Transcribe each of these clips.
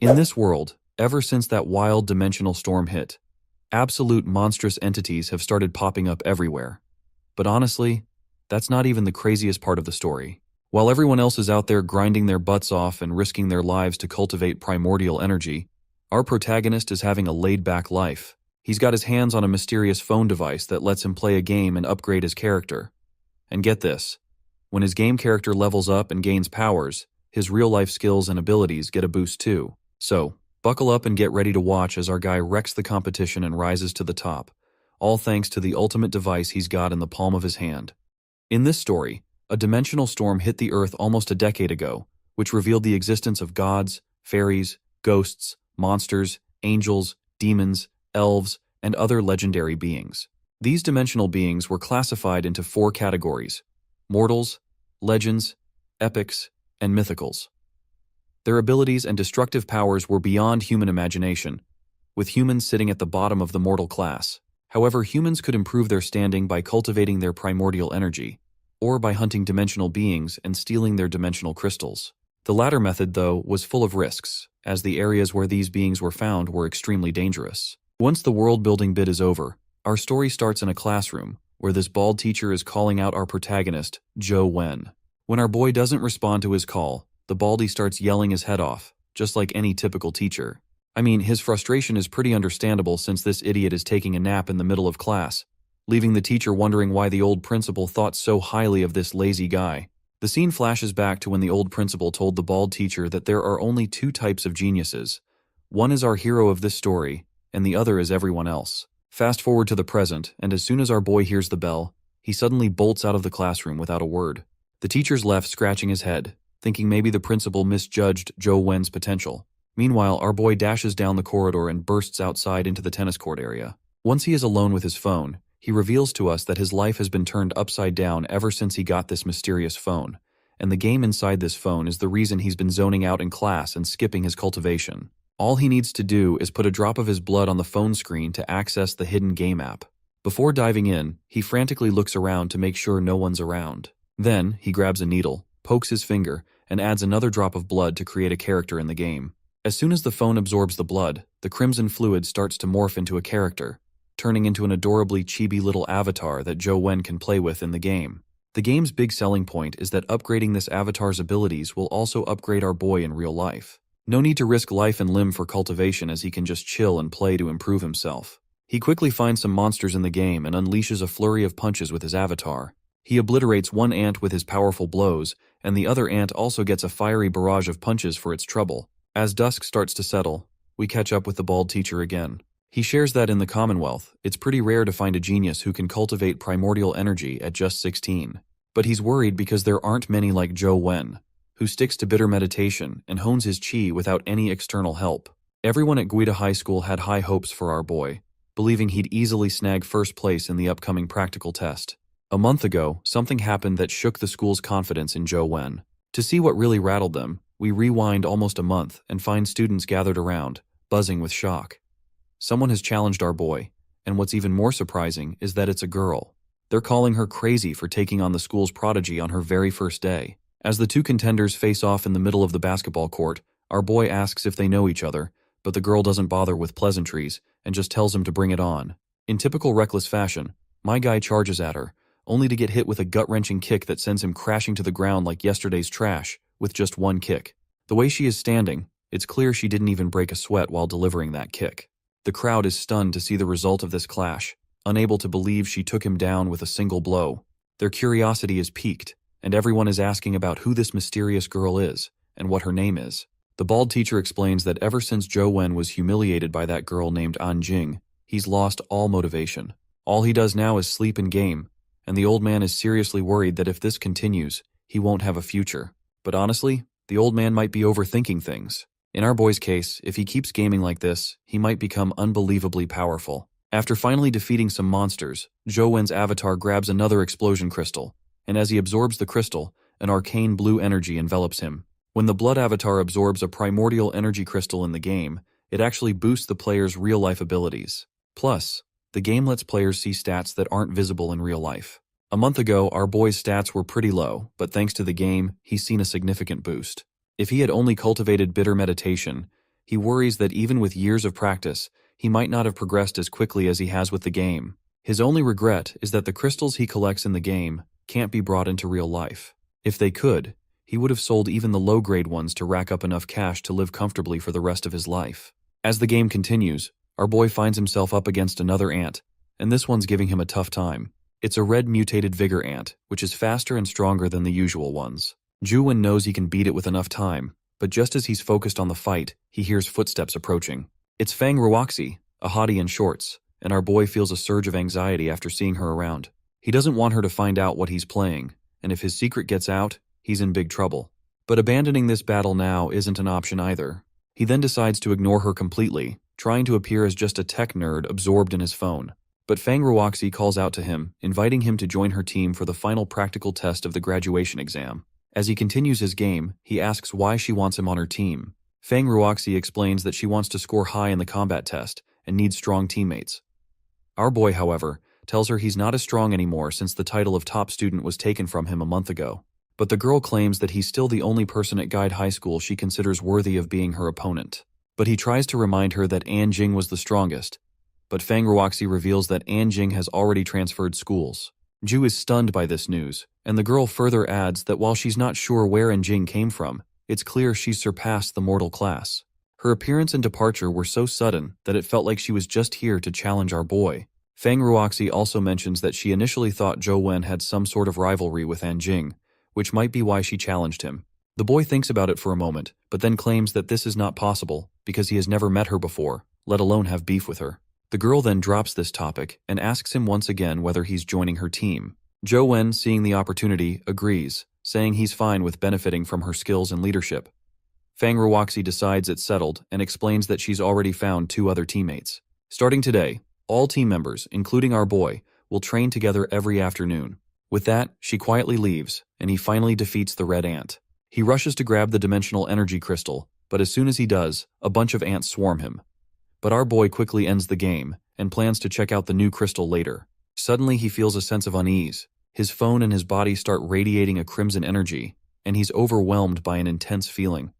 In this world, ever since that wild dimensional storm hit, absolute monstrous entities have started popping up everywhere. But honestly, that's not even the craziest part of the story. While everyone else is out there grinding their butts off and risking their lives to cultivate primordial energy, our protagonist is having a laid-back life. He's got his hands on a mysterious phone device that lets him play a game and upgrade his character. And get this, when his game character levels up and gains powers, his real-life skills and abilities get a boost too. So, buckle up and get ready to watch as our guy wrecks the competition and rises to the top, all thanks to the ultimate device he's got in the palm of his hand. In this story, a dimensional storm hit the Earth almost a decade ago, which revealed the existence of gods, fairies, ghosts, monsters, angels, demons, elves, and other legendary beings. These dimensional beings were classified into 4 categories: mortals, legends, epics, and mythicals. Their abilities and destructive powers were beyond human imagination, with humans sitting at the bottom of the mortal class. However, humans could improve their standing by cultivating their primordial energy, or by hunting dimensional beings and stealing their dimensional crystals. The latter method, though, was full of risks, as the areas where these beings were found were extremely dangerous. Once the world-building bit is over, our story starts in a classroom, where this bald teacher is calling out our protagonist, Joe Wen. When our boy doesn't respond to his call, the baldy starts yelling his head off, just like any typical teacher. I mean, his frustration is pretty understandable since this idiot is taking a nap in the middle of class, leaving the teacher wondering why the old principal thought so highly of this lazy guy. The scene flashes back to when the old principal told the bald teacher that there are only 2 types of geniuses. One is our hero of this story, and the other is everyone else. Fast forward to the present, and as soon as our boy hears the bell, he suddenly bolts out of the classroom without a word. The teacher's left scratching his head, thinking maybe the principal misjudged Joe Wen's potential. Meanwhile, our boy dashes down the corridor and bursts outside into the tennis court area. Once he is alone with his phone, he reveals to us that his life has been turned upside down ever since he got this mysterious phone, and the game inside this phone is the reason he's been zoning out in class and skipping his cultivation. All he needs to do is put a drop of his blood on the phone screen to access the hidden game app. Before diving in, he frantically looks around to make sure no one's around. Then, he grabs a needle, pokes his finger, and adds another drop of blood to create a character in the game. As soon as the phone absorbs the blood, the crimson fluid starts to morph into a character, turning into an adorably chibi little avatar that Joe Wen can play with in the game. The game's big selling point is that upgrading this avatar's abilities will also upgrade our boy in real life. No need to risk life and limb for cultivation, as he can just chill and play to improve himself. He quickly finds some monsters in the game and unleashes a flurry of punches with his avatar. He obliterates one ant with his powerful blows, and the other ant also gets a fiery barrage of punches for its trouble. As dusk starts to settle, we catch up with the bald teacher again. He shares that in the Commonwealth, it's pretty rare to find a genius who can cultivate primordial energy at just 16. But he's worried because there aren't many like Joe Wen, who sticks to bitter meditation and hones his chi without any external help. Everyone at Guida High School had high hopes for our boy, believing he'd easily snag first place in the upcoming practical test. A month ago, something happened that shook the school's confidence in Joe Wen. To see what really rattled them, we rewind almost a month and find students gathered around, buzzing with shock. Someone has challenged our boy, and what's even more surprising is that it's a girl. They're calling her crazy for taking on the school's prodigy on her very first day. As the 2 contenders face off in the middle of the basketball court, our boy asks if they know each other, but the girl doesn't bother with pleasantries and just tells him to bring it on. In typical reckless fashion, my guy charges at her, only to get hit with a gut-wrenching kick that sends him crashing to the ground like yesterday's trash, with just one kick. The way she is standing, it's clear she didn't even break a sweat while delivering that kick. The crowd is stunned to see the result of this clash, unable to believe she took him down with a single blow. Their curiosity is piqued, and everyone is asking about who this mysterious girl is, and what her name is. The bald teacher explains that ever since Joe Wen was humiliated by that girl named An Jing, he's lost all motivation. All he does now is sleep and game, and the old man is seriously worried that if this continues, he won't have a future. But honestly, the old man might be overthinking things. In our boy's case, if he keeps gaming like this, he might become unbelievably powerful. After finally defeating some monsters, Joe Wen's avatar grabs another explosion crystal, and as he absorbs the crystal, an arcane blue energy envelops him. When the blood avatar absorbs a primordial energy crystal in the game, it actually boosts the player's real-life abilities. Plus, the game lets players see stats that aren't visible in real life. A month ago, our boy's stats were pretty low, but thanks to the game, he's seen a significant boost. If he had only cultivated bitter meditation, He worries that even with years of practice, he might not have progressed as quickly as he has with the game. His only regret is that the crystals he collects in the game can't be brought into real life. If they could, he would have sold even the low-grade ones to rack up enough cash to live comfortably for the rest of his life. As the game continues, our boy finds himself up against another ant, and this one's giving him a tough time. It's a red mutated vigor ant, which is faster and stronger than the usual ones. Juwon knows he can beat it with enough time, but just as he's focused on the fight, he hears footsteps approaching. It's Fang Ruoxi, a hottie in shorts, and our boy feels a surge of anxiety after seeing her around. He doesn't want her to find out what he's playing, and if his secret gets out, he's in big trouble. But abandoning this battle now isn't an option either. He then decides to ignore her completely, trying to appear as just a tech nerd absorbed in his phone. But Fang Ruoxi calls out to him, inviting him to join her team for the final practical test of the graduation exam. As he continues his game, he asks why she wants him on her team. Fang Ruoxi explains that she wants to score high in the combat test and needs strong teammates. Our boy, however, tells her he's not as strong anymore since the title of top student was taken from him a month ago. But the girl claims that he's still the only person at Guide High School she considers worthy of being her opponent. But he tries to remind her that Anjing was the strongest. But Fang Ruoxi reveals that Anjing has already transferred schools. Ju is stunned by this news, and the girl further adds that while she's not sure where Anjing came from, it's clear she's surpassed the mortal class. Her appearance and departure were so sudden that it felt like she was just here to challenge our boy. Fang Ruoxi also mentions that she initially thought Zhou Wen had some sort of rivalry with Anjing, which might be why she challenged him. The boy thinks about it for a moment, but then claims that this is not possible because he has never met her before, let alone have beef with her. The girl then drops this topic and asks him once again whether he's joining her team. Zhou Wen, seeing the opportunity, agrees, saying he's fine with benefiting from her skills and leadership. Fang Ruoxi decides it's settled and explains that she's already found 2 other teammates. Starting today, all team members, including our boy, will train together every afternoon. With that, she quietly leaves, and he finally defeats the red ant. He rushes to grab the dimensional energy crystal, but as soon as he does, a bunch of ants swarm him. But our boy quickly ends the game and plans to check out the new crystal later. Suddenly he feels a sense of unease. His phone and his body start radiating a crimson energy, and he's overwhelmed by an intense feeling.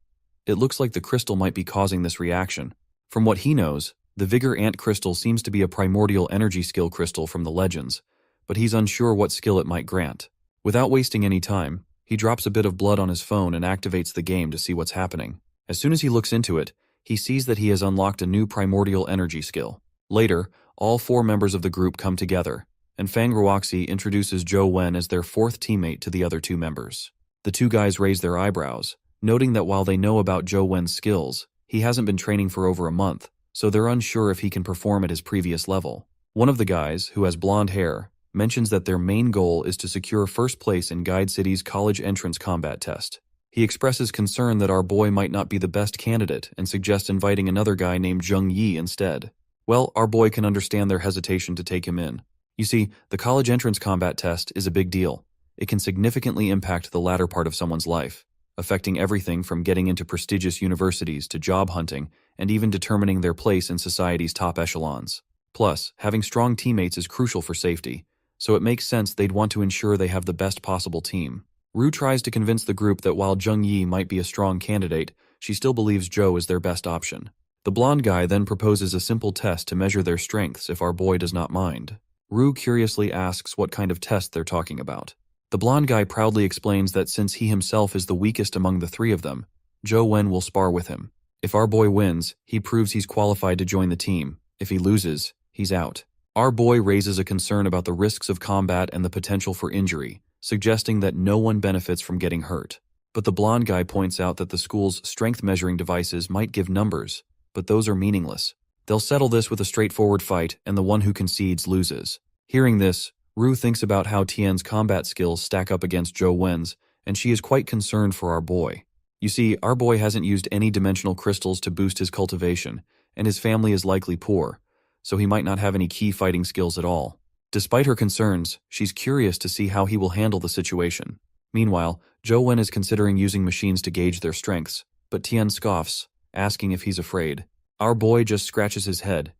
It looks like the crystal might be causing this reaction. From what he knows, the Vigor Ant Crystal seems to be a primordial energy skill crystal from the legends, but he's unsure what skill it might grant. Without wasting any time, he drops a bit of blood on his phone and activates the game to see what's happening. As soon as he looks into it, he sees that he has unlocked a new primordial energy skill. Later, all 4 members of the group come together, and Fang Ruoxi introduces Zhou Wen as their 4th teammate to the other 2 members. The 2 guys raise their eyebrows, noting that while they know about Zhou Wen's skills, he hasn't been training for over a month, so they're unsure if he can perform at his previous level. One of the guys, who has blonde hair, mentions that their main goal is to secure first place in Guide City's college entrance combat test. He expresses concern that our boy might not be the best candidate and suggests inviting another guy named Zheng Yi instead. Well, our boy can understand their hesitation to take him in. You see, the college entrance combat test is a big deal. It can significantly impact the latter part of someone's life, affecting everything from getting into prestigious universities to job hunting and even determining their place in society's top echelons. Plus, having strong teammates is crucial for safety, so it makes sense they'd want to ensure they have the best possible team. Rue tries to convince the group that while Zheng Yi might be a strong candidate, she still believes Zhou is their best option. The blonde guy then proposes a simple test to measure their strengths if our boy does not mind. Rue curiously asks what kind of test they're talking about. The blonde guy proudly explains that since he himself is the weakest among the 3 of them, Zhou Wen will spar with him. If our boy wins, he proves he's qualified to join the team. If he loses, he's out. Our boy raises a concern about the risks of combat and the potential for injury, suggesting that no one benefits from getting hurt. But the blonde guy points out that the school's strength measuring devices might give numbers, but those are meaningless. They'll settle this with a straightforward fight, and the one who concedes loses. Hearing this, Rue thinks about how Tian's combat skills stack up against Zhou Wen's, and she is quite concerned for our boy. You see, our boy hasn't used any dimensional crystals to boost his cultivation, and his family is likely poor, so he might not have any key fighting skills at all. Despite her concerns, she's curious to see how he will handle the situation. Meanwhile, Zhou Wen is considering using machines to gauge their strengths, but Tian scoffs, asking if he's afraid. Our boy just scratches his head,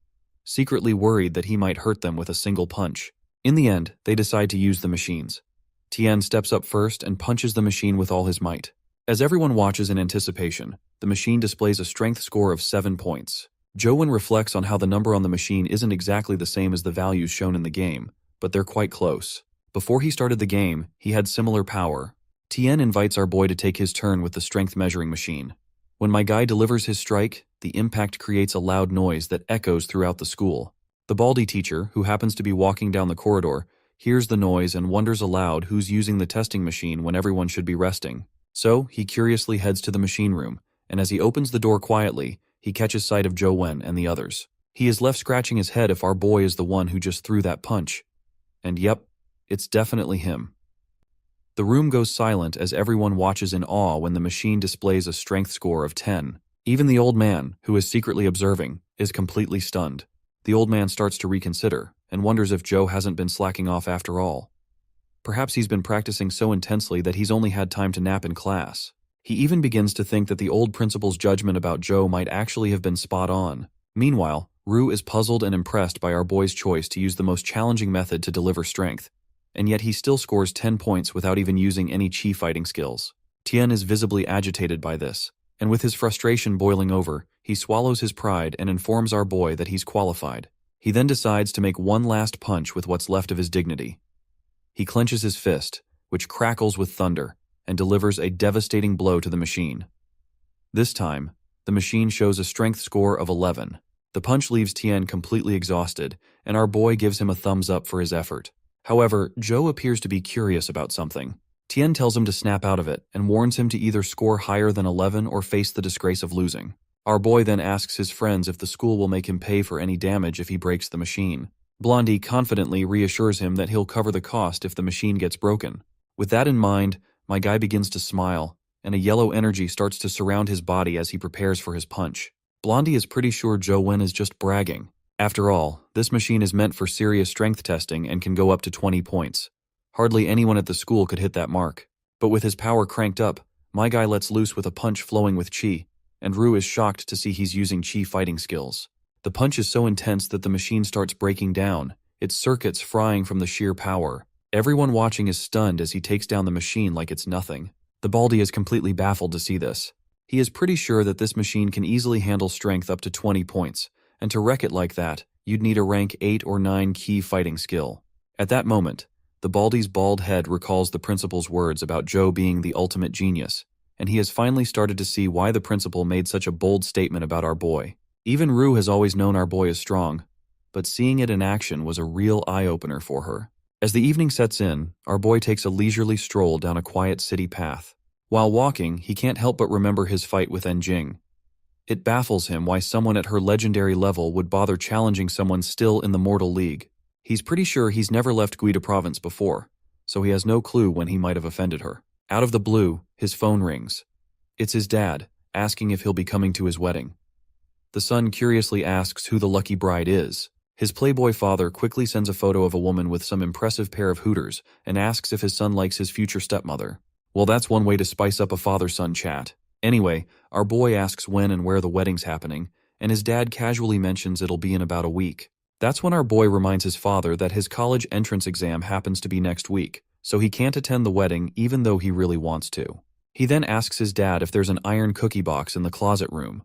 secretly worried that he might hurt them with a single punch. In the end, they decide to use the machines. Tian steps up first and punches the machine with all his might. As everyone watches in anticipation, the machine displays a strength score of 7 points. Joe reflects on how the number on the machine isn't exactly the same as the values shown in the game, but they're quite close. Before he started the game, he had similar power. Tien invites our boy to take his turn with the strength measuring machine. When my guy delivers his strike, the impact creates a loud noise that echoes throughout the school. The Baldy teacher, who happens to be walking down the corridor, hears the noise and wonders aloud who's using the testing machine when everyone should be resting. So, he curiously heads to the machine room, and as he opens the door quietly, he catches sight of Joe and the others. He is left scratching his head if our boy is the one who just threw that punch. And yep, it's definitely him. The room goes silent as everyone watches in awe when the machine displays a strength score of 10. Even the old man, who is secretly observing, is completely stunned. The old man starts to reconsider and wonders if Joe hasn't been slacking off after all. Perhaps he's been practicing so intensely that he's only had time to nap in class. He even begins to think that the old principal's judgment about Joe might actually have been spot on. Meanwhile, Rue is puzzled and impressed by our boy's choice to use the most challenging method to deliver strength, and yet he still scores 10 points without even using any chi fighting skills. Tien is visibly agitated by this, and with his frustration boiling over, he swallows his pride and informs our boy that he's qualified. He then decides to make one last punch with what's left of his dignity. He clenches his fist, which crackles with thunder, and delivers a devastating blow to the machine. This time, the machine shows a strength score of 11. The punch leaves Tien completely exhausted, and our boy gives him a thumbs up for his effort. However, Joe appears to be curious about something. Tien tells him to snap out of it and warns him to either score higher than 11 or face the disgrace of losing. Our boy then asks his friends if the school will make him pay for any damage if he breaks the machine. Blondie confidently reassures him that he'll cover the cost if the machine gets broken. With that in mind, my guy begins to smile, and a yellow energy starts to surround his body as he prepares for his punch. Blondie is pretty sure Joe is just bragging. After all, this machine is meant for serious strength testing and can go up to 20 points. Hardly anyone at the school could hit that mark. But with his power cranked up, my guy lets loose with a punch flowing with chi, and Rue is shocked to see he's using chi fighting skills. The punch is so intense that the machine starts breaking down, its circuits frying from the sheer power. Everyone watching is stunned as he takes down the machine like it's nothing. The Baldy is completely baffled to see this. He is pretty sure that this machine can easily handle strength up to 20 points, and to wreck it like that, you'd need a rank 8 or 9 key fighting skill. At that moment, the Baldy's bald head recalls the principal's words about Joe being the ultimate genius, and he has finally started to see why the principal made such a bold statement about our boy. Even Rue has always known our boy is strong, but seeing it in action was a real eye-opener for her. As the evening sets in, our boy takes a leisurely stroll down a quiet city path. While walking, he can't help but remember his fight with Enjing. It baffles him why someone at her legendary level would bother challenging someone still in the Mortal League. He's pretty sure he's never left Guida Province before, so he has no clue when he might have offended her. Out of the blue, his phone rings. It's his dad, asking if he'll be coming to his wedding. The son curiously asks who the lucky bride is. His playboy father quickly sends a photo of a woman with some impressive pair of hooters and asks if his son likes his future stepmother. Well, that's one way to spice up a father-son chat. Anyway, our boy asks when and where the wedding's happening, and his dad casually mentions it'll be in about a week. That's when our boy reminds his father that his college entrance exam happens to be next week, so he can't attend the wedding even though he really wants to. He then asks his dad if there's an iron cookie box in the closet room.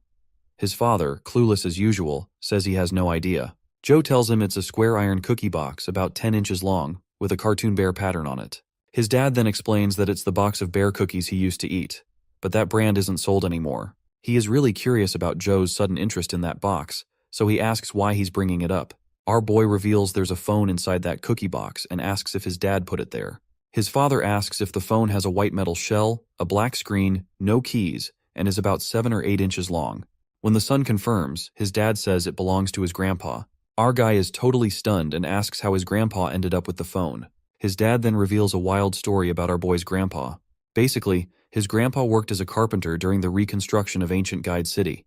His father, clueless as usual, says he has no idea. Joe tells him it's a square iron cookie box about 10 inches long, with a cartoon bear pattern on it. His dad then explains that it's the box of bear cookies he used to eat, but that brand isn't sold anymore. He is really curious about Joe's sudden interest in that box, so he asks why he's bringing it up. Our boy reveals there's a phone inside that cookie box and asks if his dad put it there. His father asks if the phone has a white metal shell, a black screen, no keys, and is about 7 or 8 inches long. When the son confirms, his dad says it belongs to his grandpa. Our guy is totally stunned and asks how his grandpa ended up with the phone. His dad then reveals a wild story about our boy's grandpa. Basically, his grandpa worked as a carpenter during the reconstruction of ancient Guide City.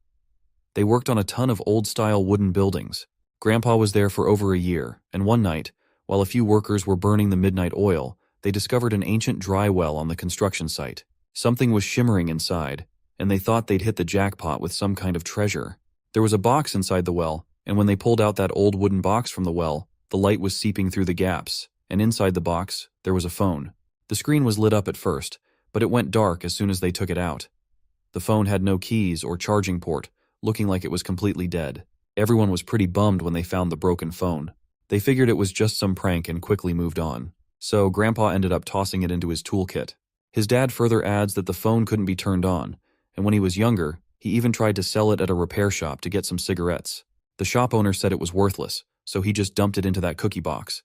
They worked on a ton of old-style wooden buildings. Grandpa was there for over a year, and one night, while a few workers were burning the midnight oil, they discovered an ancient dry well on the construction site. Something was shimmering inside, and they thought they'd hit the jackpot with some kind of treasure. There was a box inside the well, and when they pulled out that old wooden box from the well, the light was seeping through the gaps, and inside the box, there was a phone. The screen was lit up at first, but it went dark as soon as they took it out. The phone had no keys or charging port, looking like it was completely dead. Everyone was pretty bummed when they found the broken phone. They figured it was just some prank and quickly moved on. So Grandpa ended up tossing it into his toolkit. His dad further adds that the phone couldn't be turned on, and when he was younger, he even tried to sell it at a repair shop to get some cigarettes. The shop owner said it was worthless, so he just dumped it into that cookie box.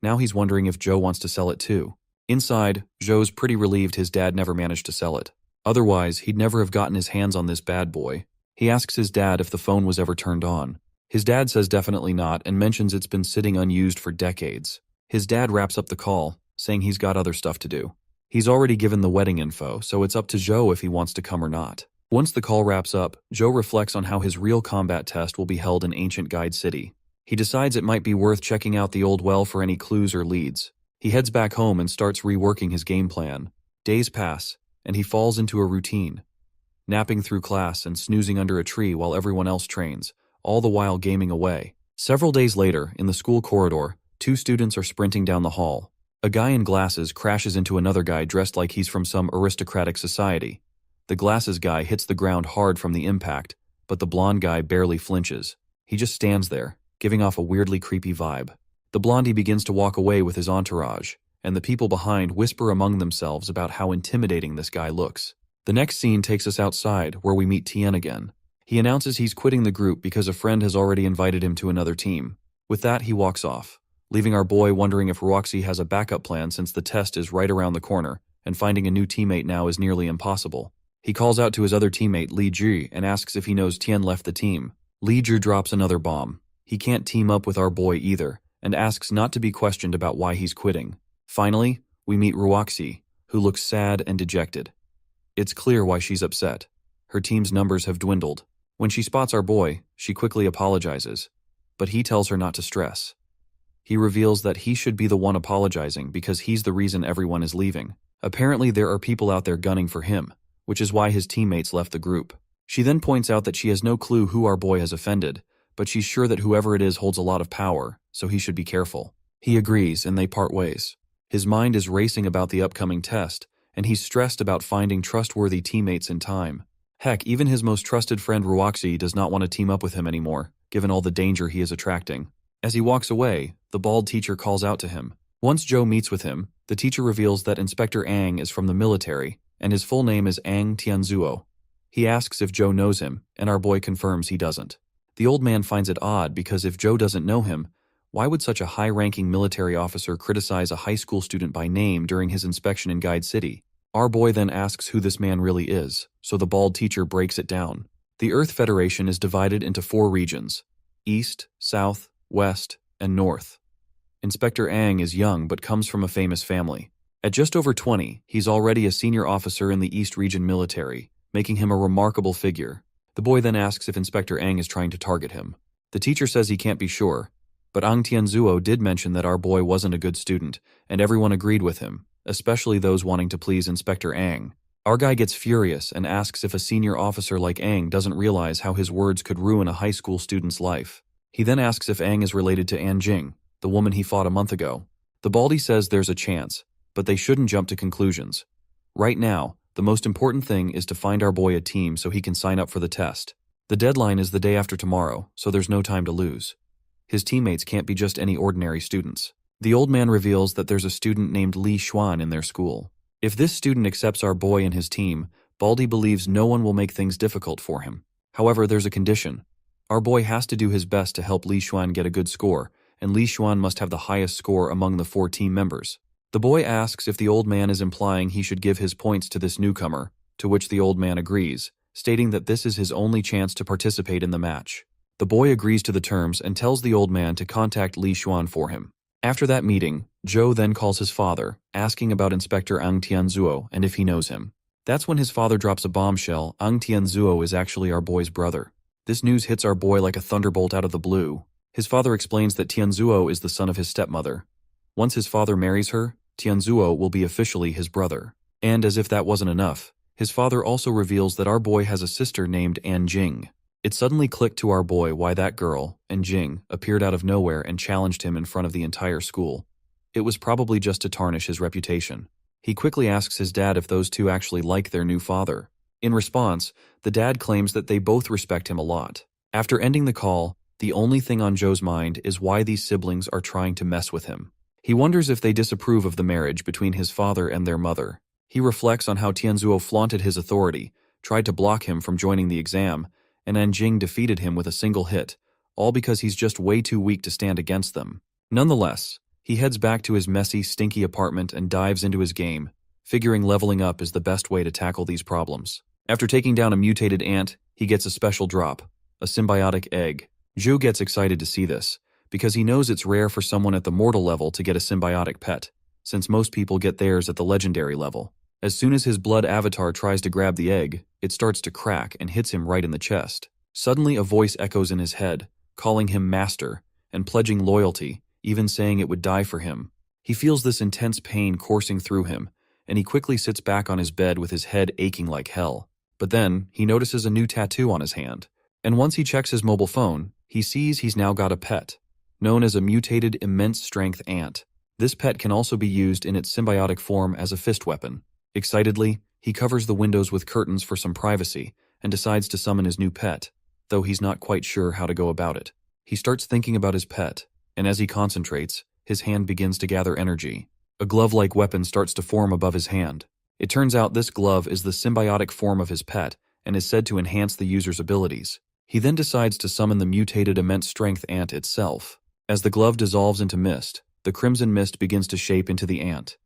Now he's wondering if Joe wants to sell it too. Inside, Joe's pretty relieved his dad never managed to sell it. Otherwise, he'd never have gotten his hands on this bad boy. He asks his dad if the phone was ever turned on. His dad says definitely not and mentions it's been sitting unused for decades. His dad wraps up the call, saying he's got other stuff to do. He's already given the wedding info, so it's up to Joe if he wants to come or not. Once the call wraps up, Joe reflects on how his real combat test will be held in ancient Guide City. He decides it might be worth checking out the old well for any clues or leads. He heads back home and starts reworking his game plan. Days pass, and he falls into a routine, napping through class and snoozing under a tree while everyone else trains, all the while gaming away. Several days later, in the school corridor, two students are sprinting down the hall. A guy in glasses crashes into another guy dressed like he's from some aristocratic society. The glasses guy hits the ground hard from the impact, but the blonde guy barely flinches. He just stands there, giving off a weirdly creepy vibe. The blondie begins to walk away with his entourage, and the people behind whisper among themselves about how intimidating this guy looks. The next scene takes us outside, where we meet Tien again. He announces he's quitting the group because a friend has already invited him to another team. With that, he walks off, leaving our boy wondering if Roxy has a backup plan since the test is right around the corner, and finding a new teammate now is nearly impossible. He calls out to his other teammate, Li Ju, and asks if he knows Tien left the team. Li Ju drops another bomb. He can't team up with our boy either, and asks not to be questioned about why he's quitting. Finally, we meet Roxy, who looks sad and dejected. It's clear why she's upset. Her team's numbers have dwindled. When she spots our boy, she quickly apologizes, but he tells her not to stress. He reveals that he should be the one apologizing because he's the reason everyone is leaving. Apparently there are people out there gunning for him, which is why his teammates left the group. She then points out that she has no clue who our boy has offended, but she's sure that whoever it is holds a lot of power, so he should be careful. He agrees, and they part ways. His mind is racing about the upcoming test, and he's stressed about finding trustworthy teammates in time. Heck, even his most trusted friend Roxy does not want to team up with him anymore, given all the danger he is attracting. As he walks away, the bald teacher calls out to him. Once Joe meets with him, the teacher reveals that Inspector Ang is from the military, and his full name is Ang Tianzuo. He asks if Joe knows him, and our boy confirms he doesn't. The old man finds it odd because if Joe doesn't know him, why would such a high-ranking military officer criticize a high school student by name during his inspection in Guide City? Our boy then asks who this man really is, so the bald teacher breaks it down. The Earth Federation is divided into 4 regions: East, South, West, and North. Inspector Ang is young but comes from a famous family. At just over 20, he's already a senior officer in the East Region military, making him a remarkable figure. The boy then asks if Inspector Ang is trying to target him. The teacher says he can't be sure, but Ang Tianzuo did mention that our boy wasn't a good student, and everyone agreed with him, especially those wanting to please Inspector Ang. Our guy gets furious and asks if a senior officer like Ang doesn't realize how his words could ruin a high school student's life. He then asks if Ang is related to An Jing, the woman he fought a month ago. The baldy says there's a chance, but they shouldn't jump to conclusions. Right now, the most important thing is to find our boy a team so he can sign up for the test. The deadline is the day after tomorrow, so there's no time to lose. His teammates can't be just any ordinary students. The old man reveals that there's a student named Li Xuan in their school. If this student accepts our boy and his team, Baldy believes no one will make things difficult for him. However, there's a condition. Our boy has to do his best to help Li Xuan get a good score, and Li Xuan must have the highest score among the 4 team members. The boy asks if the old man is implying he should give his points to this newcomer, to which the old man agrees, stating that this is his only chance to participate in the match. The boy agrees to the terms and tells the old man to contact Li Xuan for him. After that meeting, Joe then calls his father, asking about Inspector Ang Tianzuo and if he knows him. That's when his father drops a bombshell. Ang Tianzuo is actually our boy's brother. This news hits our boy like a thunderbolt out of the blue. His father explains that Tianzuo is the son of his stepmother. Once his father marries her, Tianzuo will be officially his brother. And as if that wasn't enough, his father also reveals that our boy has a sister named An Jing. It suddenly clicked to our boy why that girl, An Jing, appeared out of nowhere and challenged him in front of the entire school. It was probably just to tarnish his reputation. He quickly asks his dad if those two actually like their new father. In response, the dad claims that they both respect him a lot. After ending the call, the only thing on Joe's mind is why these siblings are trying to mess with him. He wonders if they disapprove of the marriage between his father and their mother. He reflects on how Tianzuo flaunted his authority, tried to block him from joining the exam, and Anjing defeated him with a single hit, all because he's just way too weak to stand against them. Nonetheless, he heads back to his messy, stinky apartment and dives into his game, figuring leveling up is the best way to tackle these problems. After taking down a mutated ant, he gets a special drop, a symbiotic egg. Zhu gets excited to see this, because he knows it's rare for someone at the mortal level to get a symbiotic pet, since most people get theirs at the legendary level. As soon as his blood avatar tries to grab the egg, it starts to crack and hits him right in the chest. Suddenly a voice echoes in his head, calling him master, and pledging loyalty, even saying it would die for him. He feels this intense pain coursing through him, and he quickly sits back on his bed with his head aching like hell. But then, he notices a new tattoo on his hand, and once he checks his mobile phone, he sees he's now got a pet, known as a mutated immense strength ant. This pet can also be used in its symbiotic form as a fist weapon. Excitedly, he covers the windows with curtains for some privacy, and decides to summon his new pet, though he's not quite sure how to go about it. He starts thinking about his pet, and as he concentrates, his hand begins to gather energy. A glove-like weapon starts to form above his hand. It turns out this glove is the symbiotic form of his pet, and is said to enhance the user's abilities. He then decides to summon the mutated immense strength ant itself. As the glove dissolves into mist, the crimson mist begins to shape into the ant.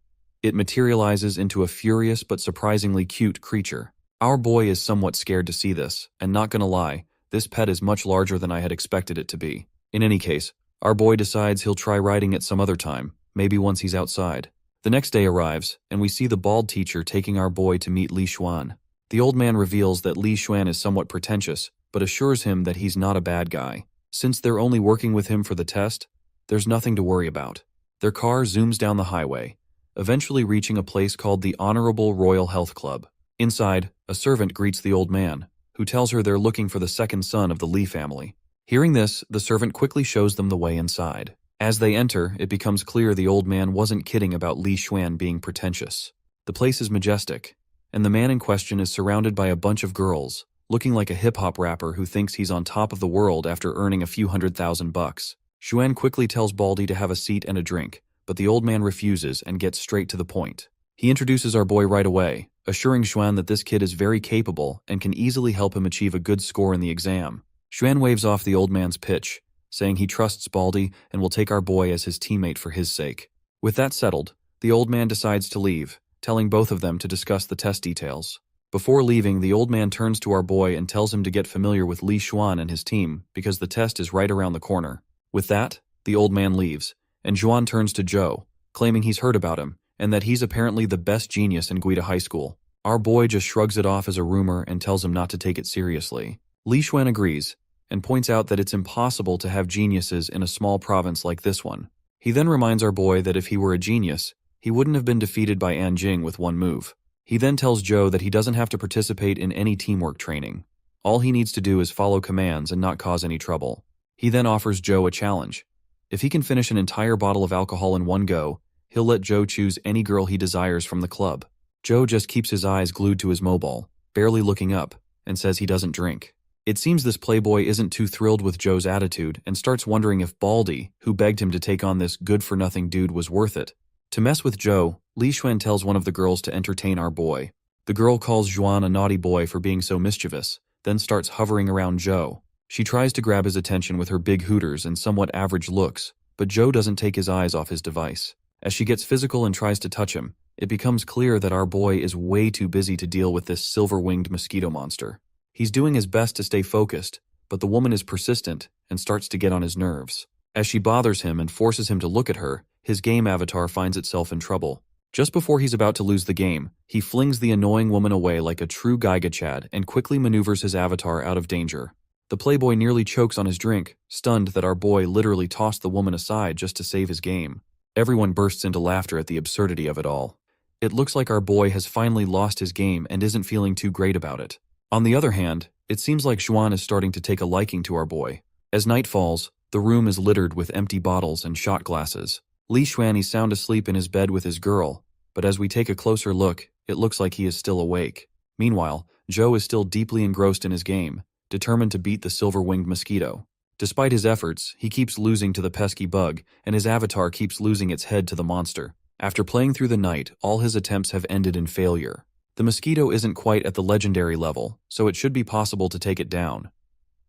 It materializes into a furious but surprisingly cute creature. Our boy is somewhat scared to see this, and not gonna lie, this pet is much larger than I had expected it to be. In any case, our boy decides he'll try riding it some other time, maybe once he's outside. The next day arrives, and we see the bald teacher taking our boy to meet Li Xuan. The old man reveals that Li Xuan is somewhat pretentious, but assures him that he's not a bad guy. Since they're only working with him for the test, there's nothing to worry about. Their car zooms down the highway, eventually reaching a place called the Honorable Royal Health Club. Inside, a servant greets the old man, who tells her they're looking for the second son of the Li family. Hearing this, the servant quickly shows them the way inside. As they enter, it becomes clear the old man wasn't kidding about Li Xuan being pretentious. The place is majestic, and the man in question is surrounded by a bunch of girls, looking like a hip-hop rapper who thinks he's on top of the world after earning a few $100,000. Xuan quickly tells Baldy to have a seat and a drink, but the old man refuses and gets straight to the point. He introduces our boy right away, assuring Xuan that this kid is very capable and can easily help him achieve a good score in the exam. Xuan waves off the old man's pitch, saying he trusts Baldy and will take our boy as his teammate for his sake. With that settled, the old man decides to leave, telling both of them to discuss the test details. Before leaving, the old man turns to our boy and tells him to get familiar with Li Xuan and his team because the test is right around the corner. With that, the old man leaves, and Xuan turns to Joe, claiming he's heard about him and that he's apparently the best genius in Guida High School. Our boy just shrugs it off as a rumor and tells him not to take it seriously. Li Xuan agrees, and points out that it's impossible to have geniuses in a small province like this one. He then reminds our boy that if he were a genius, he wouldn't have been defeated by Anjing with one move. He then tells Joe that he doesn't have to participate in any teamwork training. All he needs to do is follow commands and not cause any trouble. He then offers Joe a challenge. If he can finish an entire bottle of alcohol in one go, he'll let Joe choose any girl he desires from the club. Joe just keeps his eyes glued to his mobile, barely looking up, and says he doesn't drink. It seems this playboy isn't too thrilled with Joe's attitude and starts wondering if Baldy, who begged him to take on this good-for-nothing dude, was worth it. To mess with Joe, Li Xuan tells one of the girls to entertain our boy. The girl calls Xuan a naughty boy for being so mischievous, then starts hovering around Joe. She tries to grab his attention with her big hooters and somewhat average looks, but Joe doesn't take his eyes off his device. As she gets physical and tries to touch him, it becomes clear that our boy is way too busy to deal with this silver-winged mosquito monster. He's doing his best to stay focused, but the woman is persistent and starts to get on his nerves. As she bothers him and forces him to look at her, his game avatar finds itself in trouble. Just before he's about to lose the game, he flings the annoying woman away like a true Giga Chad and quickly maneuvers his avatar out of danger. The playboy nearly chokes on his drink, stunned that our boy literally tossed the woman aside just to save his game. Everyone bursts into laughter at the absurdity of it all. It looks like our boy has finally lost his game and isn't feeling too great about it. On the other hand, it seems like Xuan is starting to take a liking to our boy. As night falls, the room is littered with empty bottles and shot glasses. Li Xuan is sound asleep in his bed with his girl, but as we take a closer look, it looks like he is still awake. Meanwhile, Joe is still deeply engrossed in his game, determined to beat the silver-winged mosquito. Despite his efforts, he keeps losing to the pesky bug, and his avatar keeps losing its head to the monster. After playing through the night, all his attempts have ended in failure. The mosquito isn't quite at the legendary level, so it should be possible to take it down.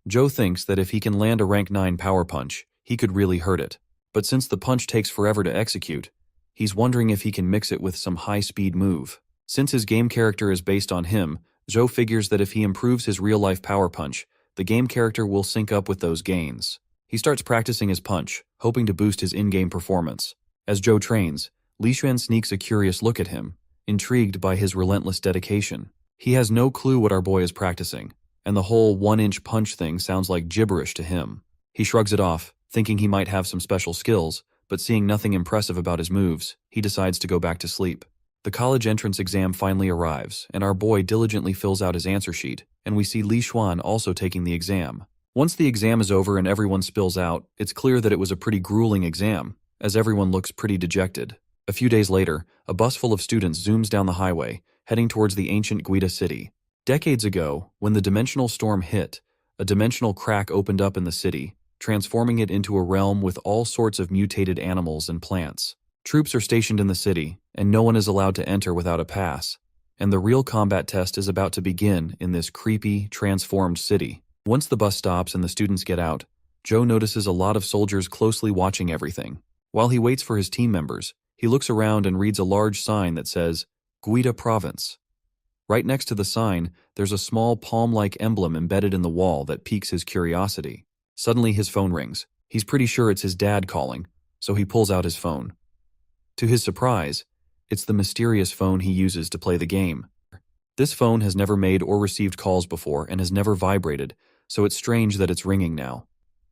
Joe thinks that if he can land a rank 9 power punch, he could really hurt it. But since the punch takes forever to execute, he's wondering if he can mix it with some high-speed move. Since his game character is based on him, Joe figures that if he improves his real-life power punch, the game character will sync up with those gains. He starts practicing his punch, hoping to boost his in-game performance. As Joe trains, Li Xuan sneaks a curious look at him, intrigued by his relentless dedication. He has no clue what our boy is practicing, and the whole 1-inch punch thing sounds like gibberish to him. He shrugs it off, thinking he might have some special skills, but seeing nothing impressive about his moves, he decides to go back to sleep. The college entrance exam finally arrives, and our boy diligently fills out his answer sheet, and we see Li Xuan also taking the exam. Once the exam is over and everyone spills out, it's clear that it was a pretty grueling exam, as everyone looks pretty dejected. A few days later, a bus full of students zooms down the highway, heading towards the ancient Guida city. Decades ago, when the dimensional storm hit, a dimensional crack opened up in the city, transforming it into a realm with all sorts of mutated animals and plants. Troops are stationed in the city, and no one is allowed to enter without a pass, and the real combat test is about to begin in this creepy, transformed city. Once the bus stops and the students get out, Joe notices a lot of soldiers closely watching everything. While he waits for his team members, he looks around and reads a large sign that says, Guida Province. Right next to the sign, there's a small palm-like emblem embedded in the wall that piques his curiosity. Suddenly his phone rings. He's pretty sure it's his dad calling, so he pulls out his phone. To his surprise, it's the mysterious phone he uses to play the game. This phone has never made or received calls before and has never vibrated, so it's strange that it's ringing now.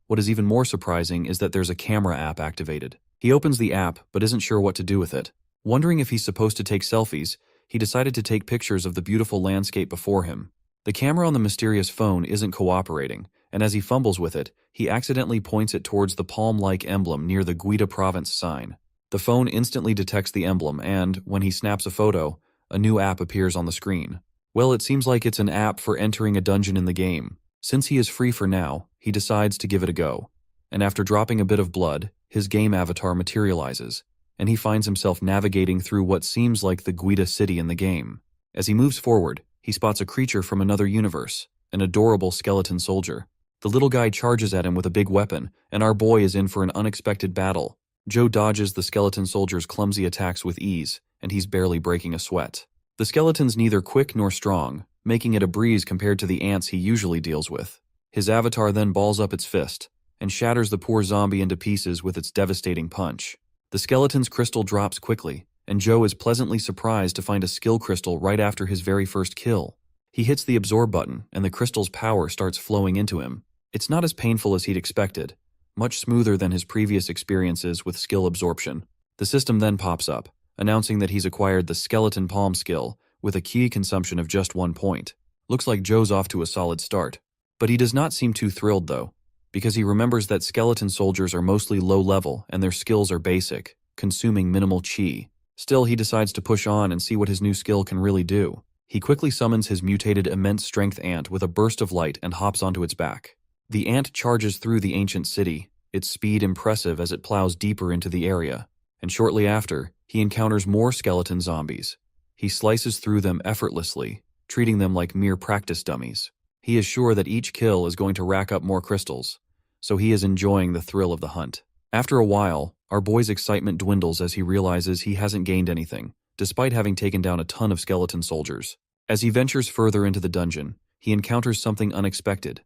What is even more surprising is that there's a camera app activated. He opens the app but isn't sure what to do with it. Wondering if he's supposed to take selfies, he decided to take pictures of the beautiful landscape before him. The camera on the mysterious phone isn't cooperating, and as he fumbles with it, he accidentally points it towards the palm-like emblem near the Guida Province sign. The phone instantly detects the emblem and, when he snaps a photo, a new app appears on the screen. Well, it seems like it's an app for entering a dungeon in the game. Since he is free for now, he decides to give it a go. And after dropping a bit of blood, his game avatar materializes, and he finds himself navigating through what seems like the Guida city in the game. As he moves forward, he spots a creature from another universe, an adorable skeleton soldier. The little guy charges at him with a big weapon, and our boy is in for an unexpected battle. Joe dodges the skeleton soldier's clumsy attacks with ease, and he's barely breaking a sweat. The skeleton's neither quick nor strong, making it a breeze compared to the ants he usually deals with. His avatar then balls up its fist, and shatters the poor zombie into pieces with its devastating punch. The skeleton's crystal drops quickly, and Joe is pleasantly surprised to find a skill crystal right after his very first kill. He hits the absorb button, and the crystal's power starts flowing into him. It's not as painful as he'd expected, much smoother than his previous experiences with skill absorption. The system then pops up, announcing that he's acquired the skeleton palm skill with a key consumption of just 1 point. Looks like Joe's off to a solid start. But he does not seem too thrilled though, because he remembers that skeleton soldiers are mostly low level and their skills are basic, consuming minimal chi. Still, he decides to push on and see what his new skill can really do. He quickly summons his mutated immense strength ant with a burst of light and hops onto its back. The ant charges through the ancient city, its speed impressive as it plows deeper into the area, and shortly after, he encounters more skeleton zombies. He slices through them effortlessly, treating them like mere practice dummies. He is sure that each kill is going to rack up more crystals, so he is enjoying the thrill of the hunt. After a while, our boy's excitement dwindles as he realizes he hasn't gained anything, despite having taken down a ton of skeleton soldiers. As he ventures further into the dungeon, he encounters something unexpected.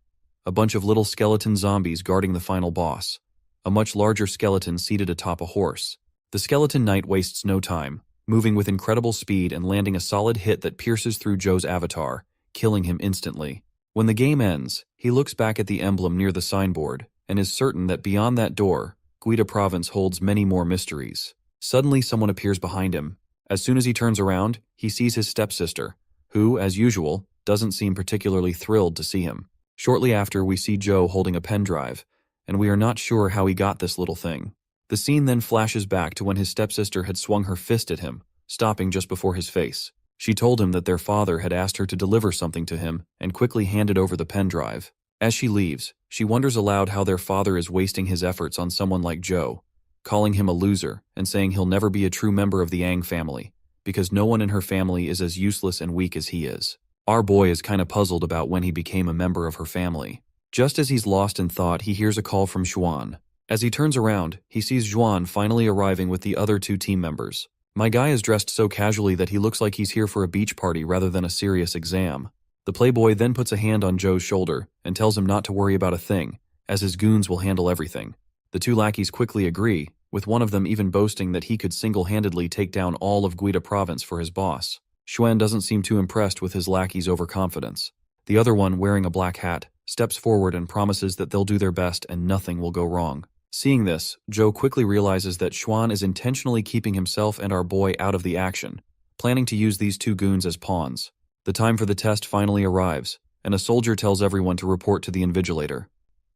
A bunch of little skeleton zombies guarding the final boss. A much larger skeleton seated atop a horse. The skeleton knight wastes no time, moving with incredible speed and landing a solid hit that pierces through Joe's avatar, killing him instantly. When the game ends, he looks back at the emblem near the signboard and is certain that beyond that door, Guida Province holds many more mysteries. Suddenly, someone appears behind him. As soon as he turns around, he sees his stepsister, who, as usual, doesn't seem particularly thrilled to see him. Shortly after, we see Joe holding a pen drive, and we are not sure how he got this little thing. The scene then flashes back to when his stepsister had swung her fist at him, stopping just before his face. She told him that their father had asked her to deliver something to him and quickly handed over the pen drive. As she leaves, she wonders aloud how their father is wasting his efforts on someone like Joe, calling him a loser and saying he'll never be a true member of the Yang family, because no one in her family is as useless and weak as he is. Our boy is kinda puzzled about when he became a member of her family. Just as he's lost in thought, he hears a call from Xuan. As he turns around, he sees Xuan finally arriving with the other 2 team members. My guy is dressed so casually that he looks like he's here for a beach party rather than a serious exam. The playboy then puts a hand on Joe's shoulder and tells him not to worry about a thing, as his goons will handle everything. The 2 lackeys quickly agree, with one of them even boasting that he could single-handedly take down all of Guida province for his boss. Xuan doesn't seem too impressed with his lackey's overconfidence. The other one, wearing a black hat, steps forward and promises that they'll do their best and nothing will go wrong. Seeing this, Joe quickly realizes that Xuan is intentionally keeping himself and our boy out of the action, planning to use these 2 goons as pawns. The time for the test finally arrives, and a soldier tells everyone to report to the invigilator.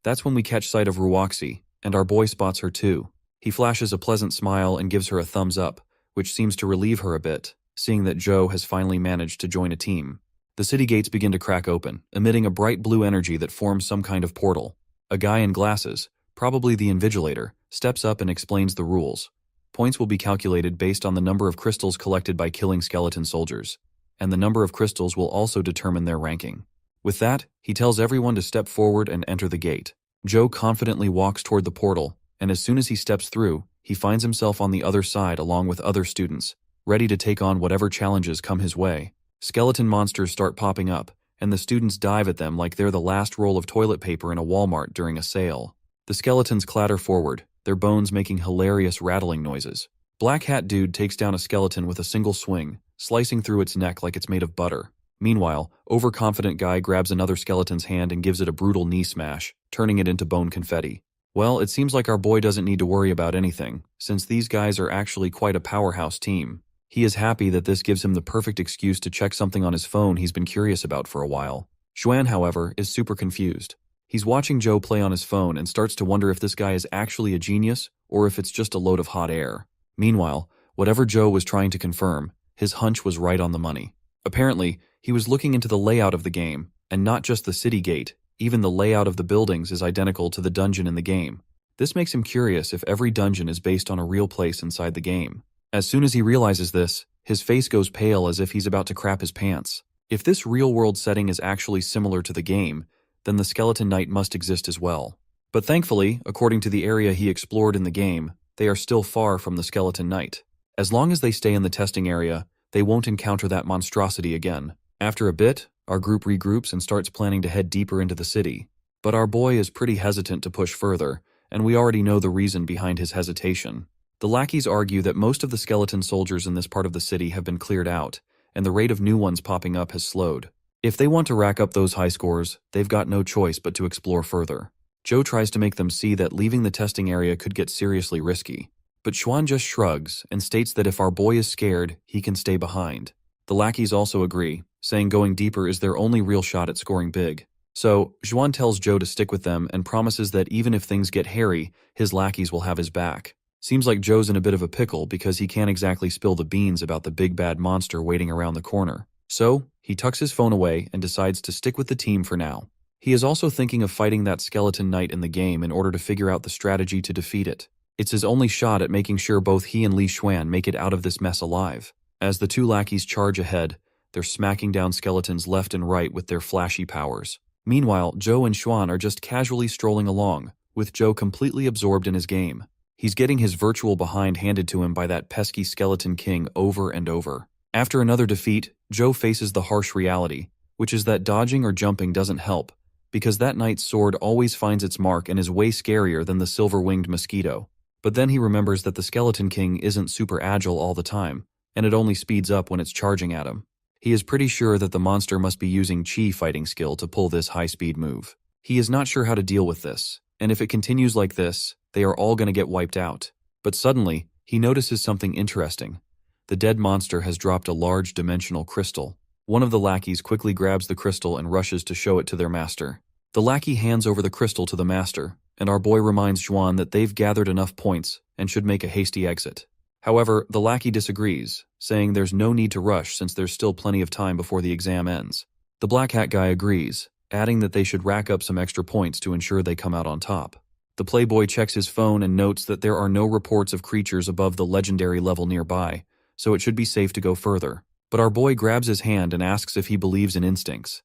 That's when we catch sight of Ruoxi, and our boy spots her too. He flashes a pleasant smile and gives her a thumbs up, which seems to relieve her a bit, seeing that Joe has finally managed to join a team. The city gates begin to crack open, emitting a bright blue energy that forms some kind of portal. A guy in glasses, probably the invigilator, steps up and explains the rules. Points will be calculated based on the number of crystals collected by killing skeleton soldiers, and the number of crystals will also determine their ranking. With that, he tells everyone to step forward and enter the gate. Joe confidently walks toward the portal, and as soon as he steps through, he finds himself on the other side along with other students, ready to take on whatever challenges come his way. Skeleton monsters start popping up, and the students dive at them like they're the last roll of toilet paper in a Walmart during a sale. The skeletons clatter forward, their bones making hilarious rattling noises. Black Hat Dude takes down a skeleton with a single swing, slicing through its neck like it's made of butter. Meanwhile, overconfident guy grabs another skeleton's hand and gives it a brutal knee smash, turning it into bone confetti. Well, it seems like our boy doesn't need to worry about anything, since these guys are actually quite a powerhouse team. He is happy that this gives him the perfect excuse to check something on his phone he's been curious about for a while. Xuan, however, is super confused. He's watching Joe play on his phone and starts to wonder if this guy is actually a genius or if it's just a load of hot air. Meanwhile, whatever Joe was trying to confirm, his hunch was right on the money. Apparently, he was looking into the layout of the game, and not just the city gate, even the layout of the buildings is identical to the dungeon in the game. This makes him curious if every dungeon is based on a real place inside the game. As soon as he realizes this, his face goes pale as if he's about to crap his pants. If this real-world setting is actually similar to the game, then the Skeleton Knight must exist as well. But thankfully, according to the area he explored in the game, they are still far from the Skeleton Knight. As long as they stay in the testing area, they won't encounter that monstrosity again. After a bit, our group regroups and starts planning to head deeper into the city. But our boy is pretty hesitant to push further, and we already know the reason behind his hesitation. The lackeys argue that most of the skeleton soldiers in this part of the city have been cleared out, and the rate of new ones popping up has slowed. If they want to rack up those high scores, they've got no choice but to explore further. Joe tries to make them see that leaving the testing area could get seriously risky, but Xuan just shrugs and states that if our boy is scared, he can stay behind. The lackeys also agree, saying going deeper is their only real shot at scoring big. So, Xuan tells Joe to stick with them and promises that even if things get hairy, his lackeys will have his back. Seems like Joe's in a bit of a pickle because he can't exactly spill the beans about the big bad monster waiting around the corner. So, he tucks his phone away and decides to stick with the team for now. He is also thinking of fighting that skeleton knight in the game in order to figure out the strategy to defeat it. It's his only shot at making sure both he and Li Xuan make it out of this mess alive. As the two lackeys charge ahead, they're smacking down skeletons left and right with their flashy powers. Meanwhile, Joe and Xuan are just casually strolling along, with Joe completely absorbed in his game. He's getting his virtual behind handed to him by that pesky skeleton king over and over. After another defeat, Joe faces the harsh reality, which is that dodging or jumping doesn't help, because that knight's sword always finds its mark and is way scarier than the silver-winged mosquito. But then he remembers that the Skeleton King isn't super agile all the time, and it only speeds up when it's charging at him. He is pretty sure that the monster must be using chi fighting skill to pull this high-speed move. He is not sure how to deal with this, and if it continues like this, they are all going to get wiped out. But suddenly, he notices something interesting. The dead monster has dropped a large dimensional crystal. One of the lackeys quickly grabs the crystal and rushes to show it to their master. The lackey hands over the crystal to the master, and our boy reminds Xuan that they've gathered enough points and should make a hasty exit. However, the lackey disagrees, saying there's no need to rush since there's still plenty of time before the exam ends. The black hat guy agrees, adding that they should rack up some extra points to ensure they come out on top. The playboy checks his phone and notes that there are no reports of creatures above the legendary level nearby, so it should be safe to go further. But our boy grabs his hand and asks if he believes in instincts.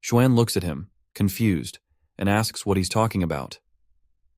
Xuan looks at him, confused, and asks what he's talking about.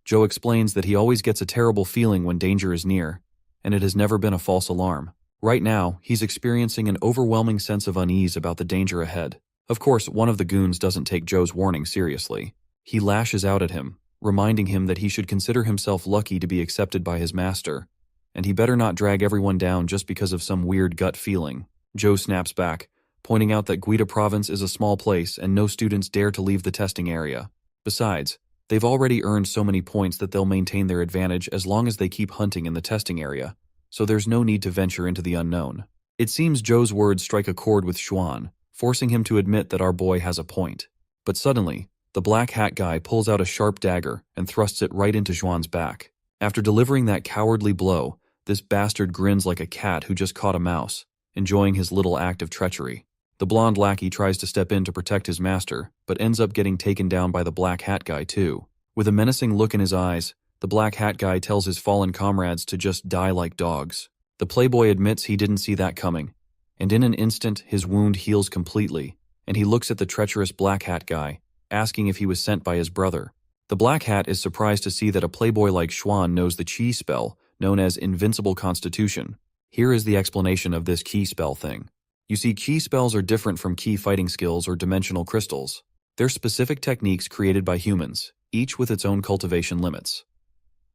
Joe explains that he always gets a terrible feeling when danger is near, and it has never been a false alarm. Right now, he's experiencing an overwhelming sense of unease about the danger ahead. Of course, one of the goons doesn't take Joe's warning seriously. He lashes out at him, reminding him that he should consider himself lucky to be accepted by his master, and he better not drag everyone down just because of some weird gut feeling. Joe snaps back, pointing out that Guida Province is a small place and no students dare to leave the testing area. Besides, they've already earned so many points that they'll maintain their advantage as long as they keep hunting in the testing area, so there's no need to venture into the unknown. It seems Joe's words strike a chord with Xuan, forcing him to admit that our boy has a point. But suddenly, the black hat guy pulls out a sharp dagger and thrusts it right into Xuan's back. After delivering that cowardly blow, this bastard grins like a cat who just caught a mouse, enjoying his little act of treachery. The blonde lackey tries to step in to protect his master, but ends up getting taken down by the black hat guy too. With a menacing look in his eyes, the black hat guy tells his fallen comrades to just die like dogs. The playboy admits he didn't see that coming, and in an instant his wound heals completely, and he looks at the treacherous black hat guy, asking if he was sent by his brother. The black hat is surprised to see that a playboy like Xuan knows the chi spell, known as Invincible Constitution. Here is the explanation of this ki spell thing. You see, ki spells are different from ki fighting skills or dimensional crystals. They're specific techniques created by humans, each with its own cultivation limits.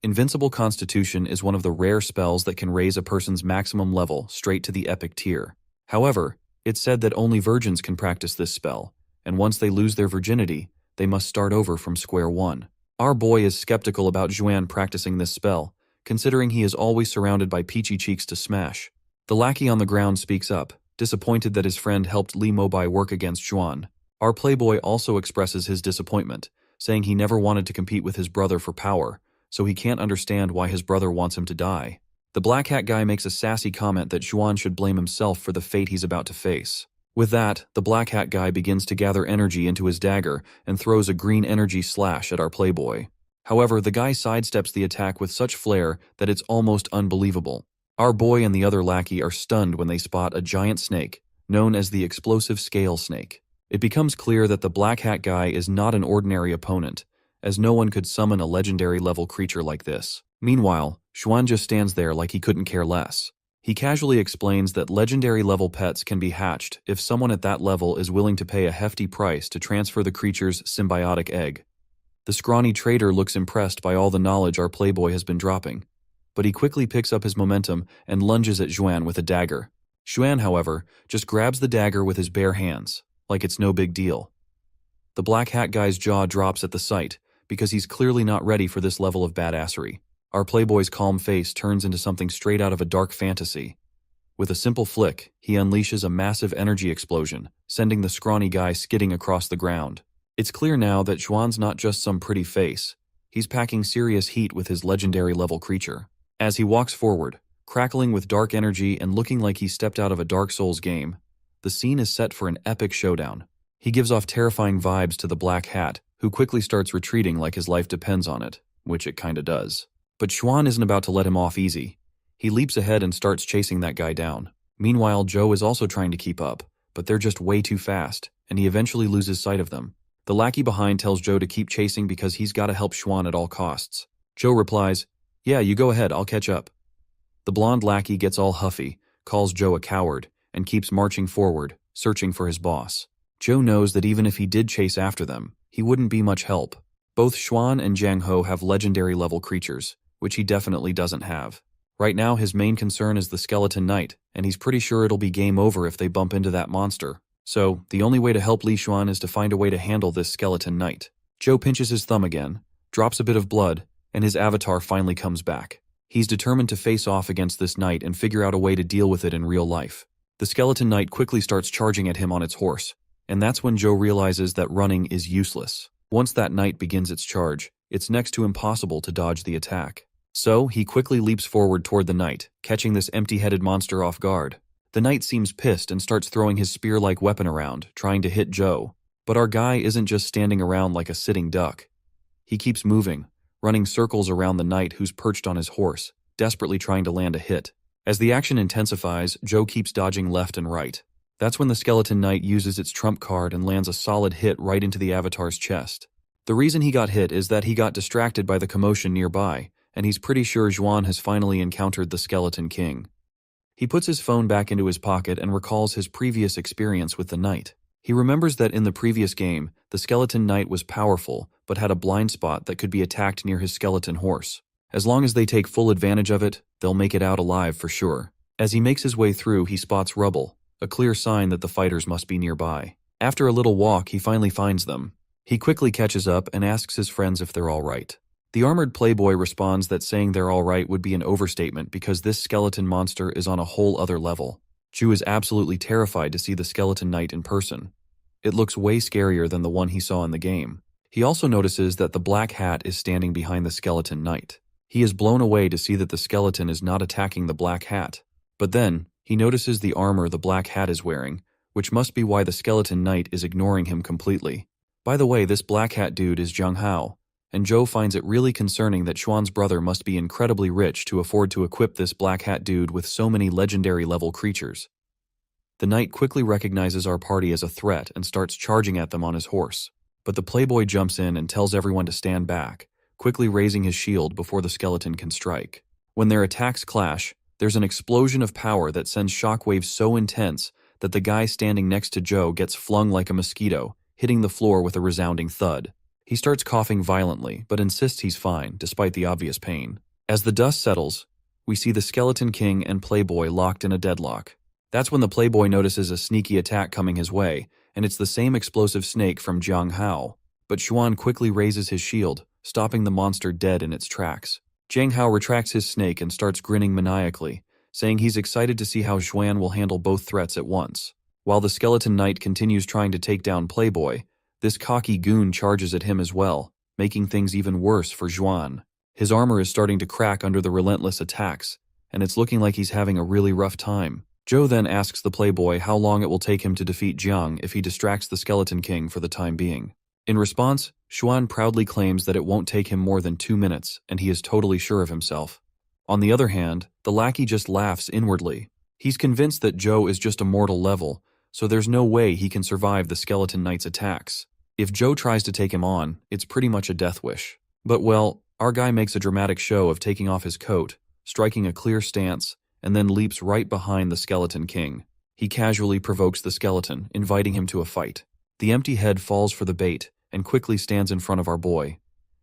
Invincible Constitution is one of the rare spells that can raise a person's maximum level straight to the epic tier. However, it's said that only virgins can practice this spell, and once they lose their virginity, they must start over from square one. Our boy is skeptical about Xuan practicing this spell, considering he is always surrounded by peachy cheeks to smash. The lackey on the ground speaks up, disappointed that his friend helped Li Mobai work against Xuan. Our playboy also expresses his disappointment, saying he never wanted to compete with his brother for power, so he can't understand why his brother wants him to die. The black hat guy makes a sassy comment that Xuan should blame himself for the fate he's about to face. With that, the black hat guy begins to gather energy into his dagger and throws a green energy slash at our playboy. However, the guy sidesteps the attack with such flair that it's almost unbelievable. Our boy and the other lackey are stunned when they spot a giant snake, known as the explosive scale snake. It becomes clear that the black hat guy is not an ordinary opponent, as no one could summon a legendary level creature like this. Meanwhile, Xuan just stands there like he couldn't care less. He casually explains that legendary level pets can be hatched if someone at that level is willing to pay a hefty price to transfer the creature's symbiotic egg. The scrawny trader looks impressed by all the knowledge our playboy has been dropping, but he quickly picks up his momentum and lunges at Xuan with a dagger. Xuan, however, just grabs the dagger with his bare hands, like it's no big deal. The black hat guy's jaw drops at the sight, because he's clearly not ready for this level of badassery. Our playboy's calm face turns into something straight out of a dark fantasy. With a simple flick, he unleashes a massive energy explosion, sending the scrawny guy skidding across the ground. It's clear now that Xuan's not just some pretty face. He's packing serious heat with his legendary level creature. As he walks forward, crackling with dark energy and looking like he stepped out of a Dark Souls game, the scene is set for an epic showdown. He gives off terrifying vibes to the black hat, who quickly starts retreating like his life depends on it, which it kinda does. But Xuan isn't about to let him off easy. He leaps ahead and starts chasing that guy down. Meanwhile, Joe is also trying to keep up, but they're just way too fast, and he eventually loses sight of them. The lackey behind tells Joe to keep chasing because he's got to help Xuan at all costs. Joe replies, "Yeah, you go ahead, I'll catch up." The blonde lackey gets all huffy, calls Joe a coward, and keeps marching forward, searching for his boss. Joe knows that even if he did chase after them, he wouldn't be much help. Both Xuan and Jiang Ho have legendary level creatures, which he definitely doesn't have. Right now, his main concern is the Skeleton Knight, and he's pretty sure it'll be game over if they bump into that monster. So, the only way to help Li Xuan is to find a way to handle this Skeleton Knight. Joe pinches his thumb again, drops a bit of blood, and his avatar finally comes back. He's determined to face off against this knight and figure out a way to deal with it in real life. The Skeleton Knight quickly starts charging at him on its horse, and that's when Joe realizes that running is useless. Once that knight begins its charge, it's next to impossible to dodge the attack. So, he quickly leaps forward toward the knight, catching this empty-headed monster off guard. The knight seems pissed and starts throwing his spear-like weapon around, trying to hit Joe. But our guy isn't just standing around like a sitting duck. He keeps moving, running circles around the knight who's perched on his horse, desperately trying to land a hit. As the action intensifies, Joe keeps dodging left and right. That's when the skeleton knight uses its trump card and lands a solid hit right into the avatar's chest. The reason he got hit is that he got distracted by the commotion nearby, and he's pretty sure Juan has finally encountered the Skeleton King. He puts his phone back into his pocket and recalls his previous experience with the knight. He remembers that in the previous game, the skeleton knight was powerful, but had a blind spot that could be attacked near his skeleton horse. As long as they take full advantage of it, they'll make it out alive for sure. As he makes his way through, he spots rubble, a clear sign that the fighters must be nearby. After a little walk, he finally finds them. He quickly catches up and asks his friends if they're all right. The armored playboy responds that saying they're all right would be an overstatement because this skeleton monster is on a whole other level. Ju is absolutely terrified to see the skeleton knight in person. It looks way scarier than the one he saw in the game. He also notices that the black hat is standing behind the skeleton knight. He is blown away to see that the skeleton is not attacking the black hat. But then, he notices the armor the black hat is wearing, which must be why the skeleton knight is ignoring him completely. By the way, this black hat dude is Zhang Hao, and Joe finds it really concerning that Xuan's brother must be incredibly rich to afford to equip this black hat dude with so many legendary level creatures. The knight quickly recognizes our party as a threat and starts charging at them on his horse. But the playboy jumps in and tells everyone to stand back, quickly raising his shield before the skeleton can strike. When their attacks clash, there's an explosion of power that sends shockwaves so intense that the guy standing next to Joe gets flung like a mosquito, hitting the floor with a resounding thud. He starts coughing violently, but insists he's fine, despite the obvious pain. As the dust settles, we see the Skeleton King and Playboy locked in a deadlock. That's when the Playboy notices a sneaky attack coming his way, and it's the same explosive snake from Zhang Hao. But Xuan quickly raises his shield, stopping the monster dead in its tracks. Zhang Hao retracts his snake and starts grinning maniacally, saying he's excited to see how Xuan will handle both threats at once. While the Skeleton Knight continues trying to take down Playboy, this cocky goon charges at him as well, making things even worse for Xuan. His armor is starting to crack under the relentless attacks, and it's looking like he's having a really rough time. Joe then asks the Playboy how long it will take him to defeat Jiang if he distracts the Skeleton King for the time being. In response, Xuan proudly claims that it won't take him more than 2 minutes, and he is totally sure of himself. On the other hand, the lackey just laughs inwardly. He's convinced that Joe is just a mortal level, so there's no way he can survive the Skeleton Knight's attacks. If Joe tries to take him on, it's pretty much a death wish. But well, our guy makes a dramatic show of taking off his coat, striking a clear stance, and then leaps right behind the Skeleton King. He casually provokes the skeleton, inviting him to a fight. The empty head falls for the bait, and quickly stands in front of our boy.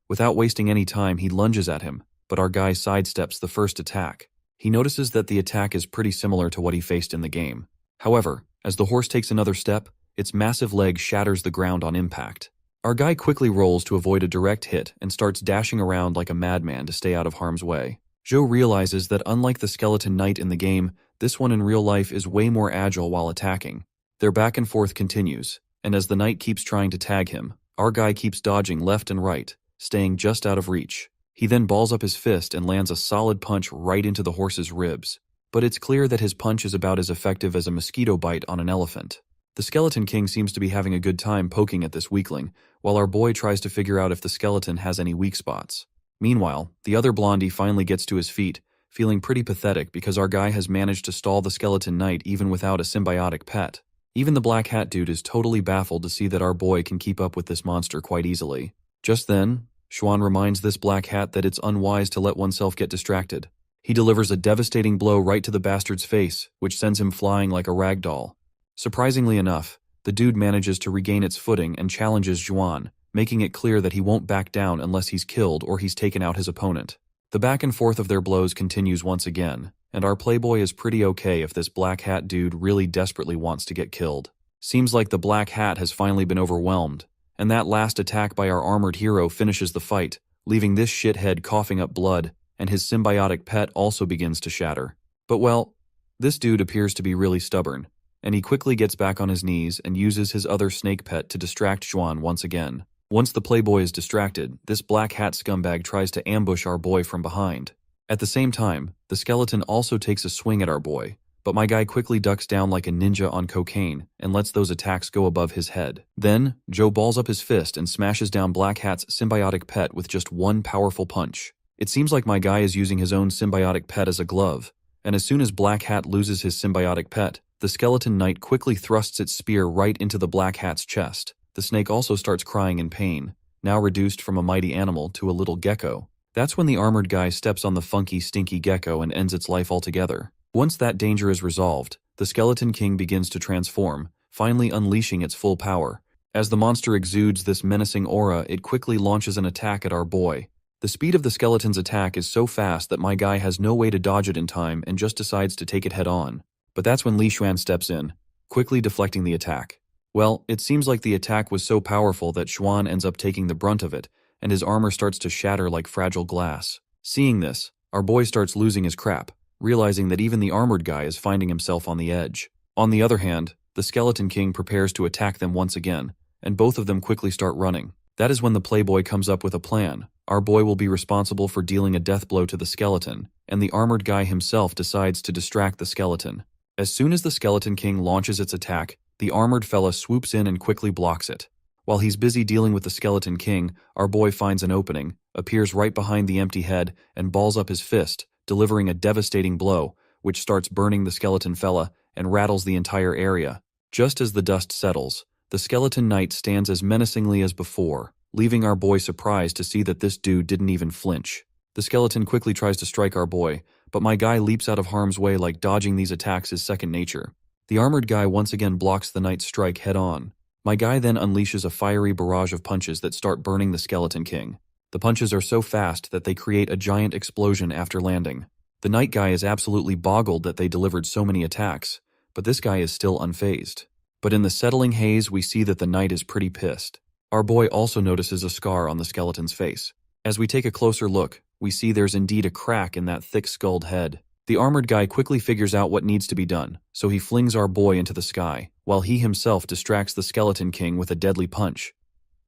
Without wasting any time, he lunges at him, but our guy sidesteps the first attack. He notices that the attack is pretty similar to what he faced in the game. However, as the horse takes another step, its massive leg shatters the ground on impact. Our guy quickly rolls to avoid a direct hit and starts dashing around like a madman to stay out of harm's way. Joe realizes that unlike the Skeleton Knight in the game, this one in real life is way more agile while attacking. Their back and forth continues, and as the knight keeps trying to tag him, our guy keeps dodging left and right, staying just out of reach. He then balls up his fist and lands a solid punch right into the horse's ribs. But it's clear that his punch is about as effective as a mosquito bite on an elephant. The Skeleton King seems to be having a good time poking at this weakling, while our boy tries to figure out if the skeleton has any weak spots. Meanwhile, the other blondie finally gets to his feet, feeling pretty pathetic because our guy has managed to stall the Skeleton Knight even without a symbiotic pet. Even the black hat dude is totally baffled to see that our boy can keep up with this monster quite easily. Just then, Xuan reminds this black hat that it's unwise to let oneself get distracted. He delivers a devastating blow right to the bastard's face, which sends him flying like a rag doll. Surprisingly enough, the dude manages to regain its footing and challenges Xuan, making it clear that he won't back down unless he's killed or he's taken out his opponent. The back and forth of their blows continues once again, and our playboy is pretty okay if this black hat dude really desperately wants to get killed. Seems like the black hat has finally been overwhelmed, and that last attack by our armored hero finishes the fight, leaving this shithead coughing up blood, and his symbiotic pet also begins to shatter. But well, this dude appears to be really stubborn, and he quickly gets back on his knees and uses his other snake pet to distract Xuan once again. Once the playboy is distracted, this black hat scumbag tries to ambush our boy from behind. At the same time, the skeleton also takes a swing at our boy, but my guy quickly ducks down like a ninja on cocaine and lets those attacks go above his head. Then, Joe balls up his fist and smashes down Black Hat's symbiotic pet with just one powerful punch. It seems like my guy is using his own symbiotic pet as a glove, and as soon as Black Hat loses his symbiotic pet, the skeleton knight quickly thrusts its spear right into the Black Hat's chest. The snake also starts crying in pain, now reduced from a mighty animal to a little gecko. That's when the armored guy steps on the funky, stinky gecko and ends its life altogether. Once that danger is resolved, the Skeleton King begins to transform, finally unleashing its full power. As the monster exudes this menacing aura, it quickly launches an attack at our boy. The speed of the skeleton's attack is so fast that my guy has no way to dodge it in time and just decides to take it head-on. But that's when Li Xuan steps in, quickly deflecting the attack. Well, it seems like the attack was so powerful that Xuan ends up taking the brunt of it, and his armor starts to shatter like fragile glass. Seeing this, our boy starts losing his crap, realizing that even the armored guy is finding himself on the edge. On the other hand, the Skeleton King prepares to attack them once again, and both of them quickly start running. That is when the playboy comes up with a plan. Our boy will be responsible for dealing a death blow to the skeleton, and the armored guy himself decides to distract the skeleton. As soon as the Skeleton King launches its attack, the armored fella swoops in and quickly blocks it. While he's busy dealing with the Skeleton King, our boy finds an opening, appears right behind the empty head, and balls up his fist, delivering a devastating blow, which starts burning the skeleton fella and rattles the entire area. Just as the dust settles, the Skeleton Knight stands as menacingly as before, leaving our boy surprised to see that this dude didn't even flinch. The skeleton quickly tries to strike our boy, but my guy leaps out of harm's way like dodging these attacks is second nature. The armored guy once again blocks the knight's strike head-on. My guy then unleashes a fiery barrage of punches that start burning the Skeleton King. The punches are so fast that they create a giant explosion after landing. The knight guy is absolutely boggled that they delivered so many attacks, but this guy is still unfazed. But in the settling haze, we see that the knight is pretty pissed. Our boy also notices a scar on the skeleton's face. As we take a closer look, we see there's indeed a crack in that thick-skulled head. The armored guy quickly figures out what needs to be done, so he flings our boy into the sky, while he himself distracts the Skeleton King with a deadly punch.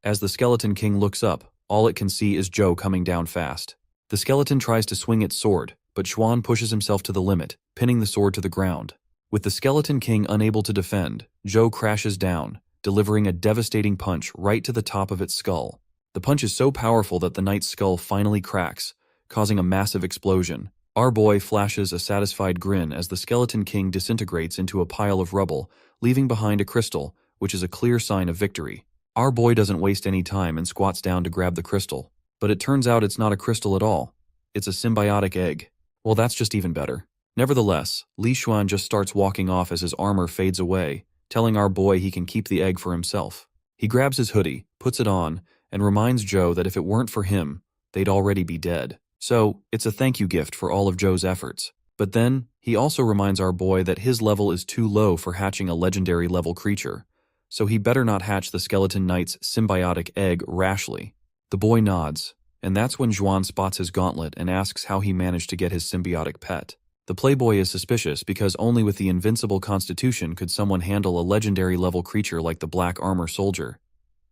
As the Skeleton King looks up, all it can see is Joe coming down fast. The skeleton tries to swing its sword, but Xuan pushes himself to the limit, pinning the sword to the ground. With the Skeleton King unable to defend, Joe crashes down, delivering a devastating punch right to the top of its skull. The punch is so powerful that the knight's skull finally cracks, causing a massive explosion. Our boy flashes a satisfied grin as the Skeleton King disintegrates into a pile of rubble, leaving behind a crystal, which is a clear sign of victory. Our boy doesn't waste any time and squats down to grab the crystal. But it turns out it's not a crystal at all. It's a symbiotic egg. Well, that's just even better. Nevertheless, Li Xuan just starts walking off as his armor fades away, telling our boy he can keep the egg for himself. He grabs his hoodie, puts it on, and reminds Joe that if it weren't for him, they'd already be dead. So, it's a thank you gift for all of Joe's efforts. But then, he also reminds our boy that his level is too low for hatching a legendary level creature, so he better not hatch the Skeleton Knight's symbiotic egg rashly. The boy nods, and that's when Xuan spots his gauntlet and asks how he managed to get his symbiotic pet. The playboy is suspicious because only with the invincible constitution could someone handle a legendary level creature like the Black Armor Soldier.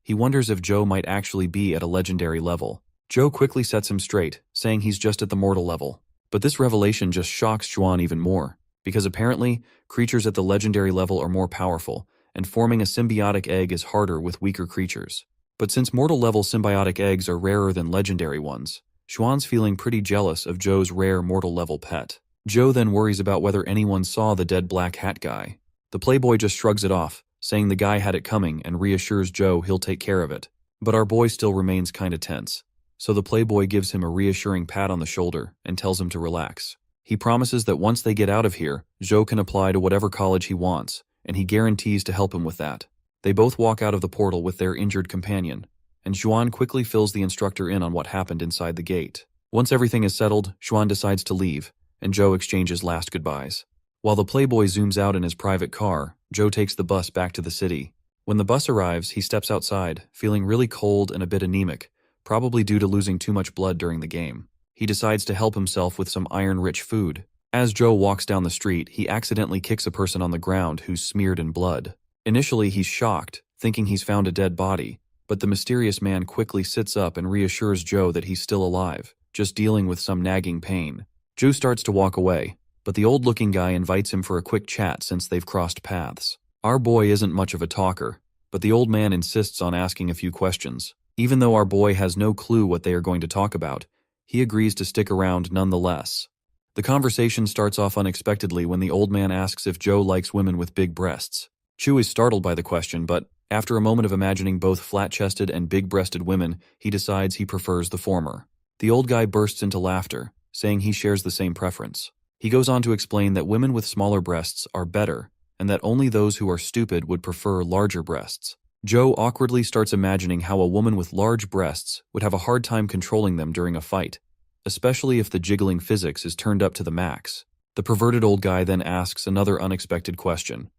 He wonders if Joe might actually be at a legendary level. Joe quickly sets him straight, saying he's just at the mortal level. But this revelation just shocks Xuan even more, because apparently, creatures at the legendary level are more powerful, and forming a symbiotic egg is harder with weaker creatures. But since mortal level symbiotic eggs are rarer than legendary ones, Xuan's feeling pretty jealous of Joe's rare mortal level pet. Joe then worries about whether anyone saw the dead black hat guy. The playboy just shrugs it off, saying the guy had it coming and reassures Joe he'll take care of it. But our boy still remains kinda tense. So the playboy gives him a reassuring pat on the shoulder and tells him to relax. He promises that once they get out of here, Joe can apply to whatever college he wants, and he guarantees to help him with that. They both walk out of the portal with their injured companion, and Xuan quickly fills the instructor in on what happened inside the gate. Once everything is settled, Xuan decides to leave, and Joe exchanges last goodbyes. While the playboy zooms out in his private car, Joe takes the bus back to the city. When the bus arrives, he steps outside, feeling really cold and a bit anemic, probably due to losing too much blood during the game. He decides to help himself with some iron-rich food. As Joe walks down the street, he accidentally kicks a person on the ground who's smeared in blood. Initially, he's shocked, thinking he's found a dead body, But the mysterious man quickly sits up and reassures Joe that he's still alive, just dealing with some nagging pain. Joe starts to walk away, but the old-looking guy invites him for a quick chat since they've crossed paths. Our boy isn't much of a talker, but the old man insists on asking a few questions. Even though our boy has no clue what they are going to talk about, he agrees to stick around nonetheless. The conversation starts off unexpectedly when the old man asks if Joe likes women with big breasts. Chu is startled by the question, but after a moment of imagining both flat-chested and big-breasted women, he decides he prefers the former. The old guy bursts into laughter, saying he shares the same preference. He goes on to explain that women with smaller breasts are better, and that only those who are stupid would prefer larger breasts. Joe awkwardly starts imagining how a woman with large breasts would have a hard time controlling them during a fight, especially if the jiggling physics is turned up to the max. The perverted old guy then asks another unexpected question.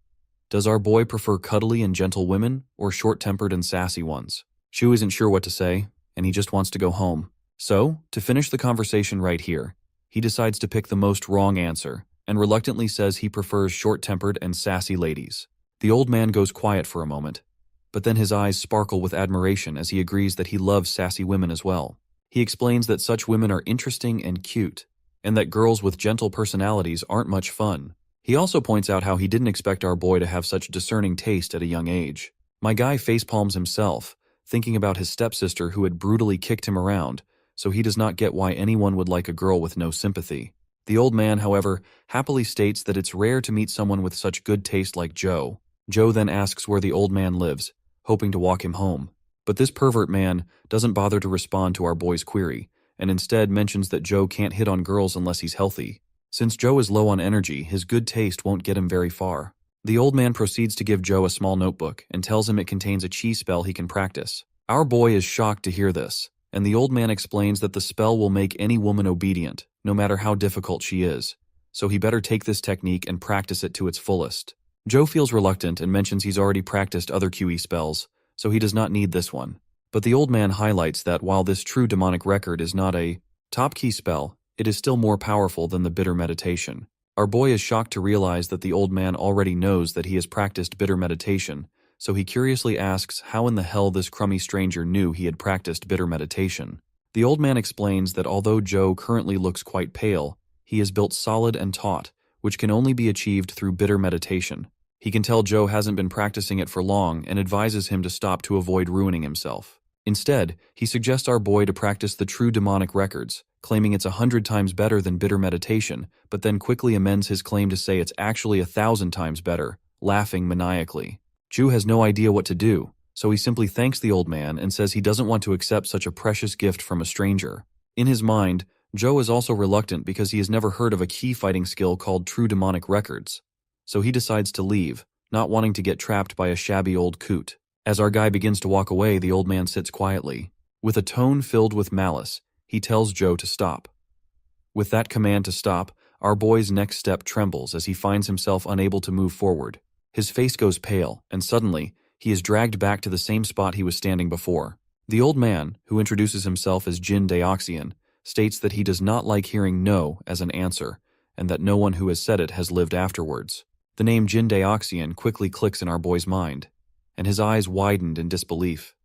Does our boy prefer cuddly and gentle women, or short-tempered and sassy ones? Chu isn't sure what to say, and he just wants to go home. So, to finish the conversation right here, he decides to pick the most wrong answer, and reluctantly says he prefers short-tempered and sassy ladies. The old man goes quiet for a moment, but then his eyes sparkle with admiration as he agrees that he loves sassy women as well. He explains that such women are interesting and cute, and that girls with gentle personalities aren't much fun. He also points out how he didn't expect our boy to have such discerning taste at a young age. My guy facepalms himself, thinking about his stepsister who had brutally kicked him around, so he does not get why anyone would like a girl with no sympathy. The old man, however, happily states that it's rare to meet someone with such good taste like Joe. Joe then asks where the old man lives, hoping to walk him home. But this pervert man doesn't bother to respond to our boy's query, and instead mentions that Joe can't hit on girls unless he's healthy. Since Joe is low on energy, his good taste won't get him very far. The old man proceeds to give Joe a small notebook and tells him it contains a chi spell he can practice. Our boy is shocked to hear this, and the old man explains that the spell will make any woman obedient, no matter how difficult she is, so he better take this technique and practice it to its fullest. Joe feels reluctant and mentions he's already practiced other QE spells, so he does not need this one. But the old man highlights that while this true demonic record is not a top key spell, it is still more powerful than the bitter meditation. Our boy is shocked to realize that the old man already knows that he has practiced bitter meditation, so he curiously asks how in the hell this crummy stranger knew he had practiced bitter meditation. The old man explains that although Joe currently looks quite pale, he is built solid and taut, which can only be achieved through bitter meditation. He can tell Joe hasn't been practicing it for long and advises him to stop to avoid ruining himself. Instead, he suggests our boy to practice the true demonic records, claiming it's 100 times better than bitter meditation, but then quickly amends his claim to say it's actually 1,000 times better, laughing maniacally. Chu has no idea what to do, so he simply thanks the old man and says he doesn't want to accept such a precious gift from a stranger. In his mind, Joe is also reluctant because he has never heard of a key fighting skill called true demonic records, so he decides to leave, not wanting to get trapped by a shabby old coot. As our guy begins to walk away, the old man sits quietly. With a tone filled with malice, he tells Joe to stop. With that command to stop, our boy's next step trembles as he finds himself unable to move forward. His face goes pale, and suddenly, he is dragged back to the same spot he was standing before. The old man, who introduces himself as Jin Daoxian, states that he does not like hearing no as an answer, and that no one who has said it has lived afterwards. The name Jin Daoxian quickly clicks in our boy's mind, and his eyes widened in disbelief.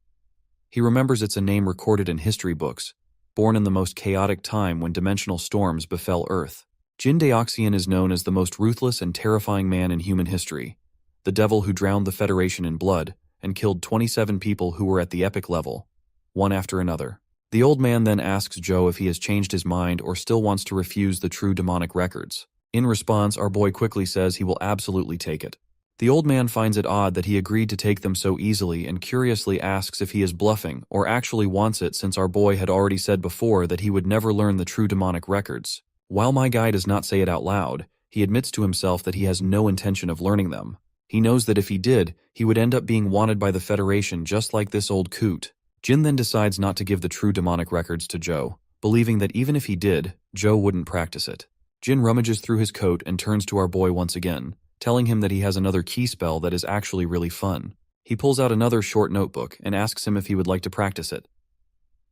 He remembers it's a name recorded in history books, born in the most chaotic time when dimensional storms befell Earth. Jin Daoxian is known as the most ruthless and terrifying man in human history, the devil who drowned the Federation in blood and killed 27 people who were at the epic level, one after another. The old man then asks Joe if he has changed his mind or still wants to refuse the true demonic records. In response, our boy quickly says he will absolutely take it. The old man finds it odd that he agreed to take them so easily and curiously asks if he is bluffing or actually wants it, since our boy had already said before that he would never learn the true demonic records. While my guy does not say it out loud, he admits to himself that he has no intention of learning them. He knows that if he did, he would end up being wanted by the Federation just like this old coot. Jin then decides not to give the true demonic records to Joe, believing that even if he did, Joe wouldn't practice it. Jin rummages through his coat and turns to our boy once again, telling him that he has another key spell that is actually really fun. He pulls out another short notebook and asks him if he would like to practice it.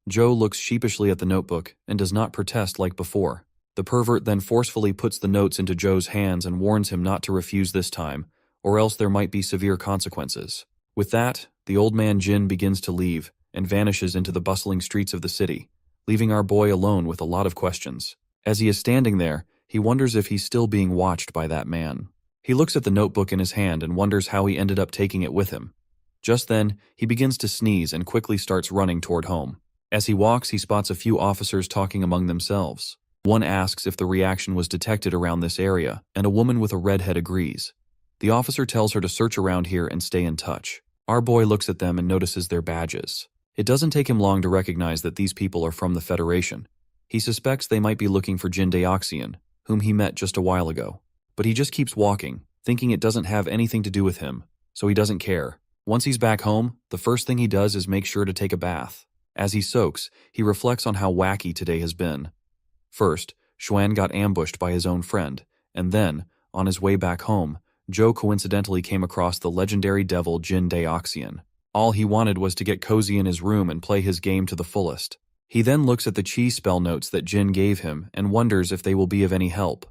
Joe looks sheepishly at the notebook and does not protest like before. The pervert then forcefully puts the notes into Joe's hands and warns him not to refuse this time, or else there might be severe consequences. With that, the old man Jin begins to leave and vanishes into the bustling streets of the city, leaving our boy alone with a lot of questions. As he is standing there, he wonders if he's still being watched by that man. He looks at the notebook in his hand and wonders how he ended up taking it with him. Just then, he begins to sneeze and quickly starts running toward home. As he walks, he spots a few officers talking among themselves. One asks if the reaction was detected around this area, and a woman with a red head agrees. The officer tells her to search around here and stay in touch. Our boy looks at them and notices their badges. It doesn't take him long to recognize that these people are from the Federation. He suspects they might be looking for Jin Daoxian, whom he met just a while ago. But he just keeps walking, thinking it doesn't have anything to do with him, so he doesn't care. Once he's back home, the first thing he does is make sure to take a bath. As he soaks, he reflects on how wacky today has been. First, Xuan got ambushed by his own friend, and then, on his way back home, Zhou coincidentally came across the legendary devil Jin Daoxian. All he wanted was to get cozy in his room and play his game to the fullest. He then looks at the chi spell notes that Jin gave him and wonders if they will be of any help.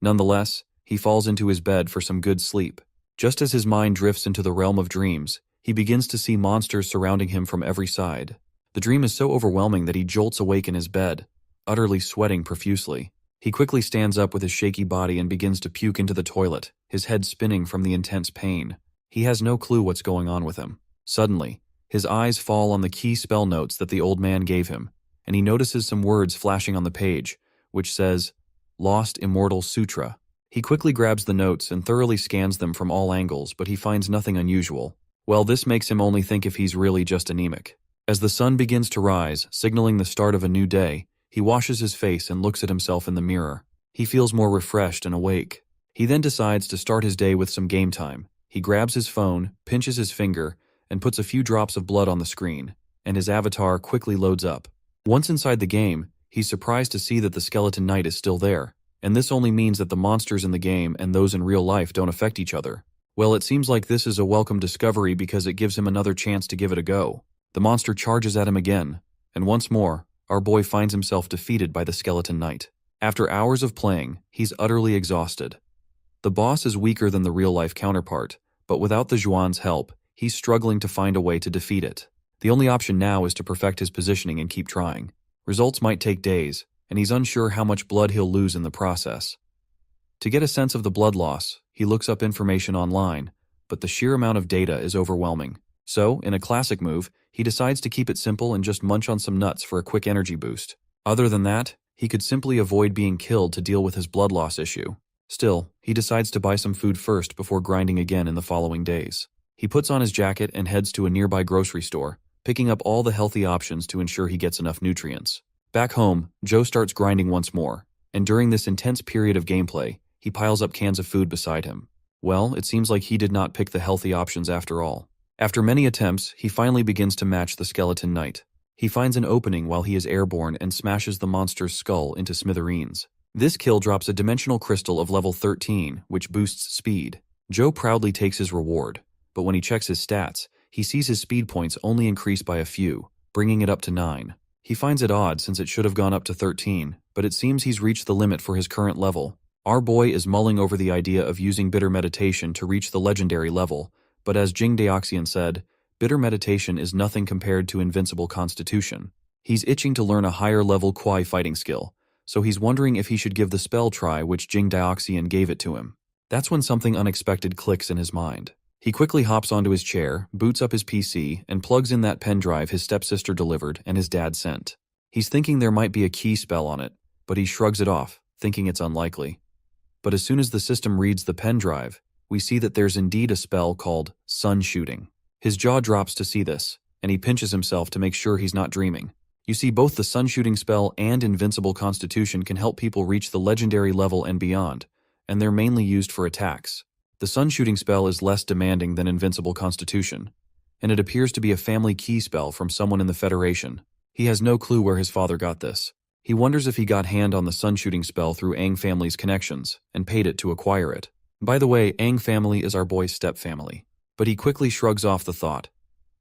Nonetheless, he falls into his bed for some good sleep. Just as his mind drifts into the realm of dreams, he begins to see monsters surrounding him from every side. The dream is so overwhelming that he jolts awake in his bed, utterly sweating profusely. He quickly stands up with his shaky body and begins to puke into the toilet, his head spinning from the intense pain. He has no clue what's going on with him. Suddenly, his eyes fall on the key spell notes that the old man gave him, and he notices some words flashing on the page, which says, Lost Immortal Sutra. He quickly grabs the notes and thoroughly scans them from all angles, but he finds nothing unusual. Well, this makes him only think if he's really just anemic. As the sun begins to rise, signaling the start of a new day, he washes his face and looks at himself in the mirror. He feels more refreshed and awake. He then decides to start his day with some game time. He grabs his phone, pinches his finger, and puts a few drops of blood on the screen, and his avatar quickly loads up. Once inside the game, he's surprised to see that the Skeleton Knight is still there, and this only means that the monsters in the game and those in real life don't affect each other. Well, it seems like this is a welcome discovery because it gives him another chance to give it a go. The monster charges at him again, and once more, our boy finds himself defeated by the Skeleton Knight. After hours of playing, he's utterly exhausted. The boss is weaker than the real-life counterpart, but without the Zhuan's help, he's struggling to find a way to defeat it. The only option now is to perfect his positioning and keep trying. Results might take days, and he's unsure how much blood he'll lose in the process. To get a sense of the blood loss, he looks up information online, but the sheer amount of data is overwhelming. So, in a classic move, he decides to keep it simple and just munch on some nuts for a quick energy boost. Other than that, he could simply avoid being killed to deal with his blood loss issue. Still, he decides to buy some food first before grinding again in the following days. He puts on his jacket and heads to a nearby grocery store, picking up all the healthy options to ensure he gets enough nutrients. Back home, Joe starts grinding once more, and during this intense period of gameplay, he piles up cans of food beside him. Well, it seems like he did not pick the healthy options after all. After many attempts, he finally begins to match the Skeleton Knight. He finds an opening while he is airborne and smashes the monster's skull into smithereens. This kill drops a dimensional crystal of level 13, which boosts speed. Joe proudly takes his reward, but when he checks his stats, he sees his speed points only increase by a few, bringing it up to 9. He finds it odd since it should have gone up to 13, but it seems he's reached the limit for his current level. Our boy is mulling over the idea of using bitter meditation to reach the legendary level, but as Jing Daoxian said, bitter meditation is nothing compared to invincible constitution. He's itching to learn a higher level Kuai fighting skill, so he's wondering if he should give the spell try which Jing Daoxian gave it to him. That's when something unexpected clicks in his mind. He quickly hops onto his chair, boots up his PC, and plugs in that pen drive his stepsister delivered and his dad sent. He's thinking there might be a key spell on it, but he shrugs it off, thinking it's unlikely. But as soon as the system reads the pen drive, we see that there's indeed a spell called Sun Shooting. His jaw drops to see this, and he pinches himself to make sure he's not dreaming. You see, both the Sun Shooting spell and Invincible Constitution can help people reach the legendary level and beyond, and they're mainly used for attacks. The Sun Shooting spell is less demanding than Invincible Constitution, and it appears to be a family key spell from someone in the Federation. He has no clue where his father got this. He wonders if he got hand on the Sun Shooting spell through Aang family's connections, and paid it to acquire it. By the way, Aang family is our boy's step-family. But he quickly shrugs off the thought,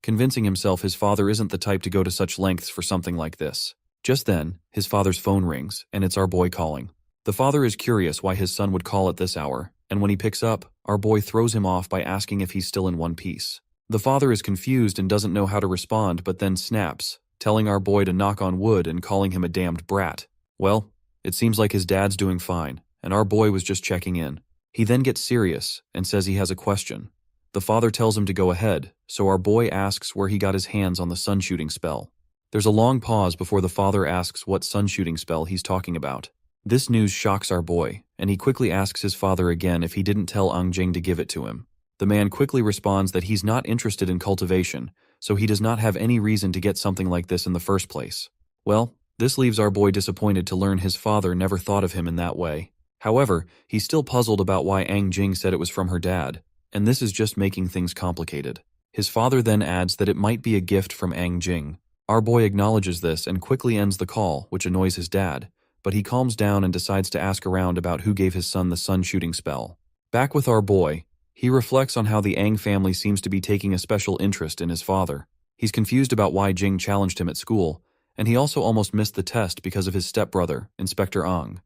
convincing himself his father isn't the type to go to such lengths for something like this. Just then, his father's phone rings, and it's our boy calling. The father is curious why his son would call at this hour, and when he picks up, our boy throws him off by asking if he's still in one piece. The father is confused and doesn't know how to respond, but then snaps, telling our boy to knock on wood and calling him a damned brat. Well, it seems like his dad's doing fine, and our boy was just checking in. He then gets serious and says he has a question. The father tells him to go ahead, so our boy asks where he got his hands on the sun-shooting spell. There's a long pause before the father asks what sun-shooting spell he's talking about. This news shocks our boy, and he quickly asks his father again if he didn't tell Ang Jing to give it to him. The man quickly responds that he's not interested in cultivation, so he does not have any reason to get something like this in the first place. Well, this leaves our boy disappointed to learn his father never thought of him in that way. However, he's still puzzled about why Ang Jing said it was from her dad, and this is just making things complicated. His father then adds that it might be a gift from Ang Jing. Our boy acknowledges this and quickly ends the call, which annoys his dad, but he calms down and decides to ask around about who gave his son the sun-shooting spell. Back with our boy, he reflects on how the Ang family seems to be taking a special interest in his father. He's confused about why Jing challenged him at school, and he also almost missed the test because of his stepbrother, Inspector Ang.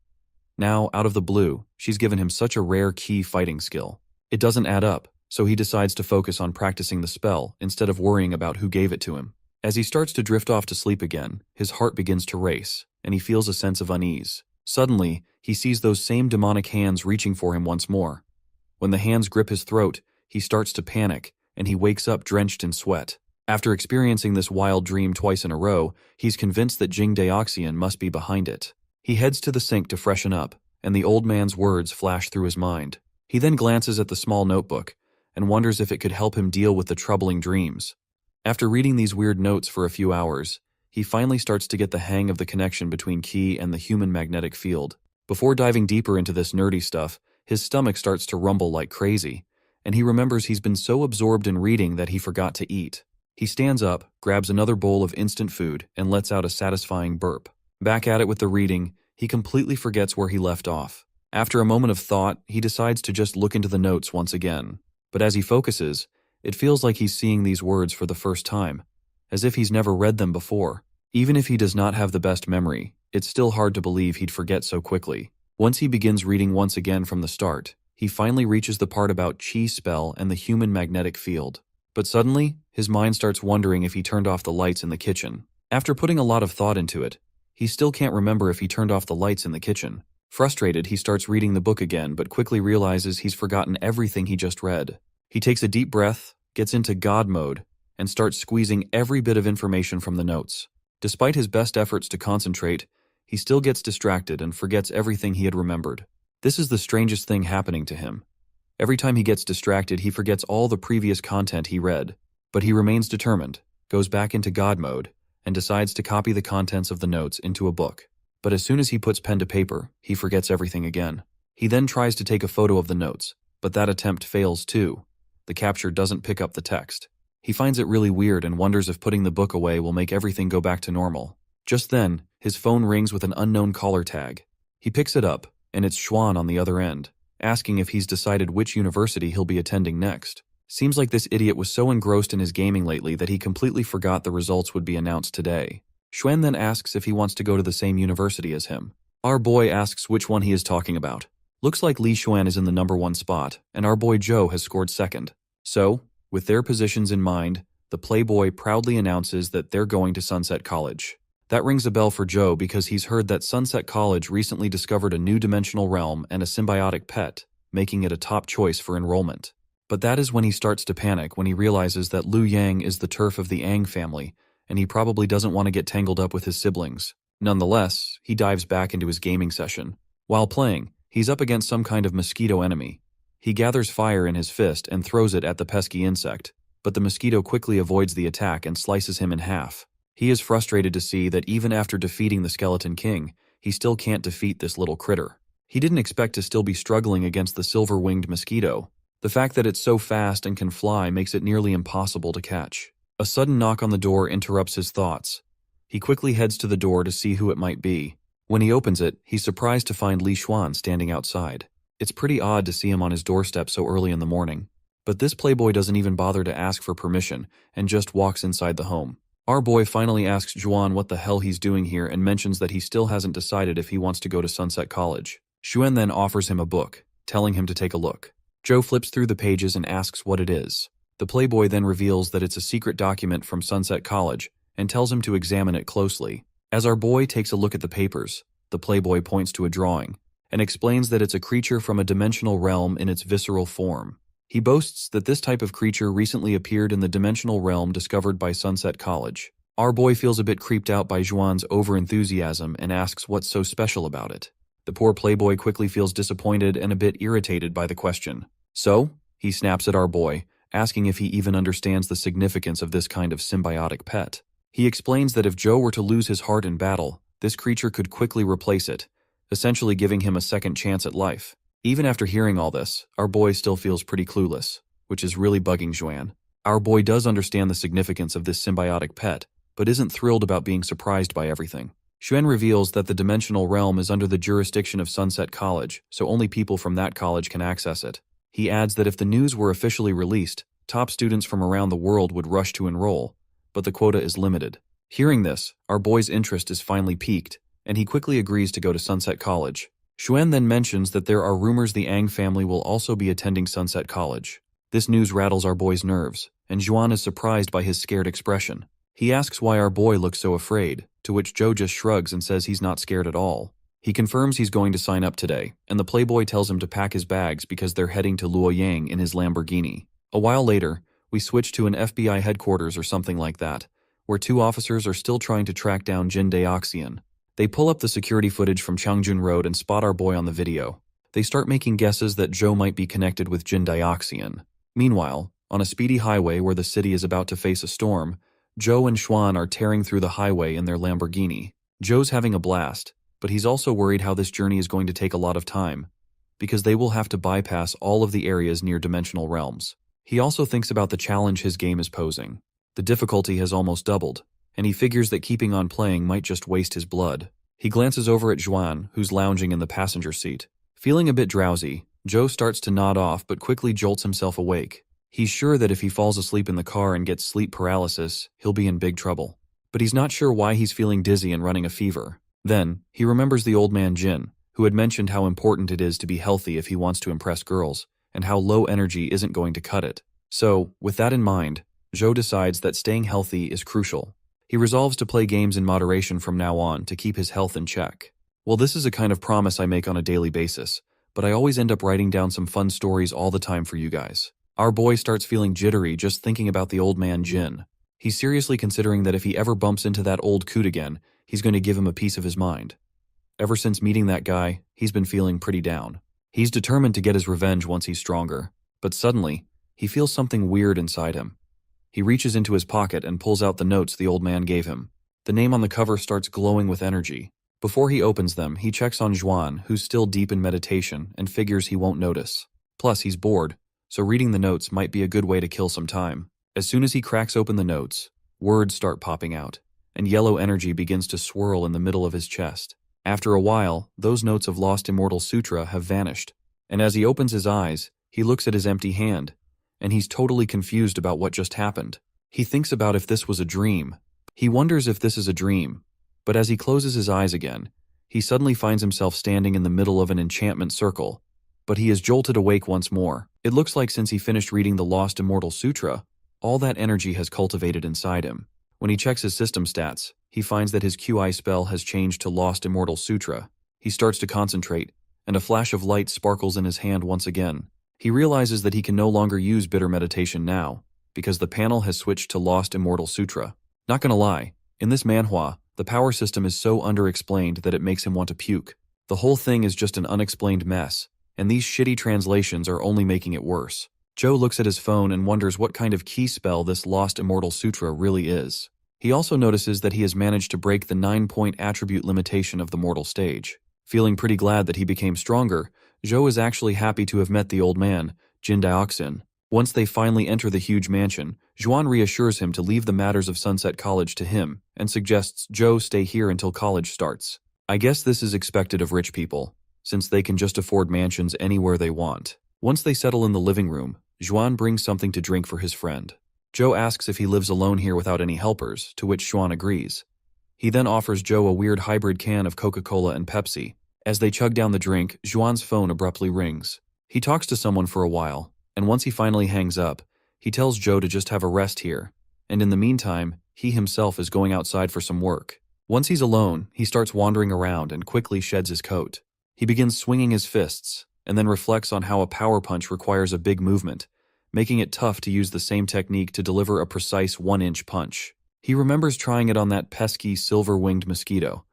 Now, out of the blue, she's given him such a rare key fighting skill. It doesn't add up, so he decides to focus on practicing the spell instead of worrying about who gave it to him. As he starts to drift off to sleep again, his heart begins to race, and he feels a sense of unease. Suddenly, he sees those same demonic hands reaching for him once more. When the hands grip his throat, he starts to panic, and he wakes up drenched in sweat. After experiencing this wild dream twice in a row, he's convinced that Jing Daoxian must be behind it. He heads to the sink to freshen up, and the old man's words flash through his mind. He then glances at the small notebook, and wonders if it could help him deal with the troubling dreams. After reading these weird notes for a few hours, he finally starts to get the hang of the connection between Qi and the human magnetic field. Before diving deeper into this nerdy stuff, his stomach starts to rumble like crazy, and he remembers he's been so absorbed in reading that he forgot to eat. He stands up, grabs another bowl of instant food, and lets out a satisfying burp. Back at it with the reading, he completely forgets where he left off. After a moment of thought, he decides to just look into the notes once again. But as he focuses, it feels like he's seeing these words for the first time, as if he's never read them before. Even if he does not have the best memory, it's still hard to believe he'd forget so quickly. Once he begins reading once again from the start, he finally reaches the part about Qi spell and the human magnetic field. But suddenly, his mind starts wondering if he turned off the lights in the kitchen. After putting a lot of thought into it, he still can't remember if he turned off the lights in the kitchen. Frustrated, he starts reading the book again, but quickly realizes he's forgotten everything he just read. He takes a deep breath, gets into God mode, and starts squeezing every bit of information from the notes. Despite his best efforts to concentrate, he still gets distracted and forgets everything he had remembered. This is the strangest thing happening to him. Every time he gets distracted, he forgets all the previous content he read, but he remains determined, goes back into God mode, and decides to copy the contents of the notes into a book. But as soon as he puts pen to paper, he forgets everything again. He then tries to take a photo of the notes, but that attempt fails too. The capture doesn't pick up the text. He finds it really weird and wonders if putting the book away will make everything go back to normal. Just then, his phone rings with an unknown caller tag. He picks it up, and it's Xuan on the other end, asking if he's decided which university he'll be attending next. Seems like this idiot was so engrossed in his gaming lately that he completely forgot the results would be announced today. Xuan then asks if he wants to go to the same university as him. Our boy asks which one he is talking about. Looks like Li Xuan is in the #1 spot, and our boy Joe has scored second. So, with their positions in mind, the playboy proudly announces that they're going to Sunset College. That rings a bell for Joe because he's heard that Sunset College recently discovered a new dimensional realm and a symbiotic pet, making it a top choice for enrollment. But that is when he starts to panic when he realizes that Liu Yang is the turf of the Ang family, and he probably doesn't want to get tangled up with his siblings. Nonetheless, he dives back into his gaming session. While playing, he's up against some kind of mosquito enemy. He gathers fire in his fist and throws it at the pesky insect, but the mosquito quickly avoids the attack and slices him in half. He is frustrated to see that even after defeating the Skeleton King, he still can't defeat this little critter. He didn't expect to still be struggling against the silver-winged mosquito. The fact that it's so fast and can fly makes it nearly impossible to catch. A sudden knock on the door interrupts his thoughts. He quickly heads to the door to see who it might be. When he opens it, he's surprised to find Li Xuan standing outside. It's pretty odd to see him on his doorstep so early in the morning. But this playboy doesn't even bother to ask for permission and just walks inside the home. Our boy finally asks Xuan what the hell he's doing here and mentions that he still hasn't decided if he wants to go to Sunset College. Xuan then offers him a book, telling him to take a look. Joe flips through the pages and asks what it is. The playboy then reveals that it's a secret document from Sunset College and tells him to examine it closely. As our boy takes a look at the papers, the playboy points to a drawing and explains that it's a creature from a dimensional realm in its visceral form. He boasts that this type of creature recently appeared in the dimensional realm discovered by Sunset College. Our boy feels a bit creeped out by Juan's overenthusiasm and asks what's so special about it. The poor playboy quickly feels disappointed and a bit irritated by the question. So, he snaps at our boy, asking if he even understands the significance of this kind of symbiotic pet. He explains that if Joe were to lose his heart in battle, this creature could quickly replace it, essentially giving him a second chance at life. Even after hearing all this, our boy still feels pretty clueless, which is really bugging Juan. Our boy does understand the significance of this symbiotic pet, but isn't thrilled about being surprised by everything. Xuan reveals that the dimensional realm is under the jurisdiction of Sunset College, so only people from that college can access it. He adds that if the news were officially released, top students from around the world would rush to enroll, but the quota is limited. Hearing this, our boy's interest is finally piqued, and he quickly agrees to go to Sunset College. Xuan then mentions that there are rumors the Ang family will also be attending Sunset College. This news rattles our boy's nerves, and Juan is surprised by his scared expression. He asks why our boy looks so afraid, to which Joe just shrugs and says he's not scared at all. He confirms he's going to sign up today, and the playboy tells him to pack his bags because they're heading to Luoyang in his Lamborghini. A while later, we switch to an FBI headquarters or something like that, where two officers are still trying to track down Jin Daoxian. They pull up the security footage from Changjun Road and spot our boy on the video. They start making guesses that Joe might be connected with Jin Daoxian. Meanwhile, on a speedy highway where the city is about to face a storm, Joe and Xuan are tearing through the highway in their Lamborghini. Joe's having a blast, but he's also worried how this journey is going to take a lot of time, because they will have to bypass all of the areas near dimensional realms. He also thinks about the challenge his game is posing. The difficulty has almost doubled, and he figures that keeping on playing might just waste his blood. He glances over at Juan, who's lounging in the passenger seat. Feeling a bit drowsy, Joe starts to nod off but quickly jolts himself awake. He's sure that if he falls asleep in the car and gets sleep paralysis, he'll be in big trouble. But he's not sure why he's feeling dizzy and running a fever. Then, he remembers the old man Jin, who had mentioned how important it is to be healthy if he wants to impress girls, and how low energy isn't going to cut it. So, with that in mind, Joe decides that staying healthy is crucial. He resolves to play games in moderation from now on to keep his health in check. Well, this is a kind of promise I make on a daily basis, but I always end up writing down some fun stories all the time for you guys. Our boy starts feeling jittery just thinking about the old man Jin. He's seriously considering that if he ever bumps into that old coot again, he's going to give him a piece of his mind. Ever since meeting that guy, he's been feeling pretty down. He's determined to get his revenge once he's stronger, but suddenly, he feels something weird inside him. He reaches into his pocket and pulls out the notes the old man gave him. The name on the cover starts glowing with energy. Before he opens them, he checks on Juan, who's still deep in meditation, and figures he won't notice. Plus, he's bored, so reading the notes might be a good way to kill some time. As soon as he cracks open the notes, words start popping out, and yellow energy begins to swirl in the middle of his chest. After a while, those notes of Lost Immortal Sutra have vanished, and as he opens his eyes, he looks at his empty hand, and he's totally confused about what just happened. He thinks about if this was a dream. He wonders if this is a dream, but as he closes his eyes again, he suddenly finds himself standing in the middle of an enchantment circle, but he is jolted awake once more. It looks like since he finished reading the Lost Immortal Sutra, all that energy has cultivated inside him. When he checks his system stats, he finds that his QI spell has changed to Lost Immortal Sutra. He starts to concentrate, and a flash of light sparkles in his hand once again. He realizes that he can no longer use bitter meditation now, because the panel has switched to Lost Immortal Sutra. Not gonna lie, in this manhwa, the power system is so underexplained that it makes him want to puke. The whole thing is just an unexplained mess, and these shitty translations are only making it worse. Joe looks at his phone and wonders what kind of key spell this Lost Immortal Sutra really is. He also notices that he has managed to break the 9-point attribute limitation of the mortal stage. Feeling pretty glad that he became stronger, Joe is actually happy to have met the old man, Jin Daoxin. Once they finally enter the huge mansion, Juan reassures him to leave the matters of Sunset College to him and suggests Joe stay here until college starts. I guess this is expected of rich people, since they can just afford mansions anywhere they want. Once they settle in the living room, Juan brings something to drink for his friend. Joe asks if he lives alone here without any helpers, to which Juan agrees. He then offers Joe a weird hybrid can of Coca-Cola and Pepsi. As they chug down the drink, Juan's phone abruptly rings. He talks to someone for a while, and once he finally hangs up, He tells Joe to just have a rest here, and in the meantime, he himself is going outside for some work. Once he's alone, he starts wandering around and quickly sheds his coat. He begins swinging his fists, and then reflects on how a power punch requires a big movement, making it tough to use the same technique to deliver a precise 1-inch punch. He remembers trying it on that pesky silver-winged mosquito,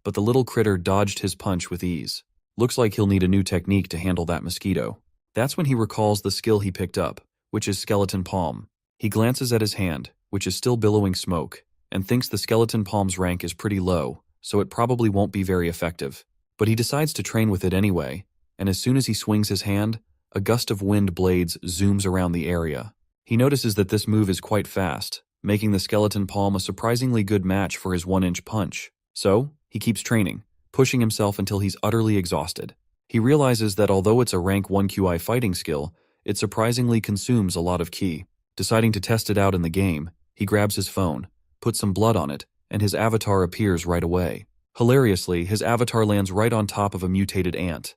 but the little critter dodged his punch with ease. Looks like he'll need a new technique to handle that mosquito. That's when he recalls the skill he picked up, which is skeleton palm. He glances at his hand, which is still billowing smoke, and thinks the skeleton palm's rank is pretty low, so it probably won't be very effective. But he decides to train with it anyway, and as soon as he swings his hand, a gust of wind blades zooms around the area. He notices that this move is quite fast, making the skeleton palm a surprisingly good match for his 1-inch punch. So, he keeps training, pushing himself until he's utterly exhausted. He realizes that although it's a rank 1 QI fighting skill, it surprisingly consumes a lot of ki. Deciding to test it out in the game, he grabs his phone, puts some blood on it, and his avatar appears right away. Hilariously, his avatar lands right on top of a mutated ant.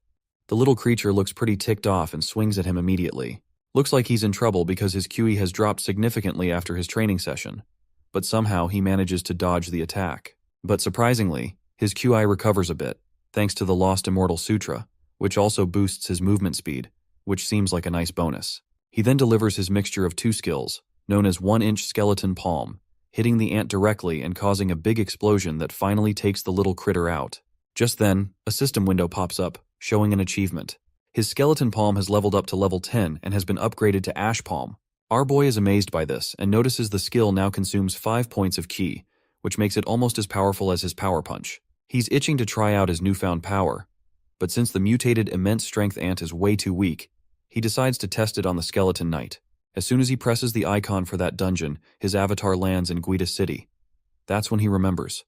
The little creature looks pretty ticked off and swings at him immediately. Looks like he's in trouble because his QE has dropped significantly after his training session, but somehow he manages to dodge the attack. But surprisingly, his QI recovers a bit, thanks to the Lost Immortal Sutra, which also boosts his movement speed, which seems like a nice bonus. He then delivers his mixture of 2 skills, known as 1-inch skeleton palm, hitting the ant directly and causing a big explosion that finally takes the little critter out. Just then, a system window pops up, showing an achievement. His skeleton palm has leveled up to level 10 and has been upgraded to ash palm. Our boy is amazed by this and notices the skill now consumes 5 points of ki, which makes it almost as powerful as his power punch. He's itching to try out his newfound power, but since the mutated immense strength ant is way too weak, he decides to test it on the skeleton knight. As soon as he presses the icon for that dungeon, his avatar lands in Guida City. That's when he remembers.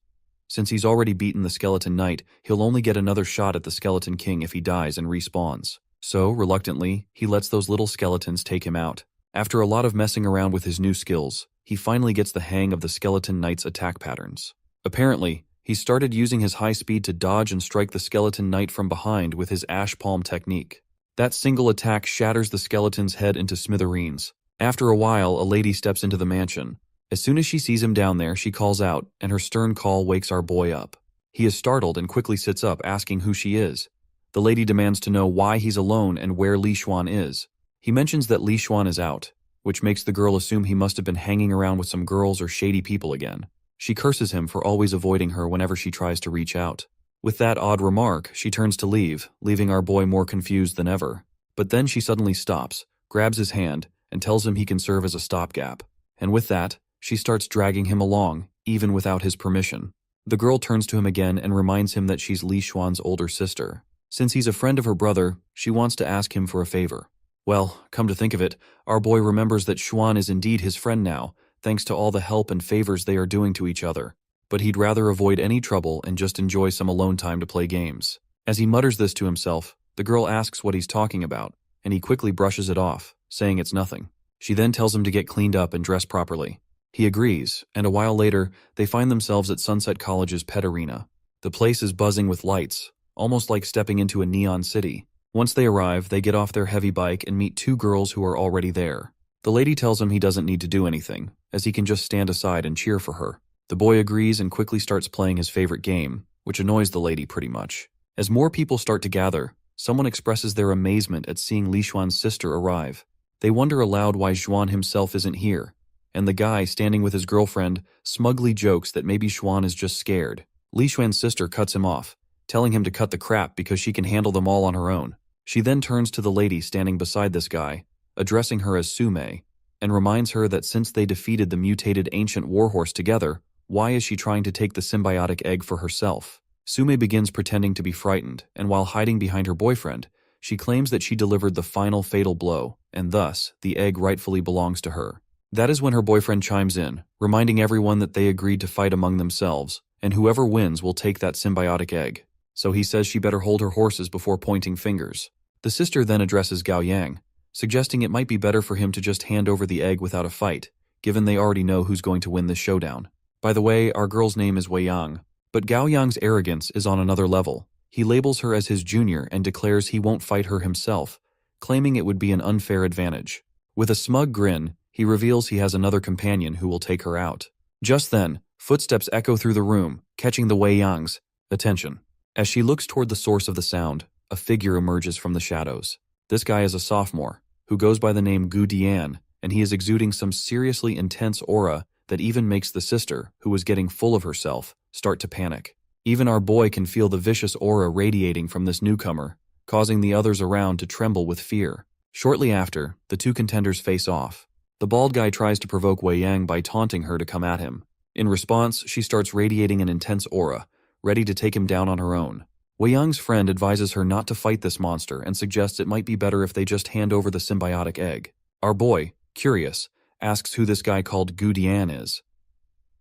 Since he's already beaten the skeleton knight, he'll only get another shot at the skeleton king if he dies and respawns. So, reluctantly, he lets those little skeletons take him out. After a lot of messing around with his new skills, he finally gets the hang of the skeleton knight's attack patterns. Apparently, he started using his high speed to dodge and strike the skeleton knight from behind with his ash palm technique. That single attack shatters the skeleton's head into smithereens. After a while, a lady steps into the mansion. As soon as she sees him down there, she calls out, and her stern call wakes our boy up. He is startled and quickly sits up, asking who she is. The lady demands to know why he's alone and where Li Xuan is. He mentions that Li Xuan is out, which makes the girl assume he must have been hanging around with some girls or shady people again. She curses him for always avoiding her whenever she tries to reach out. With that odd remark, she turns to leave, leaving our boy more confused than ever. But then she suddenly stops, grabs his hand, and tells him he can serve as a stopgap. And with that, she starts dragging him along, even without his permission. The girl turns to him again and reminds him that she's Li Xuan's older sister. Since he's a friend of her brother, she wants to ask him for a favor. Well, come to think of it, our boy remembers that Xuan is indeed his friend now, thanks to all the help and favors they are doing to each other. But he'd rather avoid any trouble and just enjoy some alone time to play games. As he mutters this to himself, the girl asks what he's talking about, and he quickly brushes it off, saying it's nothing. She then tells him to get cleaned up and dress properly. He agrees, and a while later, they find themselves at Sunset College's pet arena. The place is buzzing with lights, almost like stepping into a neon city. Once they arrive, they get off their heavy bike and meet 2 girls who are already there. The lady tells him he doesn't need to do anything, as he can just stand aside and cheer for her. The boy agrees and quickly starts playing his favorite game, which annoys the lady pretty much. As more people start to gather, someone expresses their amazement at seeing Li Xuan's sister arrive. They wonder aloud why Xuan himself isn't here, and the guy standing with his girlfriend smugly jokes that maybe Xuan is just scared. Li Xuan's sister cuts him off, telling him to cut the crap because she can handle them all on her own. She then turns to the lady standing beside this guy, addressing her as Sume, and reminds her that since they defeated the mutated ancient warhorse together, why is she trying to take the symbiotic egg for herself? Sume begins pretending to be frightened, and while hiding behind her boyfriend, she claims that she delivered the final fatal blow, and thus, the egg rightfully belongs to her. That is when her boyfriend chimes in, reminding everyone that they agreed to fight among themselves, and whoever wins will take that symbiotic egg. So he says she better hold her horses before pointing fingers. The sister then addresses Gao Yang, suggesting it might be better for him to just hand over the egg without a fight, given they already know who's going to win this showdown. By the way, our girl's name is Wei Yang, but Gao Yang's arrogance is on another level. He labels her as his junior and declares he won't fight her himself, claiming it would be an unfair advantage. With a smug grin, he reveals he has another companion who will take her out. Just then, footsteps echo through the room, catching the Wei Yang's attention. As she looks toward the source of the sound, a figure emerges from the shadows. This guy is a sophomore, who goes by the name Gu Dian, and he is exuding some seriously intense aura that even makes the sister, who is getting full of herself, start to panic. Even our boy can feel the vicious aura radiating from this newcomer, causing the others around to tremble with fear. Shortly after, the two contenders face off. The bald guy tries to provoke Wei Yang by taunting her to come at him. In response, she starts radiating an intense aura, ready to take him down on her own. Wei Yang's friend advises her not to fight this monster and suggests it might be better if they just hand over the symbiotic egg. Our boy, curious, asks who this guy called Gu Dian is.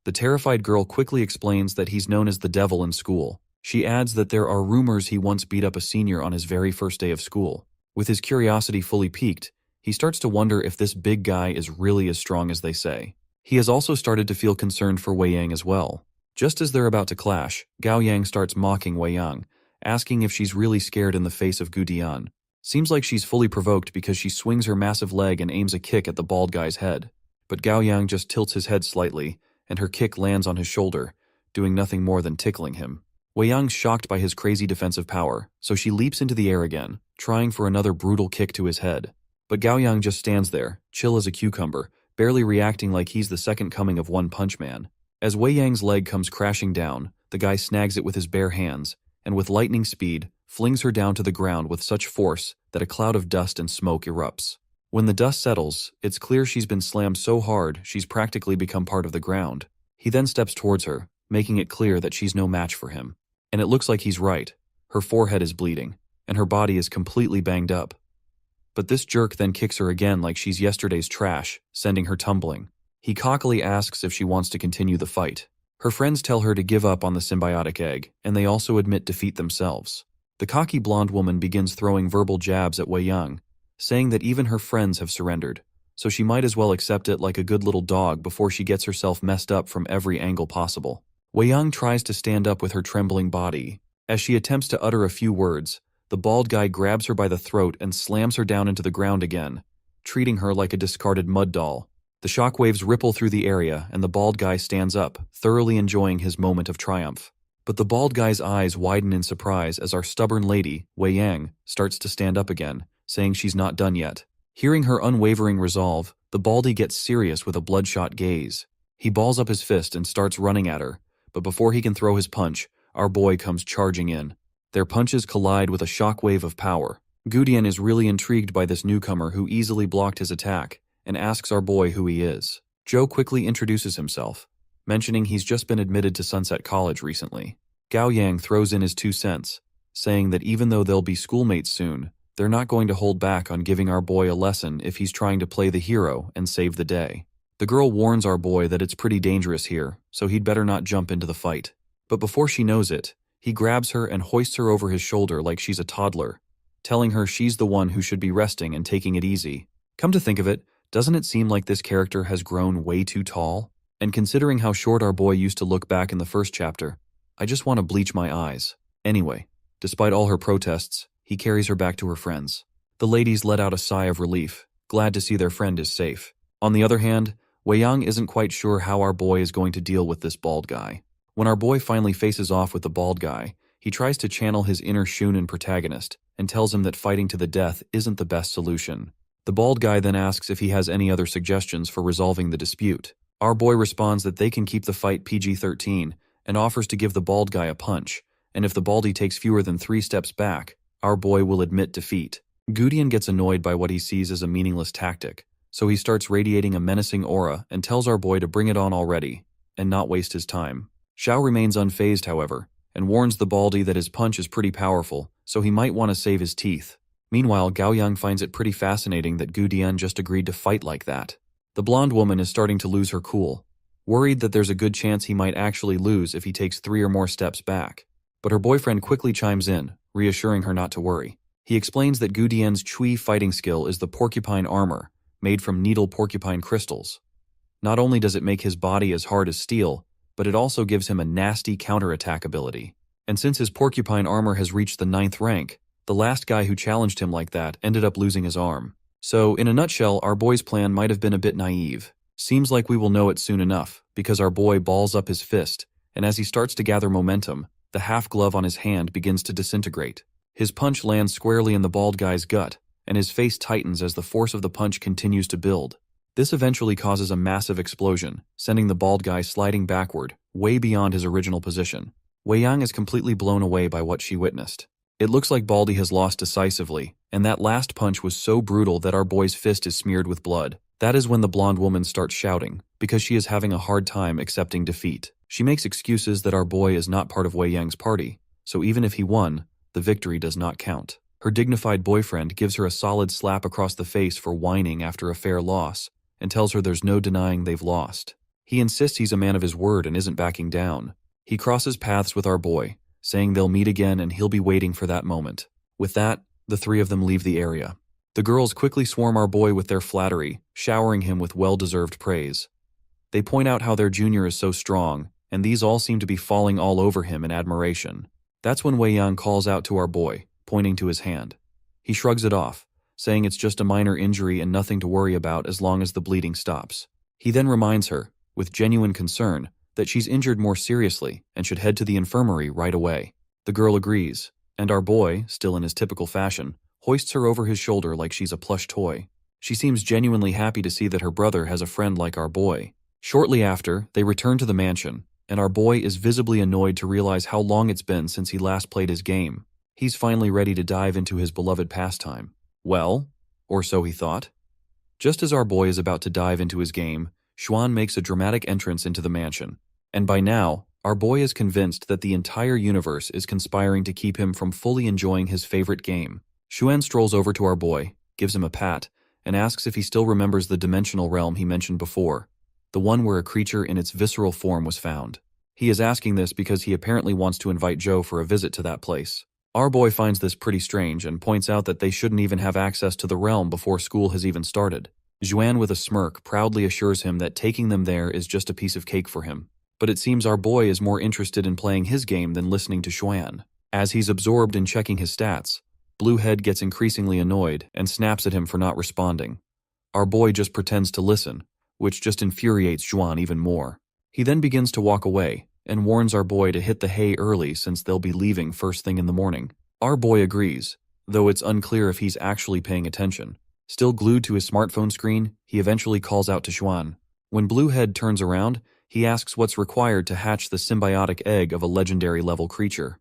The terrified girl quickly explains that he's known as the devil in school. She adds that there are rumors he once beat up a senior on his very first day of school. With his curiosity fully piqued, he starts to wonder if this big guy is really as strong as they say. He has also started to feel concerned for Wei Yang as well. Just as they're about to clash, Gao Yang starts mocking Wei Yang, asking if she's really scared in the face of Gu Dian. Seems like she's fully provoked because she swings her massive leg and aims a kick at the bald guy's head. But Gao Yang just tilts his head slightly, and her kick lands on his shoulder, doing nothing more than tickling him. Wei Yang's shocked by his crazy defensive power, so she leaps into the air again, trying for another brutal kick to his head. But Gao Yang just stands there, chill as a cucumber, barely reacting like he's the second coming of One Punch Man. As Wei Yang's leg comes crashing down, the guy snags it with his bare hands, and with lightning speed, flings her down to the ground with such force that a cloud of dust and smoke erupts. When the dust settles, it's clear she's been slammed so hard she's practically become part of the ground. He then steps towards her, making it clear that she's no match for him. And it looks like he's right. Her forehead is bleeding, and her body is completely banged up. But this jerk then kicks her again like she's yesterday's trash, sending her tumbling. He cockily asks if she wants to continue the fight. Her friends tell her to give up on the symbiotic egg, and they also admit defeat themselves. The cocky blonde woman begins throwing verbal jabs at Wei Yang, saying that even her friends have surrendered, so she might as well accept it like a good little dog before she gets herself messed up from every angle possible. Wei Yang tries to stand up with her trembling body. As she attempts to utter a few words, the bald guy grabs her by the throat and slams her down into the ground again, treating her like a discarded mud doll. The shockwaves ripple through the area and the bald guy stands up, thoroughly enjoying his moment of triumph. But the bald guy's eyes widen in surprise as our stubborn lady, Wei Yang, starts to stand up again, saying she's not done yet. Hearing her unwavering resolve, the baldy gets serious with a bloodshot gaze. He balls up his fist and starts running at her, but before he can throw his punch, our boy comes charging in. Their punches collide with a shockwave of power. Gu Dian is really intrigued by this newcomer who easily blocked his attack, and asks our boy who he is. Joe quickly introduces himself, mentioning he's just been admitted to Sunset College recently. Gao Yang throws in his 2 cents, saying that even though they'll be schoolmates soon, they're not going to hold back on giving our boy a lesson if he's trying to play the hero and save the day. The girl warns our boy that it's pretty dangerous here, so he'd better not jump into the fight. But before she knows it, he grabs her and hoists her over his shoulder like she's a toddler, telling her she's the one who should be resting and taking it easy. Come to think of it, doesn't it seem like this character has grown way too tall? And considering how short our boy used to look back in the first chapter, I just want to bleach my eyes. Anyway, despite all her protests, he carries her back to her friends. The ladies let out a sigh of relief, glad to see their friend is safe. On the other hand, Wei Yang isn't quite sure how our boy is going to deal with this bald guy. When our boy finally faces off with the bald guy, he tries to channel his inner Shunin protagonist and tells him that fighting to the death isn't the best solution. The bald guy then asks if he has any other suggestions for resolving the dispute. Our boy responds that they can keep the fight PG-13 and offers to give the bald guy a punch, and if the baldy takes fewer than 3 steps back, our boy will admit defeat. Gu Dian gets annoyed by what he sees as a meaningless tactic, so he starts radiating a menacing aura and tells our boy to bring it on already, and not waste his time. Xiao remains unfazed, however, and warns the baldy that his punch is pretty powerful, so he might want to save his teeth. Meanwhile, Gao Yang finds it pretty fascinating that Gu Dian just agreed to fight like that. The blonde woman is starting to lose her cool, worried that there's a good chance he might actually lose if he takes 3 or more steps back. But her boyfriend quickly chimes in, reassuring her not to worry. He explains that Gu Dian's Chui fighting skill is the porcupine armor, made from needle porcupine crystals. Not only does it make his body as hard as steel, but it also gives him a nasty counterattack ability. And since his porcupine armor has reached the 9th rank, the last guy who challenged him like that ended up losing his arm. So, in a nutshell, our boy's plan might have been a bit naive. Seems like we will know it soon enough, because our boy balls up his fist, and as he starts to gather momentum, the half glove on his hand begins to disintegrate. His punch lands squarely in the bald guy's gut, and his face tightens as the force of the punch continues to build. This eventually causes a massive explosion, sending the bald guy sliding backward, way beyond his original position. Wei Yang is completely blown away by what she witnessed. It looks like Baldy has lost decisively, and that last punch was so brutal that our boy's fist is smeared with blood. That is when the blonde woman starts shouting, because she is having a hard time accepting defeat. She makes excuses that our boy is not part of Wei Yang's party, so even if he won, the victory does not count. Her dignified boyfriend gives her a solid slap across the face for whining after a fair loss, and tells her there's no denying they've lost. He insists he's a man of his word and isn't backing down. He crosses paths with our boy, saying they'll meet again and he'll be waiting for that moment. With that, the three of them leave the area. The girls quickly swarm our boy with their flattery, showering him with well-deserved praise. They point out how their junior is so strong, and these all seem to be falling all over him in admiration. That's when Wei Yang calls out to our boy, pointing to his hand. He shrugs it off, saying it's just a minor injury and nothing to worry about as long as the bleeding stops. He then reminds her, with genuine concern, that she's injured more seriously and should head to the infirmary right away. The girl agrees, and our boy, still in his typical fashion, hoists her over his shoulder like she's a plush toy. She seems genuinely happy to see that her brother has a friend like our boy. Shortly after, they return to the mansion, and our boy is visibly annoyed to realize how long it's been since he last played his game. He's finally ready to dive into his beloved pastime. Well, or so he thought. Just as our boy is about to dive into his game, Xuan makes a dramatic entrance into the mansion. And by now, our boy is convinced that the entire universe is conspiring to keep him from fully enjoying his favorite game. Xuan strolls over to our boy, gives him a pat, and asks if he still remembers the dimensional realm he mentioned before, the one where a creature in its visceral form was found. He is asking this because he apparently wants to invite Joe for a visit to that place. Our boy finds this pretty strange and points out that they shouldn't even have access to the realm before school has even started. Xuan, with a smirk, proudly assures him that taking them there is just a piece of cake for him. But it seems our boy is more interested in playing his game than listening to Xuan. As he's absorbed in checking his stats, Bluehead gets increasingly annoyed and snaps at him for not responding. Our boy just pretends to listen, which just infuriates Xuan even more. He then begins to walk away and warns our boy to hit the hay early since they'll be leaving first thing in the morning. Our boy agrees, though it's unclear if he's actually paying attention. Still glued to his smartphone screen, he eventually calls out to Xuan. When Bluehead turns around, he asks what's required to hatch the symbiotic egg of a legendary level creature.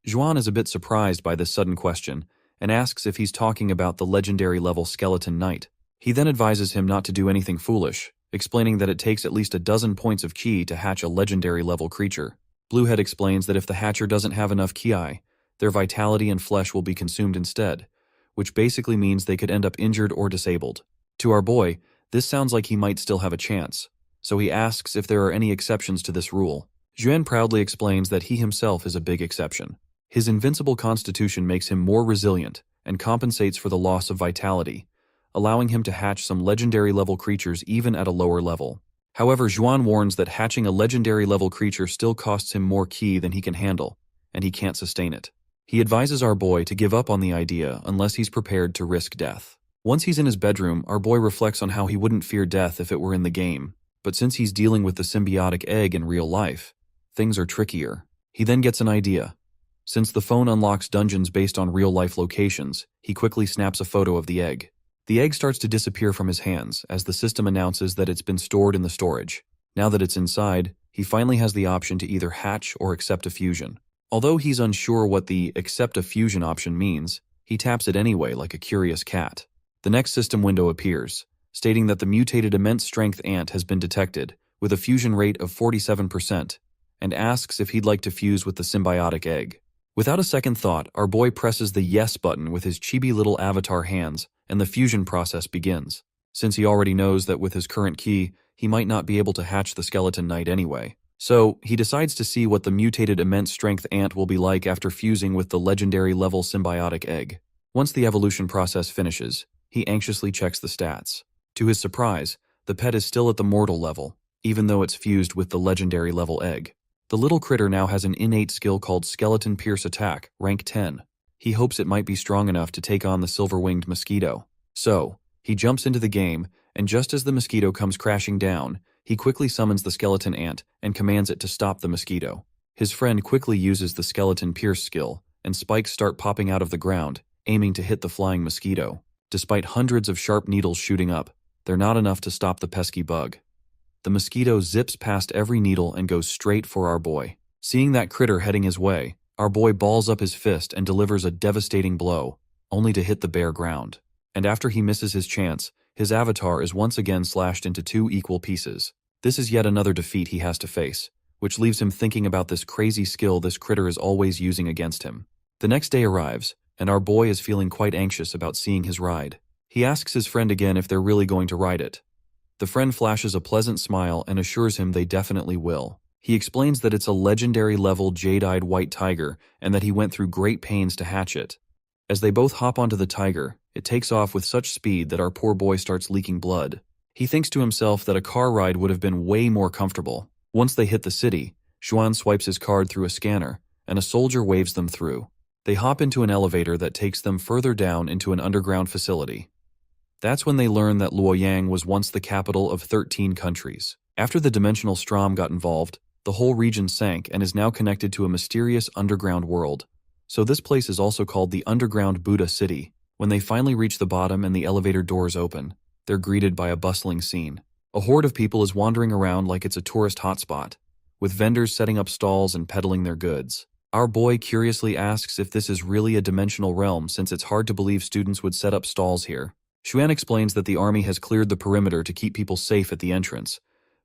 Xuan is a bit surprised by this sudden question and asks if he's talking about the legendary level skeleton knight. He then advises him not to do anything foolish, explaining that it takes at least a dozen points of ki to hatch a legendary level creature. Bluehead explains that if the hatcher doesn't have enough ki, their vitality and flesh will be consumed instead, which basically means they could end up injured or disabled. To our boy, this sounds like he might still have a chance, so he asks if there are any exceptions to this rule. Xuan proudly explains that he himself is a big exception. His invincible constitution makes him more resilient and compensates for the loss of vitality, allowing him to hatch some legendary level creatures even at a lower level. However, Xuan warns that hatching a legendary level creature still costs him more ki than he can handle, and he can't sustain it. He advises our boy to give up on the idea unless he's prepared to risk death. Once he's in his bedroom, our boy reflects on how he wouldn't fear death if it were in the game, but since he's dealing with the symbiotic egg in real life, things are trickier. He then gets an idea. Since the phone unlocks dungeons based on real-life locations, he quickly snaps a photo of the egg. The egg starts to disappear from his hands as the system announces that it's been stored in the storage. Now that it's inside, he finally has the option to either hatch or accept a fusion. Although he's unsure what the accept a fusion option means, he taps it anyway like a curious cat. The next system window appears, stating that the mutated immense strength ant has been detected, with a fusion rate of 47%, and asks if he'd like to fuse with the symbiotic egg. Without a second thought, our boy presses the yes button with his chibi little avatar hands, and the fusion process begins. Since he already knows that with his current ki, he might not be able to hatch the skeleton knight anyway. So, he decides to see what the mutated immense strength ant will be like after fusing with the legendary level symbiotic egg. Once the evolution process finishes, he anxiously checks the stats. To his surprise, the pet is still at the mortal level, even though it's fused with the legendary level egg. The little critter now has an innate skill called Skeleton Pierce Attack, rank 10. He hopes it might be strong enough to take on the silver-winged mosquito. So, He jumps into the game, and just as the mosquito comes crashing down, he quickly summons the skeleton ant and commands it to stop the mosquito. His friend quickly uses the skeleton pierce skill, and spikes start popping out of the ground, aiming to hit the flying mosquito. Despite hundreds of sharp needles shooting up, they're not enough to stop the pesky bug. The mosquito zips past every needle and goes straight for our boy. Seeing that critter heading his way, our boy balls up his fist and delivers a devastating blow, only to hit the bare ground. And after he misses his chance, his avatar is once again slashed into 2 equal pieces. This is yet another defeat he has to face, which leaves him thinking about this crazy skill this critter is always using against him. The next day arrives, and our boy is feeling quite anxious about seeing his ride. He asks his friend again if they're really going to ride it. The friend flashes a pleasant smile and assures him they definitely will. He explains that it's a legendary level jade-eyed white tiger and that he went through great pains to hatch it. As they both hop onto the tiger, it takes off with such speed that our poor boy starts leaking blood. He thinks to himself that a car ride would have been way more comfortable. Once they hit the city, Xuan swipes his card through a scanner, and a soldier waves them through. They hop into an elevator that takes them further down into an underground facility. That's when they learn that Luoyang was once the capital of 13 countries. After the dimensional Strom got involved, the whole region sank and is now connected to a mysterious underground world. So this place is also called the Underground Buddha City. When they finally reach the bottom and the elevator doors open, they're greeted by a bustling scene. A horde of people is wandering around like it's a tourist hotspot, with vendors setting up stalls and peddling their goods. Our boy curiously asks if this is really a dimensional realm since it's hard to believe students would set up stalls here. Xuan explains that the army has cleared the perimeter to keep people safe at the entrance,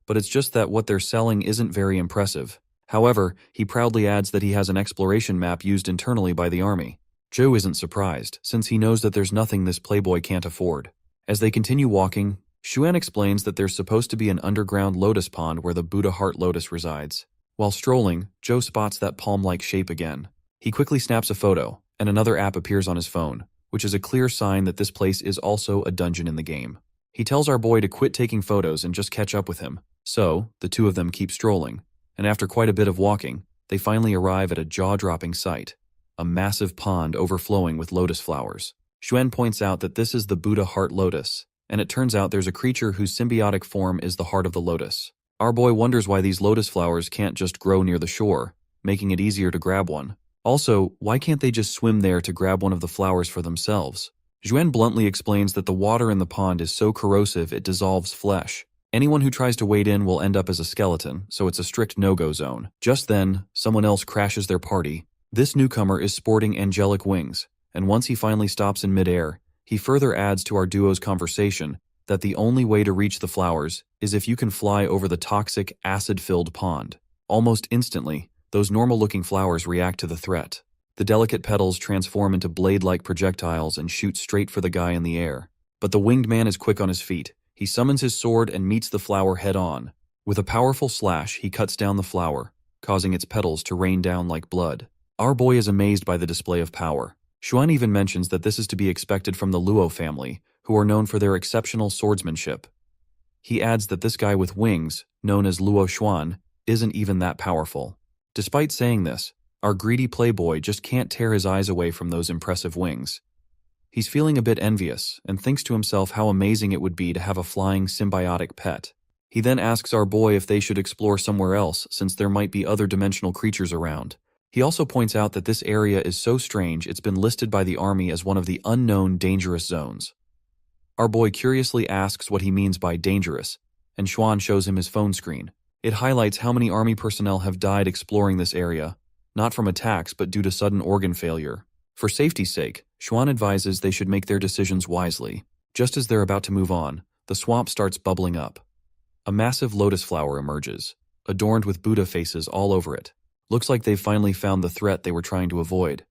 but it's just that what they're selling isn't very impressive. However, he proudly adds that he has an exploration map used internally by the army. Joe isn't surprised, since he knows that there's nothing this playboy can't afford. As they continue walking, Xuan explains that there's supposed to be an underground lotus pond where the Buddha heart lotus resides. While strolling, Joe spots that palm-like shape again. He quickly snaps a photo, and another app appears on his phone, which is a clear sign that this place is also a dungeon in the game. He tells our boy to quit taking photos and just catch up with him. So, the two of them keep strolling, and after quite a bit of walking, they finally arrive at a jaw-dropping sight, a massive pond overflowing with lotus flowers. Xuan points out that this is the Buddha heart lotus, and it turns out there's a creature whose symbiotic form is the heart of the lotus. Our boy wonders why these lotus flowers can't just grow near the shore, making it easier to grab one. Also, why can't they just swim there to grab one of the flowers for themselves? Xuan bluntly explains that the water in the pond is so corrosive it dissolves flesh. Anyone who tries to wade in will end up as a skeleton, so it's a strict no-go zone. Just then, someone else crashes their party. This newcomer is sporting angelic wings, and once he finally stops in midair, he further adds to our duo's conversation that the only way to reach the flowers is if you can fly over the toxic, acid-filled pond. Almost instantly, those normal-looking flowers react to the threat. The delicate petals transform into blade-like projectiles and shoot straight for the guy in the air. But the winged man is quick on his feet. He summons his sword and meets the flower head-on. With a powerful slash, he cuts down the flower, causing its petals to rain down like blood. Our boy is amazed by the display of power. Xuan even mentions that this is to be expected from the Luo family, who are known for their exceptional swordsmanship. He adds that this guy with wings, known as Luo Xuan, isn't even that powerful. Despite saying this, our greedy playboy just can't tear his eyes away from those impressive wings. He's feeling a bit envious and thinks to himself how amazing it would be to have a flying symbiotic pet. He then asks our boy if they should explore somewhere else since there might be other dimensional creatures around. He also points out that this area is so strange it's been listed by the army as one of the unknown dangerous zones. Our boy curiously asks what he means by dangerous, and Xuan shows him his phone screen. It highlights how many army personnel have died exploring this area, not from attacks but due to sudden organ failure. For safety's sake, Xuan advises they should make their decisions wisely. Just as they're about to move on, the swamp starts bubbling up. A massive lotus flower emerges, adorned with Buddha faces all over it. Looks like they've finally found the threat they were trying to avoid.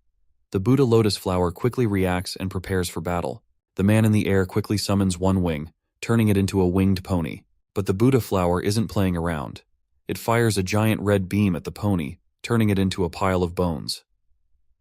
The Buddha lotus flower quickly reacts and prepares for battle. The man in the air quickly summons one wing, turning it into a winged pony. But the Buddha flower isn't playing around. It fires a giant red beam at the pony, turning it into a pile of bones.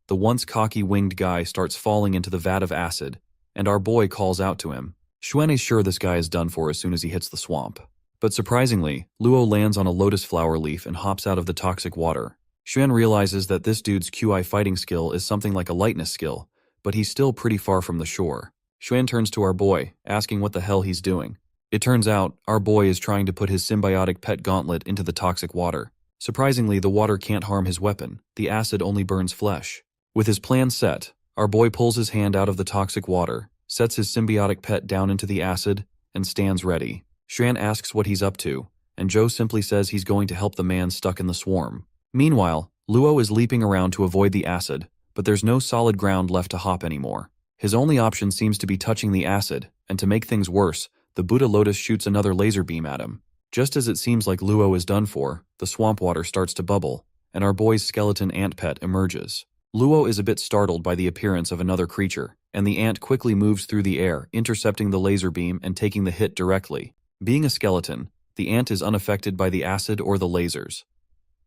The once cocky winged guy starts falling into the vat of acid, and our boy calls out to him. Xuan is sure this guy is done for as soon as he hits the swamp. But surprisingly, Luo lands on a lotus flower leaf and hops out of the toxic water. Xuan realizes that this dude's QI fighting skill is something like a lightness skill, but he's still pretty far from the shore. Xuan turns to our boy, asking what the hell he's doing. It turns out, our boy is trying to put his symbiotic pet gauntlet into the toxic water. Surprisingly, the water can't harm his weapon. The acid only burns flesh. With his plan set, our boy pulls his hand out of the toxic water, sets his symbiotic pet down into the acid, and stands ready. Xuan asks what he's up to, and Joe simply says he's going to help the man stuck in the swarm. Meanwhile, Luo is leaping around to avoid the acid, but there's no solid ground left to hop anymore. His only option seems to be touching the acid, and to make things worse, the Buddha Lotus shoots another laser beam at him. Just as it seems like Luo is done for, the swamp water starts to bubble, and our boy's skeleton ant pet emerges. Luo is a bit startled by the appearance of another creature, and the ant quickly moves through the air, intercepting the laser beam and taking the hit directly. Being a skeleton, the ant is unaffected by the acid or the lasers.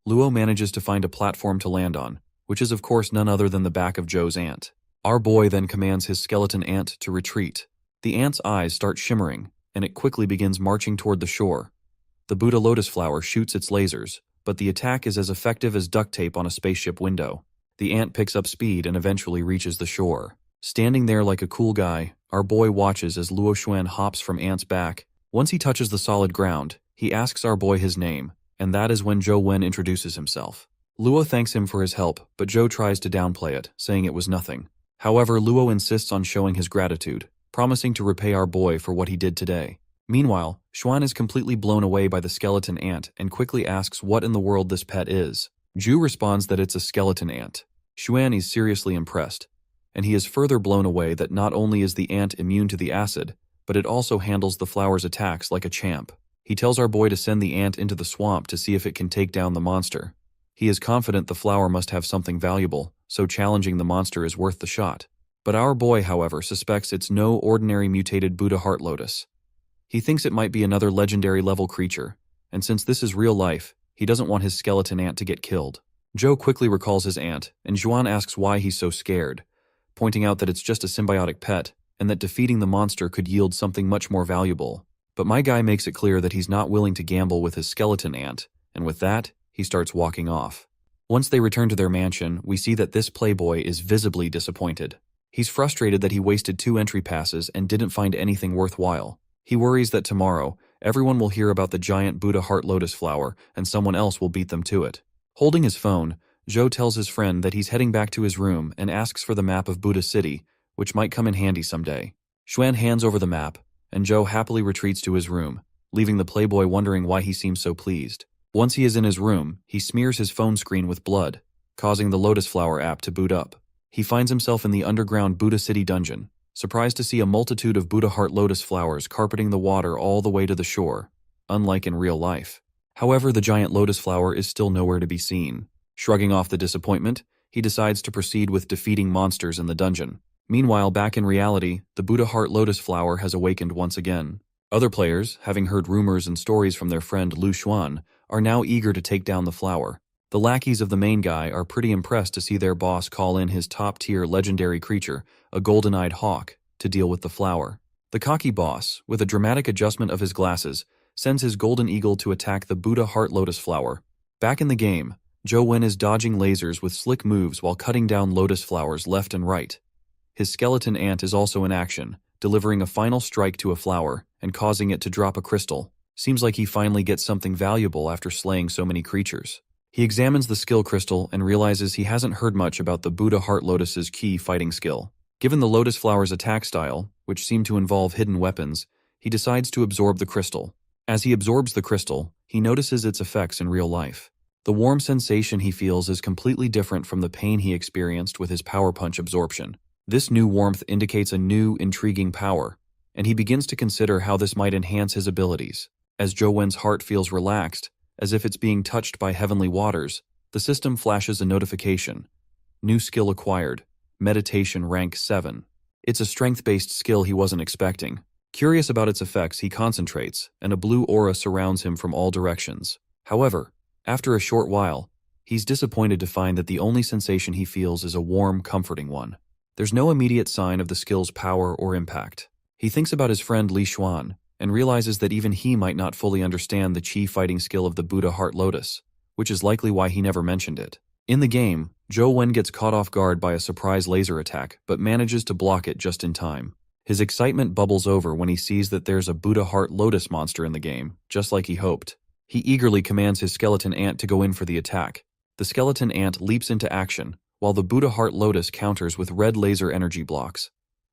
Luo manages to find a platform to land on, which is of course none other than the back of Joe's ant. Our boy then commands his skeleton ant to retreat. The ant's eyes start shimmering, and it quickly begins marching toward the shore. The Buddha Lotus flower shoots its lasers, but the attack is as effective as duct tape on a spaceship window. The ant picks up speed and eventually reaches the shore. Standing there like a cool guy, our boy watches as Luo Xuan hops from Ant's back. Once he touches the solid ground, he asks our boy his name, and that is when Zhou Wen introduces himself. Luo thanks him for his help, but Zhou tries to downplay it, saying it was nothing. However, Luo insists on showing his gratitude, promising to repay our boy for what he did today. Meanwhile, Xuan is completely blown away by the skeleton ant and quickly asks what in the world this pet is. Zhu responds that it's a skeleton ant. Xuan is seriously impressed, and he is further blown away that not only is the ant immune to the acid, but it also handles the flower's attacks like a champ. He tells our boy to send the ant into the swamp to see if it can take down the monster. He is confident the flower must have something valuable, so challenging the monster is worth the shot. But our boy, however, suspects it's no ordinary mutated Buddha Heart Lotus. He thinks it might be another legendary level creature, and since this is real life, he doesn't want his skeleton ant to get killed. Zhou quickly recalls his ant, and Xuan asks why he's so scared, pointing out that it's just a symbiotic pet, and that defeating the monster could yield something much more valuable. But my guy makes it clear that he's not willing to gamble with his skeleton ant, and with that, he starts walking off. Once they return to their mansion, we see that this playboy is visibly disappointed. He's frustrated that he wasted 2 entry passes and didn't find anything worthwhile. He worries that tomorrow, everyone will hear about the giant Buddha Heart Lotus flower and someone else will beat them to it. Holding his phone, Zhou tells his friend that he's heading back to his room and asks for the map of Buddha City, which might come in handy someday. Xuan hands over the map, and Zhou happily retreats to his room, leaving the playboy wondering why he seems so pleased. Once he is in his room, he smears his phone screen with blood, causing the Lotus Flower app to boot up. He finds himself in the underground Buddha City dungeon, surprised to see a multitude of Buddha Heart Lotus flowers carpeting the water all the way to the shore, unlike in real life. However, the giant lotus flower is still nowhere to be seen. Shrugging off the disappointment, he decides to proceed with defeating monsters in the dungeon. Meanwhile, back in reality, the Buddha Heart Lotus flower has awakened once again. Other players, having heard rumors and stories from their friend Lu Xuan, are now eager to take down the flower. The lackeys of the main guy are pretty impressed to see their boss call in his top-tier legendary creature, a golden-eyed hawk, to deal with the flower. The cocky boss, with a dramatic adjustment of his glasses, sends his golden eagle to attack the Buddha Heart Lotus flower. Back in the game, Zhou Wen is dodging lasers with slick moves while cutting down lotus flowers left and right. His skeleton ant is also in action, delivering a final strike to a flower and causing it to drop a crystal. Seems like he finally gets something valuable after slaying so many creatures. He examines the skill crystal and realizes he hasn't heard much about the Buddha Heart Lotus's key fighting skill. Given the lotus flower's attack style, which seemed to involve hidden weapons, he decides to absorb the crystal. As he absorbs the crystal, he notices its effects in real life. The warm sensation he feels is completely different from the pain he experienced with his power punch absorption. This new warmth indicates a new, intriguing power, and he begins to consider how this might enhance his abilities. As Zhou Wen's heart feels relaxed, as if it's being touched by heavenly waters, the system flashes a notification. New skill acquired. Meditation rank 7. It's a strength-based skill he wasn't expecting. Curious about its effects, he concentrates, and a blue aura surrounds him from all directions. However, after a short while, he's disappointed to find that the only sensation he feels is a warm, comforting one. There's no immediate sign of the skill's power or impact. He thinks about his friend Li Xuan, and realizes that even he might not fully understand the chi fighting skill of the Buddha Heart Lotus, which is likely why he never mentioned it. In the game, Zhou Wen gets caught off guard by a surprise laser attack, but manages to block it just in time. His excitement bubbles over when he sees that there's a Buddha heart lotus monster in the game, just like he hoped. He eagerly commands his skeleton ant to go in for the attack. The skeleton ant leaps into action, while the Buddha heart lotus counters with red laser energy blocks.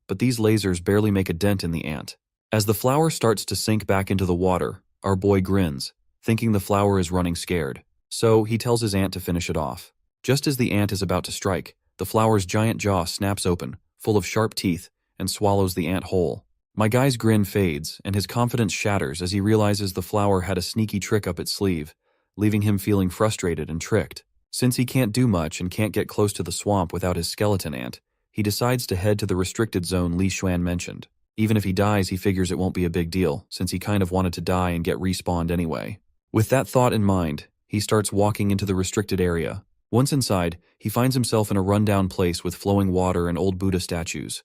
But these lasers barely make a dent in the ant. As the flower starts to sink back into the water, our boy grins, thinking the flower is running scared. So he tells his ant to finish it off. Just as the ant is about to strike, the flower's giant jaw snaps open, full of sharp teeth, and swallows the ant whole. My guy's grin fades, and his confidence shatters as he realizes the flower had a sneaky trick up its sleeve, leaving him feeling frustrated and tricked. Since he can't do much and can't get close to the swamp without his skeleton ant, he decides to head to the restricted zone Li Xuan mentioned. Even if he dies, he figures it won't be a big deal, since he kind of wanted to die and get respawned anyway. With that thought in mind, he starts walking into the restricted area. Once inside, he finds himself in a rundown place with flowing water and old Buddha statues.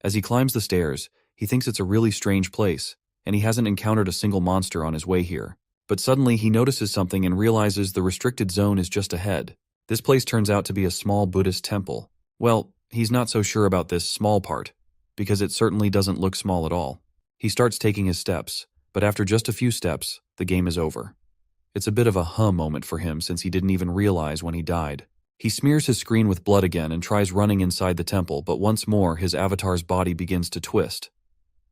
As he climbs the stairs, he thinks it's a really strange place, and he hasn't encountered a single monster on his way here. But suddenly he notices something and realizes the restricted zone is just ahead. This place turns out to be a small Buddhist temple. Well, he's not so sure about this small part, because it certainly doesn't look small at all. He starts taking his steps, but after just a few steps, the game is over. It's a bit of a huh moment for him since he didn't even realize when he died. He smears his screen with blood again and tries running inside the temple, but once more his avatar's body begins to twist.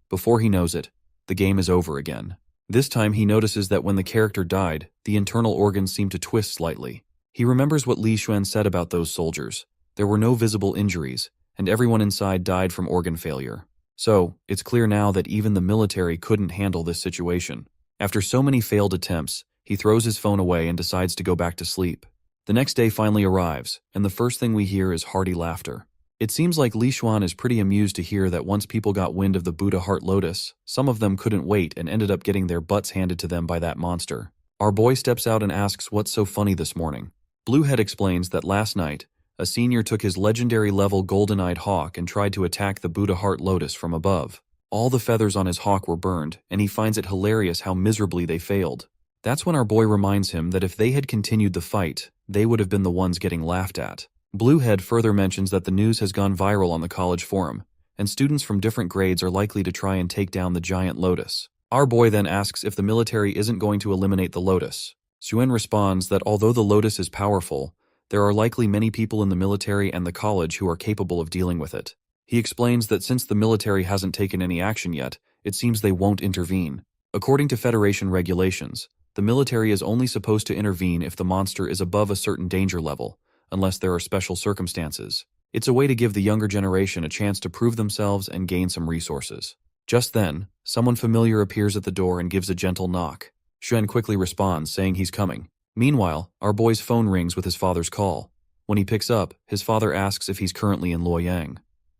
Before he knows it, the game is over again. This time he notices that when the character died, the internal organs seem to twist slightly. He remembers what Li Xuan said about those soldiers. There were no visible injuries, and everyone inside died from organ failure. So, it's clear now that even the military couldn't handle this situation. After so many failed attempts, he throws his phone away and decides to go back to sleep. The next day finally arrives, and the first thing we hear is hearty laughter. It seems like Li Xuan is pretty amused to hear that once people got wind of the Buddha heart lotus, some of them couldn't wait and ended up getting their butts handed to them by that monster. Our boy steps out and asks what's so funny this morning. Bluehead explains that last night, a senior took his legendary level golden-eyed hawk and tried to attack the Buddha heart lotus from above. All the feathers on his hawk were burned, and he finds it hilarious how miserably they failed. That's when our boy reminds him that if they had continued the fight, they would have been the ones getting laughed at. Bluehead further mentions that the news has gone viral on the college forum, and students from different grades are likely to try and take down the giant lotus. Our boy then asks if the military isn't going to eliminate the lotus. Xuan responds that although the lotus is powerful, there are likely many people in the military and the college who are capable of dealing with it. He explains that since the military hasn't taken any action yet, it seems they won't intervene. According to Federation regulations, the military is only supposed to intervene if the monster is above a certain danger level, unless there are special circumstances. It's a way to give the younger generation a chance to prove themselves and gain some resources. Just then, someone familiar appears at the door and gives a gentle knock. Xuan quickly responds, saying he's coming. Meanwhile, our boy's phone rings with his father's call. When he picks up, his father asks if he's currently in Luoyang.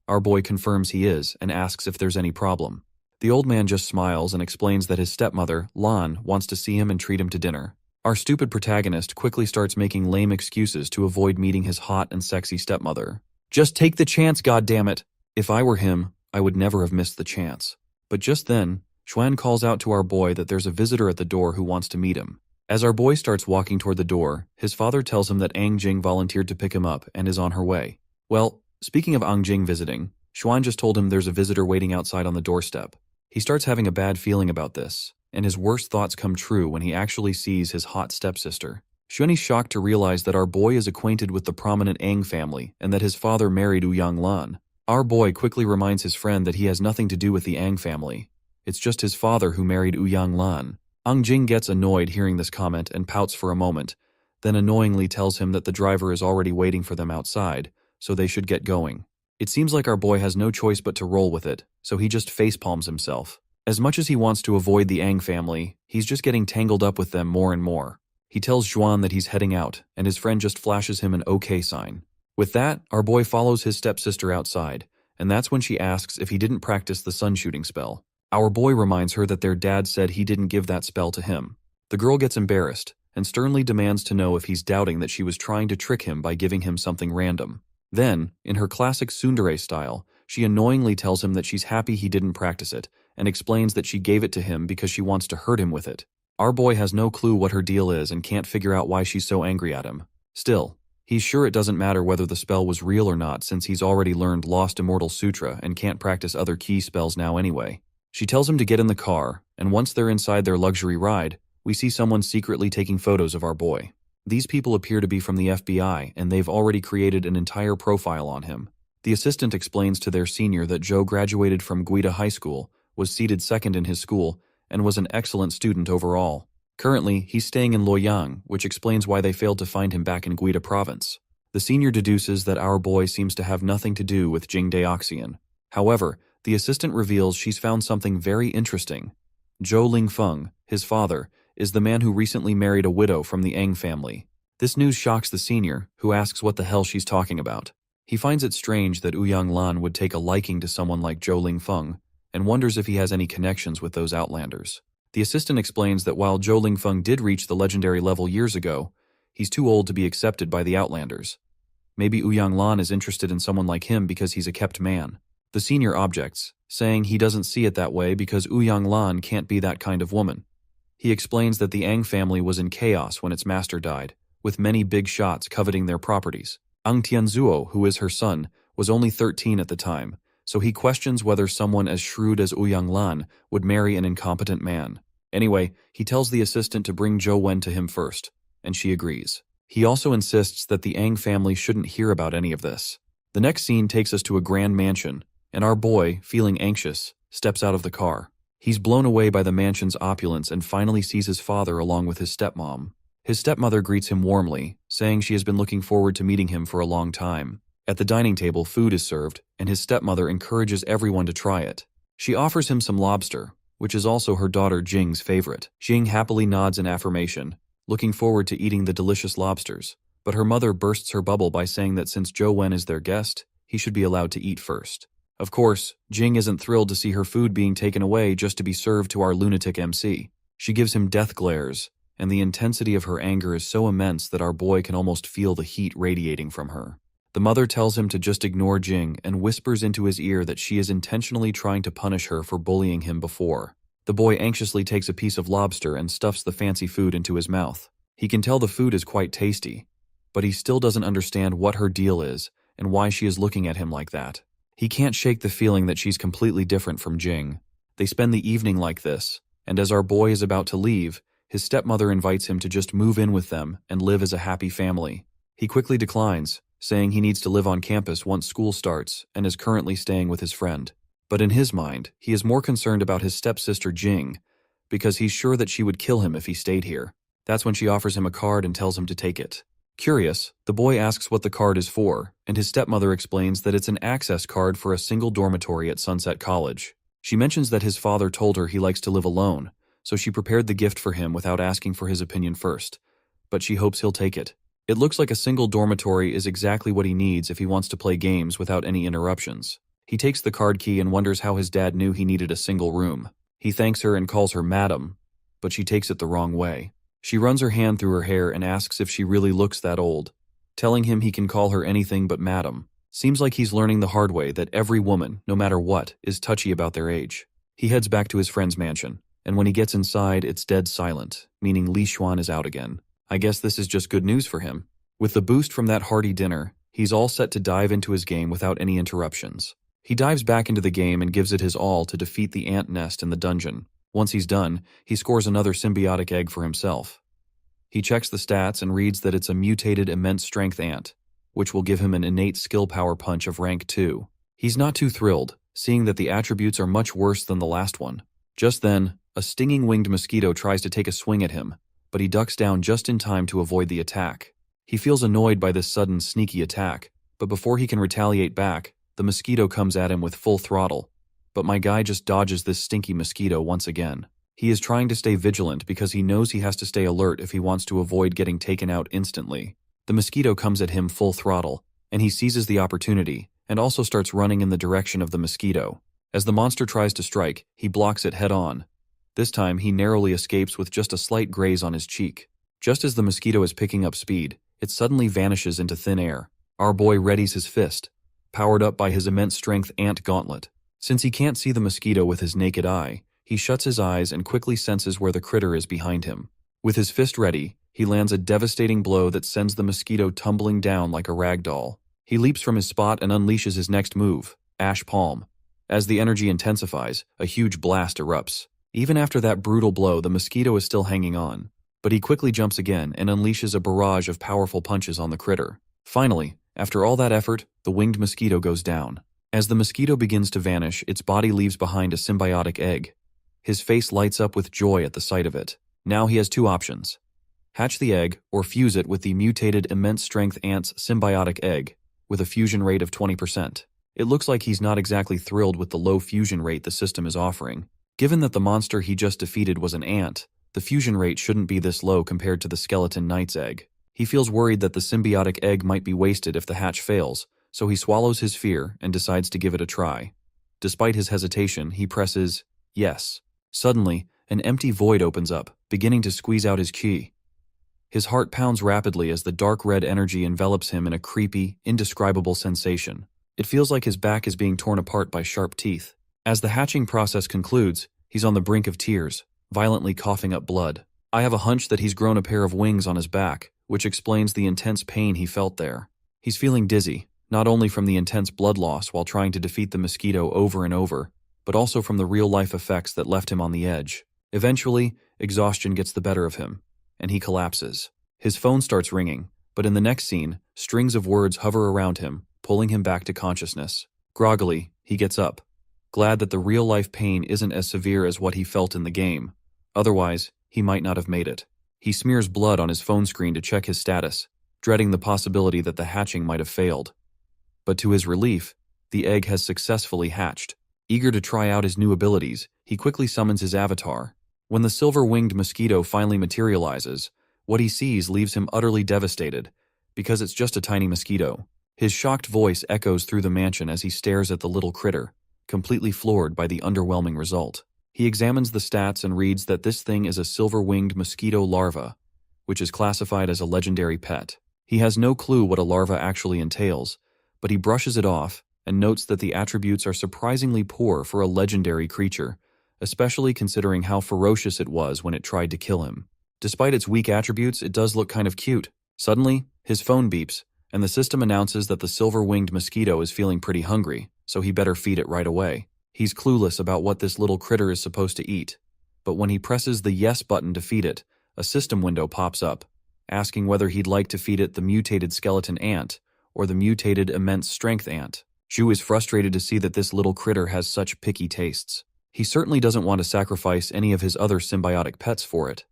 Our boy confirms he is and asks if there's any problem. The old man just smiles and explains that his stepmother, Lan, wants to see him and treat him to dinner. Our stupid protagonist quickly starts making lame excuses to avoid meeting his hot and sexy stepmother. Just take the chance, goddammit! If I were him, I would never have missed the chance. But just then, Xuan calls out to our boy that there's a visitor at the door who wants to meet him. As our boy starts walking toward the door, his father tells him that Ang Jing volunteered to pick him up and is on her way. Well, speaking of Ang Jing visiting, Xuan just told him there's a visitor waiting outside on the doorstep. He starts having a bad feeling about this, and his worst thoughts come true when he actually sees his hot stepsister. Xuan is shocked to realize that our boy is acquainted with the prominent Ang family and that his father married Ouyang Lan. Our boy quickly reminds his friend that he has nothing to do with the Ang family. It's just his father who married Ouyang Lan. Ang Jing gets annoyed hearing this comment and pouts for a moment, then annoyingly tells him that the driver is already waiting for them outside, so they should get going. It seems like our boy has no choice but to roll with it, so he just facepalms himself. As much as he wants to avoid the Ang family, he's just getting tangled up with them more and more. He tells Xuan that he's heading out, and his friend just flashes him an OK sign. With that, our boy follows his stepsister outside, and that's when she asks if he didn't practice the sun shooting spell. Our boy reminds her that their dad said he didn't give that spell to him. The girl gets embarrassed, and sternly demands to know if he's doubting that she was trying to trick him by giving him something random. Then, in her classic tsundere style, she annoyingly tells him that she's happy he didn't practice it, and explains that she gave it to him because she wants to hurt him with it. Our boy has no clue what her deal is and can't figure out why she's so angry at him. Still, He's sure it doesn't matter whether the spell was real or not since he's already learned Lost Immortal Sutra and can't practice other key spells now anyway. She tells him to get in the car, and once they're inside their luxury ride, we see someone secretly taking photos of our boy. These people appear to be from the FBI, and they've already created an entire profile on him. The assistant explains to their senior that Joe graduated from Guida High School, was seated second in his school, and was an excellent student overall. Currently, he's staying in Luoyang, which explains why they failed to find him back in Guida province. The senior deduces that our boy seems to have nothing to do with Jing Daoxian. However, the assistant reveals she's found something very interesting. Zhou Lingfeng, his father, is the man who recently married a widow from the Eng family. This news shocks the senior, who asks what the hell she's talking about. He finds it strange that Ouyang Lan would take a liking to someone like Zhou Lingfeng, and wonders if he has any connections with those Outlanders. The assistant explains that while Zhou Lingfeng did reach the legendary level years ago, he's too old to be accepted by the Outlanders. Maybe Ouyang Lan is interested in someone like him because he's a kept man. The senior objects, saying he doesn't see it that way because Ouyang Lan can't be that kind of woman. He explains that the Ang family was in chaos when its master died, with many big shots coveting their properties. Ang Tianzuo, who is her son, was only 13 at the time, so he questions whether someone as shrewd as Ouyang Lan would marry an incompetent man. Anyway, he tells the assistant to bring Zhou Wen to him first, and she agrees. He also insists that the Ang family shouldn't hear about any of this. The next scene takes us to a grand mansion, and our boy, feeling anxious, steps out of the car. He's blown away by the mansion's opulence and finally sees his father along with his stepmom. His stepmother greets him warmly, saying she has been looking forward to meeting him for a long time. At the dining table, food is served, and his stepmother encourages everyone to try it. She offers him some lobster, which is also her daughter Jing's favorite. Jing happily nods in affirmation, looking forward to eating the delicious lobsters, but her mother bursts her bubble by saying that since Zhou Wen is their guest, he should be allowed to eat first. Of course, Jing isn't thrilled to see her food being taken away just to be served to our lunatic MC. She gives him death glares, and the intensity of her anger is so immense that our boy can almost feel the heat radiating from her. The mother tells him to just ignore Jing and whispers into his ear that she is intentionally trying to punish her for bullying him before. The boy anxiously takes a piece of lobster and stuffs the fancy food into his mouth. He can tell the food is quite tasty, but he still doesn't understand what her deal is and why she is looking at him like that. He can't shake the feeling that she's completely different from Jing. They spend the evening like this, and as our boy is about to leave, his stepmother invites him to just move in with them and live as a happy family. He quickly declines, saying he needs to live on campus once school starts and is currently staying with his friend. But in his mind, he is more concerned about his stepsister Jing, because he's sure that she would kill him if he stayed here. That's when she offers him a card and tells him to take it. Curious, the boy asks what the card is for, and his stepmother explains that it's an access card for a single dormitory at Sunset College. She mentions that his father told her he likes to live alone, so she prepared the gift for him without asking for his opinion first, but she hopes he'll take it. It looks like a single dormitory is exactly what he needs if he wants to play games without any interruptions. He takes the card key and wonders how his dad knew he needed a single room. He thanks her and calls her madam, but she takes it the wrong way. She runs her hand through her hair and asks if she really looks that old, telling him he can call her anything but madam. Seems like he's learning the hard way that every woman, no matter what, is touchy about their age. He heads back to his friend's mansion, and when he gets inside, it's dead silent, meaning Li Xuan is out again. I guess this is just good news for him. With the boost from that hearty dinner, he's all set to dive into his game without any interruptions. He dives back into the game and gives it his all to defeat the ant nest in the dungeon. Once he's done, he scores another symbiotic egg for himself. He checks the stats and reads that it's a mutated immense strength ant, which will give him an innate skill power punch of rank 2. He's not too thrilled, seeing that the attributes are much worse than the last one. Just then, a stinging winged mosquito tries to take a swing at him, but he ducks down just in time to avoid the attack. He feels annoyed by this sudden sneaky attack, but before he can retaliate back, the mosquito comes at him with full throttle. But my guy just dodges this stinky mosquito once again. He is trying to stay vigilant because he knows he has to stay alert if he wants to avoid getting taken out instantly. The mosquito comes at him full throttle, and he seizes the opportunity, and also starts running in the direction of the mosquito. As the monster tries to strike, he blocks it head on. This time, he narrowly escapes with just a slight graze on his cheek. Just as the mosquito is picking up speed, it suddenly vanishes into thin air. Our boy readies his fist, powered up by his immense strength ant gauntlet. Since he can't see the mosquito with his naked eye, he shuts his eyes and quickly senses where the critter is behind him. With his fist ready, He lands a devastating blow that sends the mosquito tumbling down like a rag doll. He leaps from his spot and unleashes his next move, Ash Palm. As the energy intensifies, a huge blast erupts. Even after that brutal blow, the mosquito is still hanging on. But he quickly jumps again and unleashes a barrage of powerful punches on the critter. Finally, after all that effort, the winged mosquito goes down. As the mosquito begins to vanish, its body leaves behind a symbiotic egg. His face lights up with joy at the sight of it. Now he has two options: hatch the egg or fuse it with the mutated immense strength ant's symbiotic egg, with a fusion rate of 20%. It looks like he's not exactly thrilled with the low fusion rate the system is offering. Given that the monster he just defeated was an ant, the fusion rate shouldn't be this low compared to the skeleton knight's egg. He feels worried that the symbiotic egg might be wasted if the hatch fails, so he swallows his fear and decides to give it a try. Despite his hesitation, he presses yes. Suddenly, an empty void opens up, beginning to squeeze out his chi. His heart pounds rapidly as the dark red energy envelops him in a creepy, indescribable sensation. It feels like his back is being torn apart by sharp teeth. As the hatching process concludes, he's on the brink of tears, violently coughing up blood. I have a hunch that he's grown a pair of wings on his back, which explains the intense pain he felt there. He's feeling dizzy, not only from the intense blood loss while trying to defeat the mosquito over and over, but also from the real-life effects that left him on the edge. Eventually, exhaustion gets the better of him, and he collapses. His phone starts ringing, but in the next scene, strings of words hover around him, pulling him back to consciousness. Groggily, he gets up, glad that the real-life pain isn't as severe as what he felt in the game. Otherwise, he might not have made it. He smears blood on his phone screen to check his status, dreading the possibility that the hatching might have failed. But to his relief, the egg has successfully hatched. Eager to try out his new abilities, he quickly summons his avatar. When the silver-winged mosquito finally materializes, what he sees leaves him utterly devastated, because it's just a tiny mosquito. His shocked voice echoes through the mansion as he stares at the little critter, completely floored by the underwhelming result. He examines the stats and reads that this thing is a silver-winged mosquito larva, which is classified as a legendary pet. He has no clue what a larva actually entails, but he brushes it off and notes that the attributes are surprisingly poor for a legendary creature, especially considering how ferocious it was when it tried to kill him. Despite its weak attributes, it does look kind of cute. Suddenly, his phone beeps, and the system announces that the silver-winged mosquito is feeling pretty hungry, so he better feed it right away. He's clueless about what this little critter is supposed to eat, but when he presses the yes button to feed it, a system window pops up, asking whether he'd like to feed it the mutated skeleton ant or the mutated immense strength ant. Zhu is frustrated to see that this little critter has such picky tastes. He certainly doesn't want to sacrifice any of his other symbiotic pets for it.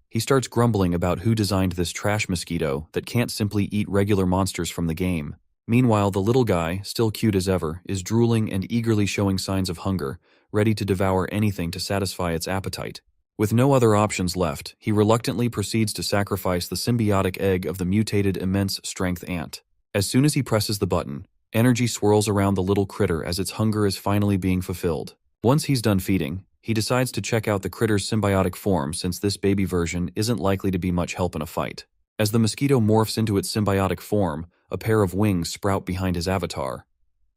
He starts grumbling about who designed this trash mosquito that can't simply eat regular monsters from the game. Meanwhile, the little guy, still cute as ever, is drooling and eagerly showing signs of hunger, ready to devour anything to satisfy its appetite. With no other options left, he reluctantly proceeds to sacrifice the symbiotic egg of the mutated immense strength ant. As soon as he presses the button, energy swirls around the little critter as its hunger is finally being fulfilled. Once he's done feeding, he decides to check out the critter's symbiotic form since this baby version isn't likely to be much help in a fight. As the mosquito morphs into its symbiotic form, a pair of wings sprout behind his avatar.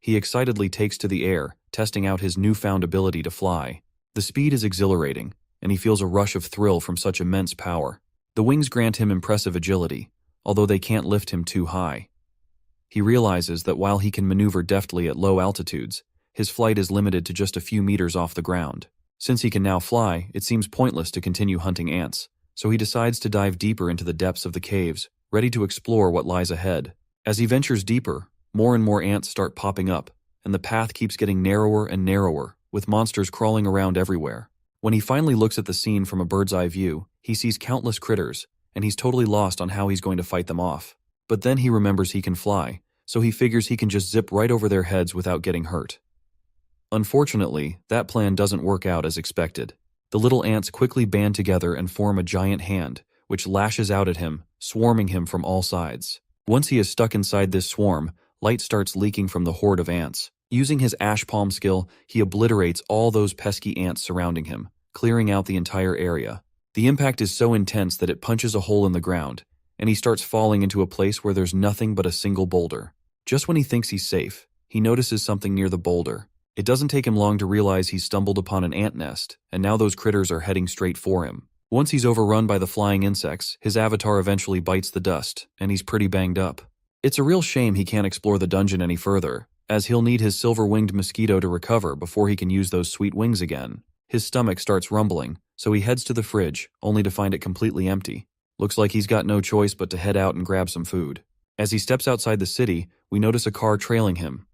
He excitedly takes to the air, testing out his newfound ability to fly. The speed is exhilarating, and he feels a rush of thrill from such immense power. The wings grant him impressive agility, although they can't lift him too high. He realizes that while he can maneuver deftly at low altitudes, his flight is limited to just a few meters off the ground. Since he can now fly, it seems pointless to continue hunting ants, so he decides to dive deeper into the depths of the caves, ready to explore what lies ahead. As he ventures deeper, more and more ants start popping up, and the path keeps getting narrower and narrower, with monsters crawling around everywhere. When he finally looks at the scene from a bird's-eye view, he sees countless critters, and he's totally lost on how he's going to fight them off. But then he remembers he can fly, so he figures he can just zip right over their heads without getting hurt. Unfortunately, that plan doesn't work out as expected. The little ants quickly band together and form a giant hand, which lashes out at him, swarming him from all sides. Once he is stuck inside this swarm, light starts leaking from the horde of ants. Using his ash palm skill, he obliterates all those pesky ants surrounding him, clearing out the entire area. The impact is so intense that it punches a hole in the ground, and he starts falling into a place where there's nothing but a single boulder. Just when he thinks he's safe, he notices something near the boulder. It doesn't take him long to realize he's stumbled upon an ant nest, and now those critters are heading straight for him. Once he's overrun by the flying insects, his avatar eventually bites the dust, and he's pretty banged up. It's a real shame he can't explore the dungeon any further, as he'll need his silver-winged mosquito to recover before he can use those sweet wings again. His stomach starts rumbling, so he heads to the fridge, only to find it completely empty. Looks like he's got no choice but to head out and grab some food. As he steps outside the city, we notice a car trailing him.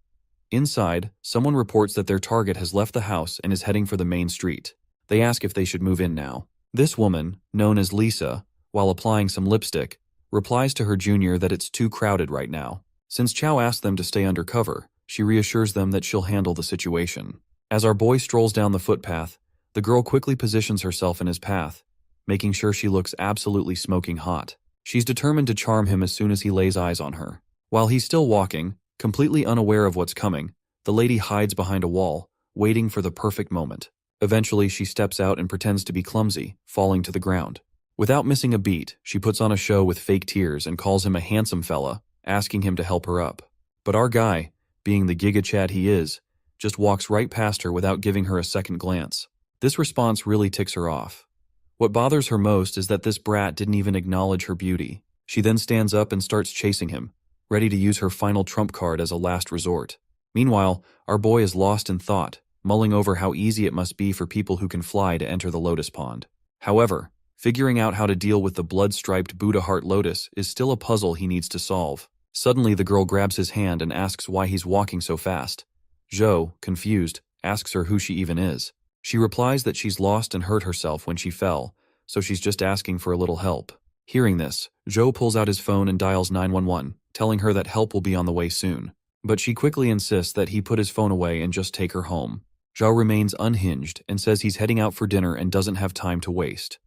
Inside, someone reports that their target has left the house and is heading for the main street. They ask if they should move in now. This woman, known as Lisa, while applying some lipstick, replies to her junior that it's too crowded right now. Since Chow asked them to stay undercover, she reassures them that she'll handle the situation. As our boy strolls down the footpath, the girl quickly positions herself in his path, making sure she looks absolutely smoking hot. She's determined to charm him as soon as he lays eyes on her. While he's still walking, completely unaware of what's coming, the lady hides behind a wall, waiting for the perfect moment. Eventually, she steps out and pretends to be clumsy, falling to the ground. Without missing a beat, she puts on a show with fake tears and calls him a handsome fella, asking him to help her up. But our guy, being the Giga Chad he is, just walks right past her without giving her a second glance. This response really ticks her off. What bothers her most is that this brat didn't even acknowledge her beauty. She then stands up and starts chasing him, ready to use her final trump card as a last resort. Meanwhile, our boy is lost in thought, mulling over how easy it must be for people who can fly to enter the lotus pond. However, figuring out how to deal with the blood-striped Buddha heart lotus is still a puzzle he needs to solve. Suddenly, the girl grabs his hand and asks why he's walking so fast. Zhou, confused, asks her who she even is. She replies that she's lost and hurt herself when she fell, so she's just asking for a little help. Hearing this, Zhou pulls out his phone and dials 911, telling her that help will be on the way soon. But she quickly insists that he put his phone away and just take her home. Zhou remains unhinged and says he's heading out for dinner and doesn't have time to waste.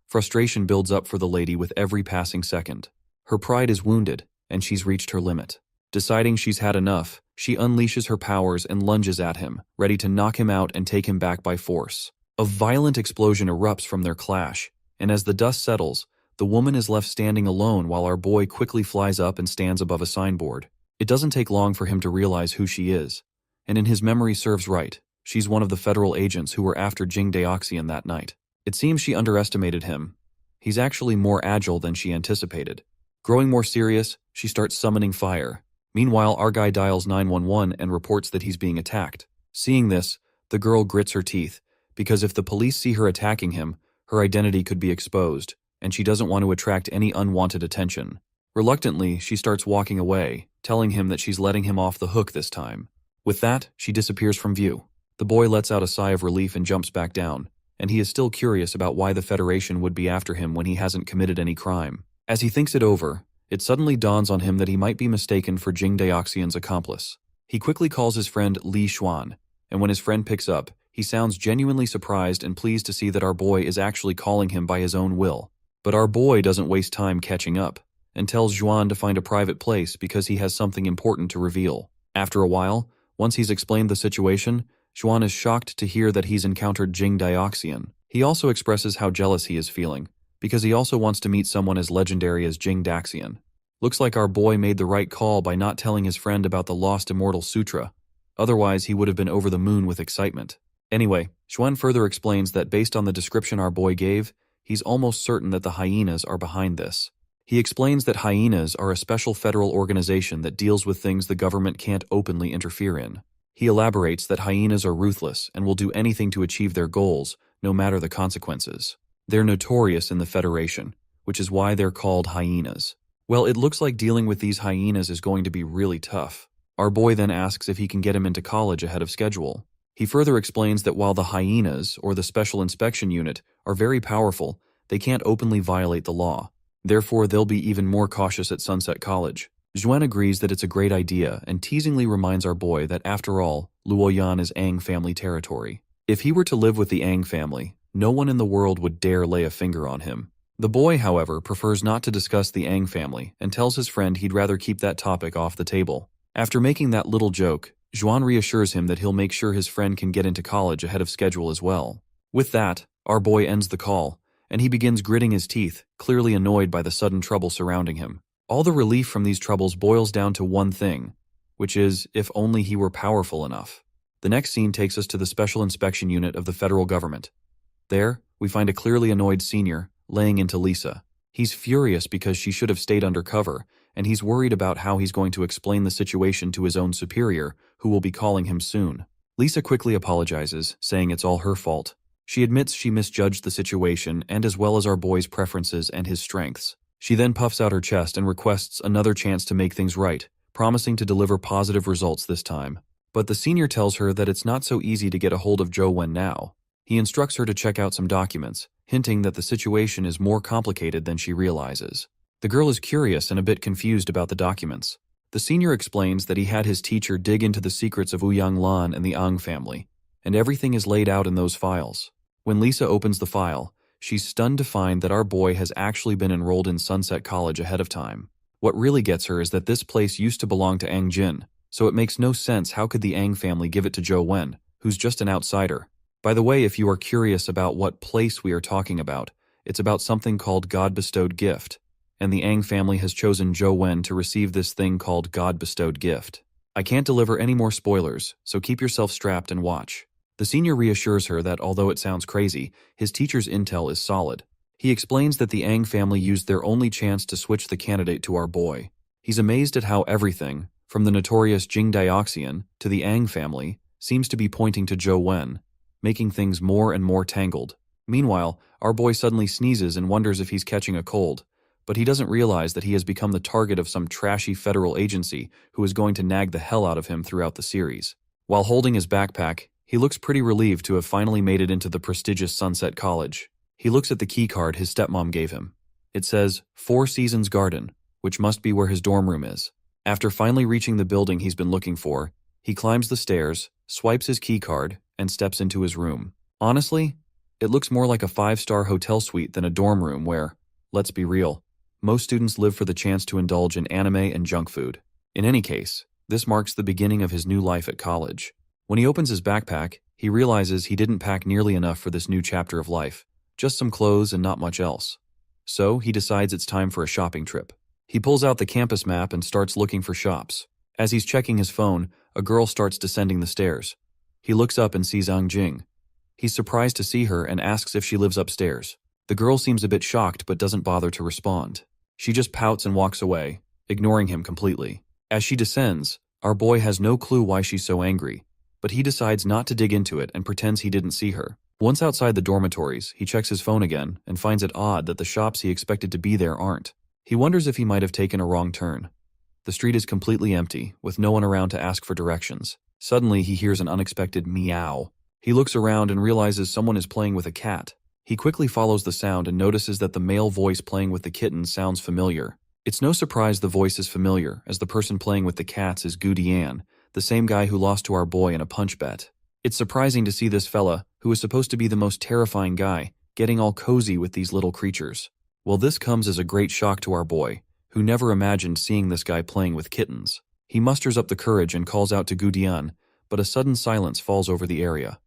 Frustration builds up for the lady with every passing second. Her pride is wounded, and she's reached her limit. Deciding she's had enough, she unleashes her powers and lunges at him, ready to knock him out and take him back by force. A violent explosion erupts from their clash, and as the dust settles, the woman is left standing alone while our boy quickly flies up and stands above a signboard. It doesn't take long for him to realize who she is, and in his memory serves right, she's one of the federal agents who were after Jing Daoxian that night. It seems she underestimated him. He's actually more agile than she anticipated. Growing more serious, she starts summoning fire. Meanwhile, our guy dials 911 and reports that he's being attacked. Seeing this, the girl grits her teeth, because if the police see her attacking him, her identity could be exposed, and she doesn't want to attract any unwanted attention. Reluctantly, she starts walking away, telling him that she's letting him off the hook this time. With that, she disappears from view. The boy lets out a sigh of relief and jumps back down, and he is still curious about why the Federation would be after him when he hasn't committed any crime. As he thinks it over, it suddenly dawns on him that he might be mistaken for Jing Daoxian's accomplice. He quickly calls his friend Li Xuan, and when his friend picks up, he sounds genuinely surprised and pleased to see that our boy is actually calling him by his own will. But our boy doesn't waste time catching up, and tells Xuan to find a private place because he has something important to reveal. After a while, once he's explained the situation, Xuan is shocked to hear that he's encountered Jing Daoxian. He also expresses how jealous he is feeling, because he also wants to meet someone as legendary as Jing Daoxian. Looks like our boy made the right call by not telling his friend about the Lost Immortal Sutra, otherwise he would have been over the moon with excitement. Anyway, Xuan further explains that based on the description our boy gave, he's almost certain that the hyenas are behind this. He explains that hyenas are a special federal organization that deals with things the government can't openly interfere in. He elaborates that hyenas are ruthless and will do anything to achieve their goals, no matter the consequences. They're notorious in the Federation, which is why they're called hyenas. Well, it looks like dealing with these hyenas is going to be really tough. Our boy then asks if he can get him into college ahead of schedule. He further explains that while the hyenas, or the Special Inspection Unit, are very powerful, they can't openly violate the law. Therefore, they'll be even more cautious at Sunset College. Xuan agrees that it's a great idea and teasingly reminds our boy that after all, Luoyan is Ang family territory. If he were to live with the Ang family, no one in the world would dare lay a finger on him. The boy, however, prefers not to discuss the Ang family and tells his friend he'd rather keep that topic off the table. After making that little joke, Xuan reassures him that he'll make sure his friend can get into college ahead of schedule as well. With that, our boy ends the call, and he begins gritting his teeth, clearly annoyed by the sudden trouble surrounding him. All the relief from these troubles boils down to one thing, which is, if only he were powerful enough. The next scene takes us to the Special Inspection Unit of the federal government. There, we we find a clearly annoyed senior laying into Lisa. He's furious because she should have stayed undercover, and he's worried about how he's going to explain the situation to his own superior, who will be calling him soon. Lisa quickly apologizes, saying it's all her fault. She admits she misjudged the situation and as well as our boy's preferences and his strengths. She then puffs out her chest and requests another chance to make things right, promising to deliver positive results this time. But the senior tells her that it's not so easy to get a hold of Zhou Wen now. He instructs her to check out some documents, hinting that the situation is more complicated than she realizes. The girl is curious and a bit confused about the documents. The senior explains that he had his teacher dig into the secrets of Ouyang Lan and the Ang family, and everything is laid out in those files. When Lisa opens the file, she's stunned to find that our boy has actually been enrolled in Sunset College ahead of time. What really gets her is that this place used to belong to Ang Jin, so it makes no sense how could the Ang family give it to Zhou Wen, who's just an outsider. By the way, if you are curious about what place we are talking about, it's about something called God-bestowed gift, and the Ang family has chosen Zhou Wen to receive this thing called God-bestowed gift. I can't deliver any more spoilers, so keep yourself strapped and watch. The senior reassures her that although it sounds crazy, his teacher's intel is solid. He explains that the Ang family used their only chance to switch the candidate to our boy. He's amazed at how everything, from the notorious Jing Dioxian to the Ang family, seems to be pointing to Zhou Wen, making things more and more tangled. Meanwhile, our boy suddenly sneezes and wonders if he's catching a cold, but he doesn't realize that he has become the target of some trashy federal agency who is going to nag the hell out of him throughout the series. While holding his backpack, he looks pretty relieved to have finally made it into the prestigious Sunset College. He looks at the key card his stepmom gave him. It says, 4 Seasons Garden, which must be where his dorm room is. After finally reaching the building he's been looking for, he climbs the stairs, swipes his key card, and steps into his room. Honestly, it looks more like a 5-star hotel suite than a dorm room where, let's be real, most students live for the chance to indulge in anime and junk food. In any case, this marks the beginning of his new life at college. When he opens his backpack, he realizes he didn't pack nearly enough for this new chapter of life, just some clothes and not much else. So he decides it's time for a shopping trip. He pulls out the campus map and starts looking for shops. As he's checking his phone, a girl starts descending the stairs. He looks up and sees Ang Jing. He's surprised to see her and asks if she lives upstairs. The girl seems a bit shocked but doesn't bother to respond. She just pouts and walks away, ignoring him completely. As she descends, our boy has no clue why she's so angry, but he decides not to dig into it and pretends he didn't see her. Once outside the dormitories, he checks his phone again and finds it odd that the shops he expected to be there aren't. He wonders if he might have taken a wrong turn. The street is completely empty, with no one around to ask for directions. Suddenly, he hears an unexpected meow. He looks around and realizes someone is playing with a cat. He quickly follows the sound and notices that the male voice playing with the kitten sounds familiar. It's no surprise the voice is familiar, as the person playing with the cats is Gu Dian, the same guy who lost to our boy in a punch bet. It's surprising to see this fella, who is supposed to be the most terrifying guy, getting all cozy with these little creatures. Well, this comes as a great shock to our boy, who never imagined seeing this guy playing with kittens. He musters up the courage and calls out to Gu Dian, but a sudden silence falls over the area.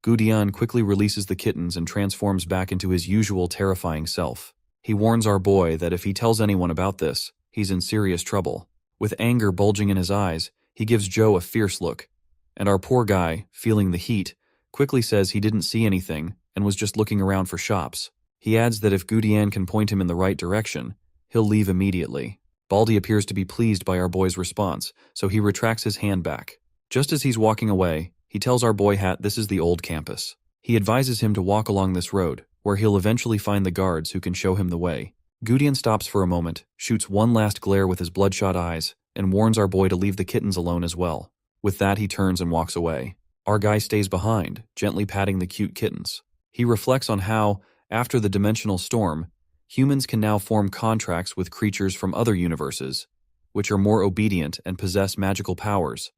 Gu Dian quickly releases the kittens and transforms back into his usual terrifying self. He warns our boy that if he tells anyone about this, he's in serious trouble. With anger bulging in his eyes, he gives Joe a fierce look, and our poor guy, feeling the heat, quickly says he didn't see anything and was just looking around for shops. He adds that if Gu Dian can point him in the right direction, he'll leave immediately. Baldy appears to be pleased by our boy's response, so he retracts his hand back. Just as he's walking away, he tells our boy Hat this is the old campus. He advises him to walk along this road, where he'll eventually find the guards who can show him the way. Gu Dian stops for a moment, shoots one last glare with his bloodshot eyes, and warns our boy to leave the kittens alone as well. With that, he turns and walks away. Our guy stays behind, gently patting the cute kittens. He reflects on how, after the dimensional storm, humans can now form contracts with creatures from other universes, which are more obedient and possess magical powers.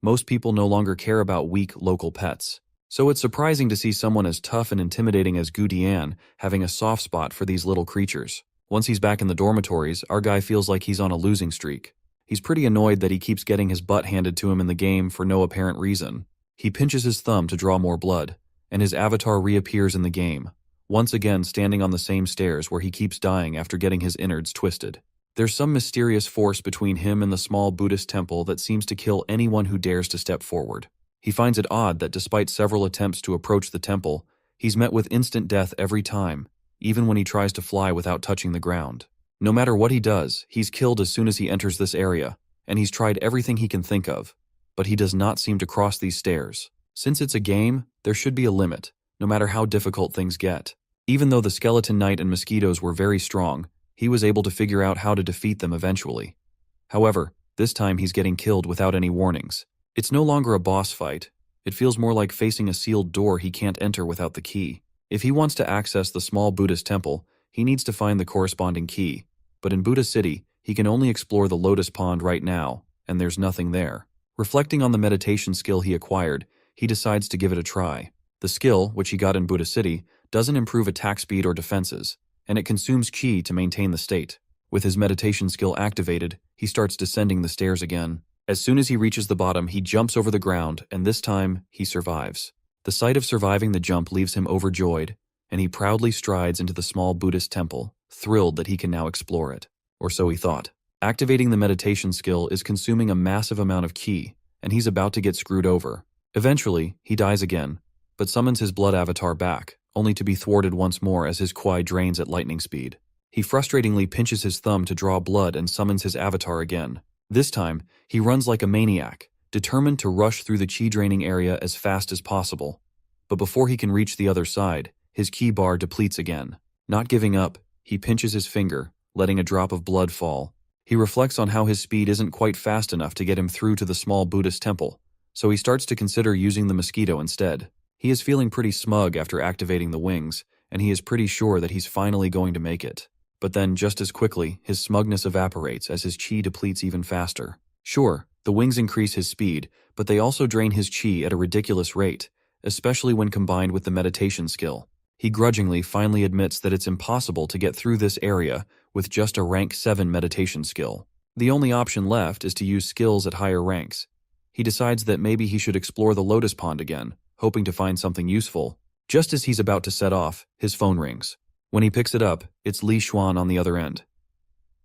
Most people no longer care about weak local pets. So it's surprising to see someone as tough and intimidating as Gu Dian having a soft spot for these little creatures. Once he's back in the dormitories, our guy feels like he's on a losing streak. He's pretty annoyed that he keeps getting his butt handed to him in the game for no apparent reason. He pinches his thumb to draw more blood, and his avatar reappears in the game, once again standing on the same stairs where he keeps dying after getting his innards twisted. There's some mysterious force between him and the small Buddhist temple that seems to kill anyone who dares to step forward. He finds it odd that despite several attempts to approach the temple, He's met with instant death every time, even when he tries to fly without touching the ground. No matter what he does, he's killed as soon as he enters this area, and he's tried everything he can think of, but he does not seem to cross these stairs. Since it's a game, there should be a limit, no matter how difficult things get. Even though the skeleton knight and mosquitoes were very strong, he was able to figure out how to defeat them eventually. However, this time he's getting killed without any warnings. It's no longer a boss fight. It feels more like facing a sealed door he can't enter without the key. If he wants to access the small Buddhist temple, he needs to find the corresponding key. But in Buddha City, he can only explore the Lotus Pond right now, and there's nothing there. Reflecting on the meditation skill he acquired, he decides to give it a try. The skill, which he got in Buddha City, doesn't improve attack speed or defenses, and it consumes chi to maintain the state. With his meditation skill activated, he starts descending the stairs again. As soon as he reaches the bottom, he jumps over the ground, and this time, he survives. The sight of surviving the jump leaves him overjoyed, and he proudly strides into the small Buddhist temple, thrilled that he can now explore it. Or so he thought. Activating the meditation skill is consuming a massive amount of ki, and he's about to get screwed over. Eventually, he dies again, but summons his blood avatar back, only to be thwarted once more as his Kwai drains at lightning speed. He frustratingly pinches his thumb to draw blood and summons his avatar again. This time, he runs like a maniac, determined to rush through the chi-draining area as fast as possible. But before he can reach the other side, his ki bar depletes again. Not giving up, he pinches his finger, letting a drop of blood fall. He reflects on how his speed isn't quite fast enough to get him through to the small Buddhist temple, so he starts to consider using the mosquito instead. He is feeling pretty smug after activating the wings, and he is pretty sure that he's finally going to make it. But then, just as quickly, his smugness evaporates as his chi depletes even faster. Sure, the wings increase his speed, but they also drain his chi at a ridiculous rate, especially when combined with the meditation skill. He grudgingly finally admits that it's impossible to get through this area with just a rank 7 meditation skill. The only option left is to use skills at higher ranks. He decides that maybe he should explore the Lotus Pond again, hoping to find something useful. Just as he's about to set off, his phone rings. When he picks it up, it's Li Xuan on the other end.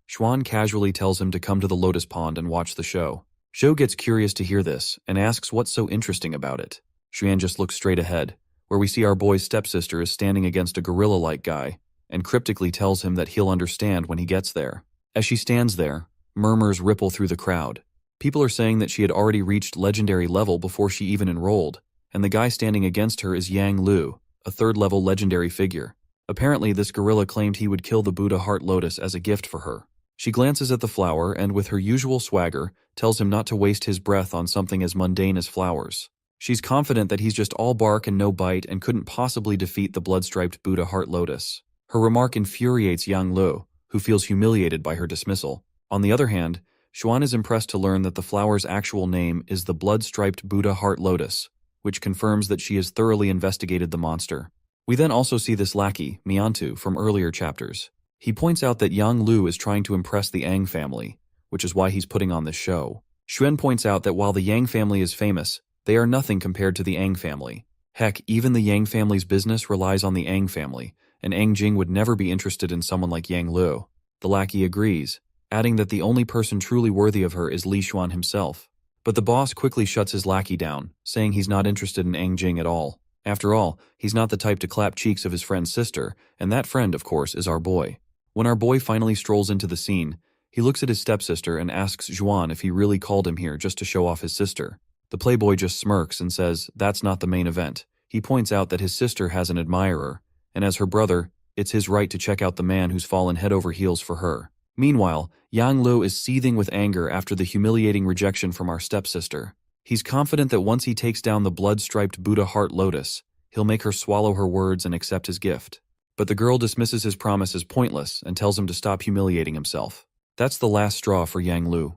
Xuan casually tells him to come to the Lotus Pond and watch the show. Zhou gets curious to hear this and asks what's so interesting about it. Xuan just looks straight ahead, where we see our boy's stepsister is standing against a gorilla-like guy, and cryptically tells him that he'll understand when he gets there. As she stands there, murmurs ripple through the crowd. People are saying that she had already reached legendary level before she even enrolled, and the guy standing against her is Yang Lu, a third-level legendary figure. Apparently, this gorilla claimed he would kill the Buddha Heart Lotus as a gift for her. She glances at the flower and, with her usual swagger, tells him not to waste his breath on something as mundane as flowers. She's confident that he's just all bark and no bite and couldn't possibly defeat the blood-striped Buddha Heart Lotus. Her remark infuriates Yang Lu, who feels humiliated by her dismissal. On the other hand, Xuan is impressed to learn that the flower's actual name is the blood-striped Buddha Heart Lotus, which confirms that she has thoroughly investigated the monster. We then also see this lackey, Miantu, from earlier chapters. He points out that Yang Lu is trying to impress the Ang family, which is why he's putting on this show. Xuan points out that while the Yang family is famous, they are nothing compared to the Ang family. Heck, even the Yang family's business relies on the Ang family, and Ang Jing would never be interested in someone like Yang Lu. The lackey agrees, adding that the only person truly worthy of her is Li Xuan himself. But the boss quickly shuts his lackey down, saying he's not interested in Ang Jing at all. After all, he's not the type to clap cheeks of his friend's sister, and that friend, of course, is our boy. When our boy finally strolls into the scene, he looks at his stepsister and asks Xuan if he really called him here just to show off his sister. The playboy just smirks and says that's not the main event. He points out that his sister has an admirer, and as her brother, it's his right to check out the man who's fallen head over heels for her. Meanwhile, Yang Lu is seething with anger after the humiliating rejection from our stepsister. He's confident that once he takes down the blood-striped Buddha Heart Lotus, he'll make her swallow her words and accept his gift. But the girl dismisses his promise as pointless and tells him to stop humiliating himself. That's the last straw for Yang Lu.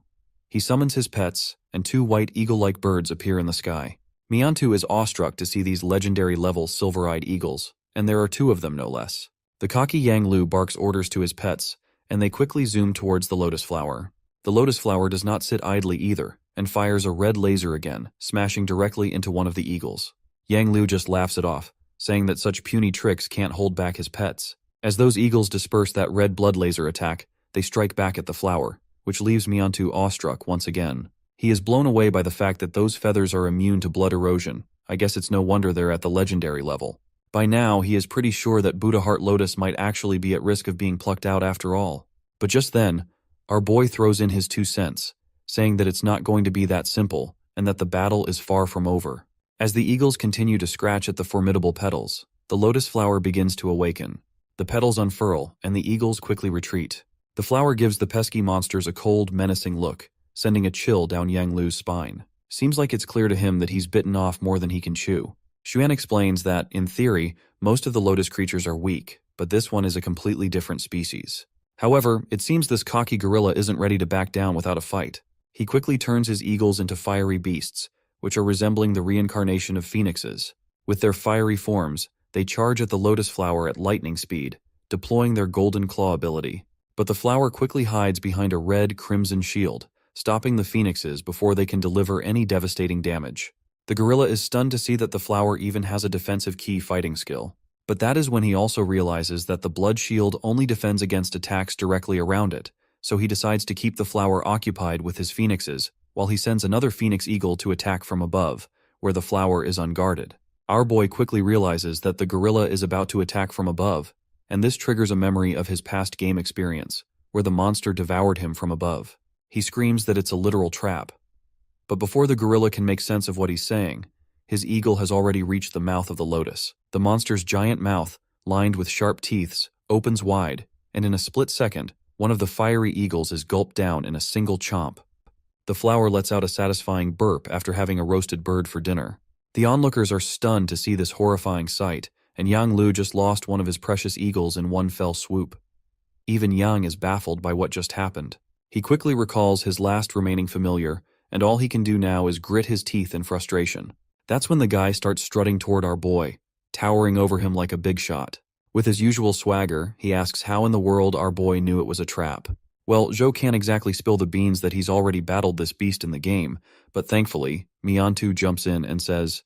He summons his pets, and 2 white eagle-like birds appear in the sky. Miantu is awestruck to see these legendary-level silver-eyed eagles, and there are 2 of them no less. The cocky Yang Lu barks orders to his pets, and they quickly zoom towards the lotus flower. The lotus flower does not sit idly either, and fires a red laser again, smashing directly into one of the eagles. Yang Lu just laughs it off, saying that such puny tricks can't hold back his pets. As those eagles disperse that red blood laser attack, they strike back at the flower, which leaves Miantu awestruck once again. He is blown away by the fact that those feathers are immune to blood erosion. I guess it's no wonder they're at the legendary level. By now, he is pretty sure that Buddha Heart Lotus might actually be at risk of being plucked out after all. But just then, our boy throws in his 2 cents, saying that it's not going to be that simple and that the battle is far from over. As the eagles continue to scratch at the formidable petals, the lotus flower begins to awaken. The petals unfurl, and the eagles quickly retreat. The flower gives the pesky monsters a cold, menacing look, sending a chill down Yang Lu's spine. Seems like it's clear to him that he's bitten off more than he can chew. Xuan explains that, in theory, most of the lotus creatures are weak, but this one is a completely different species. However, it seems this cocky gorilla isn't ready to back down without a fight. He quickly turns his eagles into fiery beasts, which are resembling the reincarnation of phoenixes. With their fiery forms, they charge at the lotus flower at lightning speed, deploying their golden claw ability. But the flower quickly hides behind a red-crimson shield, stopping the phoenixes before they can deliver any devastating damage. The gorilla is stunned to see that the flower even has a defensive key fighting skill. But that is when he also realizes that the blood shield only defends against attacks directly around it, so he decides to keep the flower occupied with his phoenixes, while he sends another phoenix eagle to attack from above, where the flower is unguarded. Our boy quickly realizes that the gorilla is about to attack from above, and this triggers a memory of his past game experience, where the monster devoured him from above. He screams that it's a literal trap. But before the gorilla can make sense of what he's saying, his eagle has already reached the mouth of the lotus. The monster's giant mouth, lined with sharp teeth, opens wide, and in a split second, one of the fiery eagles is gulped down in a single chomp. The flower lets out a satisfying burp after having a roasted bird for dinner. The onlookers are stunned to see this horrifying sight, and Yang Lu just lost one of his precious eagles in one fell swoop. Even Yang is baffled by what just happened. He quickly recalls his last remaining familiar, and all he can do now is grit his teeth in frustration. That's when the guy starts strutting toward our boy, towering over him like a big shot. With his usual swagger, he asks how in the world our boy knew it was a trap. Well, Zhou can't exactly spill the beans that he's already battled this beast in the game, but thankfully, Miantu jumps in and says,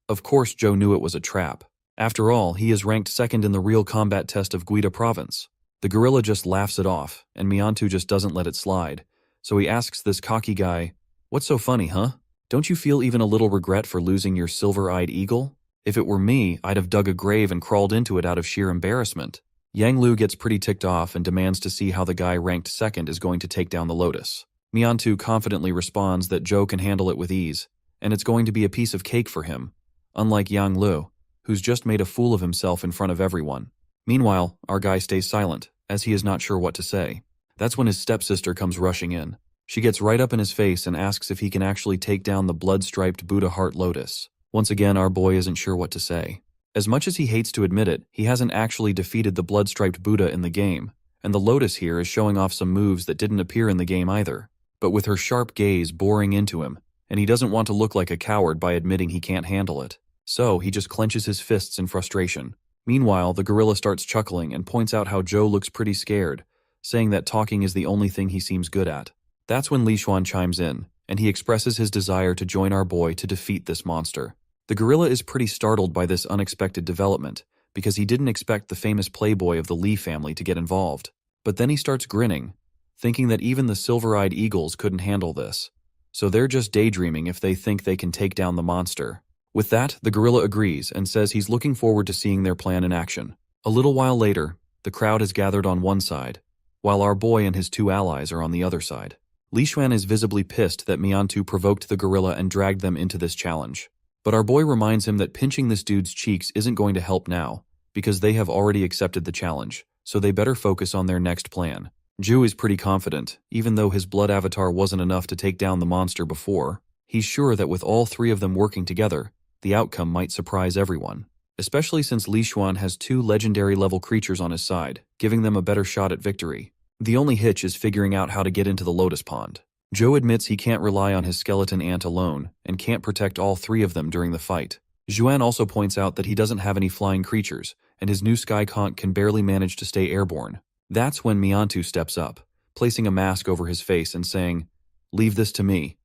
"Of course Zhou knew it was a trap. After all, he is ranked second in the real combat test of Guida province." The gorilla just laughs it off, and Miantu just doesn't let it slide. So he asks this cocky guy, "What's so funny, huh? Don't you feel even a little regret for losing your silver-eyed eagle? If it were me, I'd have dug a grave and crawled into it out of sheer embarrassment." Yang Lu gets pretty ticked off and demands to see how the guy ranked second is going to take down the lotus. Miantu confidently responds that Zhou can handle it with ease, and it's going to be a piece of cake for him, unlike Yang Lu, who's just made a fool of himself in front of everyone. Meanwhile, our guy stays silent, as he is not sure what to say. That's when his stepsister comes rushing in. She gets right up in his face and asks if he can actually take down the blood-striped Buddha Heart Lotus. Once again, our boy isn't sure what to say. As much as he hates to admit it, he hasn't actually defeated the blood-striped Buddha in the game, and the lotus here is showing off some moves that didn't appear in the game either. But with her sharp gaze boring into him, and he doesn't want to look like a coward by admitting he can't handle it. So he just clenches his fists in frustration. Meanwhile, the gorilla starts chuckling and points out how Zhou looks pretty scared, saying that talking is the only thing he seems good at. That's when Li Xuan chimes in, and he expresses his desire to join our boy to defeat this monster. The gorilla is pretty startled by this unexpected development, because he didn't expect the famous playboy of the Li family to get involved. But then he starts grinning, thinking that even the silver-eyed eagles couldn't handle this. So they're just daydreaming if they think they can take down the monster. With that, the gorilla agrees and says he's looking forward to seeing their plan in action. A little while later, the crowd is gathered on one side, while our boy and his two allies are on the other side. Li Xuan is visibly pissed that Miantu provoked the gorilla and dragged them into this challenge. But our boy reminds him that pinching this dude's cheeks isn't going to help now, because they have already accepted the challenge, so they better focus on their next plan. Zhu is pretty confident, even though his blood avatar wasn't enough to take down the monster before. He's sure that with all three of them working together, the outcome might surprise everyone. Especially since Li Xuan has two legendary-level creatures on his side, giving them a better shot at victory. The only hitch is figuring out how to get into the lotus pond. Zhou admits he can't rely on his skeleton ant alone, and can't protect all three of them during the fight. Xuan also points out that he doesn't have any flying creatures, and his new sky conch can barely manage to stay airborne. That's when Miantu steps up, placing a mask over his face and saying, "Leave this to me."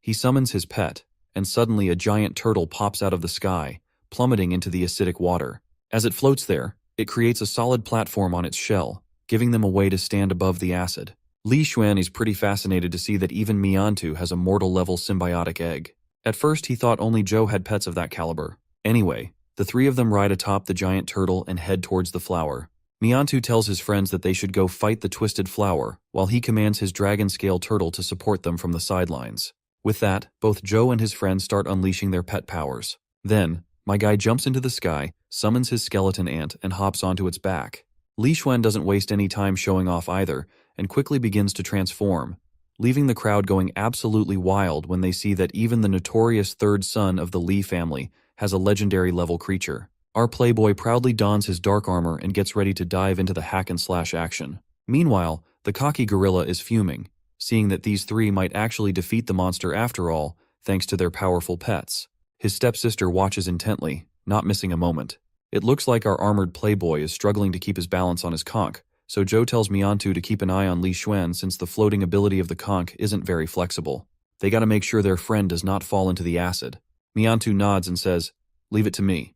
He summons his pet, and suddenly a giant turtle pops out of the sky, plummeting into the acidic water. As it floats there, it creates a solid platform on its shell, giving them a way to stand above the acid. Li Xuan is pretty fascinated to see that even Miantu has a mortal-level symbiotic egg. At first, he thought only Zhou had pets of that caliber. Anyway, The three of them ride atop the giant turtle and head towards the flower. Miantu tells his friends that they should go fight the twisted flower, while he commands his dragon-scale turtle to support them from the sidelines. With that, both Joe and his friends start unleashing their pet powers. Then, my guy jumps into the sky, summons his skeleton ant, and hops onto its back. Li Xuan doesn't waste any time showing off either, and quickly begins to transform, leaving the crowd going absolutely wild when they see that even the notorious third son of the Li family has a legendary level creature. Our playboy proudly dons his dark armor and gets ready to dive into the hack-and-slash action. Meanwhile, the cocky gorilla is fuming, seeing that these three might actually defeat the monster after all, thanks to their powerful pets. His stepsister watches intently, not missing a moment. It looks like our armored playboy is struggling to keep his balance on his conch, so Joe tells Miantu to keep an eye on Li Xuan since the floating ability of the conch isn't very flexible. They gotta make sure their friend does not fall into the acid. Miantu nods and says, "Leave it to me."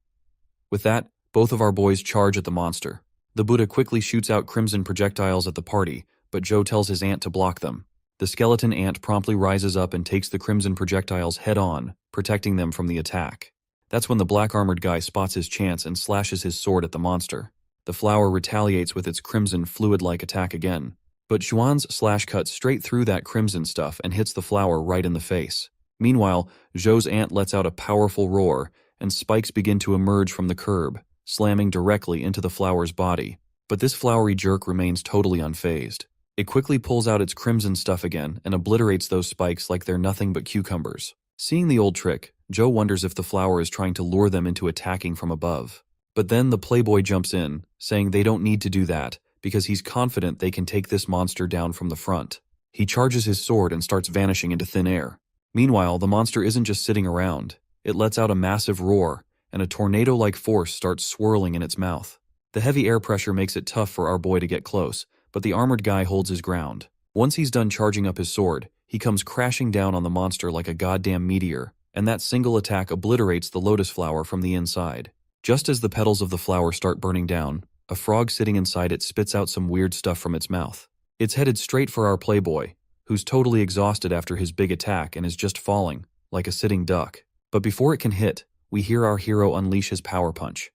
With that, both of our boys charge at the monster. The Buddha quickly shoots out crimson projectiles at the party, but Joe tells his ant to block them. The skeleton ant promptly rises up and takes the crimson projectiles head-on, protecting them from the attack. That's when the black-armored guy spots his chance and slashes his sword at the monster. The flower retaliates with its crimson fluid-like attack again. But Xuan's slash cuts straight through that crimson stuff and hits the flower right in the face. Meanwhile, Zhou's ant lets out a powerful roar, and spikes begin to emerge from the curb, slamming directly into the flower's body. But this flowery jerk remains totally unfazed. It quickly pulls out its crimson stuff again and obliterates those spikes like they're nothing but cucumbers. Seeing the old trick, Zhou wonders if the flower is trying to lure them into attacking from above. But then the playboy jumps in, saying they don't need to do that, because he's confident they can take this monster down from the front. He charges his sword and starts vanishing into thin air. Meanwhile, the monster isn't just sitting around. It lets out a massive roar, and a tornado-like force starts swirling in its mouth. The heavy air pressure makes it tough for our boy to get close, but the armored guy holds his ground. Once he's done charging up his sword, he comes crashing down on the monster like a goddamn meteor, and that single attack obliterates the lotus flower from the inside. Just as the petals of the flower start burning down, a frog sitting inside it spits out some weird stuff from its mouth. It's headed straight for our playboy, who's totally exhausted after his big attack and is just falling, like a sitting duck. But before it can hit, we hear our hero unleash his power punch.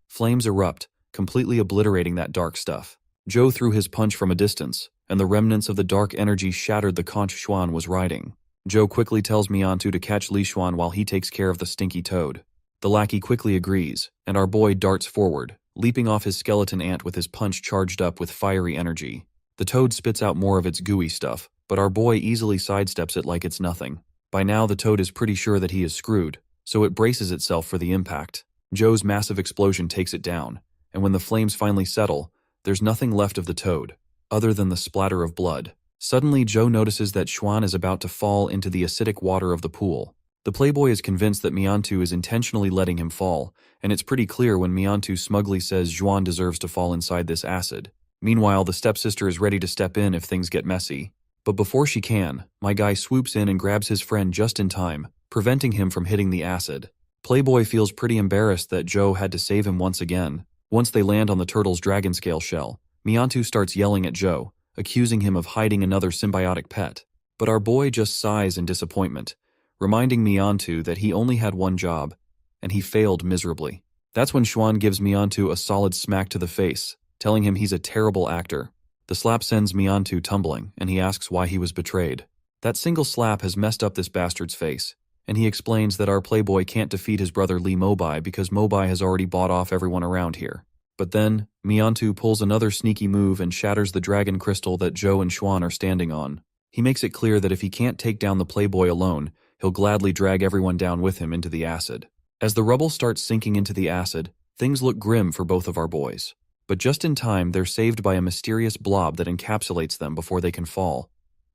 Flames erupt, completely obliterating that dark stuff. Zhou threw his punch from a distance, and the remnants of the dark energy shattered the conch Xuan was riding. Zhou quickly tells Miantu to catch Li Xuan while he takes care of the stinky toad. The lackey quickly agrees, and our boy darts forward, leaping off his skeleton ant with his punch charged up with fiery energy. The toad spits out more of its gooey stuff, but our boy easily sidesteps it like it's nothing. By now the toad is pretty sure that he is screwed, so it braces itself for the impact. Zhou's massive explosion takes it down, and when the flames finally settle, there's nothing left of the toad, other than the splatter of blood. Suddenly Zhou notices that Xuan is about to fall into the acidic water of the pool. The playboy is convinced that Miantu is intentionally letting him fall, and it's pretty clear when Miantu smugly says Xuan deserves to fall inside this acid. Meanwhile, the stepsister is ready to step in if things get messy. But before she can, my guy swoops in and grabs his friend just in time, preventing him from hitting the acid. Playboy feels pretty embarrassed that Zhou had to save him once again. Once they land on the turtle's dragon-scale shell, Miantu starts yelling at Zhou, accusing him of hiding another symbiotic pet. But our boy just sighs in disappointment, reminding Miantu that he only had one job, and he failed miserably. That's when Xuan gives Miantu a solid smack to the face, telling him he's a terrible actor. The slap sends Miantu tumbling, and he asks why he was betrayed. That single slap has messed up this bastard's face, and he explains that our playboy can't defeat his brother Li Mobai because Mobai has already bought off everyone around here. But then, Miantu pulls another sneaky move and shatters the dragon crystal that Zhou and Xuan are standing on. He makes it clear that if he can't take down the playboy alone, he'll gladly drag everyone down with him into the acid. As the rubble starts sinking into the acid, things look grim for both of our boys. But just in time, they're saved by a mysterious blob that encapsulates them before they can fall.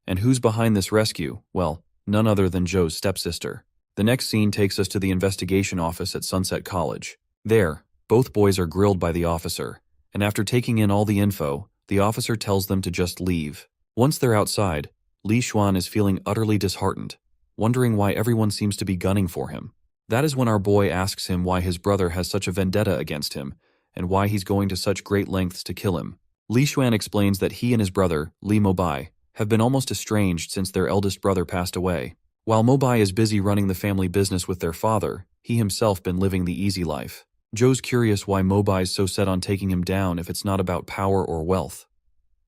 And who's behind this rescue? Well, none other than Zhou's stepsister. The next scene takes us to the investigation office at Sunset College. There, both boys are grilled by the officer, and after taking in all the info, the officer tells them to just leave. Once they're outside, Li Xuan is feeling utterly disheartened, wondering why everyone seems to be gunning for him. That is when our boy asks him why his brother has such a vendetta against him, and why he's going to such great lengths to kill him. Li Xuan explains that he and his brother, Li Mobai, have been almost estranged since their eldest brother passed away. While Mobai is busy running the family business with their father, he himself been living the easy life. Joe's curious why Mobai's so set on taking him down if it's not about power or wealth.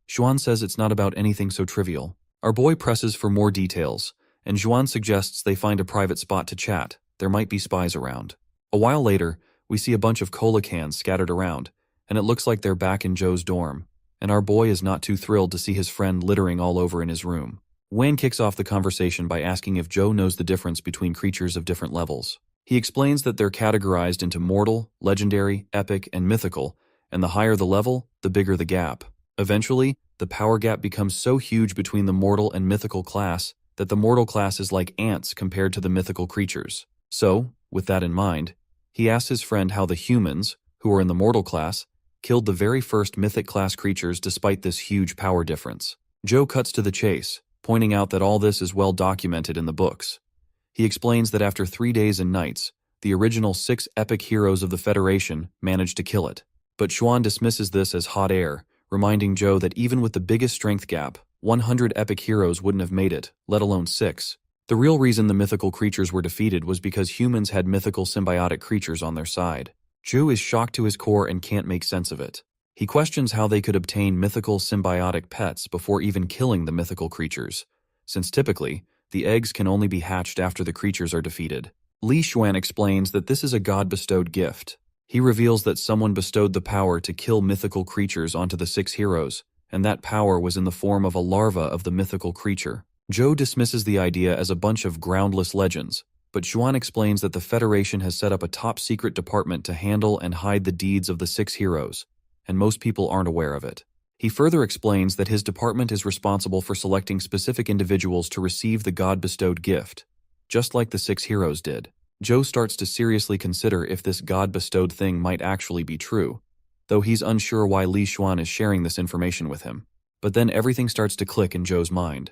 Xuan says it's not about anything so trivial. Our boy presses for more details, and Xuan suggests they find a private spot to chat. There might be spies around. A while later, we see a bunch of cola cans scattered around, and it looks like they're back in Joe's dorm, and our boy is not too thrilled to see his friend littering all over in his room. Wayne kicks off the conversation by asking if Joe knows the difference between creatures of different levels. He explains that they're categorized into mortal, legendary, epic, and mythical, and the higher the level, the bigger the gap. Eventually, the power gap becomes so huge between the mortal and mythical class that the mortal class is like ants compared to the mythical creatures. So, with that in mind, he asks his friend how the humans, who are in the mortal class, killed the very first mythic class creatures despite this huge power difference. Joe cuts to the chase, pointing out that all this is well documented in the books. He explains that after 3 days and nights, the original 6 epic heroes of the Federation managed to kill it. But Xuan dismisses this as hot air, reminding Joe that even with the biggest strength gap, 100 epic heroes wouldn't have made it, let alone 6. The real reason the mythical creatures were defeated was because humans had mythical symbiotic creatures on their side. Joe is shocked to his core and can't make sense of it. He questions how they could obtain mythical symbiotic pets before even killing the mythical creatures, since typically, the eggs can only be hatched after the creatures are defeated. Li Xuan explains that this is a god-bestowed gift. He reveals that someone bestowed the power to kill mythical creatures onto the 6 heroes, and that power was in the form of a larva of the mythical creature. Joe dismisses the idea as a bunch of groundless legends, but Xuan explains that the Federation has set up a top-secret department to handle and hide the deeds of the 6 heroes, and most people aren't aware of it. He further explains that his department is responsible for selecting specific individuals to receive the god-bestowed gift, just like the 6 heroes did. Joe starts to seriously consider if this god-bestowed thing might actually be true, though he's unsure why Li Xuan is sharing this information with him. But then everything starts to click in Joe's mind.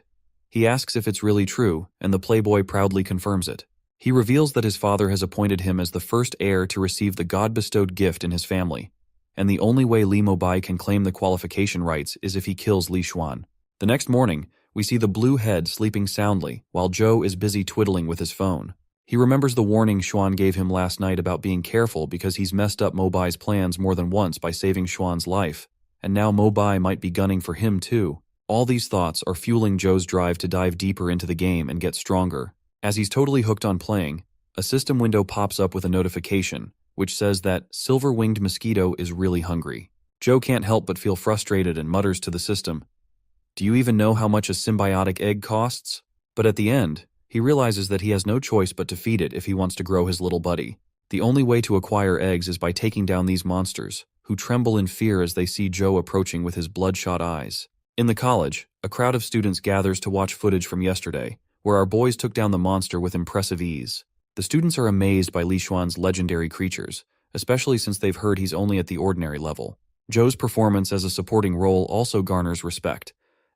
He asks if it's really true, and the playboy proudly confirms it. He reveals that his father has appointed him as the first heir to receive the god-bestowed gift in his family, and the only way Li Mobai can claim the qualification rights is if he kills Li Xuan. The next morning, we see the blue head sleeping soundly while Joe is busy twiddling with his phone. He remembers the warning Xuan gave him last night about being careful because he's messed up Mobai's plans more than once by saving Xuan's life, and now Mobai might be gunning for him too. All these thoughts are fueling Joe's drive to dive deeper into the game and get stronger. As he's totally hooked on playing, a system window pops up with a notification, which says that silver-winged mosquito is really hungry. Joe can't help but feel frustrated and mutters to the system, "Do you even know how much a symbiotic egg costs?" But at the end, he realizes that he has no choice but to feed it if he wants to grow his little buddy. The only way to acquire eggs is by taking down these monsters, who tremble in fear as they see Joe approaching with his bloodshot eyes. In the college, a crowd of students gathers to watch footage from yesterday, where our boys took down the monster with impressive ease. The students are amazed by Li Xuan's legendary creatures, especially since they've heard he's only at the ordinary level. Joe's performance as a supporting role also garners respect,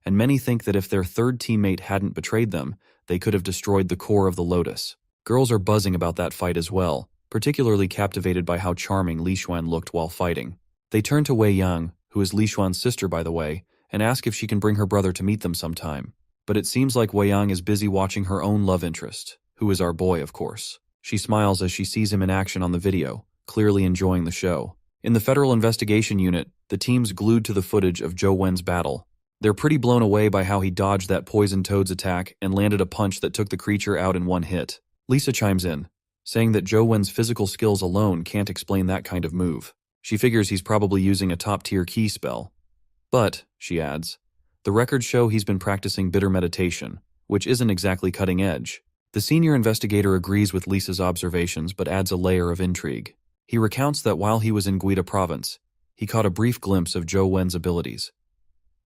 and many think that if their third teammate hadn't betrayed them, they could have destroyed the core of the Lotus. Girls are buzzing about that fight as well, particularly captivated by how charming Li Xuan looked while fighting. They turn to Wei Yang, who is Li Xuan's sister by the way, and ask if she can bring her brother to meet them sometime. But it seems like Wei Yang is busy watching her own love interest, who is our boy of course. She smiles as she sees him in action on the video, clearly enjoying the show. In the Federal Investigation Unit, the team's glued to the footage of Zhou Wen's battle. They're pretty blown away by how he dodged that poison toad's attack and landed a punch that took the creature out in one hit. Lisa chimes in, saying that Zhou Wen's physical skills alone can't explain that kind of move. She figures he's probably using a top-tier key spell. But, she adds, the records show he's been practicing bitter meditation, which isn't exactly cutting edge. The senior investigator agrees with Lisa's observations but adds a layer of intrigue. He recounts that while he was in Guida province, he caught a brief glimpse of Zhou Wen's abilities.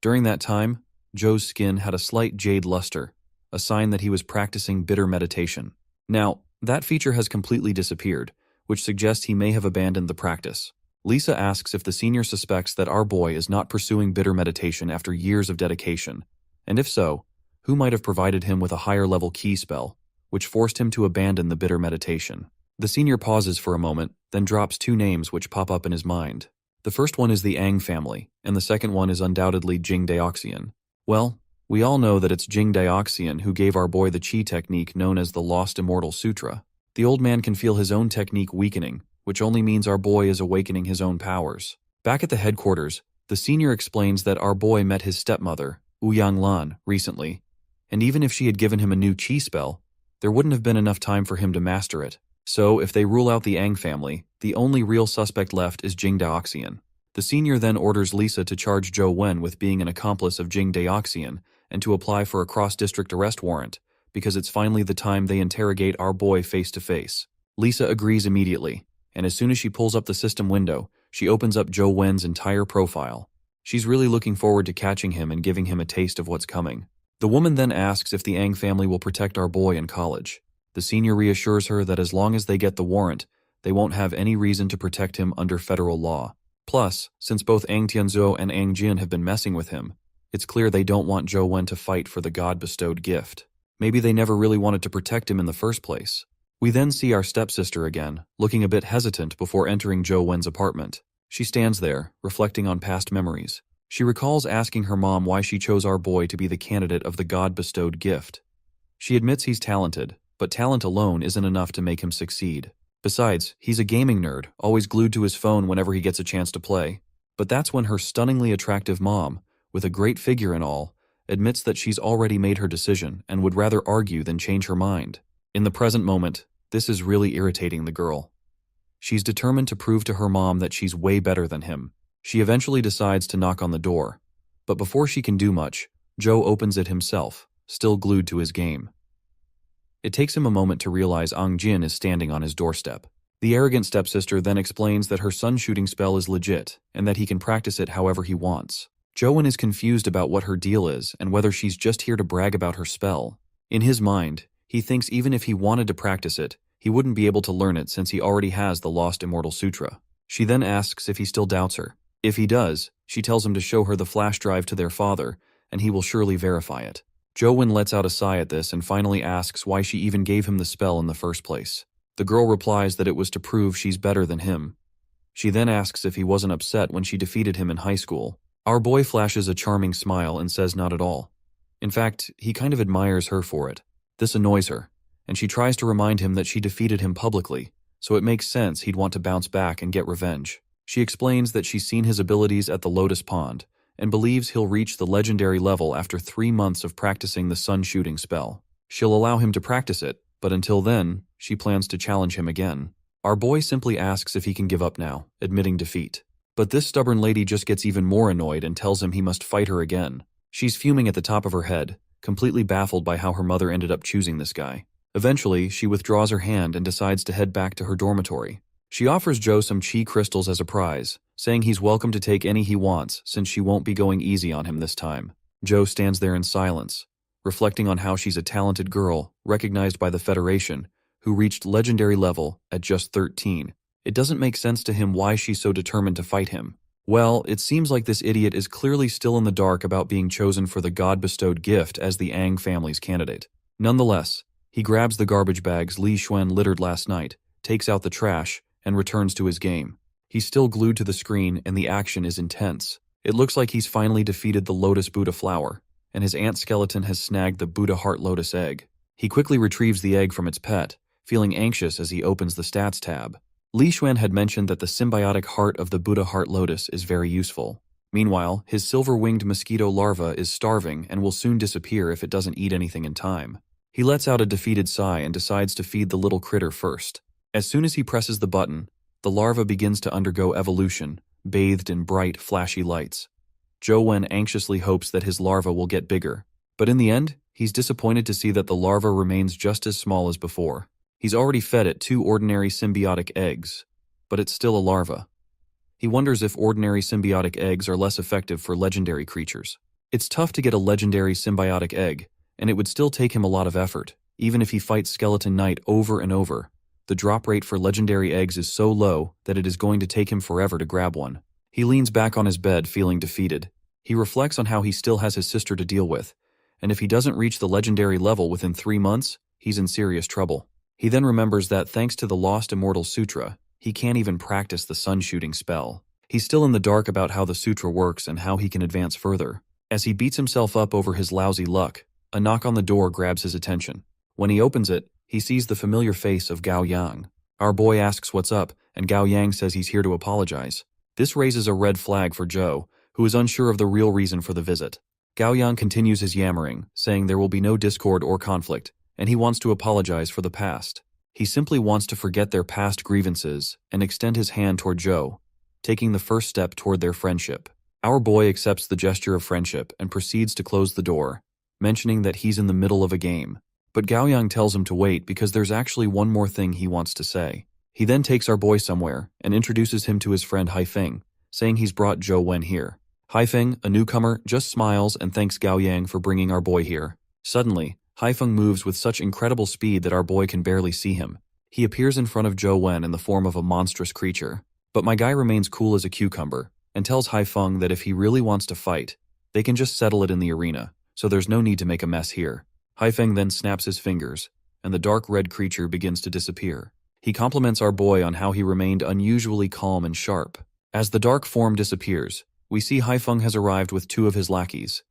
During that time, Zhou's skin had a slight jade luster, a sign that he was practicing bitter meditation. Now, that feature has completely disappeared, which suggests he may have abandoned the practice. Lisa asks if the senior suspects that our boy is not pursuing bitter meditation after years of dedication, and if so, who might have provided him with a higher-level key spell, which forced him to abandon the bitter meditation. The senior pauses for a moment, then drops 2 names which pop up in his mind. The first one is the Ang family, and the second one is undoubtedly Jing Daoxian. Well, we all know that it's Jing Daoxian who gave our boy the chi technique known as the Lost Immortal Sutra. The old man can feel his own technique weakening, which only means our boy is awakening his own powers. Back at the headquarters, the senior explains that our boy met his stepmother, Ouyang Lan, recently, and even if she had given him a new chi spell, there wouldn't have been enough time for him to master it. So, if they rule out the Ang family, the only real suspect left is Jing Daoxian. The senior then orders Lisa to charge Zhou Wen with being an accomplice of Jing Daoxian and to apply for a cross-district arrest warrant, because it's finally the time they interrogate our boy face-to-face. Lisa agrees immediately, and as soon as she pulls up the system window, she opens up Zhou Wen's entire profile. She's really looking forward to catching him and giving him a taste of what's coming. The woman then asks if the Ang family will protect our boy in college. The senior reassures her that as long as they get the warrant, they won't have any reason to protect him under federal law. Plus, since both Ang Tianzhou and Ang Jin have been messing with him, it's clear they don't want Zhou Wen to fight for the God-bestowed gift. Maybe they never really wanted to protect him in the first place. We then see our stepsister again, looking a bit hesitant before entering Zhou Wen's apartment. She stands there, reflecting on past memories. She recalls asking her mom why she chose our boy to be the candidate of the God-bestowed gift. She admits he's talented, but talent alone isn't enough to make him succeed. Besides, he's a gaming nerd, always glued to his phone whenever he gets a chance to play. But that's when her stunningly attractive mom, with a great figure and all, admits that she's already made her decision and would rather argue than change her mind. In the present moment, this is really irritating the girl. She's determined to prove to her mom that she's way better than him. She eventually decides to knock on the door, but before she can do much, Joe opens it himself, still glued to his game. It takes him a moment to realize Ang Jin is standing on his doorstep. The arrogant stepsister then explains that her sun shooting spell is legit and that he can practice it however he wants. Joan is confused about what her deal is and whether she's just here to brag about her spell. In his mind, he thinks even if he wanted to practice it, he wouldn't be able to learn it since he already has the Lost Immortal Sutra. She then asks if he still doubts her. If he does, she tells him to show her the flash drive to their father, and he will surely verify it. Joan lets out a sigh at this and finally asks why she even gave him the spell in the first place. The girl replies that it was to prove she's better than him. She then asks if he wasn't upset when she defeated him in high school. Our boy flashes a charming smile and says not at all. In fact, he kind of admires her for it. This annoys her, and she tries to remind him that she defeated him publicly, so it makes sense he'd want to bounce back and get revenge. She explains that she's seen his abilities at the Lotus Pond, and believes he'll reach the legendary level after 3 months of practicing the sun shooting spell. She'll allow him to practice it, but until then, she plans to challenge him again. Our boy simply asks if he can give up now, admitting defeat. But this stubborn lady just gets even more annoyed and tells him he must fight her again. She's fuming at the top of her head, completely baffled by how her mother ended up choosing this guy. Eventually, she withdraws her hand and decides to head back to her dormitory. She offers Joe some chi crystals as a prize, saying he's welcome to take any he wants since she won't be going easy on him this time. Joe stands there in silence, reflecting on how she's a talented girl, recognized by the Federation, who reached legendary level at just 13. It doesn't make sense to him why she's so determined to fight him. Well, it seems like this idiot is clearly still in the dark about being chosen for the God-bestowed gift as the Ang family's candidate. Nonetheless, he grabs the garbage bags Li Xuan littered last night, takes out the trash, and returns to his game. He's still glued to the screen and the action is intense. It looks like he's finally defeated the Lotus Buddha flower, and his ant skeleton has snagged the Buddha Heart Lotus egg. He quickly retrieves the egg from its pet, feeling anxious as he opens the stats tab. Li Xuan had mentioned that the symbiotic heart of the Buddha Heart Lotus is very useful. Meanwhile, his silver-winged mosquito larva is starving and will soon disappear if it doesn't eat anything in time. He lets out a defeated sigh and decides to feed the little critter first. As soon as he presses the button, the larva begins to undergo evolution, bathed in bright, flashy lights. Zhou Wen anxiously hopes that his larva will get bigger, but in the end, he's disappointed to see that the larva remains just as small as before. He's already fed it 2 ordinary symbiotic eggs, but it's still a larva. He wonders if ordinary symbiotic eggs are less effective for legendary creatures. It's tough to get a legendary symbiotic egg, and it would still take him a lot of effort, even if he fights Skeleton Knight over and over. The drop rate for legendary eggs is so low that it is going to take him forever to grab one. He leans back on his bed feeling defeated. He reflects on how he still has his sister to deal with, and if he doesn't reach the legendary level within 3 months, he's in serious trouble. He then remembers that thanks to the Lost Immortal Sutra, he can't even practice the sun shooting spell. He's still in the dark about how the sutra works and how he can advance further. As he beats himself up over his lousy luck, a knock on the door grabs his attention. When he opens it, he sees the familiar face of Gao Yang. Our boy asks what's up, and Gao Yang says he's here to apologize. This raises a red flag for Zhou, who is unsure of the real reason for the visit. Gao Yang continues his yammering, saying there will be no discord or conflict, and he wants to apologize for the past. He simply wants to forget their past grievances and extend his hand toward Zhou, taking the first step toward their friendship. Our boy accepts the gesture of friendship and proceeds to close the door, mentioning that he's in the middle of a game. But Gao Yang tells him to wait because there's actually one more thing he wants to say. He then takes our boy somewhere and introduces him to his friend Haifeng, saying he's brought Zhou Wen here. Haifeng, a newcomer, just smiles and thanks Gao Yang for bringing our boy here. Suddenly, Haifeng moves with such incredible speed that our boy can barely see him. He appears in front of Zhou Wen in the form of a monstrous creature. But my guy remains cool as a cucumber and tells Haifeng that if he really wants to fight, they can just settle it in the arena, so there's no need to make a mess here. Haifeng then snaps his fingers, and the dark red creature begins to disappear. He compliments our boy on how he remained unusually calm and sharp. As the dark form disappears, we see Haifeng has arrived with two of his lackeys.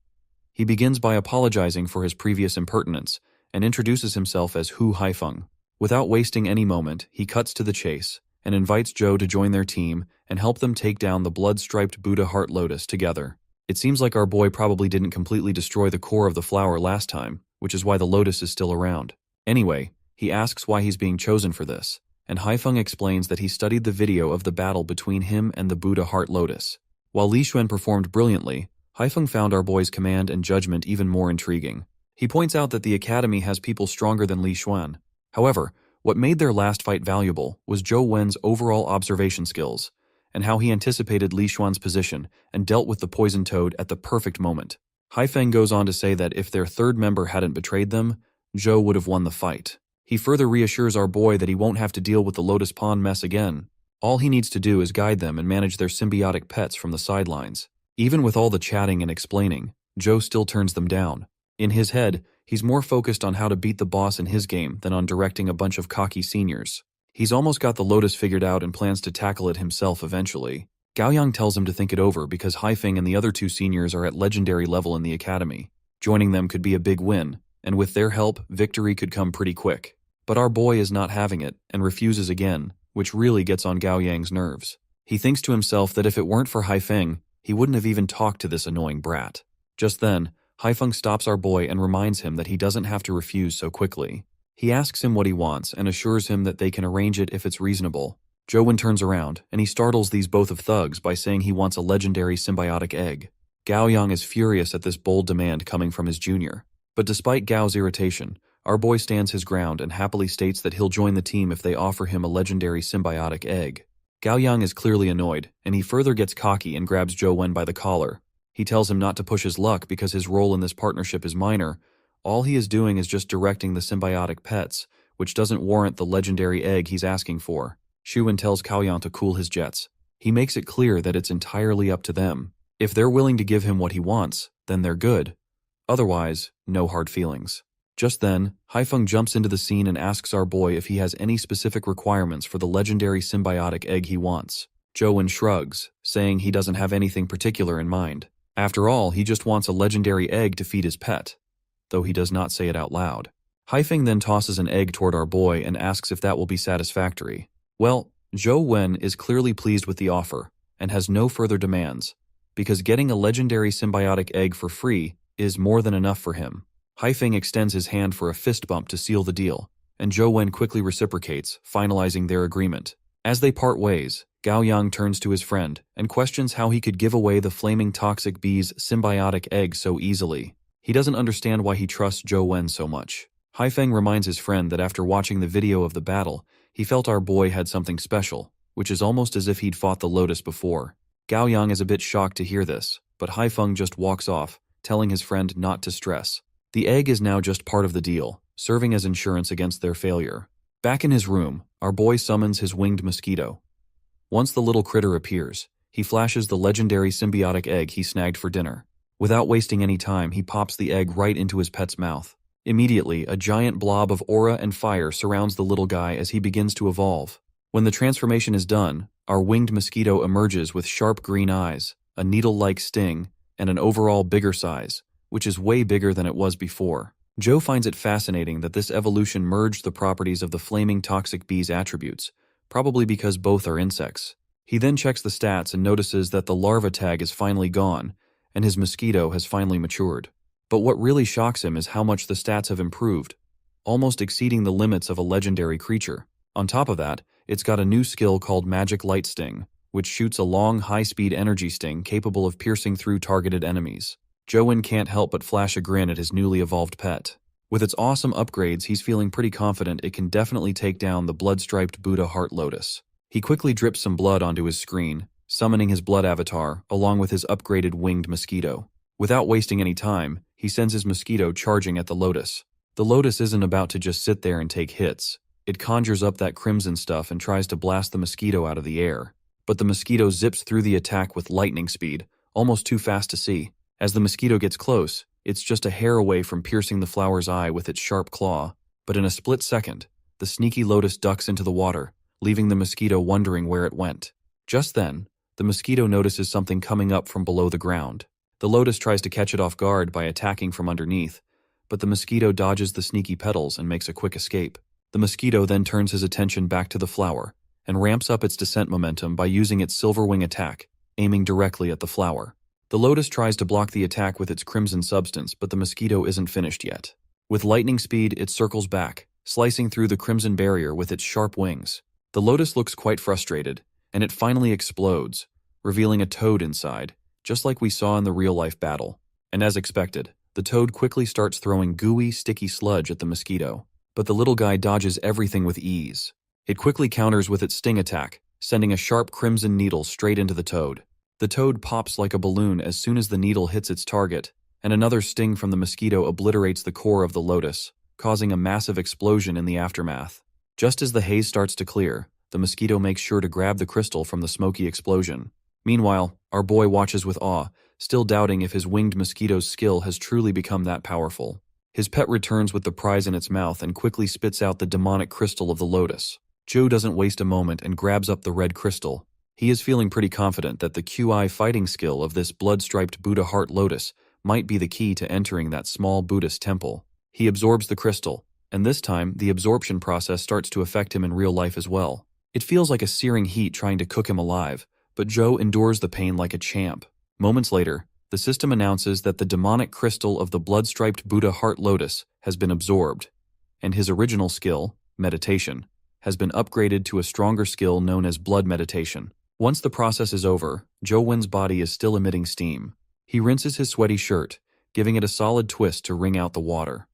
He begins by apologizing for his previous impertinence and introduces himself as Hu Haifeng. Without wasting any moment, he cuts to the chase and invites Zhou to join their team and help them take down the blood-striped Buddha Heart Lotus together. It seems like our boy probably didn't completely destroy the core of the flower last time, which is why the lotus is still around. Anyway, he asks why he's being chosen for this, and Haifeng explains that he studied the video of the battle between him and the Buddha Heart Lotus. While Li Xuan performed brilliantly, Haifeng found our boy's command and judgment even more intriguing. He points out that the academy has people stronger than Li Xuan. However, what made their last fight valuable was Zhou Wen's overall observation skills, and how he anticipated Li Xuan's position and dealt with the poison toad at the perfect moment. Haifeng goes on to say that if their third member hadn't betrayed them, Zhou would have won the fight. He further reassures our boy that he won't have to deal with the Lotus Pond mess again. All he needs to do is guide them and manage their symbiotic pets from the sidelines. Even with all the chatting and explaining, Zhou still turns them down. In his head, he's more focused on how to beat the boss in his game than on directing a bunch of cocky seniors. He's almost got the Lotus figured out and plans to tackle it himself eventually. Gao Yang tells him to think it over because Haifeng and the other two seniors are at legendary level in the academy. Joining them could be a big win, and with their help, victory could come pretty quick. But our boy is not having it and refuses again, which really gets on Gao Yang's nerves. He thinks to himself that if it weren't for Haifeng, he wouldn't have even talked to this annoying brat. Just then, Haifeng stops our boy and reminds him that he doesn't have to refuse so quickly. He asks him what he wants and assures him that they can arrange it if it's reasonable. Zhou Wen turns around, and he startles these both of thugs by saying he wants a legendary symbiotic egg. Gao Yang is furious at this bold demand coming from his junior. But despite Gao's irritation, our boy stands his ground and happily states that he'll join the team if they offer him a legendary symbiotic egg. Gao Yang is clearly annoyed, and he further gets cocky and grabs Zhou Wen by the collar. He tells him not to push his luck because his role in this partnership is minor. All he is doing is just directing the symbiotic pets, which doesn't warrant the legendary egg he's asking for. Xu Wen tells Cao Yang to cool his jets. He makes it clear that it's entirely up to them. If they're willing to give him what he wants, then they're good. Otherwise, no hard feelings. Just then, Haifeng jumps into the scene and asks our boy if he has any specific requirements for the legendary symbiotic egg he wants. Zhou Wen shrugs, saying he doesn't have anything particular in mind. After all, he just wants a legendary egg to feed his pet, though he does not say it out loud. Haifeng then tosses an egg toward our boy and asks if that will be satisfactory. Well, Zhou Wen is clearly pleased with the offer and has no further demands, because getting a legendary symbiotic egg for free is more than enough for him. Haifeng extends his hand for a fist bump to seal the deal, and Zhou Wen quickly reciprocates, finalizing their agreement. As they part ways, Gao Yang turns to his friend and questions how he could give away the flaming toxic bee's symbiotic egg so easily. He doesn't understand why he trusts Zhou Wen so much. Haifeng reminds his friend that after watching the video of the battle, he felt our boy had something special, which is almost as if he'd fought the Lotus before. Gao Yang is a bit shocked to hear this, but Haifeng just walks off, telling his friend not to stress. The egg is now just part of the deal, serving as insurance against their failure. Back in his room, our boy summons his winged mosquito. Once the little critter appears, he flashes the legendary symbiotic egg he snagged for dinner. Without wasting any time, he pops the egg right into his pet's mouth. Immediately, a giant blob of aura and fire surrounds the little guy as he begins to evolve. When the transformation is done, our winged mosquito emerges with sharp green eyes, a needle-like sting, and an overall bigger size, which is way bigger than it was before. Joe finds it fascinating that this evolution merged the properties of the flaming toxic bee's attributes, probably because both are insects. He then checks the stats and notices that the larva tag is finally gone, and his mosquito has finally matured. But what really shocks him is how much the stats have improved, almost exceeding the limits of a legendary creature. On top of that, it's got a new skill called Magic Light Sting, which shoots a long, high-speed energy sting capable of piercing through targeted enemies. Joe can't help but flash a grin at his newly evolved pet. With its awesome upgrades, he's feeling pretty confident it can definitely take down the blood-striped Buddha Heart Lotus. He quickly drips some blood onto his screen, summoning his blood avatar, along with his upgraded winged mosquito. Without wasting any time, he sends his mosquito charging at the lotus. The lotus isn't about to just sit there and take hits. It conjures up that crimson stuff and tries to blast the mosquito out of the air. But the mosquito zips through the attack with lightning speed, almost too fast to see. As the mosquito gets close, it's just a hair away from piercing the flower's eye with its sharp claw. But in a split second, the sneaky lotus ducks into the water, leaving the mosquito wondering where it went. Just then, the mosquito notices something coming up from below the ground. The lotus tries to catch it off guard by attacking from underneath, but the mosquito dodges the sneaky petals and makes a quick escape. The mosquito then turns his attention back to the flower and ramps up its descent momentum by using its silver wing attack, aiming directly at the flower. The lotus tries to block the attack with its crimson substance, but the mosquito isn't finished yet. With lightning speed, it circles back, slicing through the crimson barrier with its sharp wings. The lotus looks quite frustrated, and it finally explodes, revealing a toad inside, just like we saw in the real-life battle. And as expected, the toad quickly starts throwing gooey, sticky sludge at the mosquito. But the little guy dodges everything with ease. It quickly counters with its sting attack, sending a sharp crimson needle straight into the toad. The toad pops like a balloon as soon as the needle hits its target, and another sting from the mosquito obliterates the core of the lotus, causing a massive explosion in the aftermath. Just as the haze starts to clear, the mosquito makes sure to grab the crystal from the smoky explosion. Meanwhile, our boy watches with awe, still doubting if his winged mosquito's skill has truly become that powerful. His pet returns with the prize in its mouth and quickly spits out the demonic crystal of the lotus. Joe doesn't waste a moment and grabs up the red crystal. He is feeling pretty confident that the QI fighting skill of this blood-striped Buddha Heart Lotus might be the key to entering that small Buddhist temple. He absorbs the crystal, and this time the absorption process starts to affect him in real life as well. It feels like a searing heat trying to cook him alive, but Joe endures the pain like a champ. Moments later, the system announces that the demonic crystal of the blood-striped Buddha Heart Lotus has been absorbed, and his original skill, meditation, has been upgraded to a stronger skill known as blood meditation. Once the process is over, Joe body is still emitting steam. He rinses his sweaty shirt, giving it a solid twist to wring out the water.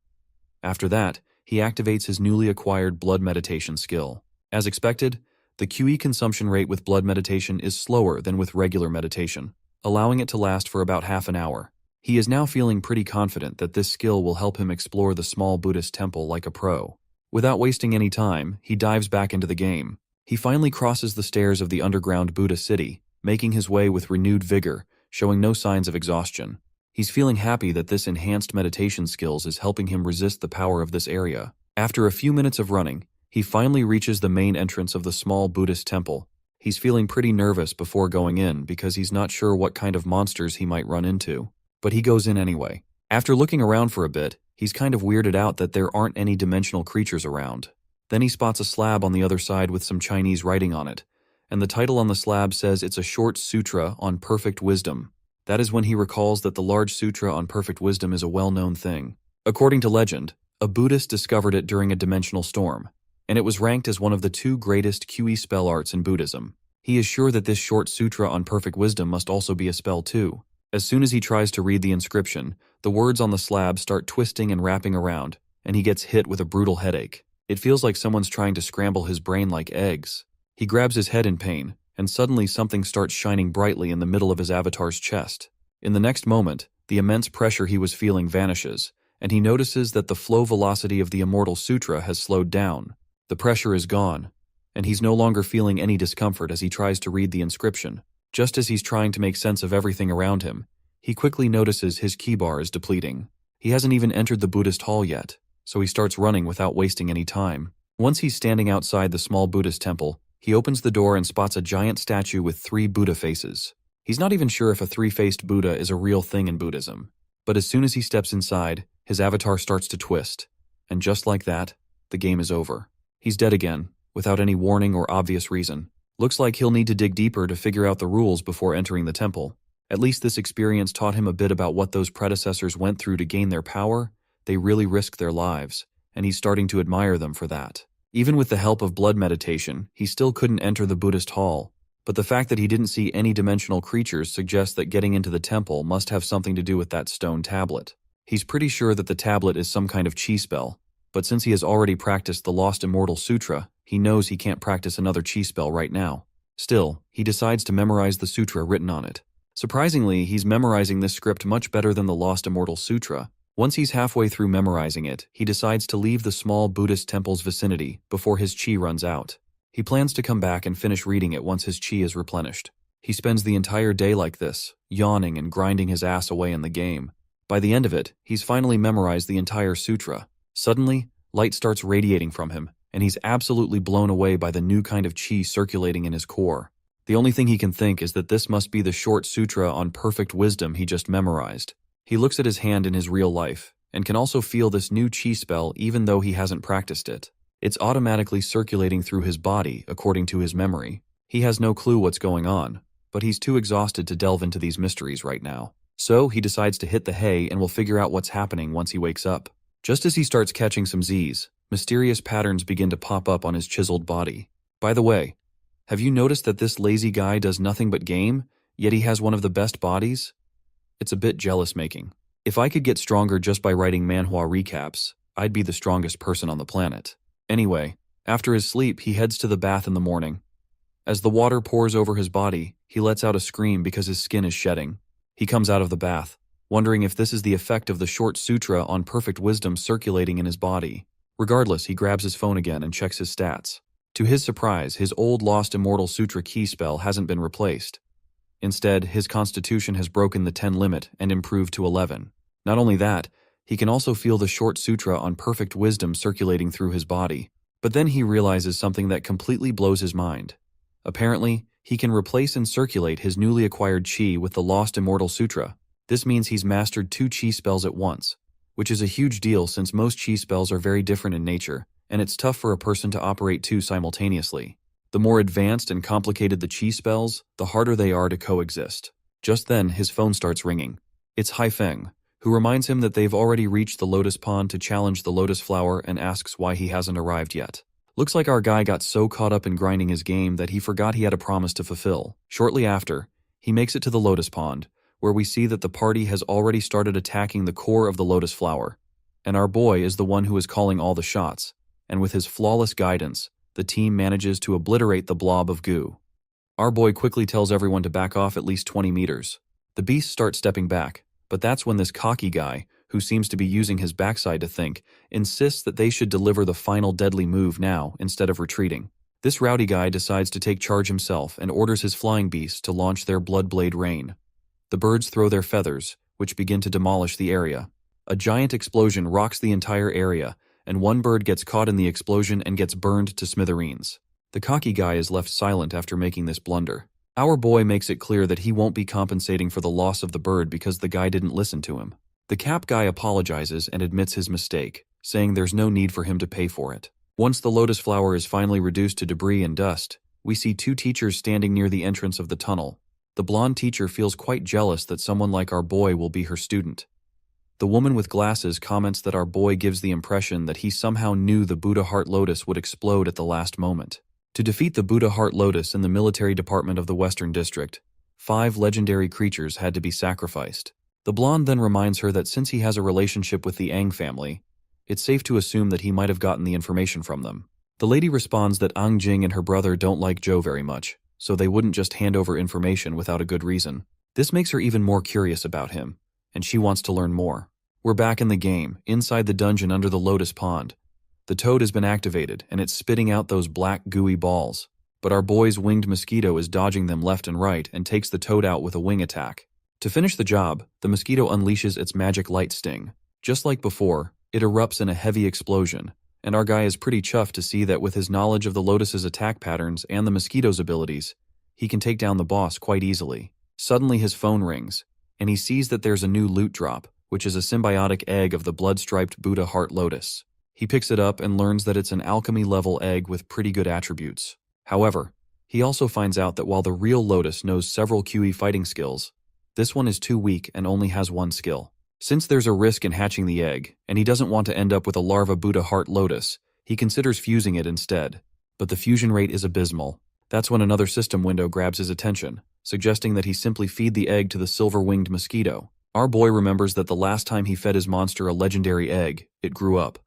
After that, he activates his newly acquired blood meditation skill. As expected, the QE consumption rate with blood meditation is slower than with regular meditation, allowing it to last for about half an hour. He is now feeling pretty confident that this skill will help him explore the small Buddhist temple like a pro. Without wasting any time, he dives back into the game. He finally crosses the stairs of the underground Buddha city, making his way with renewed vigor, showing no signs of exhaustion. He's feeling happy that this enhanced meditation skills is helping him resist the power of this area. After a few minutes of running, he finally reaches the main entrance of the small Buddhist temple. He's feeling pretty nervous before going in because he's not sure what kind of monsters he might run into. But he goes in anyway. After looking around for a bit, he's kind of weirded out that there aren't any dimensional creatures around. Then he spots a slab on the other side with some Chinese writing on it, and the title on the slab says it's a short sutra on perfect wisdom. That is when he recalls that the large sutra on perfect wisdom is a well-known thing. According to legend, a Buddhist discovered it during a dimensional storm, and it was ranked as one of the 2 greatest QE spell arts in Buddhism. He is sure that this short sutra on perfect wisdom must also be a spell too. As soon as he tries to read the inscription, the words on the slab start twisting and wrapping around, and he gets hit with a brutal headache. It feels like someone's trying to scramble his brain like eggs. He grabs his head in pain, and suddenly something starts shining brightly in the middle of his avatar's chest. In the next moment, the immense pressure he was feeling vanishes, and he notices that the flow velocity of the Immortal Sutra has slowed down. The pressure is gone, and he's no longer feeling any discomfort as he tries to read the inscription. Just as he's trying to make sense of everything around him, he quickly notices his key bar is depleting. He hasn't even entered the Buddhist hall yet, so he starts running without wasting any time. Once he's standing outside the small Buddhist temple, he opens the door and spots a giant statue with 3 Buddha faces. He's not even sure if a 3-faced Buddha is a real thing in Buddhism, but as soon as he steps inside, his avatar starts to twist. And just like that, the game is over. He's dead again, without any warning or obvious reason. Looks like he'll need to dig deeper to figure out the rules before entering the temple. At least this experience taught him a bit about what those predecessors went through to gain their power. They really risked their lives, and he's starting to admire them for that. Even with the help of blood meditation, he still couldn't enter the Buddhist hall, but the fact that he didn't see any dimensional creatures suggests that getting into the temple must have something to do with that stone tablet. He's pretty sure that the tablet is some kind of chi spell, but since he has already practiced the Lost Immortal Sutra, he knows he can't practice another chi spell right now. Still, he decides to memorize the sutra written on it. Surprisingly, he's memorizing this script much better than the Lost Immortal Sutra. Once he's halfway through memorizing it, he decides to leave the small Buddhist temple's vicinity before his chi runs out. He plans to come back and finish reading it once his chi is replenished. He spends the entire day like this, yawning and grinding his ass away in the game. By the end of it, he's finally memorized the entire sutra. Suddenly, light starts radiating from him, and he's absolutely blown away by the new kind of chi circulating in his core. The only thing he can think is that this must be the short sutra on perfect wisdom he just memorized. He looks at his hand in his real life, and can also feel this new chi spell even though he hasn't practiced it. It's automatically circulating through his body, according to his memory. He has no clue what's going on, but he's too exhausted to delve into these mysteries right now. So he decides to hit the hay and will figure out what's happening once he wakes up. Just as he starts catching some Z's, mysterious patterns begin to pop up on his chiseled body. By the way, have you noticed that this lazy guy does nothing but game, yet he has one of the best bodies? It's a bit jealous-making. If I could get stronger just by writing manhwa recaps, I'd be the strongest person on the planet. Anyway, after his sleep, he heads to the bath in the morning. As the water pours over his body, he lets out a scream because his skin is shedding. He comes out of the bath, wondering if this is the effect of the short sutra on perfect wisdom circulating in his body. Regardless, he grabs his phone again and checks his stats. To his surprise, his old Lost Immortal Sutra key spell hasn't been replaced. Instead, his constitution has broken the 10 limit and improved to 11. Not only that, he can also feel the short sutra on perfect wisdom circulating through his body. But then he realizes something that completely blows his mind. Apparently, he can replace and circulate his newly acquired chi with the Lost Immortal Sutra. This means he's mastered 2 chi spells at once, which is a huge deal since most chi spells are very different in nature, and it's tough for a person to operate 2 simultaneously. The more advanced and complicated the chi spells, the harder they are to coexist. Just then, his phone starts ringing. It's Haifeng, who reminds him that they've already reached the lotus pond to challenge the lotus flower and asks why he hasn't arrived yet. Looks like our guy got so caught up in grinding his game that he forgot he had a promise to fulfill. Shortly after, he makes it to the lotus pond, where we see that the party has already started attacking the core of the lotus flower. And our boy is the one who is calling all the shots, and with his flawless guidance, the team manages to obliterate the blob of goo. Our boy quickly tells everyone to back off at least 20 meters. The beasts start stepping back, but that's when this cocky guy, who seems to be using his backside to think, insists that they should deliver the final deadly move now instead of retreating. This rowdy guy decides to take charge himself and orders his flying beasts to launch their blood-blade rain. The birds throw their feathers, which begin to demolish the area. A giant explosion rocks the entire area, and one bird gets caught in the explosion and gets burned to smithereens. The cocky guy is left silent after making this blunder. Our boy makes it clear that he won't be compensating for the loss of the bird because the guy didn't listen to him. The cap guy apologizes and admits his mistake, saying there's no need for him to pay for it. Once the lotus flower is finally reduced to debris and dust, we see 2 teachers standing near the entrance of the tunnel. The blonde teacher feels quite jealous that someone like our boy will be her student. The woman with glasses comments that our boy gives the impression that he somehow knew the Buddha Heart Lotus would explode at the last moment. To defeat the Buddha Heart Lotus in the military department of the Western District, 5 legendary creatures had to be sacrificed. The blonde then reminds her that since he has a relationship with the Ang family, it's safe to assume that he might have gotten the information from them. The lady responds that Ang Jing and her brother don't like Joe very much, so they wouldn't just hand over information without a good reason. This makes her even more curious about him, and she wants to learn more. We're back in the game, inside the dungeon under the lotus pond. The toad has been activated, and it's spitting out those black gooey balls. But our boy's winged mosquito is dodging them left and right and takes the toad out with a wing attack. To finish the job, the mosquito unleashes its magic light sting. Just like before, it erupts in a heavy explosion, and our guy is pretty chuffed to see that with his knowledge of the lotus's attack patterns and the mosquito's abilities, he can take down the boss quite easily. Suddenly his phone rings, and he sees that there's a new loot drop, which is a symbiotic egg of the blood-striped Buddha heart lotus. He picks it up and learns that it's an alchemy-level egg with pretty good attributes. However, he also finds out that while the real lotus knows several QE fighting skills, this one is too weak and only has one skill. Since there's a risk in hatching the egg, and he doesn't want to end up with a larva Buddha heart lotus, he considers fusing it instead. But the fusion rate is abysmal. That's when another system window grabs his attention, suggesting that he simply feed the egg to the silver-winged mosquito. Our boy remembers that the last time he fed his monster a legendary egg, it grew up.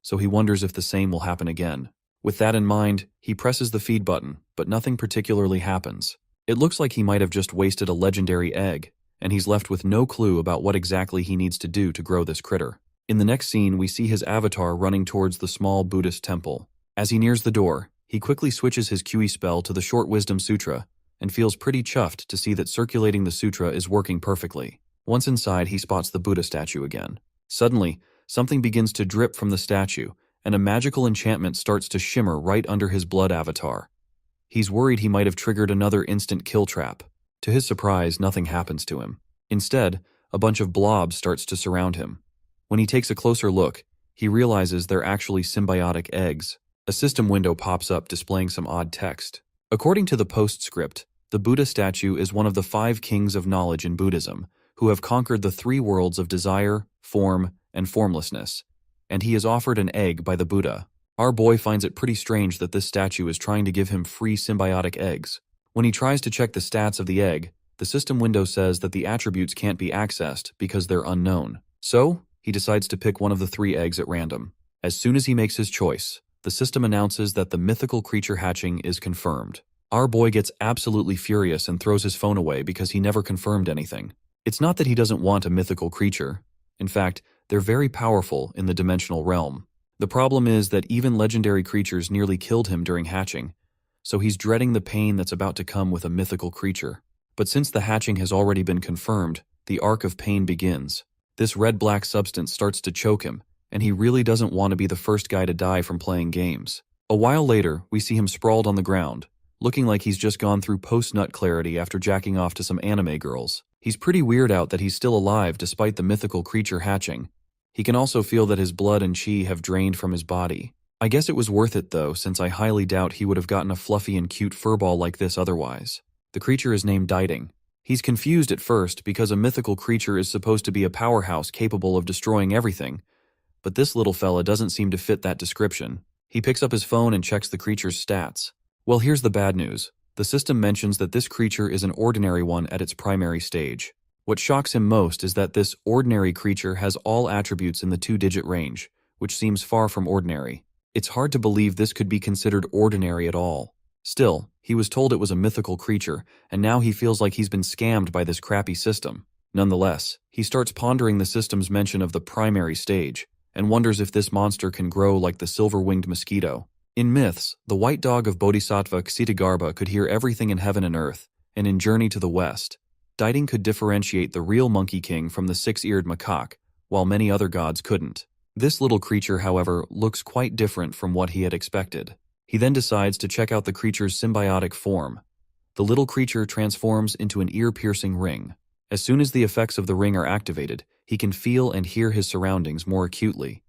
So he wonders if the same will happen again. With that in mind, he presses the feed button, but nothing particularly happens. It looks like he might have just wasted a legendary egg, and he's left with no clue about what exactly he needs to do to grow this critter. In the next scene, we see his avatar running towards the small Buddhist temple. As he nears the door, he quickly switches his QE spell to the Short Wisdom Sutra and feels pretty chuffed to see that circulating the sutra is working perfectly. Once inside, he spots the Buddha statue again. Suddenly, something begins to drip from the statue, and a magical enchantment starts to shimmer right under his blood avatar. He's worried he might have triggered another instant kill trap. To his surprise, nothing happens to him. Instead, a bunch of blobs starts to surround him. When he takes a closer look, he realizes they're actually symbiotic eggs. A system window pops up displaying some odd text. According to the postscript, the Buddha statue is one of the 5 kings of knowledge in Buddhism, who have conquered the 3 worlds of desire, form, and formlessness, and he is offered an egg by the Buddha. Our boy finds it pretty strange that this statue is trying to give him free symbiotic eggs. When he tries to check the stats of the egg, the system window says that the attributes can't be accessed because they're unknown. So, he decides to pick one of the 3 eggs at random. As soon as he makes his choice, the system announces that the mythical creature hatching is confirmed. Our boy gets absolutely furious and throws his phone away because he never confirmed anything. It's not that he doesn't want a mythical creature. In fact, they're very powerful in the dimensional realm. The problem is that even legendary creatures nearly killed him during hatching, so he's dreading the pain that's about to come with a mythical creature. But since the hatching has already been confirmed, the arc of pain begins. This red-black substance starts to choke him, and he really doesn't want to be the first guy to die from playing games. A while later, we see him sprawled on the ground, looking like he's just gone through post-nut clarity after jacking off to some anime girls. He's pretty weirded out that he's still alive despite the mythical creature hatching. He can also feel that his blood and chi have drained from his body. I guess it was worth it though, since I highly doubt he would have gotten a fluffy and cute furball like this otherwise. The creature is named Diting. He's confused at first because a mythical creature is supposed to be a powerhouse capable of destroying everything, but this little fella doesn't seem to fit that description. He picks up his phone and checks the creature's stats. Well, here's the bad news. The system mentions that this creature is an ordinary one at its primary stage. What shocks him most is that this ordinary creature has all attributes in the 2-digit range, which seems far from ordinary. It's hard to believe this could be considered ordinary at all. Still, he was told it was a mythical creature, and now he feels like he's been scammed by this crappy system. Nonetheless, he starts pondering the system's mention of the primary stage, and wonders if this monster can grow like the silver-winged mosquito. In myths, the white dog of Bodhisattva Ksitagarbha could hear everything in heaven and earth, and in Journey to the West, Diting could differentiate the real Monkey King from the 6-eared macaque, while many other gods couldn't. This little creature, however, looks quite different from what he had expected. He then decides to check out the creature's symbiotic form. The little creature transforms into an ear-piercing ring. As soon as the effects of the ring are activated, he can feel and hear his surroundings more acutely.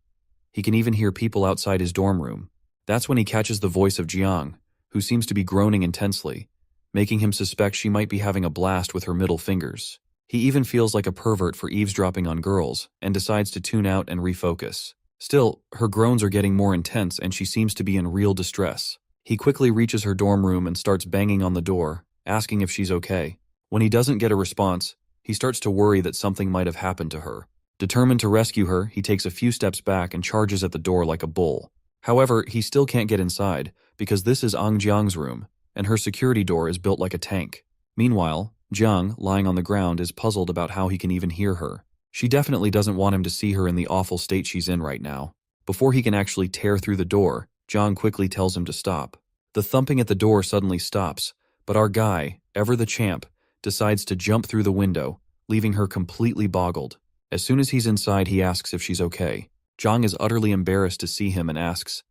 He can even hear people outside his dorm room. That's when he catches the voice of Jiang, who seems to be groaning intensely, making him suspect she might be having a blast with her middle fingers. He even feels like a pervert for eavesdropping on girls, and decides to tune out and refocus. Still, her groans are getting more intense and she seems to be in real distress. He quickly reaches her dorm room and starts banging on the door, asking if she's okay. When he doesn't get a response, he starts to worry that something might have happened to her. Determined to rescue her, he takes a few steps back and charges at the door like a bull. However, he still can't get inside, because this is Ang Jiang's room, and her security door is built like a tank. Meanwhile, Jiang, lying on the ground, is puzzled about how he can even hear her. She definitely doesn't want him to see her in the awful state she's in right now. Before he can actually tear through the door, Jiang quickly tells him to stop. The thumping at the door suddenly stops, but our guy, Ever the Champ, decides to jump through the window, leaving her completely boggled. As soon as he's inside, he asks if she's okay. Jiang is utterly embarrassed to see him and asks,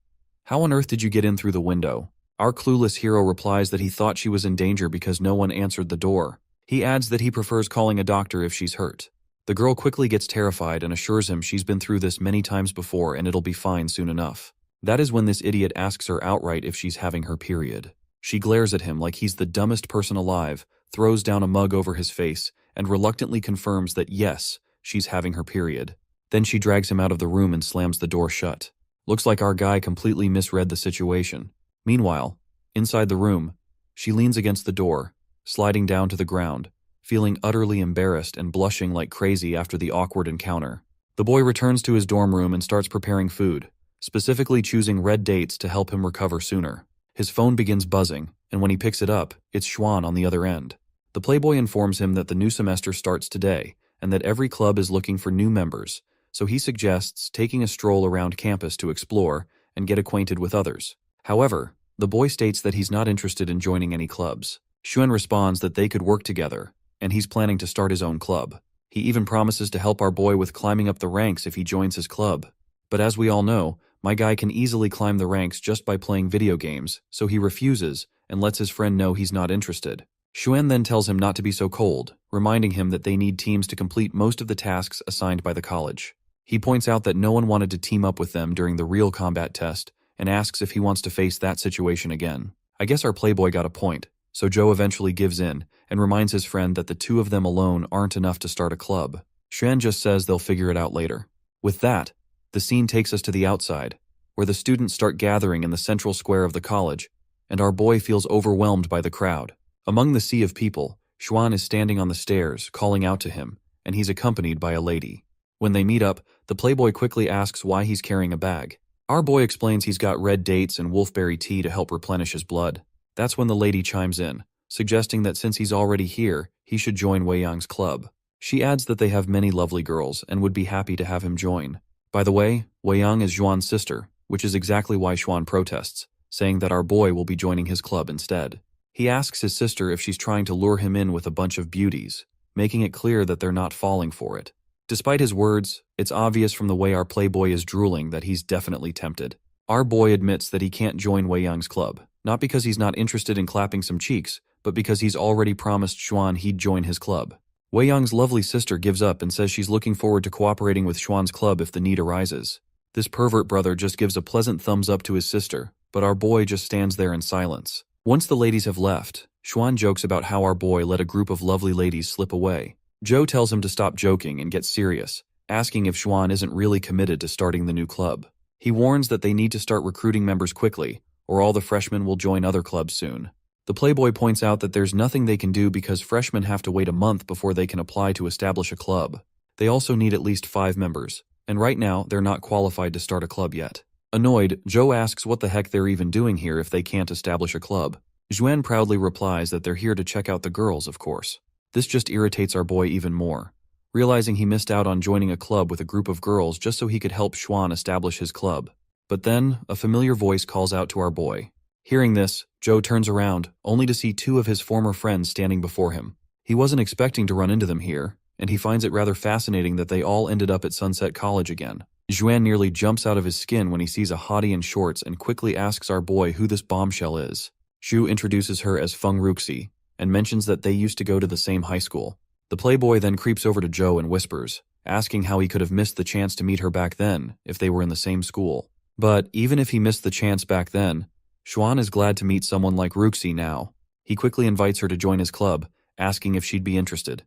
"How on earth did you get in through the window?" Our clueless hero replies that he thought she was in danger because no one answered the door. He adds that he prefers calling a doctor if she's hurt. The girl quickly gets terrified and assures him she's been through this many times before and it'll be fine soon enough. That is when this idiot asks her outright if she's having her period. She glares at him like he's the dumbest person alive, throws down a mug over his face, and reluctantly confirms that yes, she's having her period. Then she drags him out of the room and slams the door shut. Looks like our guy completely misread the situation. Meanwhile, inside the room, she leans against the door, sliding down to the ground, feeling utterly embarrassed and blushing like crazy after the awkward encounter. The boy returns to his dorm room and starts preparing food, specifically choosing red dates to help him recover sooner. His phone begins buzzing, and when he picks it up, it's Xuan on the other end. The playboy informs him that the new semester starts today, and that every club is looking for new members, so he suggests taking a stroll around campus to explore and get acquainted with others. However, the boy states that he's not interested in joining any clubs. Xuan responds that they could work together, and he's planning to start his own club. He even promises to help our boy with climbing up the ranks if he joins his club. But as we all know, my guy can easily climb the ranks just by playing video games, so he refuses and lets his friend know he's not interested. Xuan then tells him not to be so cold, reminding him that they need teams to complete most of the tasks assigned by the college. He points out that no one wanted to team up with them during the real combat test and asks if he wants to face that situation again. I guess our playboy got a point, so Joe eventually gives in and reminds his friend that the two of them alone aren't enough to start a club. Xuan just says they'll figure it out later. With that, the scene takes us to the outside, where the students start gathering in the central square of the college, and our boy feels overwhelmed by the crowd. Among the sea of people, Xuan is standing on the stairs, calling out to him, and he's accompanied by a lady. When they meet up, the playboy quickly asks why he's carrying a bag. Our boy explains he's got red dates and wolfberry tea to help replenish his blood. That's when the lady chimes in, suggesting that since he's already here, he should join Wei Yang's club. She adds that they have many lovely girls and would be happy to have him join. By the way, Wei Yang is Xuan's sister, which is exactly why Xuan protests, saying that our boy will be joining his club instead. He asks his sister if she's trying to lure him in with a bunch of beauties, making it clear that they're not falling for it. Despite his words, it's obvious from the way our playboy is drooling that he's definitely tempted. Our boy admits that he can't join Wei Yang's club, not because he's not interested in clapping some cheeks, but because he's already promised Xuan he'd join his club. Wei Yang's lovely sister gives up and says she's looking forward to cooperating with Xuan's club if the need arises. This pervert brother just gives a pleasant thumbs up to his sister, but our boy just stands there in silence. Once the ladies have left, Xuan jokes about how our boy let a group of lovely ladies slip away. Joe tells him to stop joking and get serious, asking if Xuan isn't really committed to starting the new club. He warns that they need to start recruiting members quickly, or all the freshmen will join other clubs soon. The playboy points out that there's nothing they can do because freshmen have to wait a month before they can apply to establish a club. They also need at least 5 members, and right now they're not qualified to start a club yet. Annoyed, Joe asks what the heck they're even doing here if they can't establish a club. Xuan proudly replies that they're here to check out the girls, of course. This just irritates our boy even more, realizing he missed out on joining a club with a group of girls just so he could help Xuan establish his club. But then, a familiar voice calls out to our boy. Hearing this, Joe turns around, only to see 2 of his former friends standing before him. He wasn't expecting to run into them here, and he finds it rather fascinating that they all ended up at Sunset College again. Xuan nearly jumps out of his skin when he sees a hottie in shorts and quickly asks our boy who this bombshell is. Xu introduces her as Feng Ruxi and mentions that they used to go to the same high school. The playboy then creeps over to Joe and whispers, asking how he could have missed the chance to meet her back then if they were in the same school. But even if he missed the chance back then, Xuan is glad to meet someone like Ruxi now. He quickly invites her to join his club, asking if she'd be interested.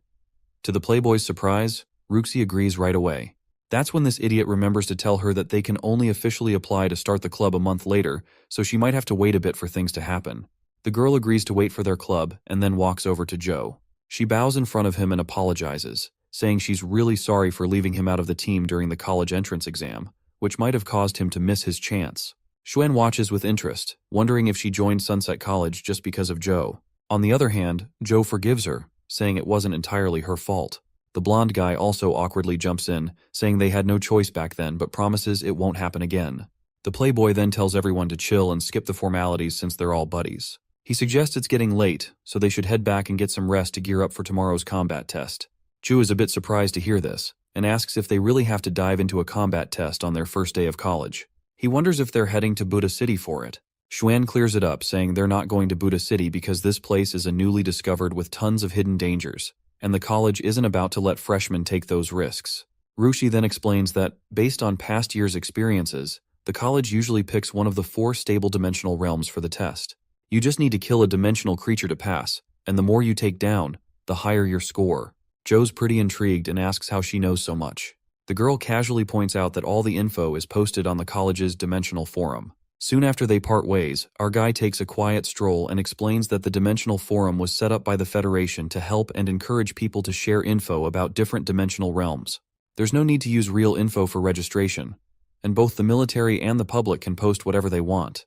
To the playboy's surprise, Ruxi agrees right away. That's when this idiot remembers to tell her that they can only officially apply to start the club a month later, so she might have to wait a bit for things to happen. The girl agrees to wait for their club and then walks over to Joe. She bows in front of him and apologizes, saying she's really sorry for leaving him out of the team during the college entrance exam, which might have caused him to miss his chance. Xuan watches with interest, wondering if she joined Sunset College just because of Joe. On the other hand, Joe forgives her, saying it wasn't entirely her fault. The blonde guy also awkwardly jumps in, saying they had no choice back then but promises it won't happen again. The playboy then tells everyone to chill and skip the formalities since they're all buddies. He suggests it's getting late, so they should head back and get some rest to gear up for tomorrow's combat test. Chu is a bit surprised to hear this, and asks if they really have to dive into a combat test on their first day of college. He wonders if they're heading to Buddha City for it. Xuan clears it up, saying they're not going to Buddha City because this place is a newly discovered with tons of hidden dangers, and the college isn't about to let freshmen take those risks. Rushi then explains that, based on past years' experiences, the college usually picks one of the 4 stable dimensional realms for the test. You just need to kill a dimensional creature to pass, and the more you take down, the higher your score. Joe's pretty intrigued and asks how she knows so much. The girl casually points out that all the info is posted on the college's dimensional forum. Soon after they part ways, our guy takes a quiet stroll and explains that the dimensional forum was set up by the Federation to help and encourage people to share info about different dimensional realms. There's no need to use real info for registration, and both the military and the public can post whatever they want.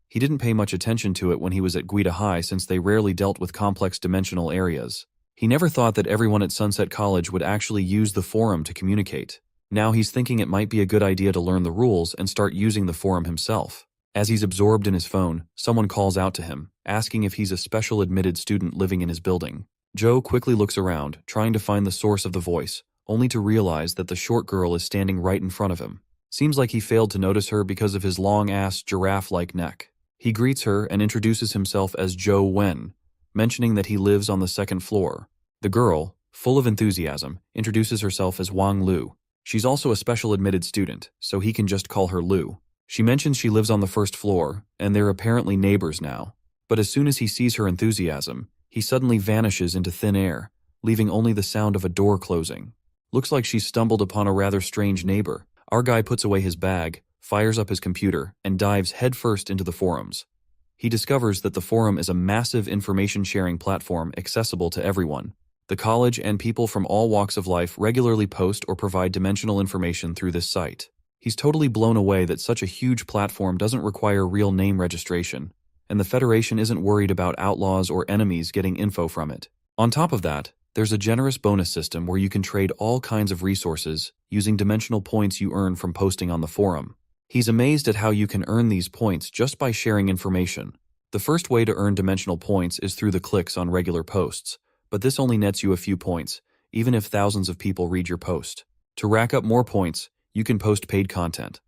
He didn't pay much attention to it when he was at Guida High since they rarely dealt with complex dimensional areas. He never thought that everyone at Sunset College would actually use the forum to communicate. Now he's thinking it might be a good idea to learn the rules and start using the forum himself. As he's absorbed in his phone, someone calls out to him, asking if he's a special admitted student living in his building. Joe quickly looks around, trying to find the source of the voice, only to realize that the short girl is standing right in front of him. Seems like he failed to notice her because of his long-ass, giraffe-like neck. He greets her and introduces himself as Joe Wen, mentioning that he lives on the 2nd floor. The girl, full of enthusiasm, introduces herself as Wang Lu. She's also a special admitted student, so he can just call her Lu. She mentions she lives on the 1st floor, and they're apparently neighbors now. But as soon as he sees her enthusiasm, he suddenly vanishes into thin air, leaving only the sound of a door closing. Looks like she's stumbled upon a rather strange neighbor. Our guy puts away his bag, fires up his computer, and dives headfirst into the forums. He discovers that the forum is a massive information-sharing platform accessible to everyone. The college and people from all walks of life regularly post or provide dimensional information through this site. He's totally blown away that such a huge platform doesn't require real name registration, and the Federation isn't worried about outlaws or enemies getting info from it. On top of that, there's a generous bonus system where you can trade all kinds of resources using dimensional points you earn from posting on the forum. He's amazed at how you can earn these points just by sharing information. The first way to earn dimensional points is through the clicks on regular posts, but this only nets you a few points, even if thousands of people read your post. To rack up more points, you can post paid content.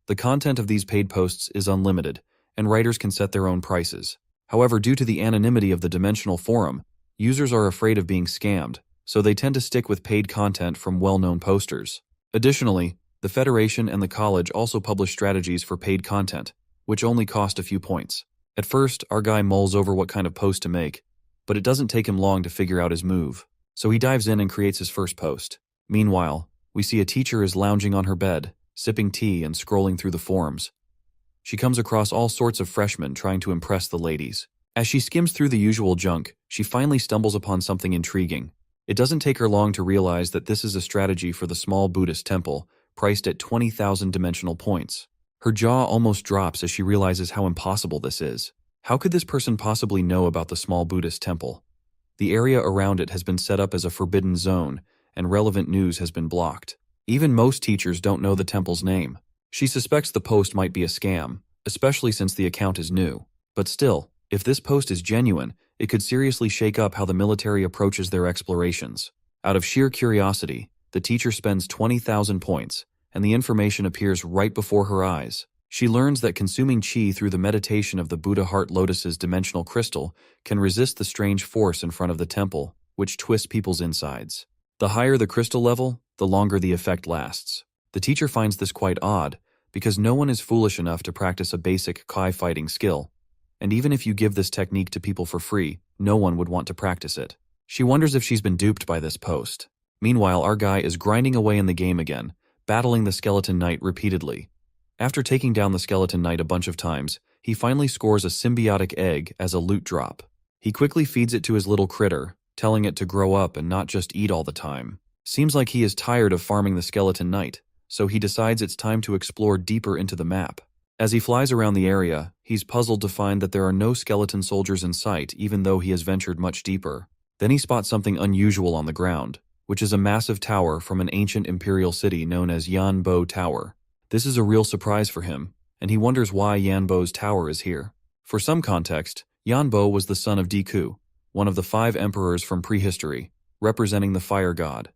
The content of these paid posts is unlimited, and writers can set their own prices. However, due to the anonymity of the dimensional forum, users are afraid of being scammed, so they tend to stick with paid content from well-known posters. Additionally, the Federation and the college also publish strategies for paid content, which only cost a few points. At first, our guy mulls over what kind of post to make, but it doesn't take him long to figure out his move, so he dives in and creates his first post. Meanwhile, we see a teacher is lounging on her bed, sipping tea and scrolling through the forums. She comes across all sorts of freshmen trying to impress the ladies. As she skims through the usual junk, she finally stumbles upon something intriguing. It doesn't take her long to realize that this is a strategy for the small Buddhist temple, priced at 20,000 dimensional points. Her jaw almost drops as she realizes how impossible this is. How could this person possibly know about the small Buddhist temple? The area around it has been set up as a forbidden zone, and relevant news has been blocked. Even most teachers don't know the temple's name. She suspects the post might be a scam, especially since the account is new. But still, if this post is genuine, it could seriously shake up how the military approaches their explorations. Out of sheer curiosity, the teacher spends 20,000 points, and the information appears right before her eyes. She learns that consuming chi through the meditation of the Buddha Heart Lotus's dimensional crystal can resist the strange force in front of the temple, which twists people's insides. The higher the crystal level, the longer the effect lasts. The teacher finds this quite odd, because no one is foolish enough to practice a basic Kai fighting skill. And even if you give this technique to people for free, no one would want to practice it. She wonders if she's been duped by this post. Meanwhile, our guy is grinding away in the game again, battling the skeleton knight repeatedly. After taking down the skeleton knight a bunch of times, he finally scores a symbiotic egg as a loot drop. He quickly feeds it to his little critter, telling it to grow up and not just eat all the time. Seems like he is tired of farming the skeleton knight, so he decides it's time to explore deeper into the map. As he flies around the area, he's puzzled to find that there are no skeleton soldiers in sight even though he has ventured much deeper. Then he spots something unusual on the ground, which is a massive tower from an ancient imperial city known as Yanbo Tower. This is a real surprise for him, and he wonders why Yanbo's tower is here. For some context, Yanbo was the son of Deku, one of the 5 emperors from prehistory, representing the fire god.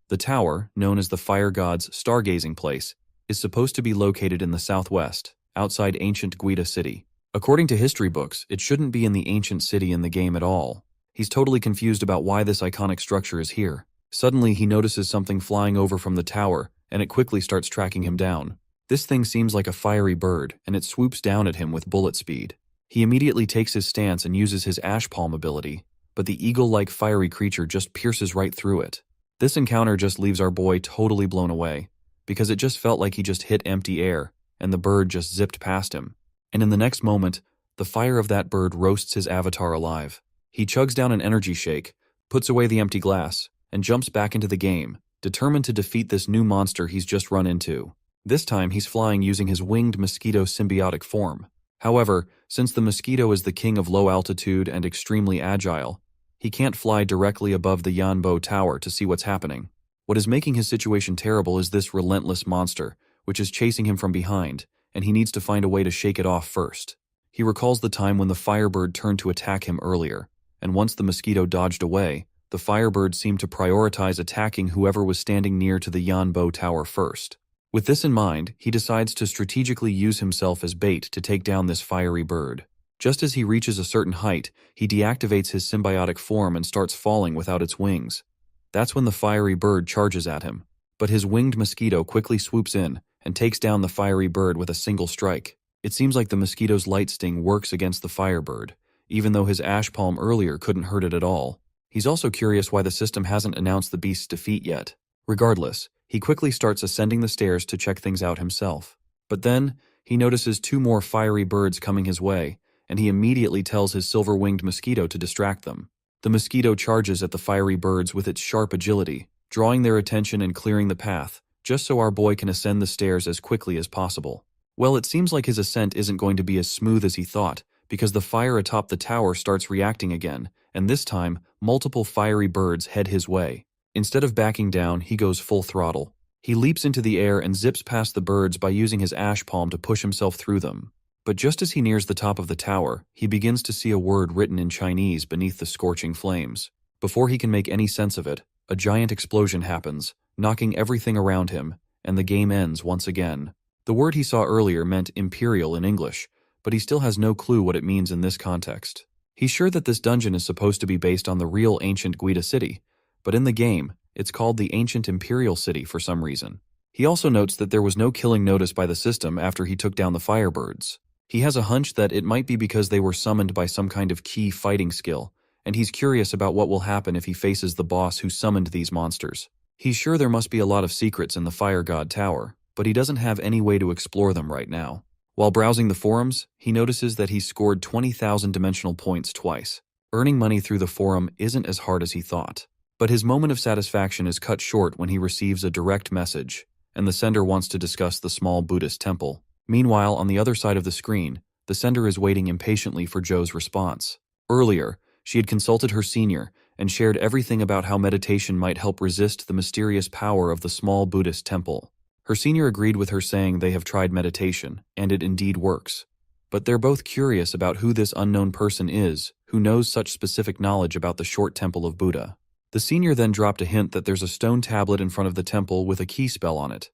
The tower, known as the fire god's stargazing place, is supposed to be located in the southwest, outside ancient Guida City. According to history books, it shouldn't be in the ancient city in the game at all. He's totally confused about why this iconic structure is here. Suddenly, he notices something flying over from the tower, and it quickly starts tracking him down. This thing seems like a fiery bird, and it swoops down at him with bullet speed. He immediately takes his stance and uses his ash palm ability, but the eagle-like fiery creature just pierces right through it. This encounter just leaves our boy totally blown away, because it just felt like he just hit empty air, and the bird just zipped past him. And in the next moment, the fire of that bird roasts his avatar alive. He chugs down an energy shake, puts away the empty glass, and jumps back into the game, determined to defeat this new monster he's just run into. This time he's flying using his winged mosquito symbiotic form. However, since the mosquito is the king of low altitude and extremely agile, he can't fly directly above the Yanbo Tower to see what's happening. What is making his situation terrible is this relentless monster, which is chasing him from behind, and he needs to find a way to shake it off first. He recalls the time when the firebird turned to attack him earlier, and once the mosquito dodged away, the firebird seemed to prioritize attacking whoever was standing near to the Yanbo Tower first. With this in mind, he decides to strategically use himself as bait to take down this fiery bird. Just as he reaches a certain height, he deactivates his symbiotic form and starts falling without its wings. That's when the fiery bird charges at him. But his winged mosquito quickly swoops in and takes down the fiery bird with a single strike. It seems like the mosquito's light sting works against the firebird, even though his ash palm earlier couldn't hurt it at all. He's also curious why the system hasn't announced the beast's defeat yet. Regardless, he quickly starts ascending the stairs to check things out himself. But then, he notices 2 more fiery birds coming his way, and he immediately tells his silver-winged mosquito to distract them. The mosquito charges at the fiery birds with its sharp agility, drawing their attention and clearing the path, just so our boy can ascend the stairs as quickly as possible. Well, it seems like his ascent isn't going to be as smooth as he thought, because the fire atop the tower starts reacting again, and this time, multiple fiery birds head his way. Instead of backing down, he goes full throttle. He leaps into the air and zips past the birds by using his ash palm to push himself through them. But just as he nears the top of the tower, he begins to see a word written in Chinese beneath the scorching flames. Before he can make any sense of it, a giant explosion happens, knocking everything around him, and the game ends once again. The word he saw earlier meant imperial in English, but he still has no clue what it means in this context. He's sure that this dungeon is supposed to be based on the real ancient Guida city, but in the game, it's called the Ancient Imperial City for some reason. He also notes that there was no killing notice by the system after he took down the firebirds. He has a hunch that it might be because they were summoned by some kind of key fighting skill, and he's curious about what will happen if he faces the boss who summoned these monsters. He's sure there must be a lot of secrets in the Fire God Tower, but he doesn't have any way to explore them right now. While browsing the forums, he notices that he scored 20,000 dimensional points twice. Earning money through the forum isn't as hard as he thought. But his moment of satisfaction is cut short when he receives a direct message, and the sender wants to discuss the small Buddhist temple. Meanwhile, on the other side of the screen, the sender is waiting impatiently for Joe's response. Earlier, she had consulted her senior and shared everything about how meditation might help resist the mysterious power of the small Buddhist temple. Her senior agreed with her, saying they have tried meditation, and it indeed works. But they're both curious about who this unknown person is who knows such specific knowledge about the short temple of Buddha. The senior then dropped a hint that there's a stone tablet in front of the temple with a key spell on it.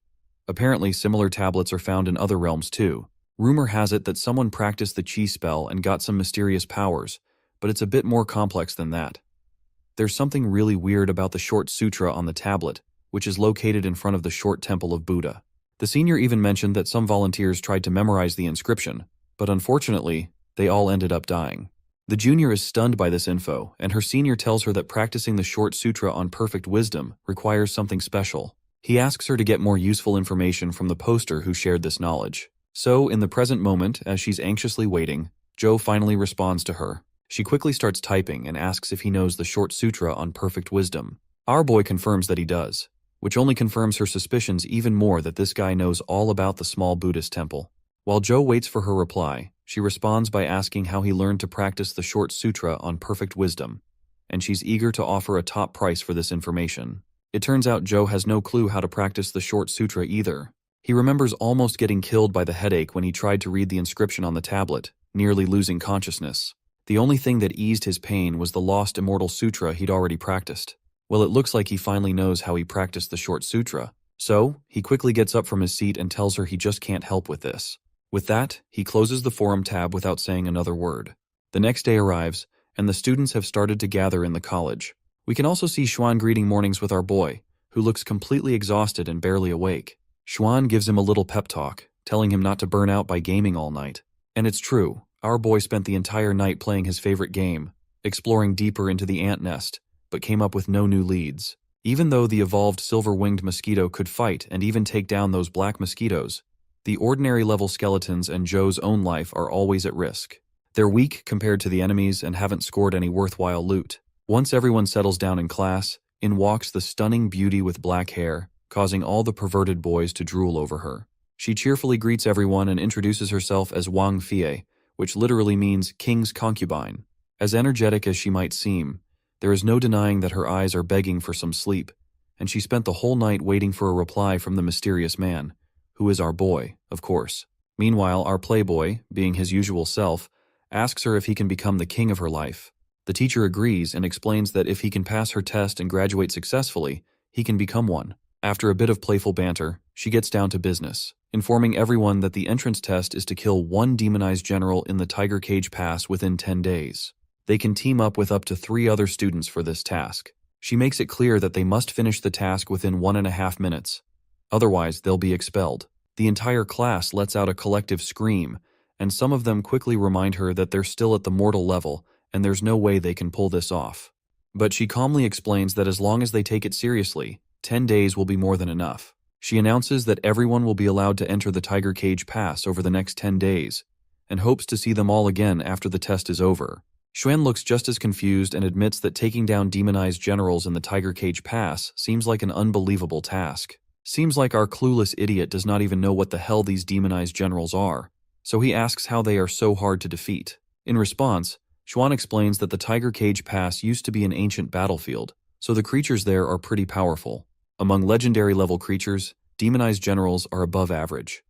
Apparently, similar tablets are found in other realms too. Rumor has it that someone practiced the chi spell and got some mysterious powers, but it's a bit more complex than that. There's something really weird about the short sutra on the tablet, which is located in front of the short temple of Buddha. The senior even mentioned that some volunteers tried to memorize the inscription, but unfortunately, they all ended up dying. The junior is stunned by this info, and her senior tells her that practicing the short sutra on perfect wisdom requires something special. He asks her to get more useful information from the poster who shared this knowledge. So, in the present moment, as she's anxiously waiting, Joe finally responds to her. She quickly starts typing and asks if he knows the short sutra on perfect wisdom. Our boy confirms that he does, which only confirms her suspicions even more that this guy knows all about the small Buddhist temple. While Joe waits for her reply, she responds by asking how he learned to practice the short sutra on perfect wisdom, and she's eager to offer a top price for this information. It turns out Joe has no clue how to practice the short sutra either. He remembers almost getting killed by the headache when he tried to read the inscription on the tablet, nearly losing consciousness. The only thing that eased his pain was the lost immortal sutra he'd already practiced. Well, it looks like he finally knows how he practiced the short sutra. So, he quickly gets up from his seat and tells her he just can't help with this. With that, he closes the forum tab without saying another word. The next day arrives, and the students have started to gather in the college. We can also see Xuan greeting mornings with our boy, who looks completely exhausted and barely awake. Xuan gives him a little pep talk, telling him not to burn out by gaming all night. And it's true, our boy spent the entire night playing his favorite game, exploring deeper into the ant nest, but came up with no new leads. Even though the evolved silver-winged mosquito could fight and even take down those black mosquitoes, the ordinary level skeletons and Joe's own life are always at risk. They're weak compared to the enemies and haven't scored any worthwhile loot. Once everyone settles down in class, in walks the stunning beauty with black hair, causing all the perverted boys to drool over her. She cheerfully greets everyone and introduces herself as Wang Fie, which literally means king's concubine. As energetic as she might seem, there is no denying that her eyes are begging for some sleep, and she spent the whole night waiting for a reply from the mysterious man, who is our boy, of course. Meanwhile, our playboy, being his usual self, asks her if he can become the king of her life. The teacher agrees and explains that if he can pass her test and graduate successfully, he can become one. After a bit of playful banter, she gets down to business, informing everyone that the entrance test is to kill one demonized general in the Tiger Cage Pass within 10 days. They can team up with up to 3 other students for this task. She makes it clear that they must finish the task within 1.5 minutes. Otherwise, they'll be expelled. The entire class lets out a collective scream, and some of them quickly remind her that they're still at the mortal level and there's no way they can pull this off. But she calmly explains that as long as they take it seriously, 10 days will be more than enough. She announces that everyone will be allowed to enter the Tiger Cage Pass over the next 10 days, and hopes to see them all again after the test is over. Xuan looks just as confused and admits that taking down demonized generals in the Tiger Cage Pass seems like an unbelievable task. Seems like our clueless idiot does not even know what the hell these demonized generals are, so he asks how they are so hard to defeat. In response, Xuan explains that the Tiger Cage Pass used to be an ancient battlefield, so the creatures there are pretty powerful. Among legendary level creatures, demonized generals are above average.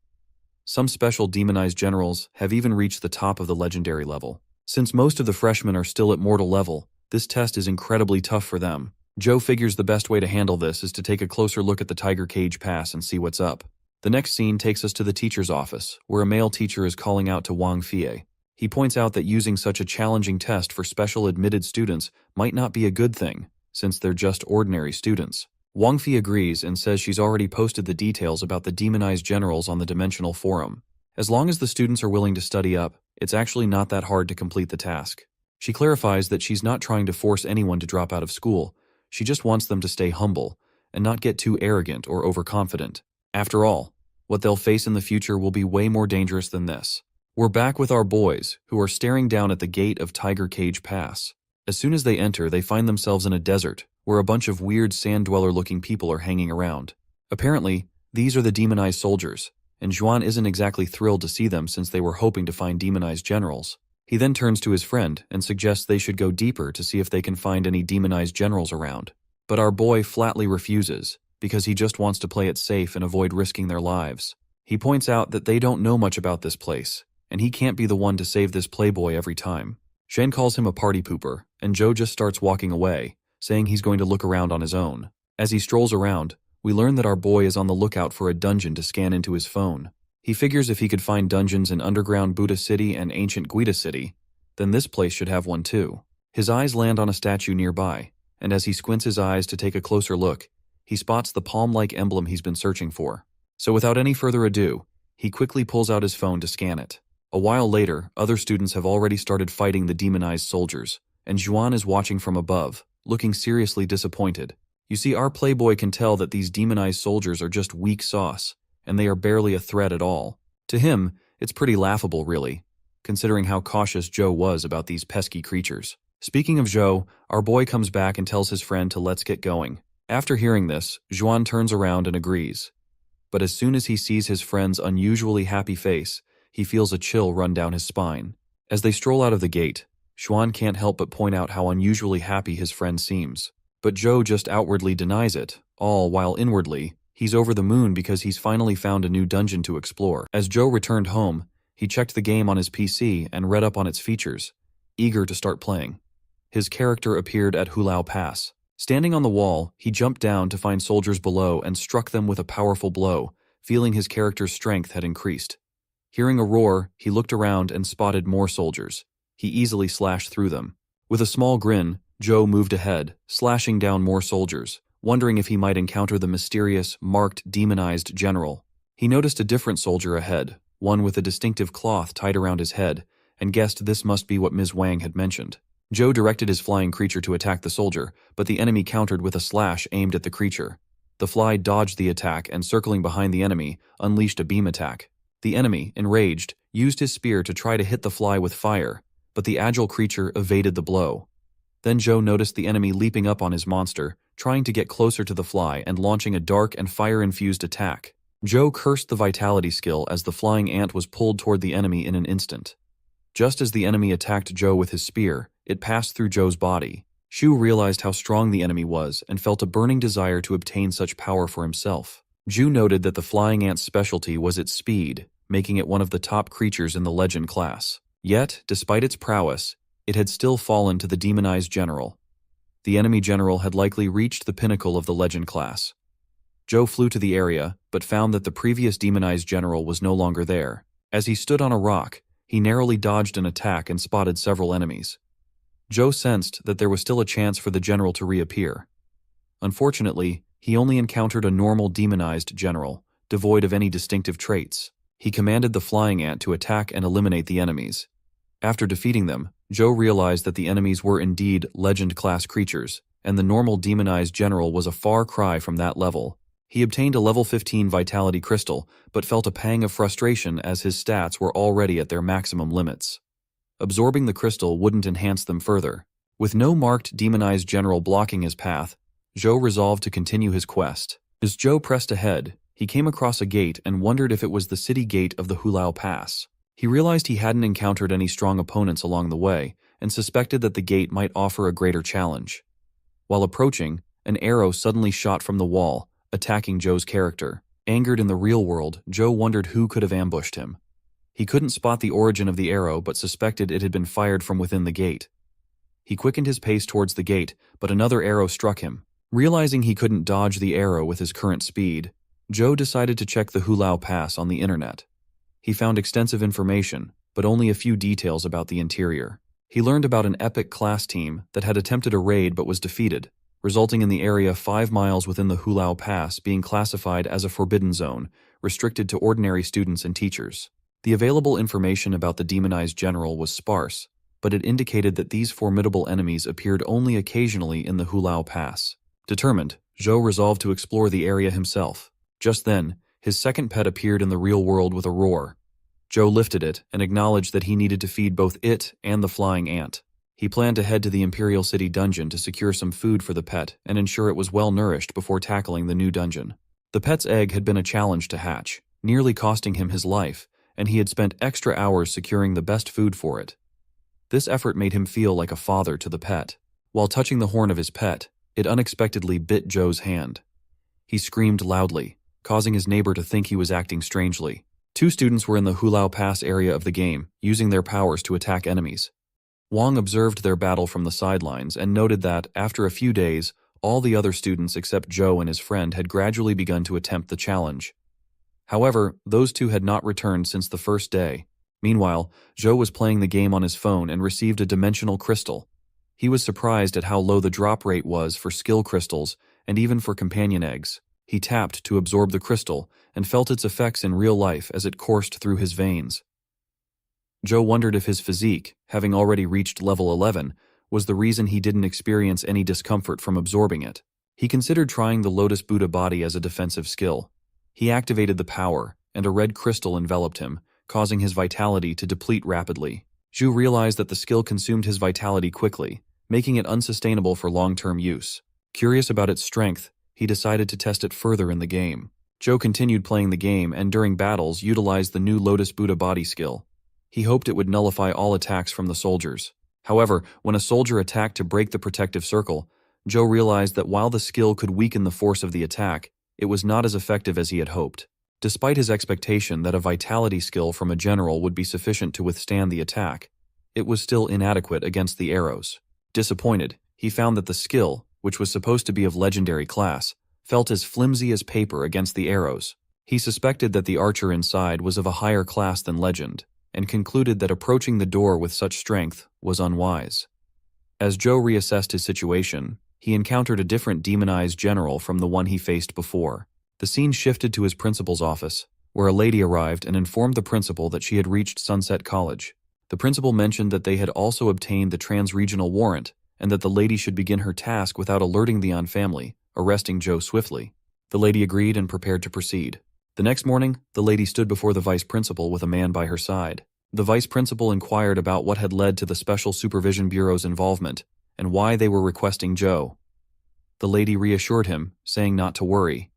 Some special demonized generals have even reached the top of the legendary level. Since most of the freshmen are still at mortal level, this test is incredibly tough for them. Joe figures the best way to handle this is to take a closer look at the Tiger Cage Pass and see what's up. The next scene takes us to the teacher's office, where a male teacher is calling out to Wang Fie. He points out that using such a challenging test for special admitted students might not be a good thing, since they're just ordinary students. Wang Fie agrees and says she's already posted the details about the demonized generals on the Dimensional Forum. As long as the students are willing to study up, it's actually not that hard to complete the task. She clarifies that she's not trying to force anyone to drop out of school, she just wants them to stay humble and not get too arrogant or overconfident. After all, what they'll face in the future will be way more dangerous than this. We're back with our boys, who are staring down at the gate of Tiger Cage Pass. As soon as they enter, they find themselves in a desert, where a bunch of weird sand-dweller-looking people are hanging around. Apparently, these are the demonized soldiers, and Xuan isn't exactly thrilled to see them since they were hoping to find demonized generals. He then turns to his friend and suggests they should go deeper to see if they can find any demonized generals around. But our boy flatly refuses, because he just wants to play it safe and avoid risking their lives. He points out that they don't know much about this place, and he can't be the one to save this playboy every time. Shane calls him a party pooper, and Joe just starts walking away, saying he's going to look around on his own. As he strolls around, we learn that our boy is on the lookout for a dungeon to scan into his phone. He figures if he could find dungeons in underground Buddha City and ancient Guida City, then this place should have one too. His eyes land on a statue nearby, and as he squints his eyes to take a closer look, he spots the palm-like emblem he's been searching for. So without any further ado, he quickly pulls out his phone to scan it. A while later, other students have already started fighting the demonized soldiers, and Xuan is watching from above, looking seriously disappointed. You see, our playboy can tell that these demonized soldiers are just weak sauce, and they are barely a threat at all. To him, it's pretty laughable, really, considering how cautious Joe was about these pesky creatures. Speaking of Joe, our boy comes back and tells his friend to let's get going. After hearing this, Xuan turns around and agrees. But as soon as he sees his friend's unusually happy face, he feels a chill run down his spine. As they stroll out of the gate, Xuan can't help but point out how unusually happy his friend seems. But Joe just outwardly denies it, all while inwardly, he's over the moon because he's finally found a new dungeon to explore. As Joe returned home, he checked the game on his PC and read up on its features, eager to start playing. His character appeared at Hulao Pass. Standing on the wall, he jumped down to find soldiers below and struck them with a powerful blow, feeling his character's strength had increased. Hearing a roar, he looked around and spotted more soldiers. He easily slashed through them. With a small grin, Joe moved ahead, slashing down more soldiers, wondering if he might encounter the mysterious, marked, demonized general. He noticed a different soldier ahead, one with a distinctive cloth tied around his head, and guessed this must be what Ms. Wang had mentioned. Joe directed his flying creature to attack the soldier, but the enemy countered with a slash aimed at the creature. The fly dodged the attack and, circling behind the enemy, unleashed a beam attack. The enemy, enraged, used his spear to try to hit the fly with fire, but the agile creature evaded the blow. Then Joe noticed the enemy leaping up on his monster, trying to get closer to the fly and launching a dark and fire-infused attack. Joe cursed the vitality skill as the flying ant was pulled toward the enemy in an instant. Just as the enemy attacked Joe with his spear, it passed through Joe's body. Shu realized how strong the enemy was and felt a burning desire to obtain such power for himself. Ju noted that the flying ant's specialty was its speed, making it one of the top creatures in the legend class. Yet, despite its prowess, it had still fallen to the demonized general. The enemy general had likely reached the pinnacle of the legend class. Joe flew to the area, but found that the previous demonized general was no longer there. As he stood on a rock, he narrowly dodged an attack and spotted several enemies. Joe sensed that there was still a chance for the general to reappear. Unfortunately, he only encountered a normal demonized general, devoid of any distinctive traits. He commanded the flying ant to attack and eliminate the enemies. After defeating them, Joe realized that the enemies were indeed legend-class creatures, and the normal demonized general was a far cry from that level. He obtained a level 15 vitality crystal, but felt a pang of frustration as his stats were already at their maximum limits. Absorbing the crystal wouldn't enhance them further. With no marked demonized general blocking his path, Joe resolved to continue his quest. As Joe pressed ahead, he came across a gate and wondered if it was the city gate of the Hulao Pass. He realized he hadn't encountered any strong opponents along the way, and suspected that the gate might offer a greater challenge. While approaching, an arrow suddenly shot from the wall, attacking Joe's character. Angered in the real world, Joe wondered who could have ambushed him. He couldn't spot the origin of the arrow but suspected it had been fired from within the gate. He quickened his pace towards the gate, but another arrow struck him. Realizing he couldn't dodge the arrow with his current speed, Joe decided to check the Hulao Pass on the internet. He found extensive information, but only a few details about the interior. He learned about an epic class team that had attempted a raid but was defeated, resulting in the area 5 miles within the Hulao Pass being classified as a forbidden zone, restricted to ordinary students and teachers. The available information about the demonized general was sparse, but it indicated that these formidable enemies appeared only occasionally in the Hulao Pass. Determined, Joe resolved to explore the area himself. Just then, his second pet appeared in the real world with a roar. Joe lifted it and acknowledged that he needed to feed both it and the flying ant. He planned to head to the Imperial City dungeon to secure some food for the pet and ensure it was well nourished before tackling the new dungeon. The pet's egg had been a challenge to hatch, nearly costing him his life, and he had spent extra hours securing the best food for it. This effort made him feel like a father to the pet. While touching the horn of his pet, it unexpectedly bit Joe's hand. He screamed loudly, causing his neighbor to think he was acting strangely. 2 students were in the Hulao Pass area of the game, using their powers to attack enemies. Wang observed their battle from the sidelines and noted that, after a few days, all the other students except Joe and his friend had gradually begun to attempt the challenge. However, those 2 had not returned since the first day. Meanwhile, Joe was playing the game on his phone and received a dimensional crystal. He was surprised at how low the drop rate was for skill crystals and even for companion eggs. He tapped to absorb the crystal and felt its effects in real life as it coursed through his veins. Joe wondered if his physique, having already reached level 11, was the reason he didn't experience any discomfort from absorbing it. He considered trying the Lotus Buddha body as a defensive skill. He activated the power, and a red crystal enveloped him, causing his vitality to deplete rapidly. Zhu realized that the skill consumed his vitality quickly, making it unsustainable for long-term use. Curious about its strength, he decided to test it further in the game. Joe continued playing the game and during battles utilized the new Lotus Buddha body skill. He hoped it would nullify all attacks from the soldiers. However, when a soldier attacked to break the protective circle, Joe realized that while the skill could weaken the force of the attack, it was not as effective as he had hoped. Despite his expectation that a vitality skill from a general would be sufficient to withstand the attack, it was still inadequate against the arrows. Disappointed, he found that the skill, which was supposed to be of legendary class, felt as flimsy as paper against the arrows. He suspected that the archer inside was of a higher class than legend, and concluded that approaching the door with such strength was unwise. As Joe reassessed his situation, he encountered a different demonized general from the one he faced before. The scene shifted to his principal's office, where a lady arrived and informed the principal that she had reached Sunset College. The principal mentioned that they had also obtained the trans-regional warrant and that the lady should begin her task without alerting the An family, arresting Joe swiftly. The lady agreed and prepared to proceed. The next morning, the lady stood before the vice principal with a man by her side. The vice principal inquired about what had led to the Special Supervision Bureau's involvement and why they were requesting Joe. The lady reassured him, saying not to worry.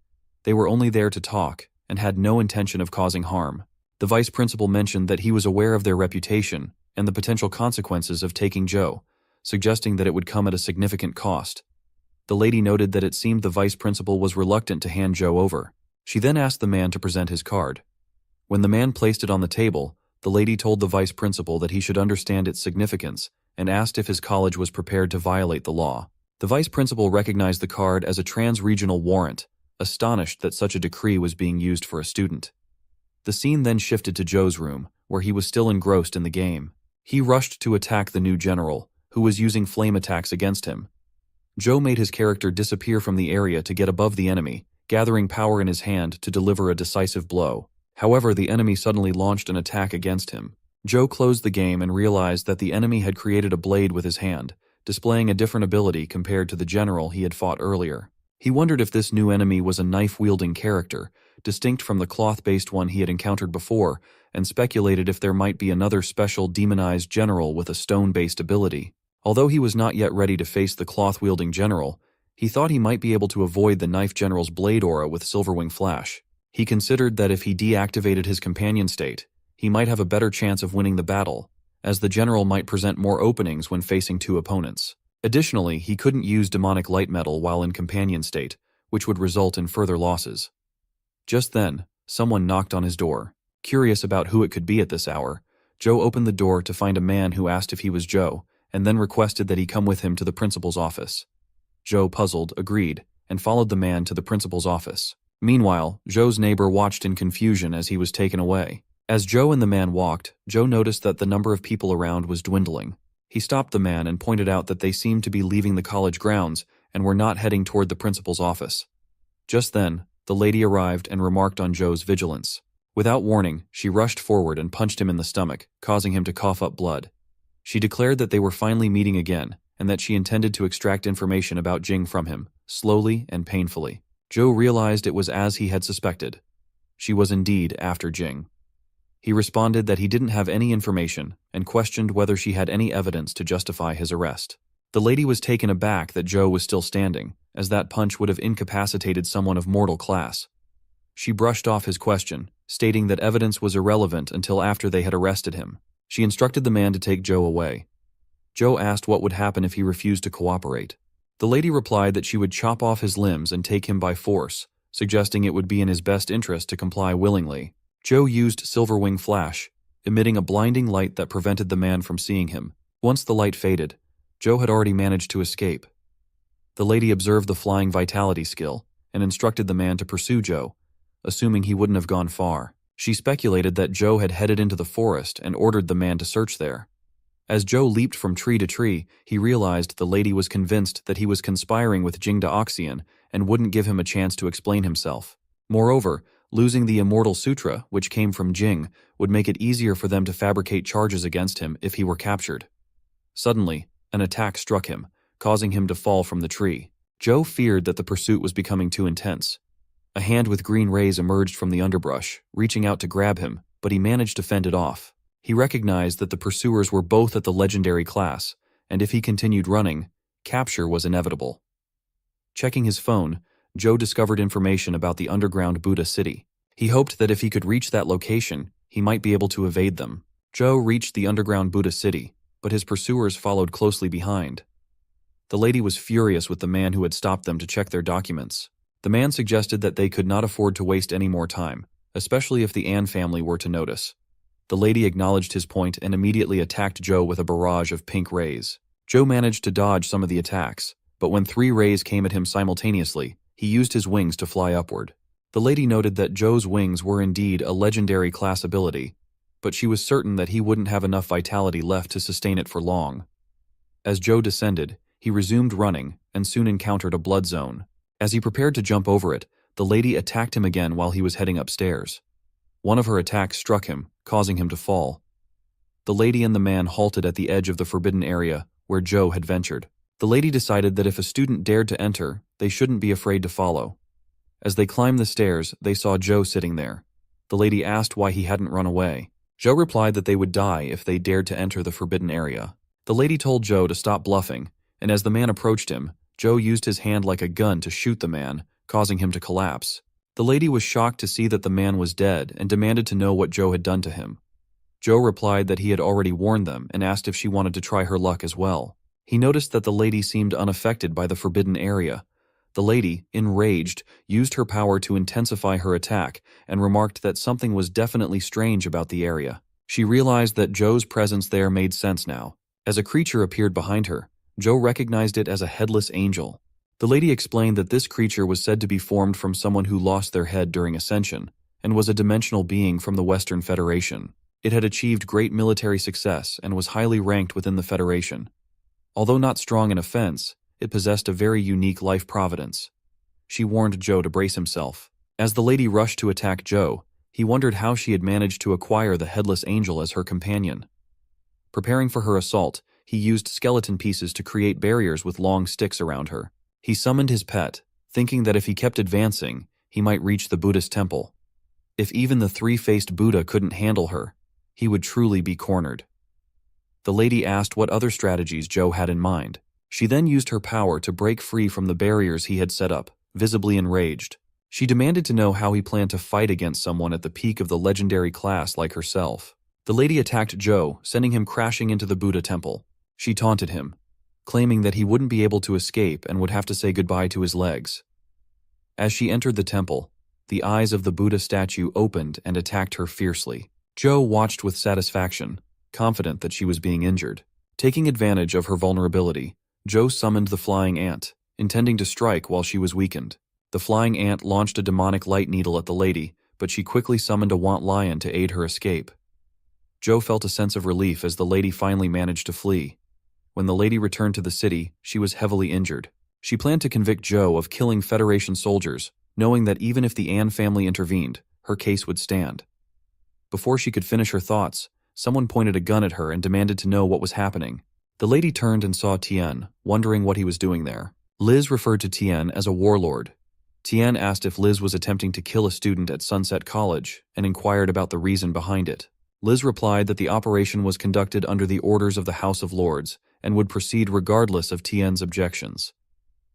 They were only there to talk and had no intention of causing harm. The vice principal mentioned that he was aware of their reputation and the potential consequences of taking Joe, suggesting that it would come at a significant cost. The lady noted that it seemed the vice principal was reluctant to hand Joe over. She then asked the man to present his card. When the man placed it on the table, the lady told the vice principal that he should understand its significance and asked if his college was prepared to violate the law. The vice principal recognized the card as a trans-regional warrant, astonished that such a decree was being used for a student. The scene then shifted to Joe's room, where he was still engrossed in the game. He rushed to attack the new general, who was using flame attacks against him. Joe made his character disappear from the area to get above the enemy, gathering power in his hand to deliver a decisive blow. However, the enemy suddenly launched an attack against him. Joe closed the game and realized that the enemy had created a blade with his hand, displaying a different ability compared to the general he had fought earlier. He wondered if this new enemy was a knife-wielding character, distinct from the cloth-based one he had encountered before, and speculated if there might be another special demonized general with a stone-based ability. Although he was not yet ready to face the cloth-wielding general, he thought he might be able to avoid the knife general's blade aura with Silverwing Flash. He considered that if he deactivated his companion state, he might have a better chance of winning the battle, as the general might present more openings when facing two opponents. Additionally, he couldn't use demonic light metal while in companion state, which would result in further losses. Just then, someone knocked on his door. Curious about who it could be at this hour, Joe opened the door to find a man who asked if he was Joe, and then requested that he come with him to the principal's office. Joe, puzzled, agreed, and followed the man to the principal's office. Meanwhile, Joe's neighbor watched in confusion as he was taken away. As Joe and the man walked, Joe noticed that the number of people around was dwindling. He stopped the man and pointed out that they seemed to be leaving the college grounds and were not heading toward the principal's office. Just then, the lady arrived and remarked on Joe's vigilance. Without warning, she rushed forward and punched him in the stomach, causing him to cough up blood. She declared that they were finally meeting again and that she intended to extract information about Jing from him, slowly and painfully. Joe realized it was as he had suspected. She was indeed after Jing. He responded that he didn't have any information and questioned whether she had any evidence to justify his arrest. The lady was taken aback that Joe was still standing, as that punch would have incapacitated someone of mortal class. She brushed off his question, stating that evidence was irrelevant until after they had arrested him. She instructed the man to take Joe away. Joe asked what would happen if he refused to cooperate. The lady replied that she would chop off his limbs and take him by force, suggesting it would be in his best interest to comply willingly. Joe used Silverwing Flash, emitting a blinding light that prevented the man from seeing him. Once the light faded, Joe had already managed to escape. The lady observed the flying vitality skill and instructed the man to pursue Joe, assuming he wouldn't have gone far. She speculated that Joe had headed into the forest and ordered the man to search there. As Joe leaped from tree to tree, he realized the lady was convinced that he was conspiring with Jing Daoxian and wouldn't give him a chance to explain himself. Moreover, losing the Immortal Sutra, which came from Jing, would make it easier for them to fabricate charges against him if he were captured. Suddenly, an attack struck him, causing him to fall from the tree. Joe feared that the pursuit was becoming too intense. A hand with green rays emerged from the underbrush, reaching out to grab him, but he managed to fend it off. He recognized that the pursuers were both at the legendary class, and if he continued running, capture was inevitable. Checking his phone, Joe discovered information about the underground Buddha city. He hoped that if he could reach that location, he might be able to evade them. Joe reached the underground Buddha city, but his pursuers followed closely behind. The lady was furious with the man who had stopped them to check their documents. The man suggested that they could not afford to waste any more time, especially if the An family were to notice. The lady acknowledged his point and immediately attacked Joe with a barrage of pink rays. Joe managed to dodge some of the attacks, but when 3 rays came at him simultaneously, he used his wings to fly upward. The lady noted that Joe's wings were indeed a legendary class ability, but she was certain that he wouldn't have enough vitality left to sustain it for long. As Joe descended, he resumed running and soon encountered a blood zone. As he prepared to jump over it, the lady attacked him again while he was heading upstairs. One of her attacks struck him, causing him to fall. The lady and the man halted at the edge of the forbidden area where Joe had ventured. The lady decided that if a student dared to enter, they shouldn't be afraid to follow. As they climbed the stairs, they saw Joe sitting there. The lady asked why he hadn't run away. Joe replied that they would die if they dared to enter the forbidden area. The lady told Joe to stop bluffing, and as the man approached him, Joe used his hand like a gun to shoot the man, causing him to collapse. The lady was shocked to see that the man was dead and demanded to know what Joe had done to him. Joe replied that he had already warned them and asked if she wanted to try her luck as well. He noticed that the lady seemed unaffected by the forbidden area. The lady, enraged, used her power to intensify her attack and remarked that something was definitely strange about the area. She realized that Joe's presence there made sense now. As a creature appeared behind her, Joe recognized it as a headless angel. The lady explained that this creature was said to be formed from someone who lost their head during ascension and was a dimensional being from the Western Federation. It had achieved great military success and was highly ranked within the Federation. Although not strong in offense, it possessed a very unique life providence. She warned Joe to brace himself. As the lady rushed to attack Joe, he wondered how she had managed to acquire the headless angel as her companion. Preparing for her assault, he used skeleton pieces to create barriers with long sticks around her. He summoned his pet, thinking that if he kept advancing, he might reach the Buddhist temple. If even the three-faced Buddha couldn't handle her, he would truly be cornered. The lady asked what other strategies Joe had in mind. She then used her power to break free from the barriers he had set up, visibly enraged. She demanded to know how he planned to fight against someone at the peak of the legendary class like herself. The lady attacked Joe, sending him crashing into the Buddha temple. She taunted him, claiming that he wouldn't be able to escape and would have to say goodbye to his legs. As she entered the temple, the eyes of the Buddha statue opened and attacked her fiercely. Joe watched with satisfaction, confident that she was being injured. Taking advantage of her vulnerability, Joe summoned the flying ant, intending to strike while she was weakened. The flying ant launched a demonic light needle at the lady, but she quickly summoned a want lion to aid her escape. Joe felt a sense of relief as the lady finally managed to flee. When the lady returned to the city, she was heavily injured. She planned to convict Joe of killing Federation soldiers, knowing that even if the Ann family intervened, her case would stand. Before she could finish her thoughts, someone pointed a gun at her and demanded to know what was happening. The lady turned and saw Tien, wondering what he was doing there. Liz referred to Tien as a warlord. Tien asked if Liz was attempting to kill a student at Sunset College and inquired about the reason behind it. Liz replied that the operation was conducted under the orders of the House of Lords and would proceed regardless of Tien's objections.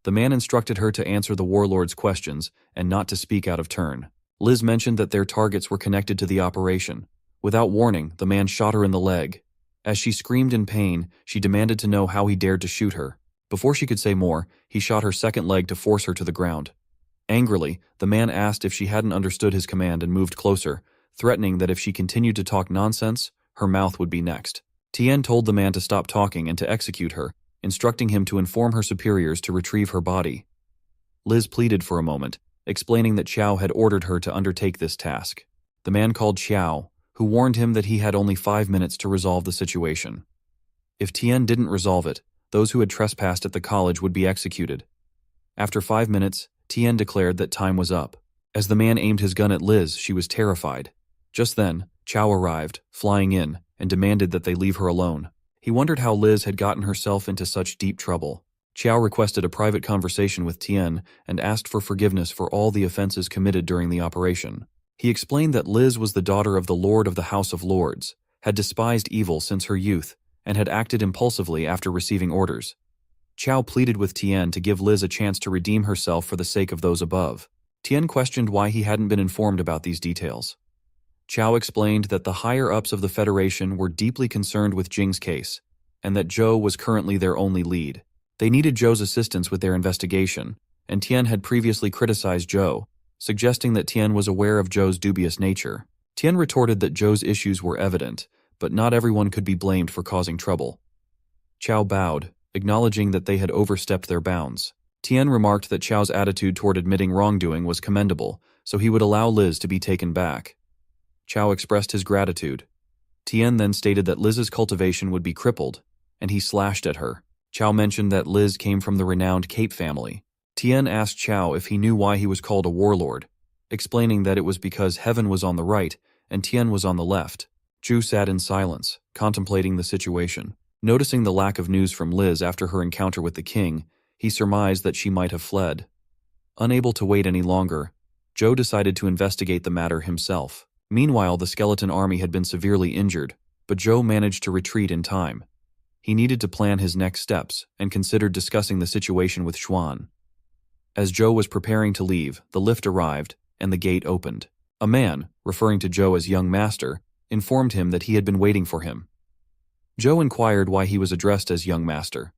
The man instructed her to answer the warlord's questions and not to speak out of turn. Liz mentioned that their targets were connected to the operation. Without warning, the man shot her in the leg. As she screamed in pain, she demanded to know how he dared to shoot her. Before she could say more, he shot her second leg to force her to the ground. Angrily, the man asked if she hadn't understood his command and moved closer, threatening that if she continued to talk nonsense, her mouth would be next. Tien told the man to stop talking and to execute her, instructing him to inform her superiors to retrieve her body. Liz pleaded for a moment, explaining that Xiao had ordered her to undertake this task. The man called Xiao, who warned him that he had only 5 minutes to resolve the situation. If Tien didn't resolve it, those who had trespassed at the college would be executed. After 5 minutes, Tien declared that time was up. As the man aimed his gun at Liz, she was terrified. Just then, Xiao arrived, flying in, and demanded that they leave her alone. He wondered how Liz had gotten herself into such deep trouble. Xiao requested a private conversation with Tien and asked for forgiveness for all the offenses committed during the operation. He explained that Liz was the daughter of the Lord of the House of Lords, had despised evil since her youth, and had acted impulsively after receiving orders. Xiao pleaded with Tien to give Liz a chance to redeem herself for the sake of those above. Tien questioned why he hadn't been informed about these details. Xiao explained that the higher-ups of the Federation were deeply concerned with Jing's case, and that Zhou was currently their only lead. They needed Zhou's assistance with their investigation, and Tien had previously criticized Zhou, suggesting that Tien was aware of Zhou's dubious nature. Tien retorted that Zhou's issues were evident, but not everyone could be blamed for causing trouble. Xiao bowed, acknowledging that they had overstepped their bounds. Tien remarked that Xiao's attitude toward admitting wrongdoing was commendable, so he would allow Liz to be taken back. Xiao expressed his gratitude. Tien then stated that Liz's cultivation would be crippled, and he slashed at her. Chow mentioned that Liz came from the renowned Cape family. Tien asked Chow if he knew why he was called a warlord, explaining that it was because heaven was on the right and Tien was on the left. Zhu sat in silence, contemplating the situation. Noticing the lack of news from Liz after her encounter with the king, he surmised that she might have fled. Unable to wait any longer, Zhou decided to investigate the matter himself. Meanwhile, the skeleton army had been severely injured, but Zhou managed to retreat in time. He needed to plan his next steps and considered discussing the situation with Xuan. As Zhou was preparing to leave, the lift arrived and the gate opened. A man, referring to Zhou as young master, informed him that he had been waiting for him. Zhou inquired why he was addressed as young master.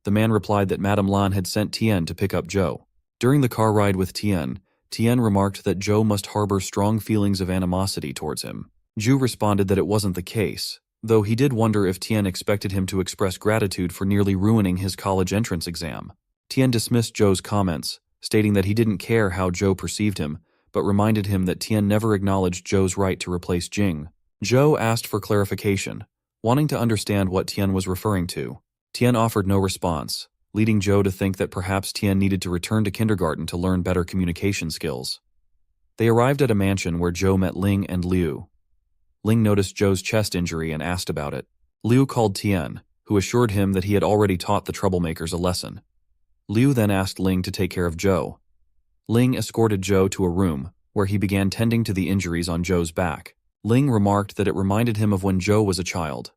The man replied that Madame Lan had sent Tien to pick up Zhou. During the car ride with Tien remarked that Zhou must harbor strong feelings of animosity towards him. Zhu responded that it wasn't the case, though he did wonder if Tien expected him to express gratitude for nearly ruining his college entrance exam. Tien dismissed Zhou's comments, stating that he didn't care how Zhou perceived him, but reminded him that Tien never acknowledged Zhou's right to replace Jing. Zhou asked for clarification, wanting to understand what Tien was referring to. Tien offered no response, leading Zhou to think that perhaps Tien needed to return to kindergarten to learn better communication skills. They arrived at a mansion where Zhou met Ling and Liu. Ling noticed Zhou's chest injury and asked about it. Liu called Tien, who assured him that he had already taught the troublemakers a lesson. Liu then asked Ling to take care of Zhou. Ling escorted Zhou to a room, where he began tending to the injuries on Zhou's back. Ling remarked that it reminded him of when Zhou was a child.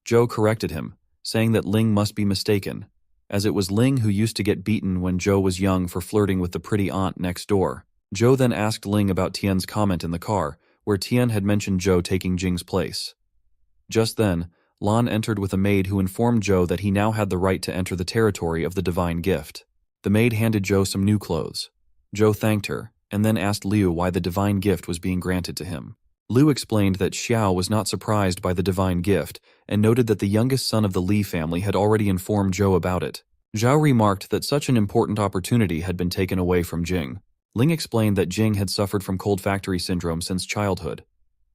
Zhou corrected him, saying that Ling must be mistaken, as it was Ling who used to get beaten when Zhou was young for flirting with the pretty aunt next door. Zhou then asked Ling about Tien's comment in the car, where Tien had mentioned Zhou taking Jing's place. Just then, Lan entered with a maid who informed Zhou that he now had the right to enter the territory of the divine gift. The maid handed Zhou some new clothes. Zhou thanked her, and then asked Liu why the divine gift was being granted to him. Liu explained that Xiao was not surprised by the divine gift and noted that the youngest son of the Li family had already informed Zhou about it. Zhao remarked that such an important opportunity had been taken away from Jing. Ling explained that Jing had suffered from cold factory syndrome since childhood.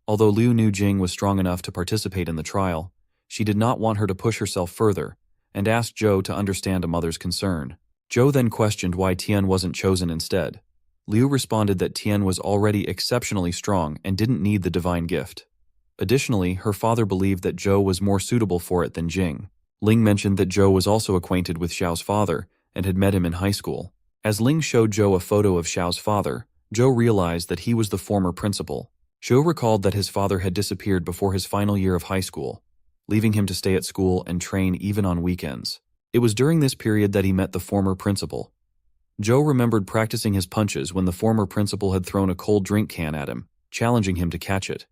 Although Liu knew Jing was strong enough to participate in the trial, she did not want her to push herself further and asked Zhou to understand a mother's concern. Zhou then questioned why Tien wasn't chosen instead. Liu responded that Tien was already exceptionally strong and didn't need the divine gift. Additionally, her father believed that Zhou was more suitable for it than Jing. Ling mentioned that Zhou was also acquainted with Xiao's father and had met him in high school. As Ling showed Zhou a photo of Xiao's father, Zhou realized that he was the former principal. Zhou recalled that his father had disappeared before his final year of high school, leaving him to stay at school and train even on weekends. It was during this period that he met the former principal. Zhou remembered practicing his punches when the former principal had thrown a cold drink can at him, challenging him to catch it.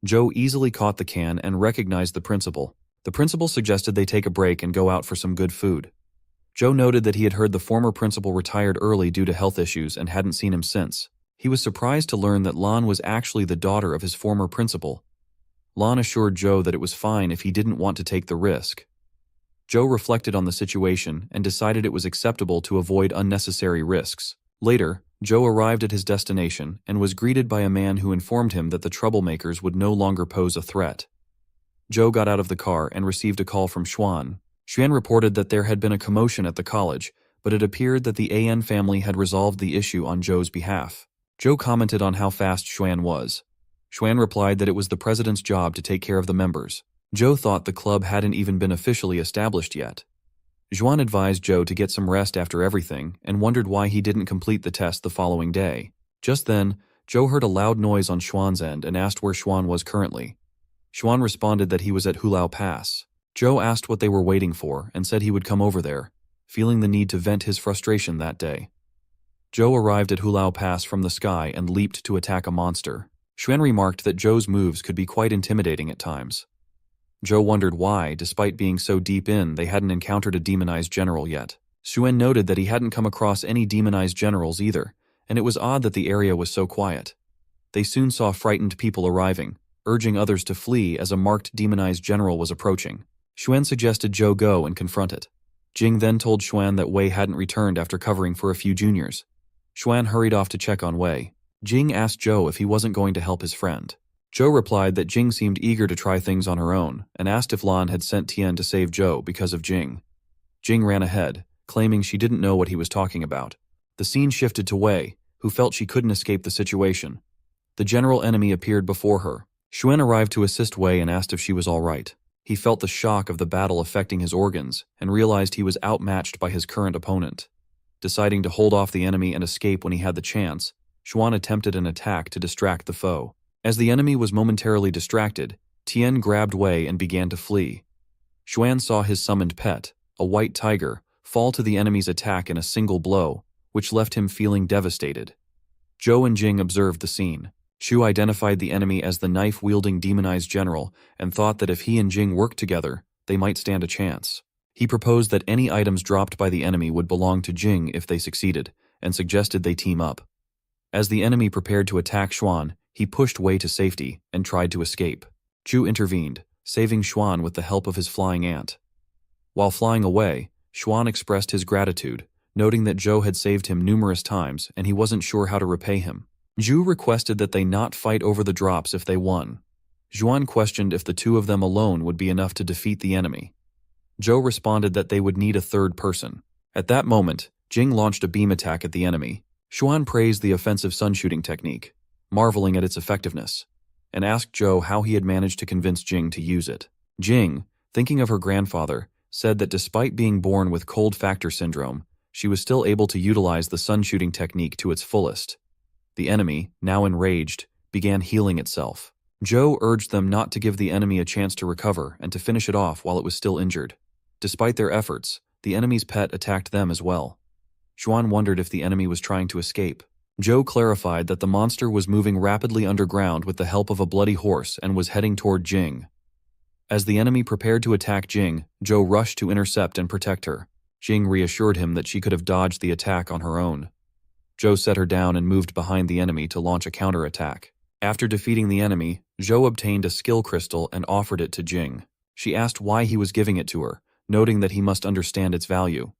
Zhou easily caught the can and recognized the principal. The principal suggested they take a break and go out for some good food. Zhou noted that he had heard the former principal retired early due to health issues and hadn't seen him since. He was surprised to learn that Lan was actually the daughter of his former principal. Lan assured Zhou that it was fine if he didn't want to take the risk. Zhou reflected on the situation and decided it was acceptable to avoid unnecessary risks. Later, Zhou arrived at his destination and was greeted by a man who informed him that the troublemakers would no longer pose a threat. Zhou got out of the car and received a call from Xuan. Xuan reported that there had been a commotion at the college, but it appeared that the An family had resolved the issue on Zhou's behalf. Zhou commented on how fast Xuan was. Xuan replied that it was the president's job to take care of the members. Zhou thought the club hadn't even been officially established yet. Xuan advised Zhou to get some rest after everything and wondered why he didn't complete the test the following day. Just then, Zhou heard a loud noise on Xuan's end and asked where Xuan was currently. Xuan responded that he was at Hulao Pass. Zhou asked what they were waiting for and said he would come over there, feeling the need to vent his frustration that day. Zhou arrived at Hulao Pass from the sky and leaped to attack a monster. Xuan remarked that Zhou's moves could be quite intimidating at times. Zhou wondered why, despite being so deep in, they hadn't encountered a demonized general yet. Xuan noted that he hadn't come across any demonized generals either, and it was odd that the area was so quiet. They soon saw frightened people arriving, urging others to flee as a marked demonized general was approaching. Xuan suggested Zhou go and confront it. Jing then told Xuan that Wei hadn't returned after covering for a few juniors. Xuan hurried off to check on Wei. Jing asked Zhou if he wasn't going to help his friend. Zhou replied that Jing seemed eager to try things on her own and asked if Lan had sent Tien to save Zhou because of Jing. Jing ran ahead, claiming she didn't know what he was talking about. The scene shifted to Wei, who felt she couldn't escape the situation. The general enemy appeared before her. Xuan arrived to assist Wei and asked if she was all right. He felt the shock of the battle affecting his organs and realized he was outmatched by his current opponent. Deciding to hold off the enemy and escape when he had the chance, Xuan attempted an attack to distract the foe. As the enemy was momentarily distracted, Tian grabbed Wei and began to flee. Xuan saw his summoned pet, a white tiger, fall to the enemy's attack in a single blow, which left him feeling devastated. Zhou and Jing observed the scene. Xu identified the enemy as the knife-wielding demonized general and thought that if he and Jing worked together, they might stand a chance. He proposed that any items dropped by the enemy would belong to Jing if they succeeded, and suggested they team up. As the enemy prepared to attack Xuan, he pushed Wei to safety and tried to escape. Zhu intervened, saving Xuan with the help of his flying ant. While flying away, Xuan expressed his gratitude, noting that Zhou had saved him numerous times and he wasn't sure how to repay him. Zhu requested that they not fight over the drops if they won. Xuan questioned if the two of them alone would be enough to defeat the enemy. Zhou responded that they would need a third person. At that moment, Jing launched a beam attack at the enemy. Xuan praised the offensive sun-shooting technique, marveling at its effectiveness, and asked Zhou how he had managed to convince Jing to use it. Jing, thinking of her grandfather, said that despite being born with cold factor syndrome, she was still able to utilize the sun-shooting technique to its fullest. The enemy, now enraged, began healing itself. Zhou urged them not to give the enemy a chance to recover and to finish it off while it was still injured. Despite their efforts, the enemy's pet attacked them as well. Xuan wondered if the enemy was trying to escape. Zhou clarified that the monster was moving rapidly underground with the help of a bloody horse and was heading toward Jing. As the enemy prepared to attack Jing, Zhou rushed to intercept and protect her. Jing reassured him that she could have dodged the attack on her own. Zhou set her down and moved behind the enemy to launch a counterattack. After defeating the enemy, Zhou obtained a skill crystal and offered it to Jing. She asked why he was giving it to her, noting that he must understand its value.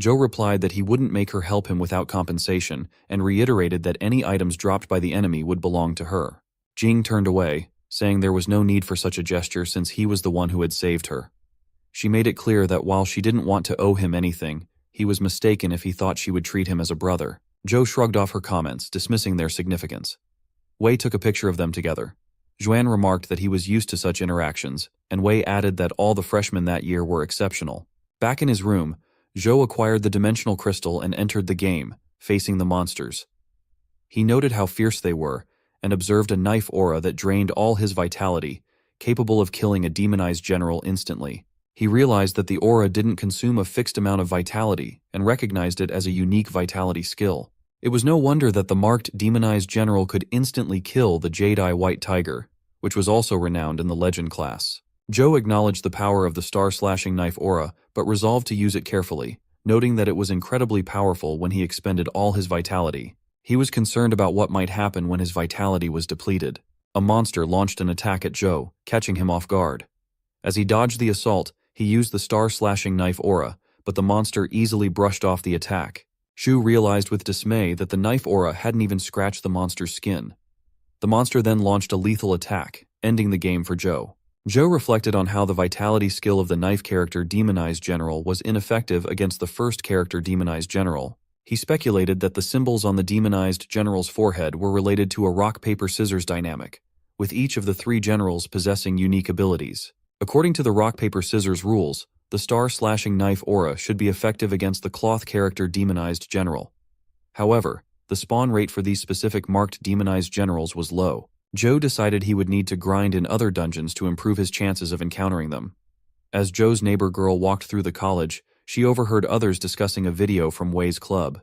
Zhou replied that he wouldn't make her help him without compensation and reiterated that any items dropped by the enemy would belong to her. Jing turned away, saying there was no need for such a gesture since he was the one who had saved her. She made it clear that while she didn't want to owe him anything, he was mistaken if he thought she would treat him as a brother. Zhou shrugged off her comments, dismissing their significance. Wei took a picture of them together. Xuan remarked that he was used to such interactions, and Wei added that all the freshmen that year were exceptional. Back in his room, Zhou acquired the dimensional crystal and entered the game, facing the monsters. He noted how fierce they were, and observed a knife aura that drained all his vitality, capable of killing a demonized general instantly. He realized that the aura didn't consume a fixed amount of vitality, and recognized it as a unique vitality skill. It was no wonder that the marked demonized general could instantly kill the Jedi White Tiger, which was also renowned in the Legend class. Zhou acknowledged the power of the star-slashing knife aura, but resolved to use it carefully, noting that it was incredibly powerful when he expended all his vitality. He was concerned about what might happen when his vitality was depleted. A monster launched an attack at Zhou, catching him off guard. As he dodged the assault, he used the star-slashing knife aura, but the monster easily brushed off the attack. Xu realized with dismay that the knife aura hadn't even scratched the monster's skin. The monster then launched a lethal attack, ending the game for Zhou. Zhou reflected on how the vitality skill of the knife character Demonized General was ineffective against the first character Demonized General. He speculated that the symbols on the Demonized General's forehead were related to a rock-paper-scissors dynamic, with each of the three generals possessing unique abilities. According to the rock-paper-scissors rules, the star-slashing knife aura should be effective against the cloth character Demonized General. However, the spawn rate for these specific marked Demonized Generals was low. Zhou decided he would need to grind in other dungeons to improve his chances of encountering them. As Zhou's neighbor girl walked through the college, she overheard others discussing a video from Wei's club.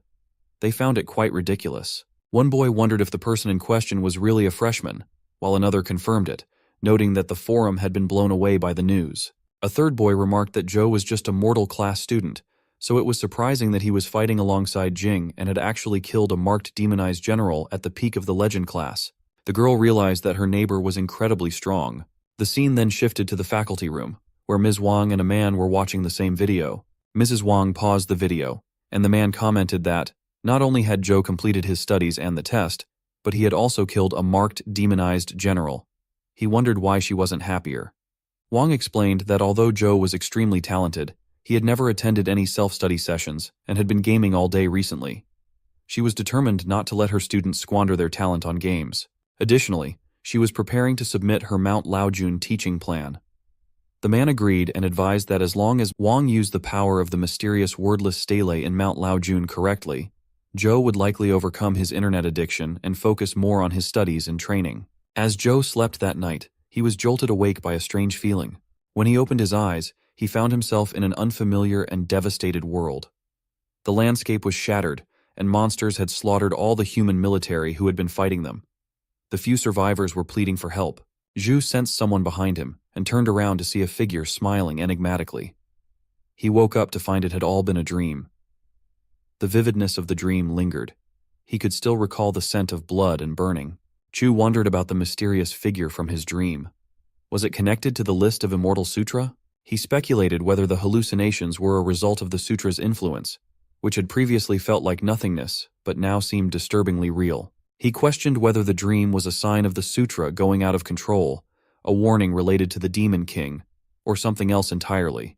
They found it quite ridiculous. One boy wondered if the person in question was really a freshman, while another confirmed it, noting that the forum had been blown away by the news. A third boy remarked that Zhou was just a mortal class student, so it was surprising that he was fighting alongside Jing and had actually killed a marked demonized general at the peak of the legend class. The girl realized that her neighbor was incredibly strong. The scene then shifted to the faculty room, where Ms. Wang and a man were watching the same video. Mrs. Wang paused the video, and the man commented that not only had Zhou completed his studies and the test, but he had also killed a marked demonized general. He wondered why she wasn't happier. Wang explained that although Zhou was extremely talented, He had never attended any self-study sessions and had been gaming all day recently. She was determined not to let her students squander their talent on games. Additionally, she was preparing to submit her Mount Laojun teaching plan. The man agreed and advised that as long as Wang used the power of the mysterious wordless stele in Mount Laojun correctly, Zhou would likely overcome his internet addiction and focus more on his studies and training. As Zhou slept that night, he was jolted awake by a strange feeling. When he opened his eyes, he found himself in an unfamiliar and devastated world. The landscape was shattered, and monsters had slaughtered all the human military who had been fighting them. The few survivors were pleading for help. Zhu sensed someone behind him and turned around to see a figure smiling enigmatically. He woke up to find it had all been a dream. The vividness of the dream lingered. He could still recall the scent of blood and burning. Chu wondered about the mysterious figure from his dream. Was it connected to the list of Immortal Sutra? He speculated whether the hallucinations were a result of the sutra's influence, which had previously felt like nothingness, but now seemed disturbingly real. He questioned whether the dream was a sign of the sutra going out of control, a warning related to the Demon King, or something else entirely.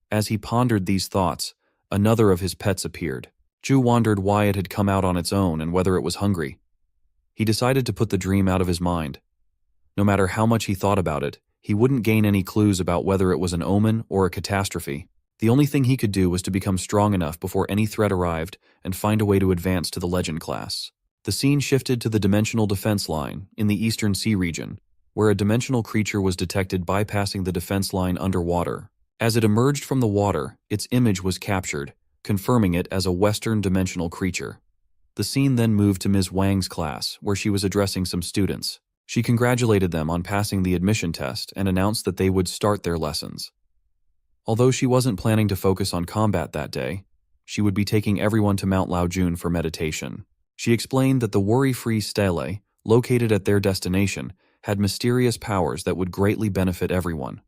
As he pondered these thoughts, another of his pets appeared. Zhu wondered why it had come out on its own and whether it was hungry. He decided to put the dream out of his mind. No matter how much he thought about it, he wouldn't gain any clues about whether it was an omen or a catastrophe. The only thing he could do was to become strong enough before any threat arrived and find a way to advance to the legend class. The scene shifted to the dimensional defense line in the Eastern Sea region, where a dimensional creature was detected bypassing the defense line underwater. As it emerged from the water, its image was captured, confirming it as a Western dimensional creature. The scene then moved to Ms. Wang's class, where she was addressing some students. She congratulated them on passing the admission test and announced that they would start their lessons. Although she wasn't planning to focus on combat that day, she would be taking everyone to Mount Laojun for meditation. She explained that the worry-free stele, located at their destination, had mysterious powers that would greatly benefit everyone.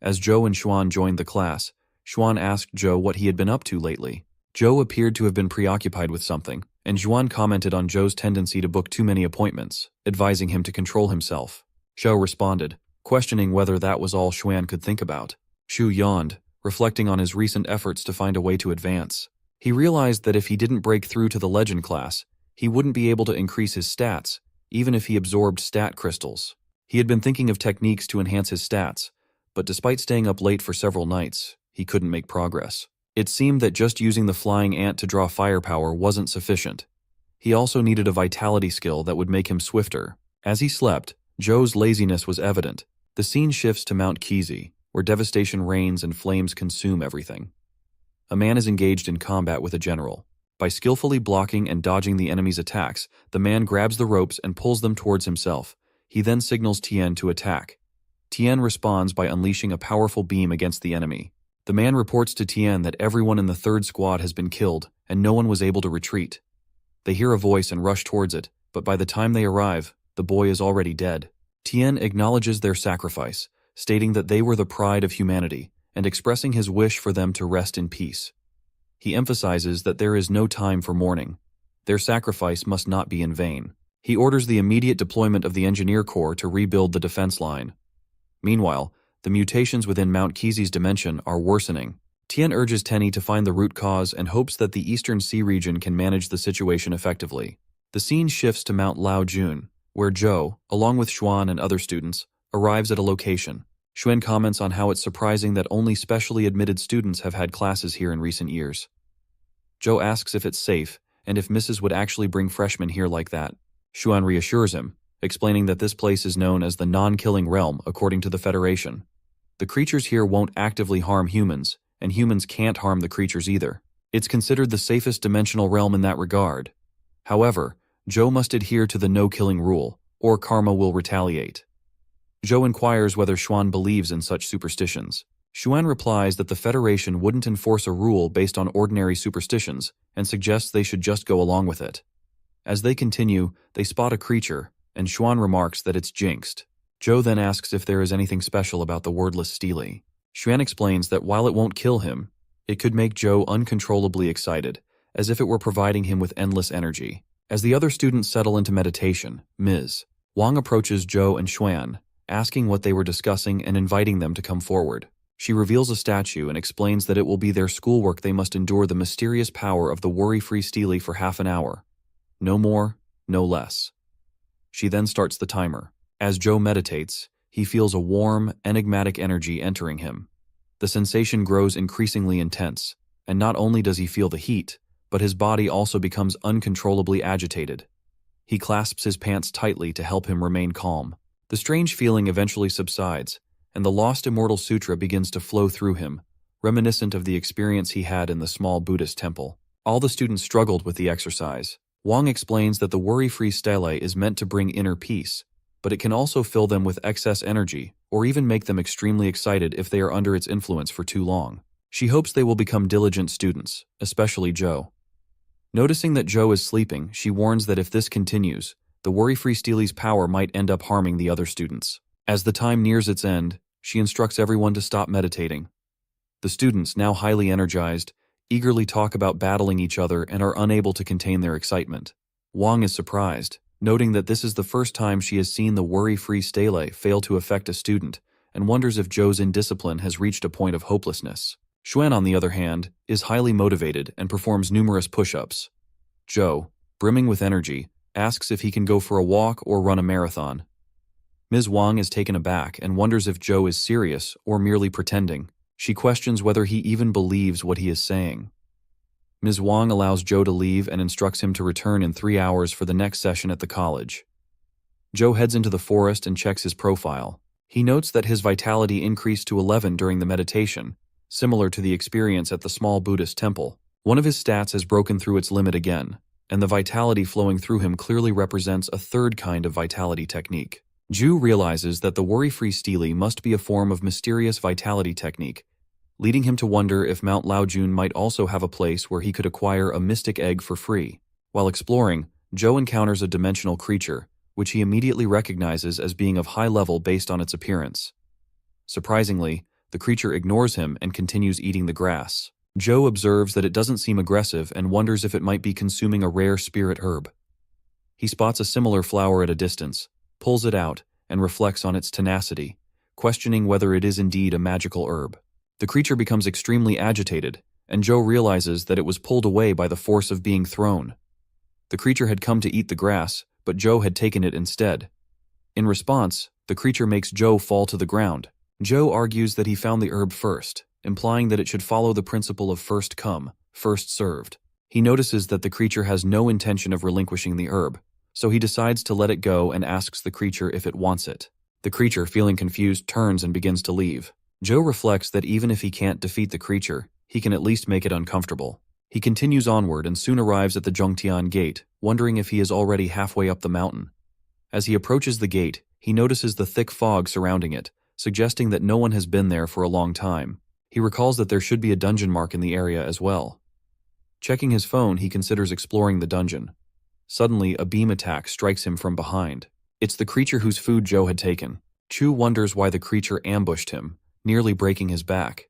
As Zhou and Xuan joined the class, Xuan asked Zhou what he had been up to lately. Zhou appeared to have been preoccupied with something, and Xuan commented on Zhou's tendency to book too many appointments, advising him to control himself. Zhou responded, questioning whether that was all Xuan could think about. Xu yawned, reflecting on his recent efforts to find a way to advance. He realized that if he didn't break through to the legend class, he wouldn't be able to increase his stats, even if he absorbed stat crystals. He had been thinking of techniques to enhance his stats, but despite staying up late for several nights, he couldn't make progress. It seemed that just using the flying ant to draw firepower wasn't sufficient. He also needed a vitality skill that would make him swifter. As he slept, Zhou's laziness was evident. The scene shifts to Mount Kizi, where devastation reigns and flames consume everything. A man is engaged in combat with a general. By skillfully blocking and dodging the enemy's attacks, the man grabs the ropes and pulls them towards himself. He then signals Tien to attack. Tien responds by unleashing a powerful beam against the enemy. The man reports to Tien that everyone in the third squad has been killed and no one was able to retreat. They hear a voice and rush towards it, but by the time they arrive, the boy is already dead. Tien acknowledges their sacrifice, stating that they were the pride of humanity, and expressing his wish for them to rest in peace. He emphasizes that there is no time for mourning. Their sacrifice must not be in vain. He orders the immediate deployment of the Engineer Corps to rebuild the defense line. Meanwhile, the mutations within Mount Kizi's dimension are worsening. Tien urges Tenny to find the root cause and hopes that the Eastern Sea region can manage the situation effectively. The scene shifts to Mount Laojun, where Zhou, along with Xuan and other students, arrives at a location. Xuan comments on how it's surprising that only specially admitted students have had classes here in recent years. Zhou asks if it's safe, and if Mrs. would actually bring freshmen here like that. Xuan reassures him, explaining that this place is known as the non-killing realm according to the Federation. The creatures here won't actively harm humans, and humans can't harm the creatures either. It's considered the safest dimensional realm in that regard. However, Zhou must adhere to the no-killing rule, or karma will retaliate. Zhou inquires whether Xuan believes in such superstitions. Xuan replies that the Federation wouldn't enforce a rule based on ordinary superstitions and suggests they should just go along with it. As they continue, they spot a creature, and Xuan remarks that it's jinxed. Zhou then asks if there is anything special about the wordless stele. Xuan explains that while it won't kill him, it could make Zhou uncontrollably excited, as if it were providing him with endless energy. As the other students settle into meditation, Ms. Wang approaches Zhou and Xuan, asking what they were discussing and inviting them to come forward. She reveals a statue and explains that it will be their schoolwork they must endure the mysterious power of the worry-free stele for half an hour. No more, no less. She then starts the timer. As Joe meditates, he feels a warm, enigmatic energy entering him. The sensation grows increasingly intense, and not only does he feel the heat, but his body also becomes uncontrollably agitated. He clasps his pants tightly to help him remain calm. The strange feeling eventually subsides, and the lost immortal sutra begins to flow through him, reminiscent of the experience he had in the small Buddhist temple. All the students struggled with the exercise. Wang explains that the worry-free stele is meant to bring inner peace, but it can also fill them with excess energy, or even make them extremely excited if they are under its influence for too long. She hopes they will become diligent students, especially Joe. Noticing that Joe is sleeping, she warns that if this continues, the worry-free stele's power might end up harming the other students. As the time nears its end, she instructs everyone to stop meditating. The students, now highly energized, eagerly talk about battling each other and are unable to contain their excitement. Wang is surprised, noting that this is the first time she has seen the worry-free stele fail to affect a student, and wonders if Joe's indiscipline has reached a point of hopelessness. Xuan, on the other hand, is highly motivated and performs numerous push-ups. Joe, brimming with energy, asks if he can go for a walk or run a marathon. Ms. Wang is taken aback and wonders if Joe is serious or merely pretending. She questions whether he even believes what he is saying. Ms. Wang allows Joe to leave and instructs him to return in 3 hours for the next session at the college. Joe heads into the forest and checks his profile. He notes that his vitality increased to 11 during the meditation, similar to the experience at the small Buddhist temple. One of his stats has broken through its limit again, and the vitality flowing through him clearly represents a third kind of vitality technique. Ju realizes that the worry-free stele must be a form of mysterious vitality technique, leading him to wonder if Mount Laojun might also have a place where he could acquire a mystic egg for free. While exploring, Joe encounters a dimensional creature, which he immediately recognizes as being of high level based on its appearance. Surprisingly, the creature ignores him and continues eating the grass. Joe observes that it doesn't seem aggressive and wonders if it might be consuming a rare spirit herb. He spots a similar flower at a distance, pulls it out, and reflects on its tenacity, questioning whether it is indeed a magical herb. The creature becomes extremely agitated, and Joe realizes that it was pulled away by the force of being thrown. The creature had come to eat the grass, but Joe had taken it instead. In response, the creature makes Joe fall to the ground. Joe argues that he found the herb first, implying that it should follow the principle of first come, first served. He notices that the creature has no intention of relinquishing the herb, so he decides to let it go and asks the creature if it wants it. The creature, feeling confused, turns and begins to leave. Joe reflects that even if he can't defeat the creature, he can at least make it uncomfortable. He continues onward and soon arrives at the Zhongtian gate, wondering if he is already halfway up the mountain. As he approaches the gate, he notices the thick fog surrounding it, suggesting that no one has been there for a long time. He recalls that there should be a dungeon mark in the area as well. Checking his phone, he considers exploring the dungeon. Suddenly, a beam attack strikes him from behind. It's the creature whose food Joe had taken. Chu wonders why the creature ambushed him, nearly breaking his back.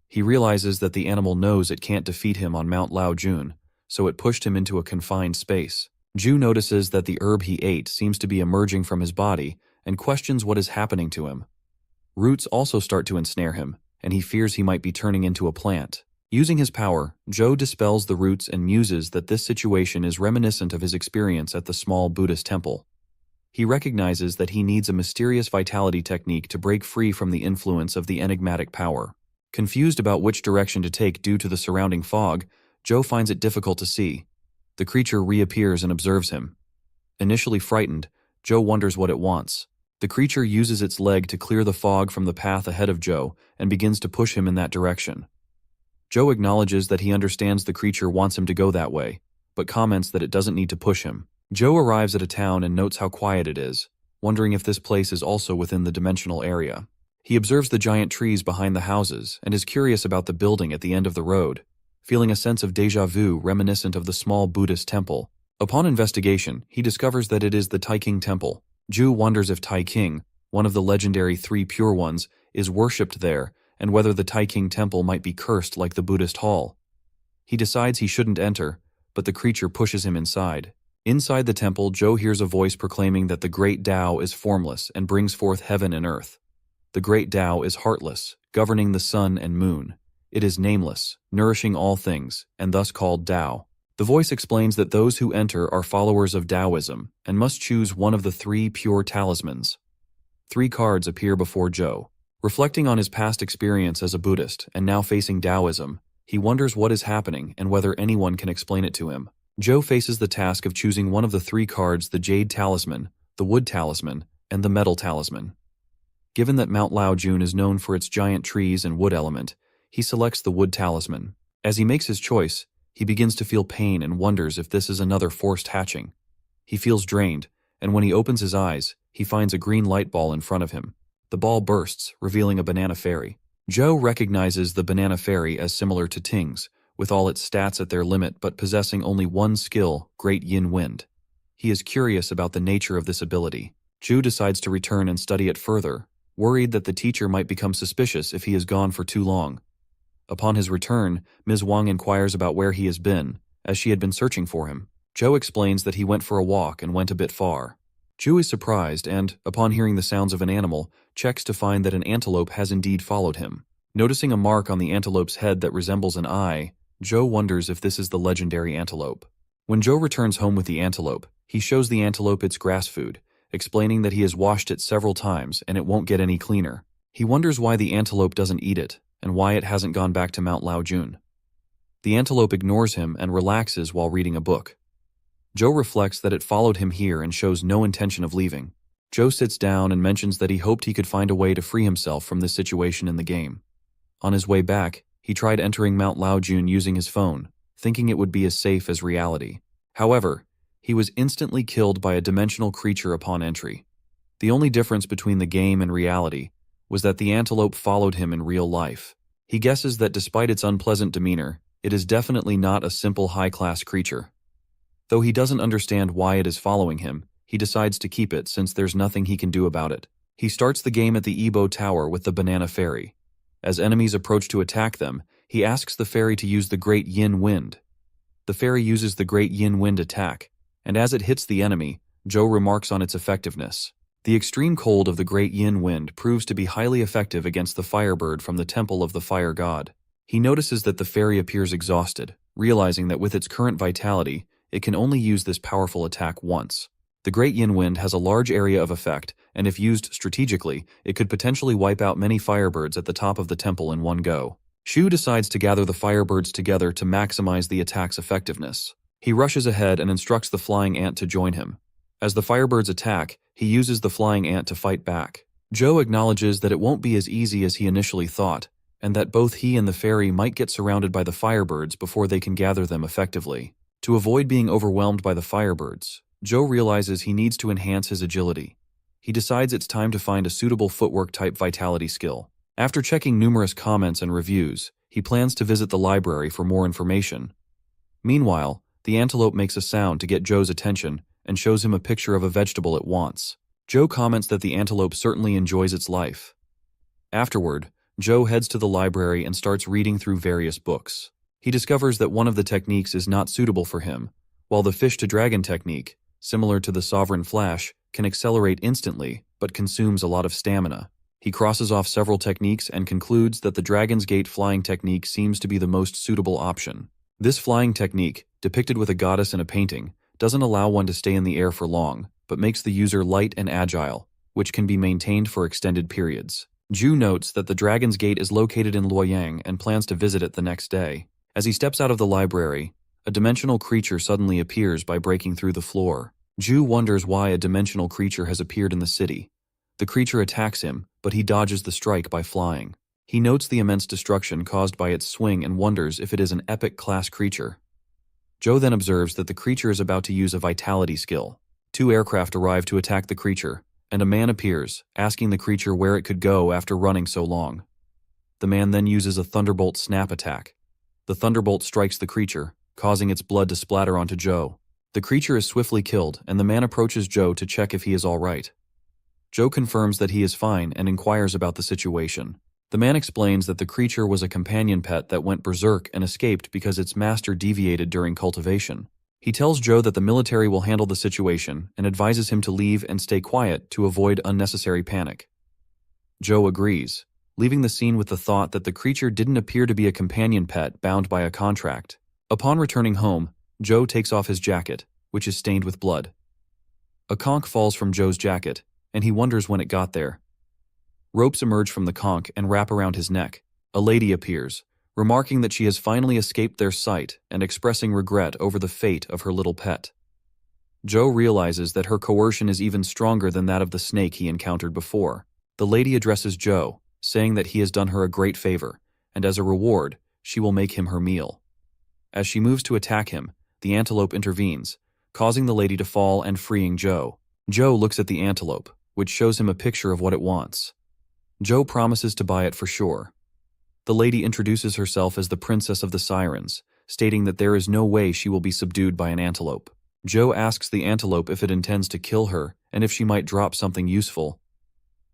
He realizes that the animal knows it can't defeat him on Mount Laojun, so it pushed him into a confined space. Ju notices that the herb he ate seems to be emerging from his body and questions what is happening to him. Roots also start to ensnare him, and he fears he might be turning into a plant. Using his power, Joe dispels the roots and muses that this situation is reminiscent of his experience at the small Buddhist temple. He recognizes that he needs a mysterious vitality technique to break free from the influence of the enigmatic power. Confused about which direction to take due to the surrounding fog, Joe finds it difficult to see. The creature reappears and observes him. Initially frightened, Joe wonders what it wants. The creature uses its leg to clear the fog from the path ahead of Joe and begins to push him in that direction. Joe acknowledges that he understands the creature wants him to go that way, but comments that it doesn't need to push him. Joe arrives at a town and notes how quiet it is, wondering if this place is also within the dimensional area. He observes the giant trees behind the houses and is curious about the building at the end of the road, feeling a sense of déjà vu reminiscent of the small Buddhist temple. Upon investigation, he discovers that it is the Taiking Temple. Ju wonders if Taiking, one of the legendary 3 pure ones, is worshipped there, and whether the Taiking Temple might be cursed like the Buddhist hall. He decides he shouldn't enter, but the creature pushes him inside. Inside the temple, Joe hears a voice proclaiming that the Great Tao is formless and brings forth heaven and earth. The Great Tao is heartless, governing the sun and moon. It is nameless, nourishing all things, and thus called Tao. The voice explains that those who enter are followers of Taoism and must choose one of the 3 pure talismans. 3 cards appear before Joe. Reflecting on his past experience as a Buddhist and now facing Taoism, he wonders what is happening and whether anyone can explain it to him. Joe faces the task of choosing one of the 3 cards: the Jade Talisman, the Wood Talisman, and the Metal Talisman. Given that Mount Laojun is known for its giant trees and wood element, he selects the Wood Talisman. As he makes his choice, he begins to feel pain and wonders if this is another forced hatching. He feels drained, and when he opens his eyes, he finds a green light ball in front of him. The ball bursts, revealing a banana fairy. Joe recognizes the banana fairy as similar to Ting's, with all its stats at their limit but possessing only one skill, Great Yin Wind. He is curious about the nature of this ability. Joe decides to return and study it further, worried that the teacher might become suspicious if he is gone for too long. Upon his return, Ms. Wang inquires about where he has been, as she had been searching for him. Joe explains that he went for a walk and went a bit far. Joe is surprised and, upon hearing the sounds of an animal, checks to find that an antelope has indeed followed him. Noticing a mark on the antelope's head that resembles an eye, Joe wonders if this is the legendary antelope. When Joe returns home with the antelope, he shows the antelope its grass food, explaining that he has washed it several times and it won't get any cleaner. He wonders why the antelope doesn't eat it, and why it hasn't gone back to Mount Laojun. The antelope ignores him and relaxes while reading a book. Joe reflects that it followed him here and shows no intention of leaving. Joe sits down and mentions that he hoped he could find a way to free himself from this situation in the game. On his way back, he tried entering Mount Laojun using his phone, thinking it would be as safe as reality. However, he was instantly killed by a dimensional creature upon entry. The only difference between the game and reality was that the antelope followed him in real life. He guesses that despite its unpleasant demeanor, it is definitely not a simple high-class creature. Though he doesn't understand why it is following him, he decides to keep it since there's nothing he can do about it. He starts the game at the Ebo Tower with the Banana Fairy. As enemies approach to attack them, he asks the fairy to use the Great Yin Wind. The fairy uses the Great Yin Wind attack, and as it hits the enemy, Joe remarks on its effectiveness. The extreme cold of the Great Yin Wind proves to be highly effective against the firebird from the Temple of the Fire God. He notices that the fairy appears exhausted, realizing that with its current vitality, it can only use this powerful attack once. The Great Yin Wind has a large area of effect, and if used strategically, it could potentially wipe out many firebirds at the top of the temple in one go. Shu decides to gather the firebirds together to maximize the attack's effectiveness. He rushes ahead and instructs the flying ant to join him. As the firebirds attack, he uses the flying ant to fight back. Joe acknowledges that it won't be as easy as he initially thought, and that both he and the fairy might get surrounded by the firebirds before they can gather them effectively. To avoid being overwhelmed by the firebirds, Joe realizes he needs to enhance his agility. He decides it's time to find a suitable footwork-type vitality skill. After checking numerous comments and reviews, he plans to visit the library for more information. Meanwhile, the antelope makes a sound to get Joe's attention and shows him a picture of a vegetable it wants. Joe comments that the antelope certainly enjoys its life. Afterward, Joe heads to the library and starts reading through various books. He discovers that one of the techniques is not suitable for him, while the fish-to-dragon technique, similar to the Sovereign Flash, can accelerate instantly, but consumes a lot of stamina. He crosses off several techniques and concludes that the Dragon's Gate flying technique seems to be the most suitable option. This flying technique, depicted with a goddess in a painting, doesn't allow one to stay in the air for long, but makes the user light and agile, which can be maintained for extended periods. Ju notes that the Dragon's Gate is located in Luoyang and plans to visit it the next day. As he steps out of the library, a dimensional creature suddenly appears by breaking through the floor. Ju wonders why a dimensional creature has appeared in the city. The creature attacks him, but he dodges the strike by flying. He notes the immense destruction caused by its swing and wonders if it is an epic-class creature. Joe then observes that the creature is about to use a vitality skill. 2 aircraft arrive to attack the creature, and a man appears, asking the creature where it could go after running so long. The man then uses a Thunderbolt snap attack. The Thunderbolt strikes the creature, causing its blood to splatter onto Joe. The creature is swiftly killed, and the man approaches Joe to check if he is all right. Joe confirms that he is fine and inquires about the situation. The man explains that the creature was a companion pet that went berserk and escaped because its master deviated during cultivation. He tells Joe that the military will handle the situation and advises him to leave and stay quiet to avoid unnecessary panic. Joe agrees, leaving the scene with the thought that the creature didn't appear to be a companion pet bound by a contract. Upon returning home, Joe takes off his jacket, which is stained with blood. A conch falls from Joe's jacket, and he wonders when it got there. Ropes emerge from the conch and wrap around his neck. A lady appears, remarking that she has finally escaped their sight and expressing regret over the fate of her little pet. Joe realizes that her coercion is even stronger than that of the snake he encountered before. The lady addresses Joe, saying that he has done her a great favor, and as a reward, she will make him her meal. As she moves to attack him, the antelope intervenes, causing the lady to fall and freeing Joe. Joe looks at the antelope, which shows him a picture of what it wants. Joe promises to buy it for sure. The lady introduces herself as the princess of the sirens, stating that there is no way she will be subdued by an antelope. Joe asks the antelope if it intends to kill her and if she might drop something useful.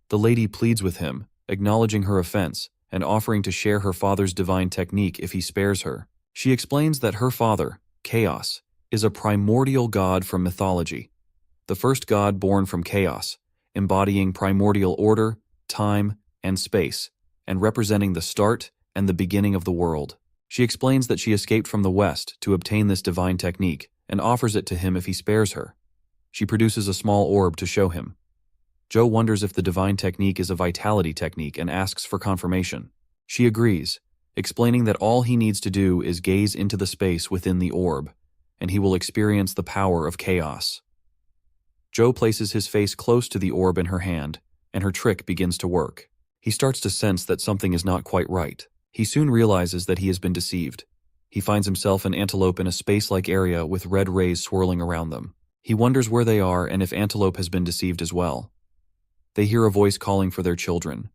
The lady pleads with him, acknowledging her offense and offering to share her father's divine technique if he spares her. She explains that her father, Chaos, is a primordial god from mythology, the first god born from chaos, embodying primordial order, time, and space, and representing the start and the beginning of the world. She explains that she escaped from the West to obtain this divine technique and offers it to him if he spares her. She produces a small orb to show him. Joe wonders if the divine technique is a vitality technique and asks for confirmation. She agrees, explaining that all he needs to do is gaze into the space within the orb, and he will experience the power of chaos. Joe places his face close to the orb in her hand, and her trick begins to work. He starts to sense that something is not quite right. He soon realizes that he has been deceived. He finds himself an antelope in a space-like area with red rays swirling around them. He wonders where they are and if Antelope has been deceived as well. They hear a voice calling for their children.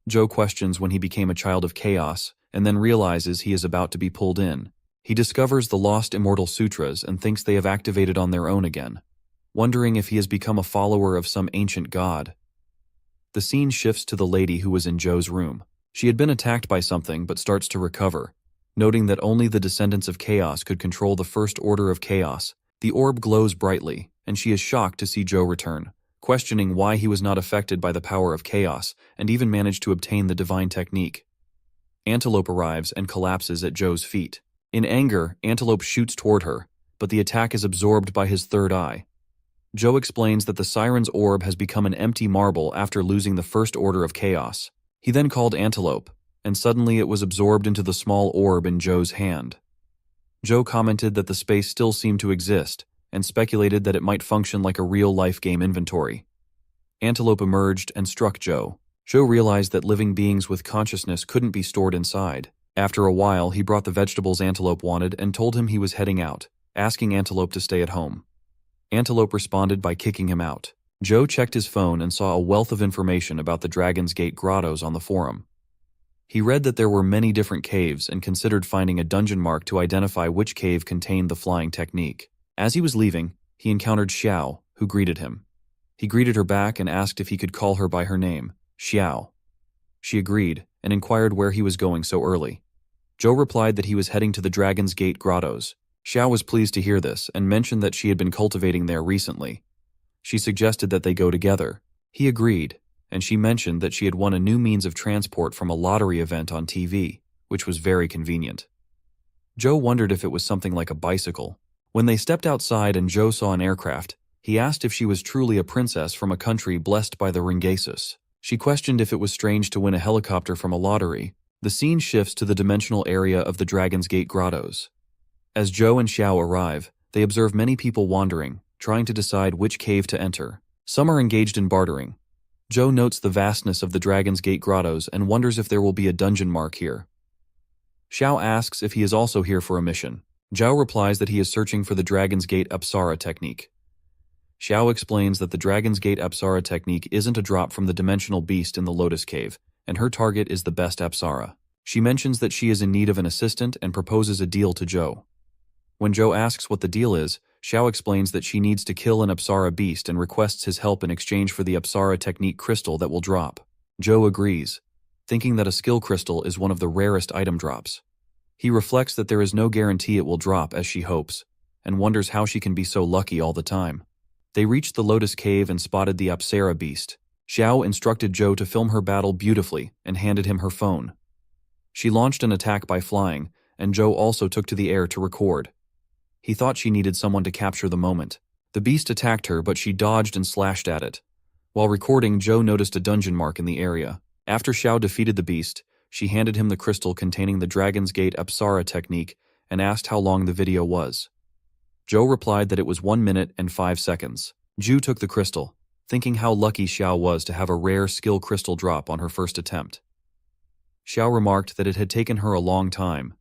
Joe questions when he became a child of chaos, and then realizes he is about to be pulled in. He discovers the lost immortal sutras and thinks they have activated on their own again, wondering if he has become a follower of some ancient god. The scene shifts to the lady who was in Joe's room. She had been attacked by something but starts to recover, noting that only the descendants of chaos could control the first order of chaos. The orb glows brightly, and she is shocked to see Joe return, questioning why he was not affected by the power of chaos and even managed to obtain the divine technique. Antelope arrives and collapses at Joe's feet. In anger, Antelope shoots toward her, but the attack is absorbed by his third eye. Joe explains that the siren's orb has become an empty marble after losing the first order of chaos. He then called Antelope, and suddenly it was absorbed into the small orb in Joe's hand. Joe commented that the space still seemed to exist, and speculated that it might function like a real-life game inventory. Antelope emerged and struck Joe. Joe realized that living beings with consciousness couldn't be stored inside. After a while, he brought the vegetables Antelope wanted and told him he was heading out, asking Antelope to stay at home. Antelope responded by kicking him out. Joe checked his phone and saw a wealth of information about the Dragon's Gate grottos on the forum. He read that there were many different caves and considered finding a dungeon mark to identify which cave contained the flying technique. As he was leaving, he encountered Xiao, who greeted him. He greeted her back and asked if he could call her by her name, Xiao. She agreed and inquired where he was going so early. Joe replied that he was heading to the Dragon's Gate grottos. Xiao was pleased to hear this and mentioned that she had been cultivating there recently. She suggested that they go together. He agreed, and she mentioned that she had won a new means of transport from a lottery event on TV, which was very convenient. Joe wondered if it was something like a bicycle. When they stepped outside and Joe saw an aircraft, he asked if she was truly a princess from a country blessed by the Ringasus. She questioned if it was strange to win a helicopter from a lottery. The scene shifts to the dimensional area of the Dragon's Gate grottos. As Joe and Xiao arrive, they observe many people wandering, trying to decide which cave to enter. Some are engaged in bartering. Joe notes the vastness of the Dragon's Gate grottos and wonders if there will be a dungeon mark here. Xiao asks if he is also here for a mission. Zhao replies that he is searching for the Dragon's Gate Apsara technique. Xiao explains that the Dragon's Gate Apsara technique isn't a drop from the dimensional beast in the Lotus Cave, and her target is the best Apsara. She mentions that she is in need of an assistant and proposes a deal to Joe. When Joe asks what the deal is, Xiao explains that she needs to kill an Apsara beast and requests his help in exchange for the Apsara technique crystal that will drop. Joe agrees, thinking that a skill crystal is one of the rarest item drops. He reflects that there is no guarantee it will drop as she hopes, and wonders how she can be so lucky all the time. They reached the Lotus Cave and spotted the Apsara beast. Xiao instructed Zhou to film her battle beautifully and handed him her phone. She launched an attack by flying, and Zhou also took to the air to record. He thought she needed someone to capture the moment. The beast attacked her, but she dodged and slashed at it. While recording, Zhou noticed a dungeon mark in the area. After Xiao defeated the beast, she handed him the crystal containing the Dragon's Gate Apsara technique and asked how long the video was. Zhou replied that it was 1 minute and 5 seconds. Zhu took the crystal, thinking how lucky Xiao was to have a rare skill crystal drop on her first attempt. Xiao remarked that it had taken her a long time.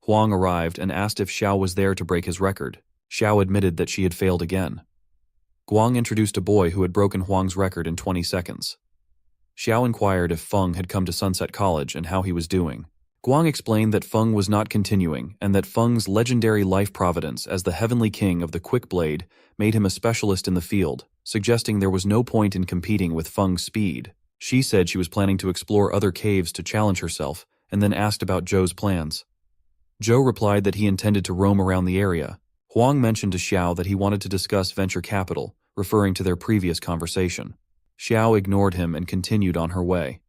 Huang arrived and asked if Xiao was there to break his record. Xiao admitted that she had failed again. Guang introduced a boy who had broken Huang's record in 20 seconds. Xiao inquired if Feng had come to Sunset College and how he was doing. Guang explained that Feng was not continuing and that Feng's legendary life providence as the heavenly king of the quick blade made him a specialist in the field, suggesting there was no point in competing with Feng's speed. She said she was planning to explore other caves to challenge herself and then asked about Zhou's plans. Zhou replied that he intended to roam around the area. Huang mentioned to Xiao that he wanted to discuss venture capital, referring to their previous conversation. Xiao ignored him and continued on her way.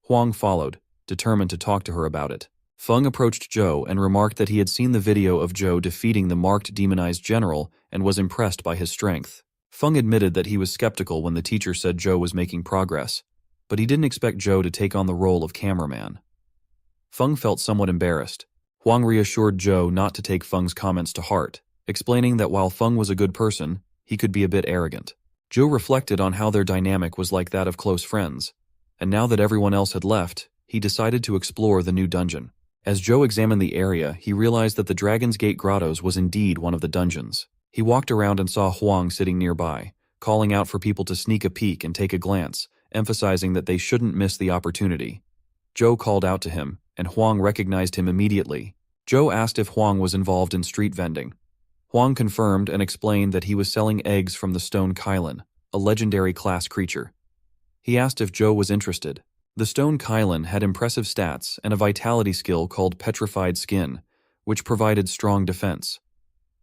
Huang followed, determined to talk to her about it. Feng approached Zhou and remarked that he had seen the video of Zhou defeating the marked demonized general and was impressed by his strength. Feng admitted that he was skeptical when the teacher said Zhou was making progress, but he didn't expect Zhou to take on the role of cameraman. Feng felt somewhat embarrassed. Huang reassured Zhou not to take Feng's comments to heart, explaining that while Feng was a good person, he could be a bit arrogant. Zhou reflected on how their dynamic was like that of close friends, and now that everyone else had left, he decided to explore the new dungeon. As Zhou examined the area, he realized that the Dragon's Gate Grottos was indeed one of the dungeons. He walked around and saw Huang sitting nearby, calling out for people to sneak a peek and take a glance, emphasizing that they shouldn't miss the opportunity. Zhou called out to him, and Huang recognized him immediately. Zhou asked if Huang was involved in street vending. Huang confirmed and explained that he was selling eggs from the stone Kylan, a legendary class creature. He asked if Zhou was interested. The stone Kylan had impressive stats and a vitality skill called Petrified Skin, which provided strong defense.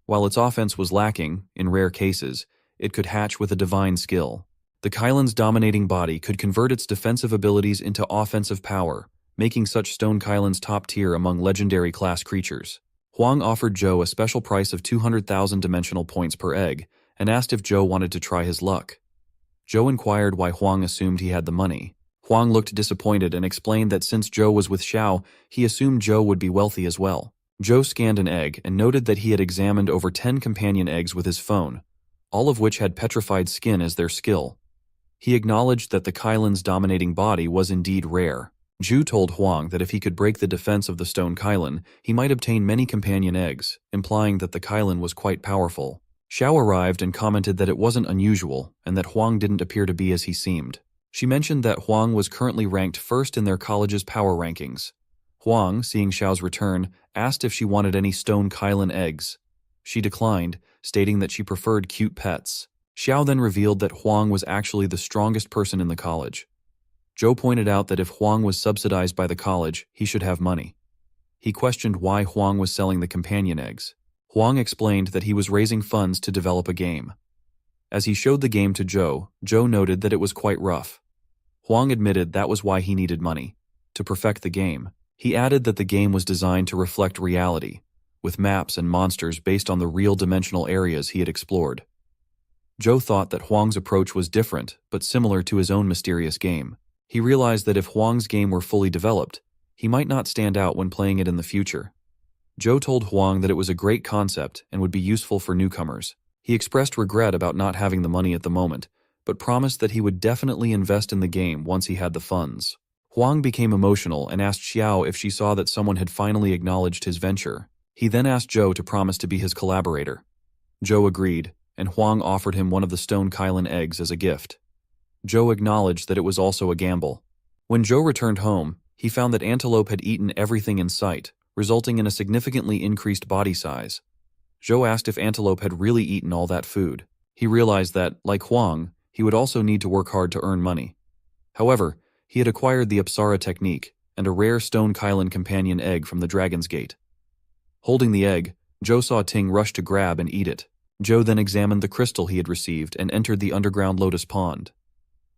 While its offense was lacking, in rare cases, it could hatch with a divine skill. The Kylan's dominating body could convert its defensive abilities into offensive power, making such stone Kylans top tier among legendary class creatures. Huang offered Zhou a special price of 200,000 dimensional points per egg and asked if Zhou wanted to try his luck. Zhou inquired why Huang assumed he had the money. Huang looked disappointed and explained that since Zhou was with Xiao, he assumed Zhou would be wealthy as well. Zhou scanned an egg and noted that he had examined over 10 companion eggs with his phone, all of which had petrified skin as their skill. He acknowledged that the Kylan's dominating body was indeed rare. Zhu told Huang that if he could break the defense of the stone Kylan, he might obtain many companion eggs, implying that the Kylan was quite powerful. Xiao arrived and commented that it wasn't unusual and that Huang didn't appear to be as he seemed. She mentioned that Huang was currently ranked first in their college's power rankings. Huang, seeing Xiao's return, asked if she wanted any stone Kylan eggs. She declined, stating that she preferred cute pets. Xiao then revealed that Huang was actually the strongest person in the college. Zhou pointed out that if Huang was subsidized by the college, he should have money. He questioned why Huang was selling the companion eggs. Huang explained that he was raising funds to develop a game. As he showed the game to Zhou noted that it was quite rough. Huang admitted that was why he needed money, to perfect the game. He added that the game was designed to reflect reality, with maps and monsters based on the real dimensional areas he had explored. Zhou thought that Huang's approach was different, but similar to his own mysterious game. He realized that if Huang's game were fully developed, he might not stand out when playing it in the future. Zhou told Huang that it was a great concept and would be useful for newcomers. He expressed regret about not having the money at the moment, but promised that he would definitely invest in the game once he had the funds. Huang became emotional and asked Xiao if she saw that someone had finally acknowledged his venture. He then asked Zhou to promise to be his collaborator. Zhou agreed, and Huang offered him one of the stone Kylan eggs as a gift. Zhou acknowledged that it was also a gamble. When Zhou returned home, he found that Antelope had eaten everything in sight, resulting in a significantly increased body size. Zhou asked if Antelope had really eaten all that food. He realized that, like Huang, he would also need to work hard to earn money. However, he had acquired the Apsara technique and a rare stone Kylan companion egg from the Dragon's Gate. Holding the egg, Zhou saw Ting rush to grab and eat it. Zhou then examined the crystal he had received and entered the underground lotus pond.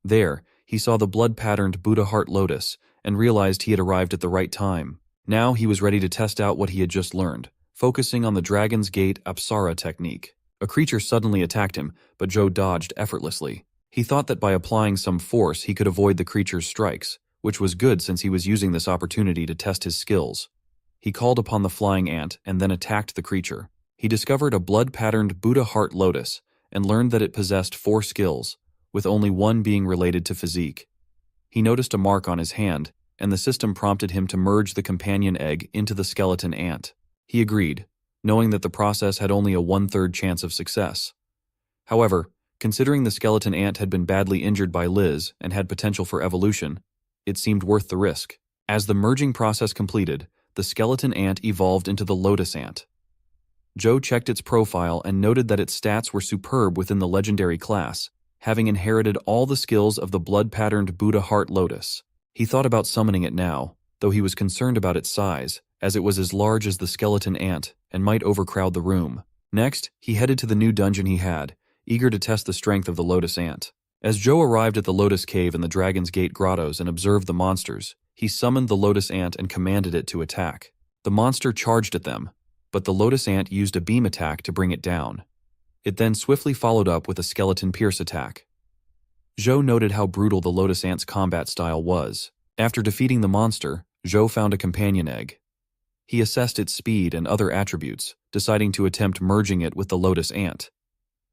There, he saw the blood-patterned Buddha heart lotus and realized he had arrived at the right time. Now he was ready to test out what he had just learned, focusing on the Dragon's Gate Apsara technique. A creature suddenly attacked him, but Joe dodged effortlessly. He thought that by applying some force he could avoid the creature's strikes, which was good since he was using this opportunity to test his skills. He called upon the flying ant and then attacked the creature. He discovered a blood-patterned Buddha heart lotus and learned that it possessed 4 skills, with only one being related to physique. He noticed a mark on his hand, and the system prompted him to merge the companion egg into the skeleton ant. He agreed, knowing that the process had only a 1/3 chance of success. However, considering the skeleton ant had been badly injured by Liz and had potential for evolution, it seemed worth the risk. As the merging process completed, the skeleton ant evolved into the lotus ant. Joe checked its profile and noted that its stats were superb within the legendary class, having inherited all the skills of the blood-patterned Buddha heart lotus. He thought about summoning it now, though he was concerned about its size, as it was as large as the skeleton ant and might overcrowd the room. Next, he headed to the new dungeon he had, eager to test the strength of the lotus ant. As Joe arrived at the Lotus Cave in the Dragon's Gate grottos and observed the monsters, he summoned the lotus ant and commanded it to attack. The monster charged at them, but the lotus ant used a beam attack to bring it down. It then swiftly followed up with a skeleton pierce attack. Joe noted how brutal the lotus ant's combat style was. After defeating the monster, Joe found a companion egg. He assessed its speed and other attributes, deciding to attempt merging it with the lotus ant.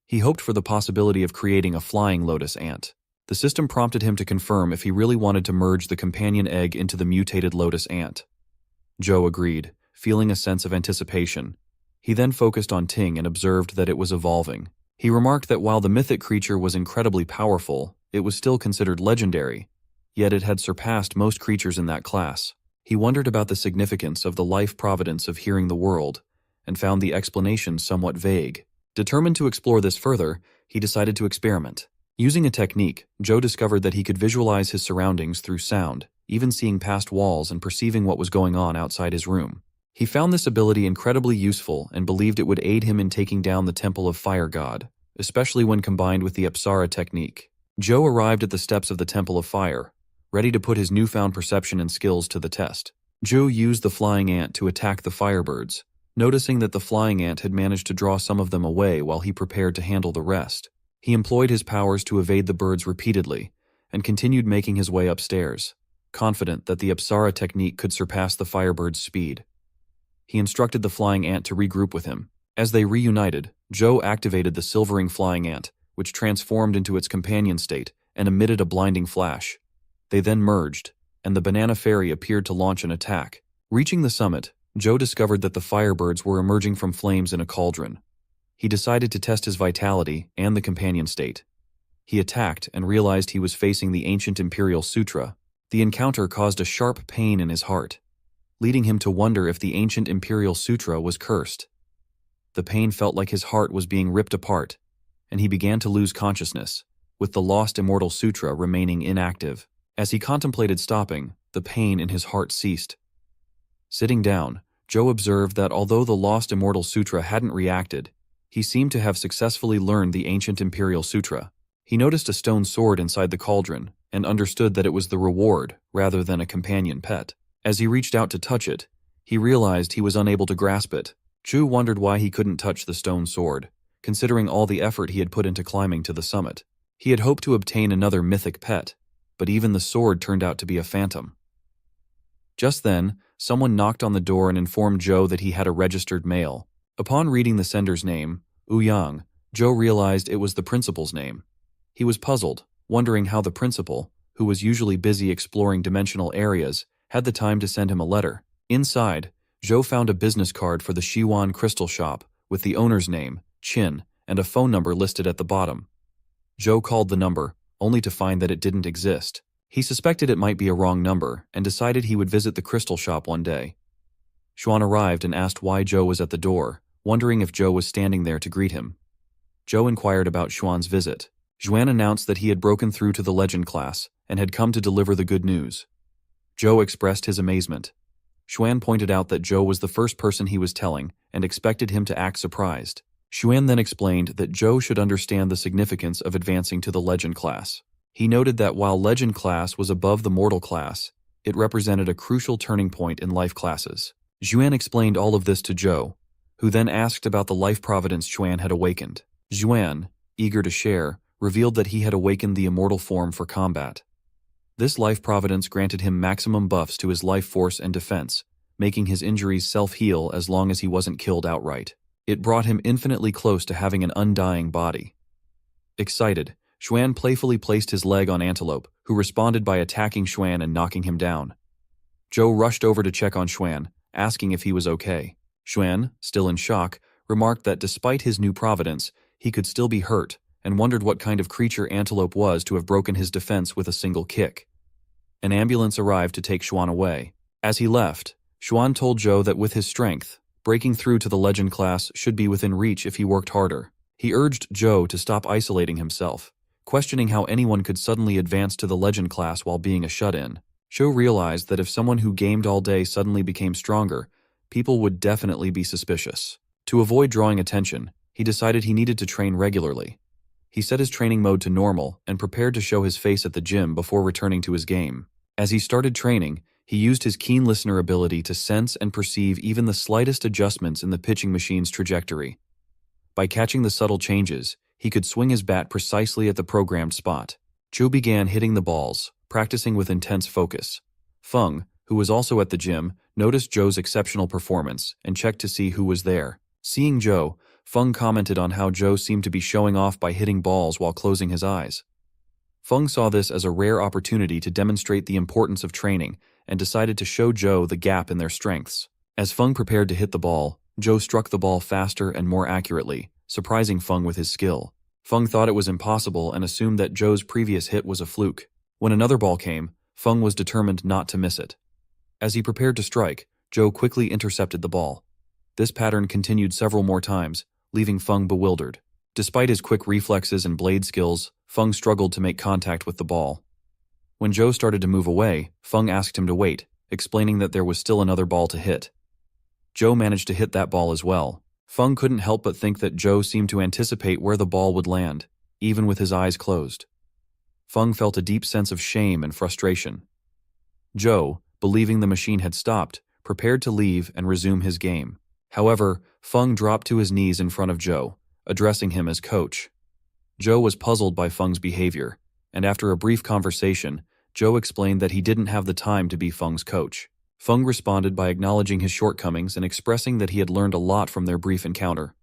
He hoped for the possibility of creating a flying lotus ant. The system prompted him to confirm if he really wanted to merge the companion egg into the mutated lotus ant. Joe agreed, feeling a sense of anticipation. He then focused on Ting and observed that it was evolving. He remarked that while the mythic creature was incredibly powerful, it was still considered legendary, yet it had surpassed most creatures in that class. He wondered about the significance of the life providence of hearing the world, and found the explanation somewhat vague. Determined to explore this further, he decided to experiment. Using a technique, Joe discovered that he could visualize his surroundings through sound, even seeing past walls and perceiving what was going on outside his room. He found this ability incredibly useful and believed it would aid him in taking down the Temple of Fire God, especially when combined with the Apsara technique. Joe arrived at the steps of the Temple of Fire, ready to put his newfound perception and skills to the test. Joe used the flying ant to attack the firebirds, noticing that the flying ant had managed to draw some of them away while he prepared to handle the rest. He employed his powers to evade the birds repeatedly, and continued making his way upstairs, confident that the Apsara technique could surpass the firebird's speed. He instructed the flying ant to regroup with him. As they reunited, Joe activated the silvering flying ant, which transformed into its companion state and emitted a blinding flash. They then merged, and the banana fairy appeared to launch an attack. Reaching the summit, Joe discovered that the firebirds were emerging from flames in a cauldron. He decided to test his vitality and the companion state. He attacked and realized he was facing the ancient Imperial Sutra. The encounter caused a sharp pain in his heart, leading him to wonder if the ancient Imperial Sutra was cursed. The pain felt like his heart was being ripped apart, and he began to lose consciousness, with the lost Immortal Sutra remaining inactive. As he contemplated stopping, the pain in his heart ceased. Sitting down, Joe observed that although the lost Immortal Sutra hadn't reacted, he seemed to have successfully learned the ancient Imperial Sutra. He noticed a stone sword inside the cauldron and understood that it was the reward rather than a companion pet. As he reached out to touch it, he realized he was unable to grasp it. Joe wondered why he couldn't touch the stone sword, considering all the effort he had put into climbing to the summit. He had hoped to obtain another mythic pet, but even the sword turned out to be a phantom. Just then, someone knocked on the door and informed Joe that he had a registered mail. Upon reading the sender's name, Yang, Joe realized it was the principal's name. He was puzzled, wondering how the principal, who was usually busy exploring dimensional areas, had the time to send him a letter. Inside, Joe found a business card for the Shiwan crystal shop with the owner's name, Chin, and a phone number listed at the bottom. Joe called the number, only to find that it didn't exist. He suspected it might be a wrong number and decided he would visit the crystal shop one day. Xuan arrived and asked why Joe was at the door, wondering if Joe was standing there to greet him. Joe inquired about Xuan's visit. Xuan announced that he had broken through to the legend class and had come to deliver the good news. Joe expressed his amazement. Xuan pointed out that Joe was the first person he was telling and expected him to act surprised. Xuan then explained that Joe should understand the significance of advancing to the legend class. He noted that while Legend class was above the Mortal class, it represented a crucial turning point in life classes. Xuan explained all of this to Zhou, who then asked about the life providence Xuan had awakened. Xuan, eager to share, revealed that he had awakened the immortal form for combat. This life providence granted him maximum buffs to his life force and defense, making his injuries self-heal as long as he wasn't killed outright. It brought him infinitely close to having an undying body. Excited, Xuan playfully placed his leg on Antelope, who responded by attacking Xuan and knocking him down. Zhou rushed over to check on Xuan, asking if he was okay. Xuan, still in shock, remarked that despite his new providence, he could still be hurt, and wondered what kind of creature Antelope was to have broken his defense with a single kick. An ambulance arrived to take Xuan away. As he left, Xuan told Zhou that with his strength, breaking through to the Legend class should be within reach if he worked harder. He urged Zhou to stop isolating himself, questioning how anyone could suddenly advance to the Legend class while being a shut-in. Zhou realized that if someone who gamed all day suddenly became stronger, people would definitely be suspicious. To avoid drawing attention, he decided he needed to train regularly. He set his training mode to normal and prepared to show his face at the gym before returning to his game. As he started training, he used his keen listener ability to sense and perceive even the slightest adjustments in the pitching machine's trajectory. By catching the subtle changes, he could swing his bat precisely at the programmed spot. Zhou began hitting the balls, practicing with intense focus. Feng, who was also at the gym, noticed Zhou's exceptional performance and checked to see who was there. Seeing Zhou, Feng commented on how Zhou seemed to be showing off by hitting balls while closing his eyes. Feng saw this as a rare opportunity to demonstrate the importance of training and decided to show Zhou the gap in their strengths. As Feng prepared to hit the ball, Zhou struck the ball faster and more accurately, surprising Feng with his skill. Feng thought it was impossible and assumed that Zhou's previous hit was a fluke. When another ball came, Feng was determined not to miss it. As he prepared to strike, Zhou quickly intercepted the ball. This pattern continued several more times, leaving Feng bewildered. Despite his quick reflexes and blade skills, Feng struggled to make contact with the ball. When Zhou started to move away, Feng asked him to wait, explaining that there was still another ball to hit. Zhou managed to hit that ball as well. Feng couldn't help but think that Zhou seemed to anticipate where the ball would land, even with his eyes closed. Feng felt a deep sense of shame and frustration. Zhou, believing the machine had stopped, prepared to leave and resume his game. However, Feng dropped to his knees in front of Zhou, addressing him as coach. Zhou was puzzled by Feng's behavior, and after a brief conversation, Zhou explained that he didn't have the time to be Feng's coach. Feng responded by acknowledging his shortcomings and expressing that he had learned a lot from their brief encounter.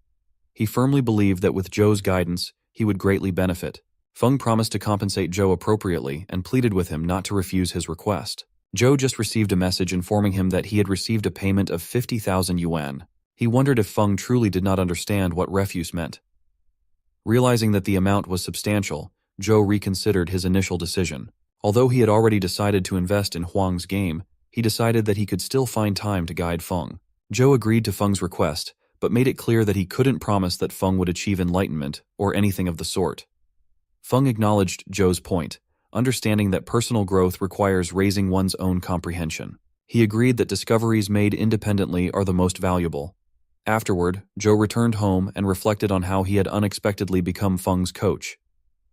He firmly believed that with Zhou's guidance, he would greatly benefit. Feng promised to compensate Zhou appropriately and pleaded with him not to refuse his request. Zhou just received a message informing him that he had received a payment of 50,000 yuan. He wondered if Feng truly did not understand what refuse meant. Realizing that the amount was substantial, Zhou reconsidered his initial decision. Although he had already decided to invest in Huang's game, he decided that he could still find time to guide Feng. Zhou agreed to Feng's request, but made it clear that he couldn't promise that Feng would achieve enlightenment or anything of the sort. Feng acknowledged Zhou's point, understanding that personal growth requires raising one's own comprehension. He agreed that discoveries made independently are the most valuable. Afterward, Zhou returned home and reflected on how he had unexpectedly become Feng's coach.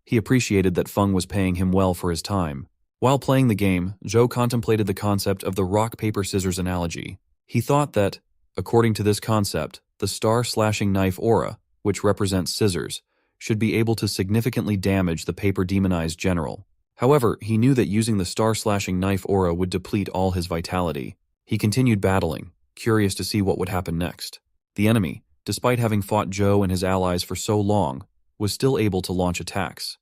He appreciated that Feng was paying him well for his time. While playing the game, Zhou contemplated the concept of the rock-paper-scissors analogy. He thought that, according to this concept, the star-slashing knife aura, which represents scissors, should be able to significantly damage the paper-demonized general. However, he knew that using the star-slashing knife aura would deplete all his vitality. He continued battling, curious to see what would happen next. The enemy, despite having fought Zhou and his allies for so long, was still able to launch attacks.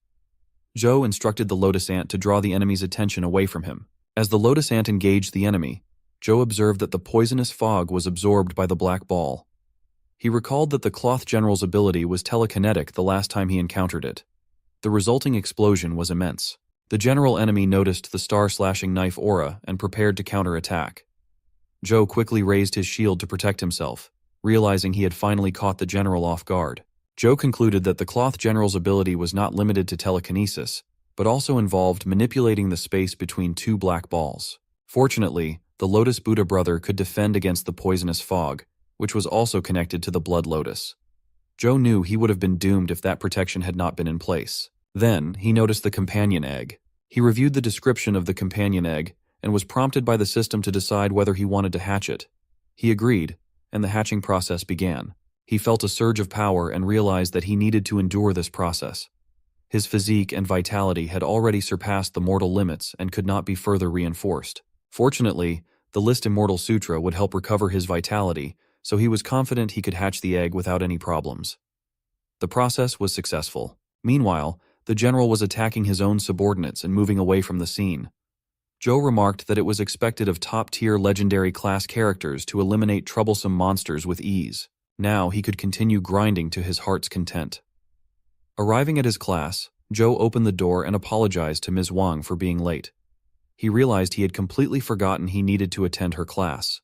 Zhou instructed the lotus ant to draw the enemy's attention away from him. As the lotus ant engaged the enemy, Zhou observed that the poisonous fog was absorbed by the black ball. He recalled that the cloth general's ability was telekinetic the last time he encountered it. The resulting explosion was immense. The general enemy noticed the star-slashing knife aura and prepared to counterattack. Zhou quickly raised his shield to protect himself, realizing he had finally caught the general off guard. Zhou concluded that the cloth general's ability was not limited to telekinesis, but also involved manipulating the space between two black balls. Fortunately, the Lotus Buddha brother could defend against the poisonous fog, which was also connected to the blood lotus. Zhou knew he would have been doomed if that protection had not been in place. Then, he noticed the companion egg. He reviewed the description of the companion egg and was prompted by the system to decide whether he wanted to hatch it. He agreed, and the hatching process began. He felt a surge of power and realized that he needed to endure this process. His physique and vitality had already surpassed the mortal limits and could not be further reinforced. Fortunately, the List Immortal Sutra would help recover his vitality, so he was confident he could hatch the egg without any problems. The process was successful. Meanwhile, the general was attacking his own subordinates and moving away from the scene. Joe remarked that it was expected of top-tier legendary class characters to eliminate troublesome monsters with ease. Now he could continue grinding to his heart's content. Arriving at his class, Joe opened the door and apologized to Ms. Wang for being late. He realized he had completely forgotten he needed to attend her class.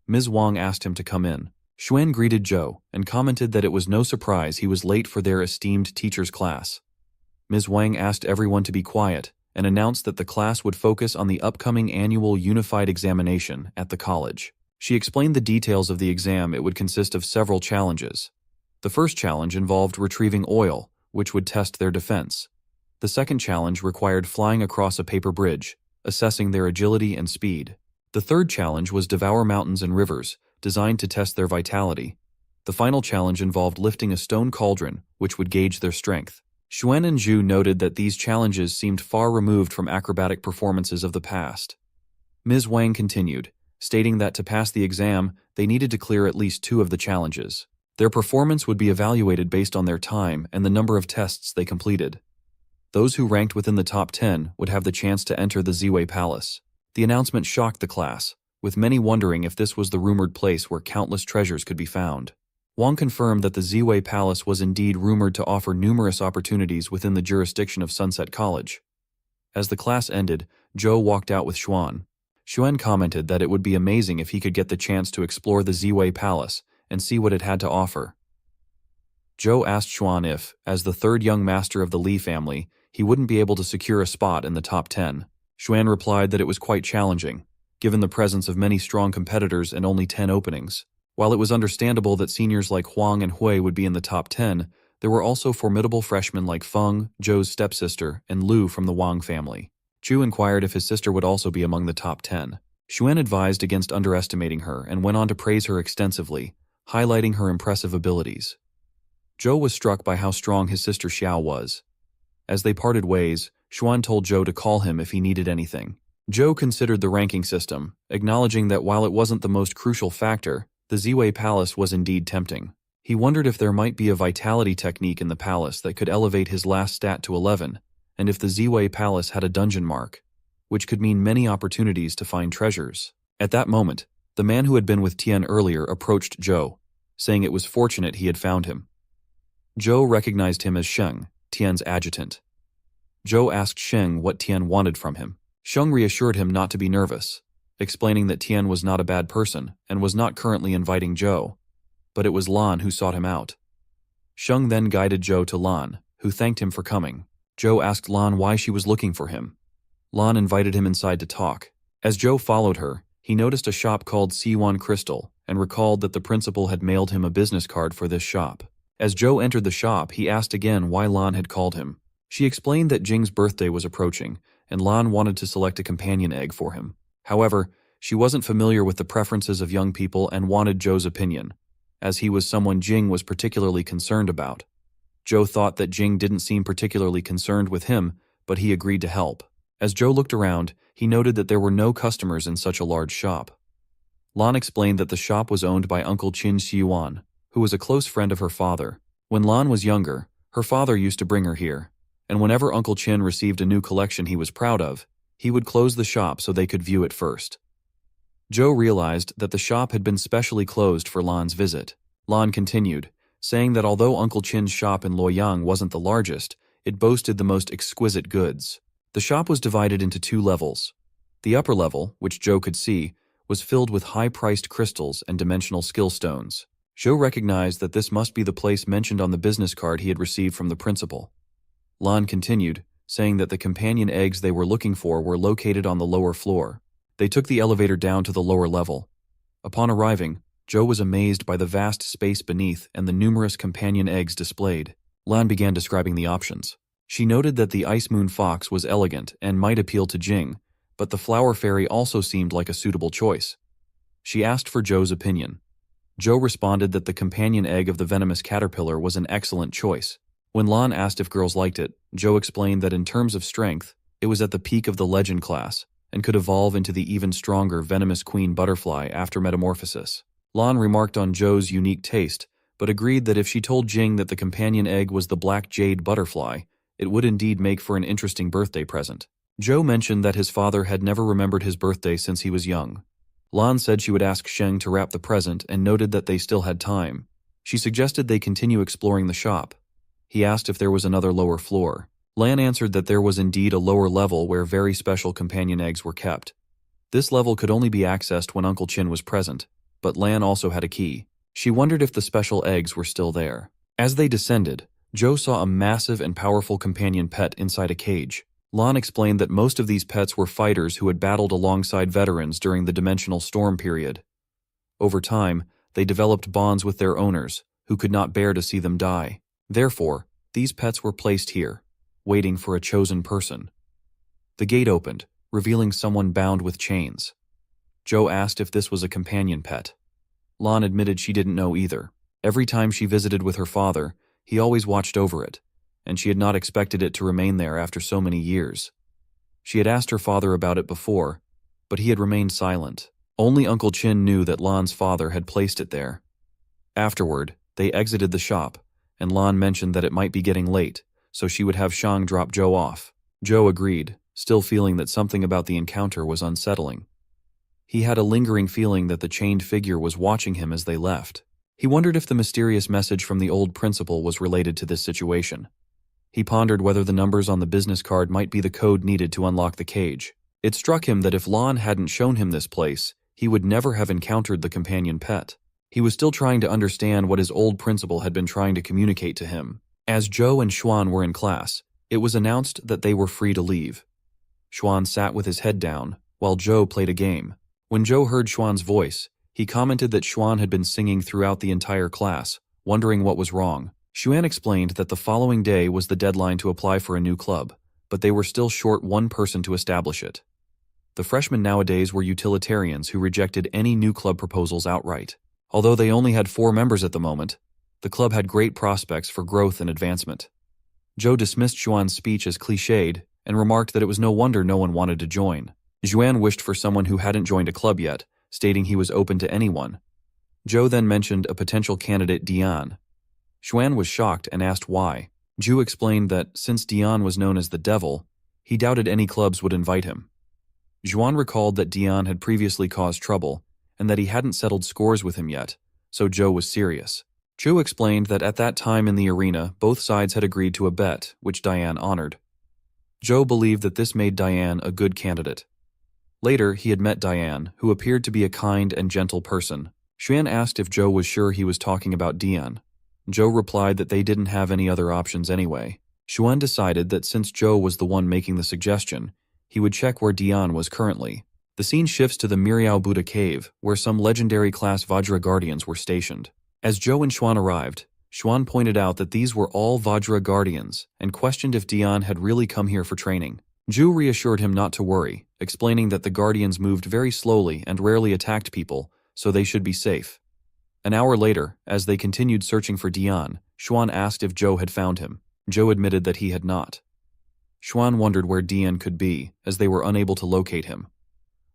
Ms. Wang asked him to come in. Xuan greeted Joe and commented that it was no surprise he was late for their esteemed teacher's class. Ms. Wang asked everyone to be quiet and announced that the class would focus on the upcoming annual unified examination at the college. She explained the details of the exam. It would consist of several challenges. The first challenge involved retrieving oil, which would test their defense. The second challenge required flying across a paper bridge, assessing their agility and speed. The third challenge was devour mountains and rivers, designed to test their vitality. The final challenge involved lifting a stone cauldron, which would gauge their strength. Xuan and Zhu noted that these challenges seemed far removed from acrobatic performances of the past. Ms. Wang continued, stating that to pass the exam, they needed to clear at least 2 of the challenges. Their performance would be evaluated based on their time and the number of tests they completed. Those who ranked within the top 10 would have the chance to enter the Ziwei Palace. The announcement shocked the class, with many wondering if this was the rumored place where countless treasures could be found. Wang confirmed that the Ziwei Palace was indeed rumored to offer numerous opportunities within the jurisdiction of Sunset College. As the class ended, Zhou walked out with Xuan. Xuan commented that it would be amazing if he could get the chance to explore the Ziwei Palace and see what it had to offer. Zhou asked Xuan if, as the third young master of the Li family, he wouldn't be able to secure a spot in the top 10. Xuan replied that it was quite challenging, given the presence of many strong competitors and only 10 openings. While it was understandable that seniors like Huang and Hui would be in the top 10, there were also formidable freshmen like Feng, Zhou's stepsister, and Lu from the Wang family. Chu inquired if his sister would also be among the top 10. Xuan advised against underestimating her and went on to praise her extensively, highlighting her impressive abilities. Zhou was struck by how strong his sister Xiao was. As they parted ways, Xuan told Zhou to call him if he needed anything. Zhou considered the ranking system, acknowledging that while it wasn't the most crucial factor, the Ziwei Palace was indeed tempting. He wondered if there might be a vitality technique in the palace that could elevate his last stat to 11, and if the Ziwei Palace had a dungeon mark, which could mean many opportunities to find treasures. At that moment, the man who had been with Tian earlier approached Zhou, saying it was fortunate he had found him. Zhou recognized him as Sheng, Tian's adjutant. Zhou asked Sheng what Tian wanted from him. Sheng reassured him not to be nervous, explaining that Tian was not a bad person and was not currently inviting Zhou, but it was Lan who sought him out. Sheng then guided Zhou to Lan, who thanked him for coming. Zhou asked Lan why she was looking for him. Lan invited him inside to talk. As Zhou followed her, he noticed a shop called Siwan Crystal and recalled that the principal had mailed him a business card for this shop. As Zhou entered the shop, he asked again why Lan had called him. She explained that Jing's birthday was approaching, and Lan wanted to select a companion egg for him. However, she wasn't familiar with the preferences of young people and wanted Zhou's opinion, as he was someone Jing was particularly concerned about. Zhou thought that Jing didn't seem particularly concerned with him, but he agreed to help. As Zhou looked around, he noted that there were no customers in such a large shop. Lan explained that the shop was owned by Uncle Qin Xiyuan, who was a close friend of her father. When Lan was younger, her father used to bring her here, and whenever Uncle Qin received a new collection he was proud of, he would close the shop so they could view it first. Zhou realized that the shop had been specially closed for Lan's visit. Lan continued, saying that although Uncle Qin's shop in Luoyang wasn't the largest, it boasted the most exquisite goods. The shop was divided into 2 levels. The upper level, which Zhou could see, was filled with high-priced crystals and dimensional skill stones. Zhou recognized that this must be the place mentioned on the business card he had received from the principal. Lan continued, saying that the companion eggs they were looking for were located on the lower floor. They took the elevator down to the lower level. Upon arriving, Zhou was amazed by the vast space beneath and the numerous companion eggs displayed. Lan began describing the options. She noted that the Ice Moon Fox was elegant and might appeal to Jing, but the Flower Fairy also seemed like a suitable choice. She asked for Zhou's opinion. Zhou responded that the companion egg of the venomous caterpillar was an excellent choice. When Lan asked if girls liked it, Zhou explained that in terms of strength, it was at the peak of the legend class and could evolve into the even stronger venomous queen butterfly after metamorphosis. Lan remarked on Zhou's unique taste, but agreed that if she told Jing that the companion egg was the black jade butterfly, it would indeed make for an interesting birthday present. Zhou mentioned that his father had never remembered his birthday since he was young. Lan said she would ask Sheng to wrap the present and noted that they still had time. She suggested they continue exploring the shop. He asked if there was another lower floor. Lan answered that there was indeed a lower level where very special companion eggs were kept. This level could only be accessed when Uncle Qin was present, but Lan also had a key. She wondered if the special eggs were still there. As they descended, Zhou saw a massive and powerful companion pet inside a cage. Lan explained that most of these pets were fighters who had battled alongside veterans during the dimensional storm period. Over time, they developed bonds with their owners, who could not bear to see them die. Therefore, these pets were placed here, waiting for a chosen person. The gate opened, revealing someone bound with chains. Zhou asked if this was a companion pet. Lan admitted she didn't know either. Every time she visited with her father, he always watched over it, and she had not expected it to remain there after so many years. She had asked her father about it before, but he had remained silent. Only Uncle Qin knew that Lan's father had placed it there. Afterward, they exited the shop, and Lan mentioned that it might be getting late, so she would have Shang drop Zhou off. Zhou agreed, still feeling that something about the encounter was unsettling. He had a lingering feeling that the chained figure was watching him as they left. He wondered if the mysterious message from the old principal was related to this situation. He pondered whether the numbers on the business card might be the code needed to unlock the cage. It struck him that if Lan hadn't shown him this place, he would never have encountered the companion pet. He was still trying to understand what his old principal had been trying to communicate to him. As Zhou and Xuan were in class, it was announced that they were free to leave. Xuan sat with his head down, while Zhou played a game. When Zhou heard Xuan's voice, he commented that Xuan had been singing throughout the entire class, wondering what was wrong. Xuan explained that the following day was the deadline to apply for a new club, but they were still short one person to establish it. The freshmen nowadays were utilitarians who rejected any new club proposals outright. Although they only had 4 members at the moment, the club had great prospects for growth and advancement. Zhou dismissed Xuan's speech as cliched and remarked that it was no wonder no one wanted to join. Xuan wished for someone who hadn't joined a club yet, stating he was open to anyone. Zhou then mentioned a potential candidate, Dian. Xuan was shocked and asked why. Zhu explained that since Dian was known as the Devil, he doubted any clubs would invite him. Xuan recalled that Dian had previously caused trouble and that he hadn't settled scores with him yet, so Zhou was serious. Zhu explained that at that time in the arena, both sides had agreed to a bet, which Dian honored. Zhou believed that this made Dian a good candidate. Later, he had met Dian, who appeared to be a kind and gentle person. Xuan asked if Zhou was sure he was talking about Dian. Zhou replied that they didn't have any other options anyway. Xuan decided that since Zhou was the one making the suggestion, he would check where Dian was currently. The scene shifts to the Miryao Buddha Cave, where some legendary class Vajra Guardians were stationed. As Zhou and Xuan arrived, Xuan pointed out that these were all Vajra Guardians and questioned if Dian had really come here for training. Zhu reassured him not to worry, explaining that the Guardians moved very slowly and rarely attacked people, so they should be safe. An hour later, as they continued searching for Dian, Xuan asked if Zhou had found him. Zhou admitted that he had not. Xuan wondered where Dian could be, as they were unable to locate him.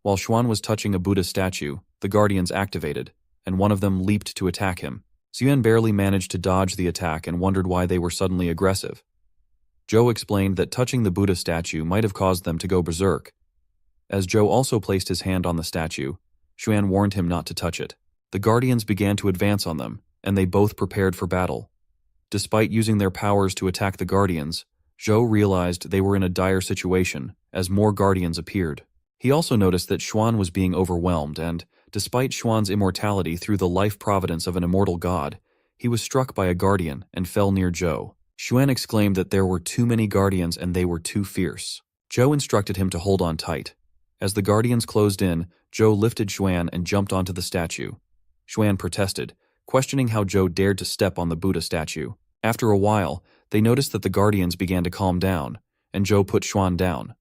While Xuan was touching a Buddha statue, the Guardians activated, and one of them leaped to attack him. Xuan barely managed to dodge the attack and wondered why they were suddenly aggressive. Zhou explained that touching the Buddha statue might have caused them to go berserk. As Zhou also placed his hand on the statue, Xuan warned him not to touch it. The Guardians began to advance on them, and they both prepared for battle. Despite using their powers to attack the Guardians, Zhou realized they were in a dire situation as more Guardians appeared. He also noticed that Xuan was being overwhelmed and, despite Xuan's immortality through the life providence of an immortal god, he was struck by a Guardian and fell near Zhou. Xuan exclaimed that there were too many Guardians and they were too fierce. Zhou instructed him to hold on tight. As the Guardians closed in, Zhou lifted Xuan and jumped onto the statue. Xuan protested, questioning how Zhou dared to step on the Buddha statue. After a while, They noticed that the Guardians began to calm down, and Zhou put Xuan down.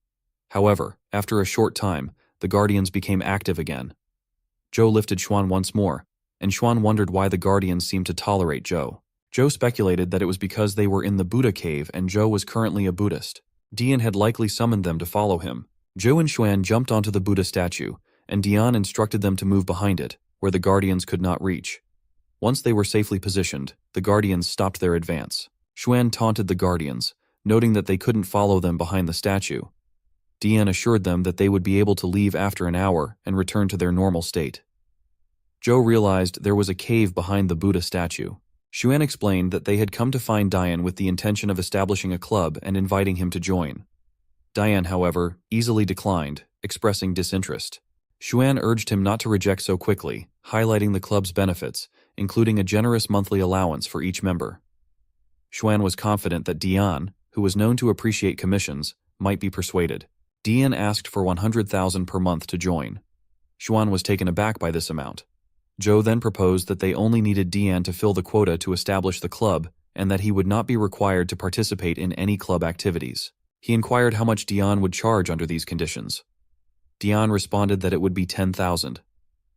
However, after a short time, the Guardians became active again. Zhou lifted Xuan once more, and Xuan wondered why the Guardians seemed to tolerate Zhou. Zhou speculated that it was because they were in the Buddha cave and Zhou was currently a Buddhist. Dian had likely summoned them to follow him. Zhou and Xuan jumped onto the Buddha statue, and Dian instructed them to move behind it, where the Guardians could not reach. Once they were safely positioned, the Guardians stopped their advance. Xuan taunted the Guardians, noting that they couldn't follow them behind the statue. Dian assured them that they would be able to leave after an hour and return to their normal state. Zhou realized there was a cave behind the Buddha statue. Xuan explained that they had come to find Dian with the intention of establishing a club and inviting him to join. Dian, however, easily declined, expressing disinterest. Xuan urged him not to reject so quickly, highlighting the club's benefits, including a generous monthly allowance for each member. Xuan was confident that Dian, who was known to appreciate commissions, might be persuaded. Dian asked for 100,000 per month to join. Xuan was taken aback by this amount. Zhou then proposed that they only needed Dian to fill the quota to establish the club and that he would not be required to participate in any club activities. He inquired how much Dian would charge under these conditions. Dian responded that it would be 10,000.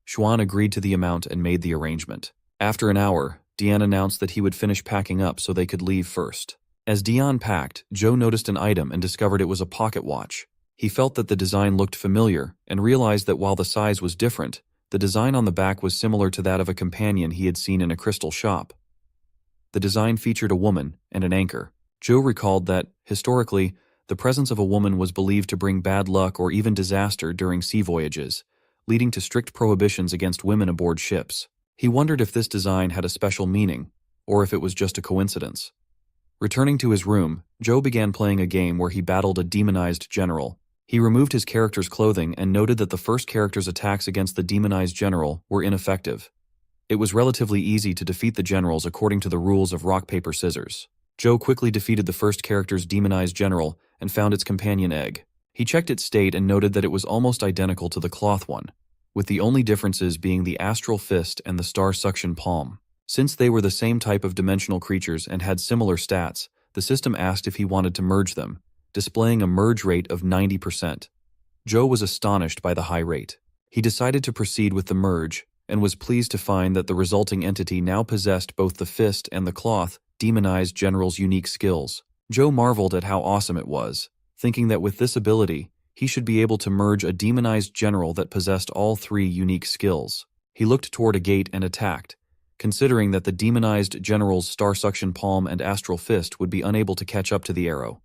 Xuan agreed to the amount and made the arrangement. After an hour, Dian announced that he would finish packing up so they could leave first. As Dian packed, Zhou noticed an item and discovered it was a pocket watch. He felt that the design looked familiar and realized that while the size was different, the design on the back was similar to that of a companion he had seen in a crystal shop. The design featured a woman and an anchor. Zhou recalled that, historically, the presence of a woman was believed to bring bad luck or even disaster during sea voyages, leading to strict prohibitions against women aboard ships. He wondered if this design had a special meaning, or if it was just a coincidence. Returning to his room, Zhou began playing a game where he battled a demonized general. He removed his character's clothing and noted that the first character's attacks against the demonized general were ineffective. It was relatively easy to defeat the generals according to the rules of rock, paper, scissors. Zhou quickly defeated the first character's demonized general and found its companion egg. He checked its state and noted that it was almost identical to the cloth one, with the only differences being the astral fist and the star suction palm. Since they were the same type of dimensional creatures and had similar stats, the system asked if he wanted to merge them, displaying a merge rate of 90%. Zhou was astonished by the high rate. He decided to proceed with the merge and was pleased to find that the resulting entity now possessed both the fist and the cloth demonized general's unique skills. Zhou marveled at how awesome it was, thinking that with this ability, he should be able to merge a demonized general that possessed all three unique skills. He looked toward a gate and attacked, considering that the demonized general's star suction palm and astral fist would be unable to catch up to the arrow.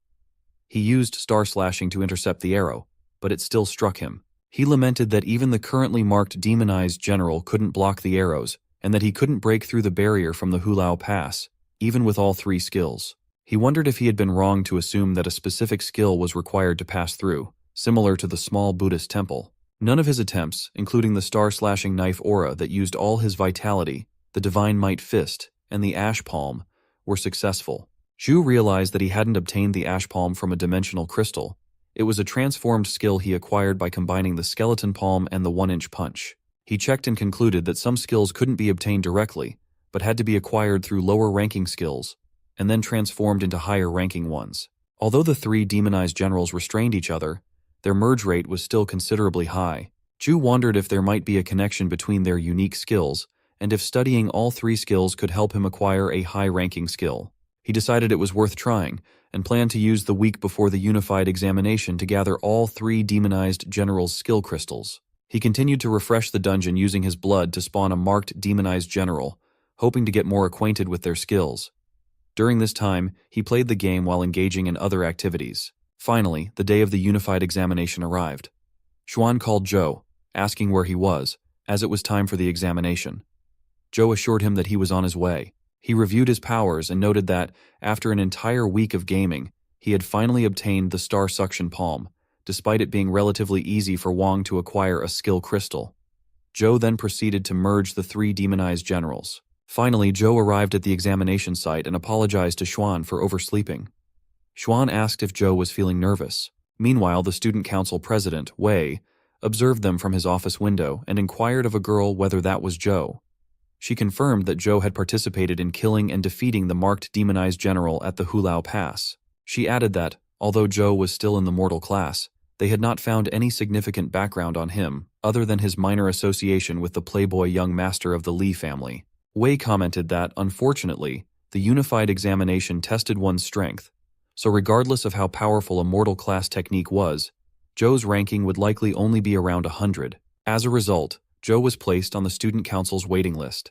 He used star slashing to intercept the arrow, but it still struck him. He lamented that even the currently marked demonized general couldn't block the arrows, and that he couldn't break through the barrier from the Hulao Pass, even with all three skills. He wondered if he had been wrong to assume that a specific skill was required to pass through, similar to the small Buddhist temple. None of his attempts, including the star-slashing knife aura that used all his vitality, the divine might fist, and the ash palm, were successful. Zhu realized that he hadn't obtained the ash palm from a dimensional crystal. It was a transformed skill he acquired by combining the skeleton palm and the 1-inch punch. He checked and concluded that some skills couldn't be obtained directly, but had to be acquired through lower-ranking skills, and then transformed into higher-ranking ones. Although the three demonized generals restrained each other, their merge rate was still considerably high. Zhu wondered if there might be a connection between their unique skills, and if studying all three skills could help him acquire a high-ranking skill. He decided it was worth trying, and planned to use the week before the unified examination to gather all three demonized generals' skill crystals. He continued to refresh the dungeon using his blood to spawn a marked demonized general, hoping to get more acquainted with their skills. During this time, he played the game while engaging in other activities. Finally, the day of the unified examination arrived. Xuan called Zhou, asking where he was, as it was time for the examination. Zhou assured him that he was on his way. He reviewed his powers and noted that, after an entire week of gaming, he had finally obtained the star suction palm, despite it being relatively easy for Wang to acquire a skill crystal. Zhou then proceeded to merge the three demonized generals. Finally, Zhou arrived at the examination site and apologized to Xuan for oversleeping. Xuan asked if Zhou was feeling nervous. Meanwhile, the student council president, Wei, observed them from his office window and inquired of a girl whether that was Zhou. She confirmed that Zhou had participated in killing and defeating the marked demonized general at the Hulao Pass. She added that, although Zhou was still in the mortal class, they had not found any significant background on him, other than his minor association with the playboy young master of the Li family. Wei commented that, unfortunately, the unified examination tested one's strength, so regardless of how powerful a mortal class technique was, Zhou's ranking would likely only be around 100. As a result, Zhou was placed on the student council's waiting list.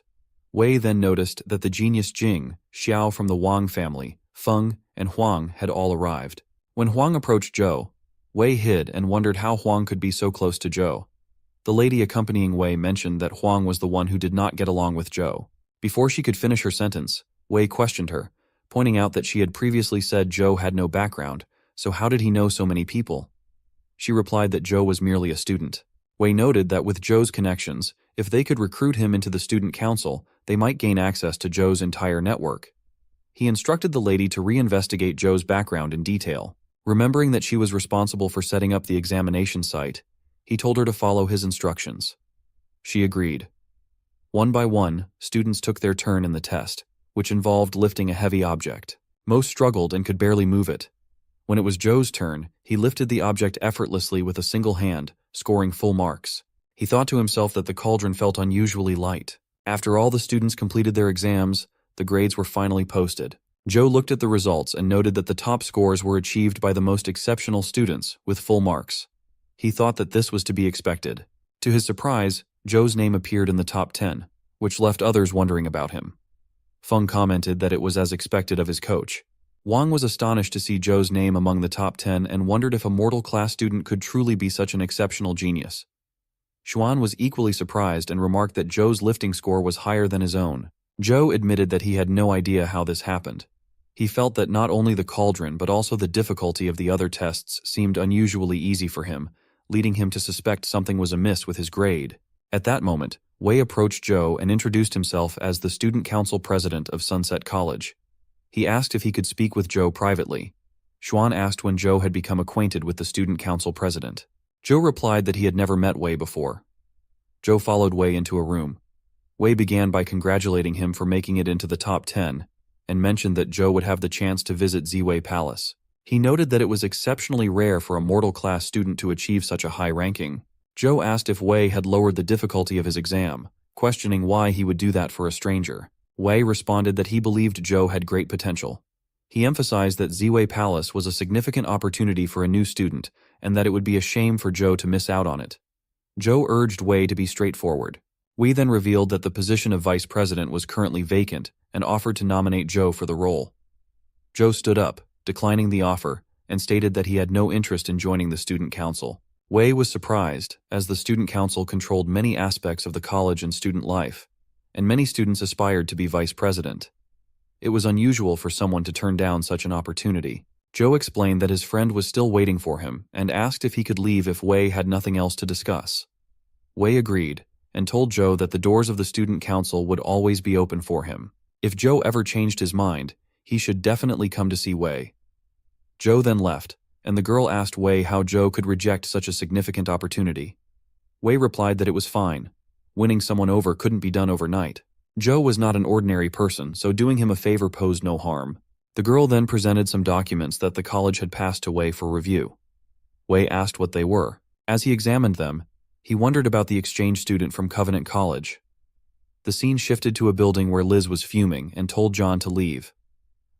Wei then noticed that the genius Jing, Xiao from the Wang family, Feng, and Huang had all arrived. When Huang approached Zhou, Wei hid and wondered how Huang could be so close to Zhou. The lady accompanying Wei mentioned that Huang was the one who did not get along with Zhou. Before she could finish her sentence, Wei questioned her, pointing out that she had previously said Zhou had no background, so how did he know so many people? She replied that Zhou was merely a student. Wei noted that with Zhou's connections, if they could recruit him into the student council, they might gain access to Zhou's entire network. He instructed the lady to reinvestigate Zhou's background in detail. Remembering that she was responsible for setting up the examination site, he told her to follow his instructions. She agreed. One by one, students took their turn in the test, which involved lifting a heavy object. Most struggled and could barely move it. When it was Zhou's turn, he lifted the object effortlessly with a single hand, scoring full marks. He thought to himself that the cauldron felt unusually light. After all the students completed their exams, the grades were finally posted. Zhou looked at the results and noted that the top scores were achieved by the most exceptional students, with full marks. He thought that this was to be expected. To his surprise, Zhou's name appeared in the top 10, which left others wondering about him. Feng commented that it was as expected of his coach. Wang was astonished to see Zhou's name among the top 10 and wondered if a mortal class student could truly be such an exceptional genius. Xuan was equally surprised and remarked that Zhou's lifting score was higher than his own. Zhou admitted that he had no idea how this happened. He felt that not only the cauldron but also the difficulty of the other tests seemed unusually easy for him, leading him to suspect something was amiss with his grade. At that moment, Wei approached Zhou and introduced himself as the student council president of Sunset College. He asked if he could speak with Zhou privately. Xuan asked when Zhou had become acquainted with the student council president. Zhou replied that he had never met Wei before. Zhou followed Wei into a room. Wei began by congratulating him for making it into the top 10, and mentioned that Zhou would have the chance to visit Ziwei Palace. He noted that it was exceptionally rare for a mortal class student to achieve such a high ranking. Zhou asked if Wei had lowered the difficulty of his exam, questioning why he would do that for a stranger. Wei responded that he believed Zhou had great potential. He emphasized that Ziwei Palace was a significant opportunity for a new student, and that it would be a shame for Zhou to miss out on it. Zhou urged Wei to be straightforward. Wei then revealed that the position of vice president was currently vacant and offered to nominate Zhou for the role. Zhou stood up, declining the offer, and stated that he had no interest in joining the student council. Wei was surprised, as the student council controlled many aspects of the college and student life, and many students aspired to be vice president. It was unusual for someone to turn down such an opportunity. Zhou explained that his friend was still waiting for him and asked if he could leave if Wei had nothing else to discuss. Wei agreed and told Zhou that the doors of the student council would always be open for him. If Zhou ever changed his mind, he should definitely come to see Wei. Zhou then left, and the girl asked Wei how Zhou could reject such a significant opportunity. Wei replied that it was fine. Winning someone over couldn't be done overnight. Zhou was not an ordinary person, so doing him a favor posed no harm. The girl then presented some documents that the college had passed to Wei for review. Wei asked what they were. As he examined them, he wondered about the exchange student from Covenant College. The scene shifted to a building where Liz was fuming and told John to leave.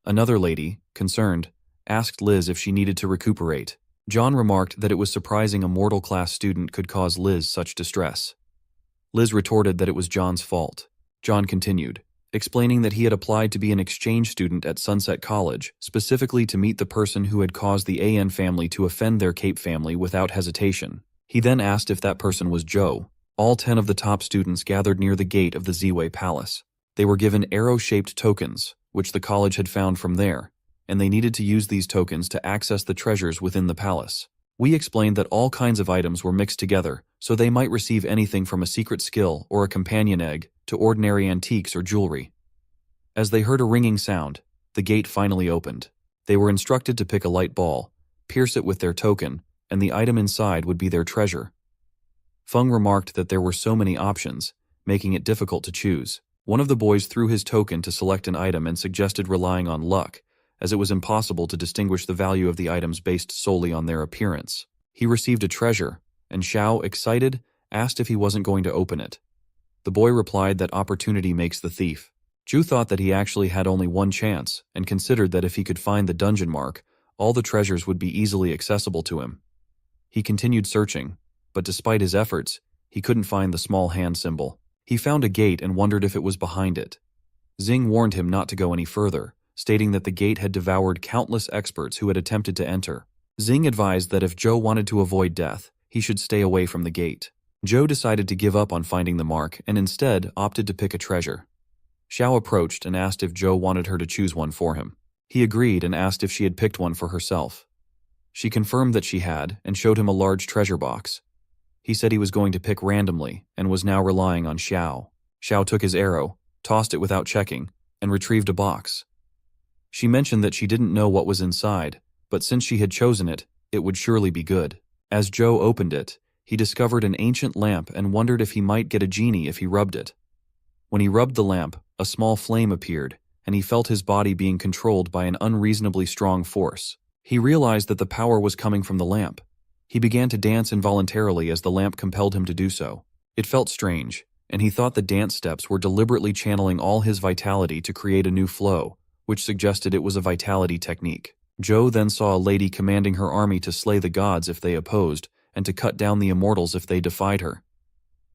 Another lady, concerned, asked Liz if she needed to recuperate. John remarked that it was surprising a mortal class student could cause Liz such distress. Liz retorted that it was John's fault. John continued, explaining that he had applied to be an exchange student at Sunset College, specifically to meet the person who had caused the AN family to offend their Cape family without hesitation. He then asked if that person was Zhou. All 10 of the top students gathered near the gate of the Ziwei Palace. They were given arrow-shaped tokens, which the college had found from there, and they needed to use these tokens to access the treasures within the palace. We explained that all kinds of items were mixed together, so they might receive anything from a secret skill or a companion egg to ordinary antiques or jewelry. As they heard a ringing sound, the gate finally opened. They were instructed to pick a light ball, pierce it with their token, and the item inside would be their treasure. Feng remarked that there were so many options, making it difficult to choose. One of the boys threw his token to select an item and suggested relying on luck, as it was impossible to distinguish the value of the items based solely on their appearance. He received a treasure, and Xiao, excited, asked if he wasn't going to open it. The boy replied that opportunity makes the thief. Zhu thought that he actually had only one chance, and considered that if he could find the dungeon mark, all the treasures would be easily accessible to him. He continued searching, but despite his efforts, he couldn't find the small hand symbol. He found a gate and wondered if it was behind it. Xing warned him not to go any further, stating that the gate had devoured countless experts who had attempted to enter. Xing advised that if Zhou wanted to avoid death, he should stay away from the gate. Zhou decided to give up on finding the mark and instead opted to pick a treasure. Xiao approached and asked if Zhou wanted her to choose one for him. He agreed and asked if she had picked one for herself. She confirmed that she had and showed him a large treasure box. He said he was going to pick randomly and was now relying on Xiao. Xiao took his arrow, tossed it without checking, and retrieved a box. She mentioned that she didn't know what was inside, but since she had chosen it, it would surely be good. As Zhou opened it, he discovered an ancient lamp and wondered if he might get a genie if he rubbed it. When he rubbed the lamp, a small flame appeared, and he felt his body being controlled by an unreasonably strong force. He realized that the power was coming from the lamp. He began to dance involuntarily as the lamp compelled him to do so. It felt strange, and he thought the dance steps were deliberately channeling all his vitality to create a new flow, which suggested it was a vitality technique. Zhou then saw a lady commanding her army to slay the gods if they opposed, and to cut down the immortals if they defied her.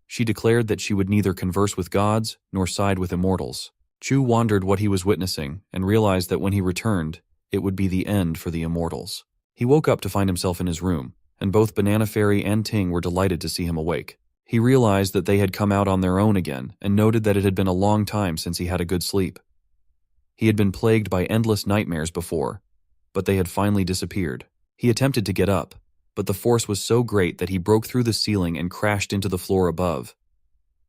She declared that she would neither converse with gods nor side with immortals. Chu wondered what he was witnessing and realized that when he returned, it would be the end for the immortals. He woke up to find himself in his room, and both Banana Fairy and Ting were delighted to see him awake. He realized that they had come out on their own again and noted that it had been a long time since he had a good sleep. He had been plagued by endless nightmares before, but they had finally disappeared. He attempted to get up, but the force was so great that he broke through the ceiling and crashed into the floor above.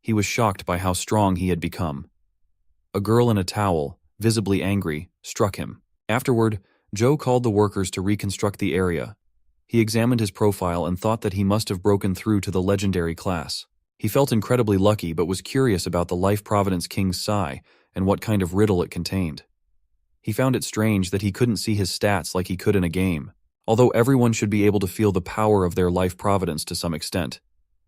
He was shocked by how strong he had become. A girl in a towel, visibly angry, struck him. Afterward, Zhou called the workers to reconstruct the area. He examined his profile and thought that he must have broken through to the legendary class. He felt incredibly lucky but was curious about the Life Providence King's Sai and what kind of riddle it contained. He found it strange that he couldn't see his stats like he could in a game. Although everyone should be able to feel the power of their life providence to some extent,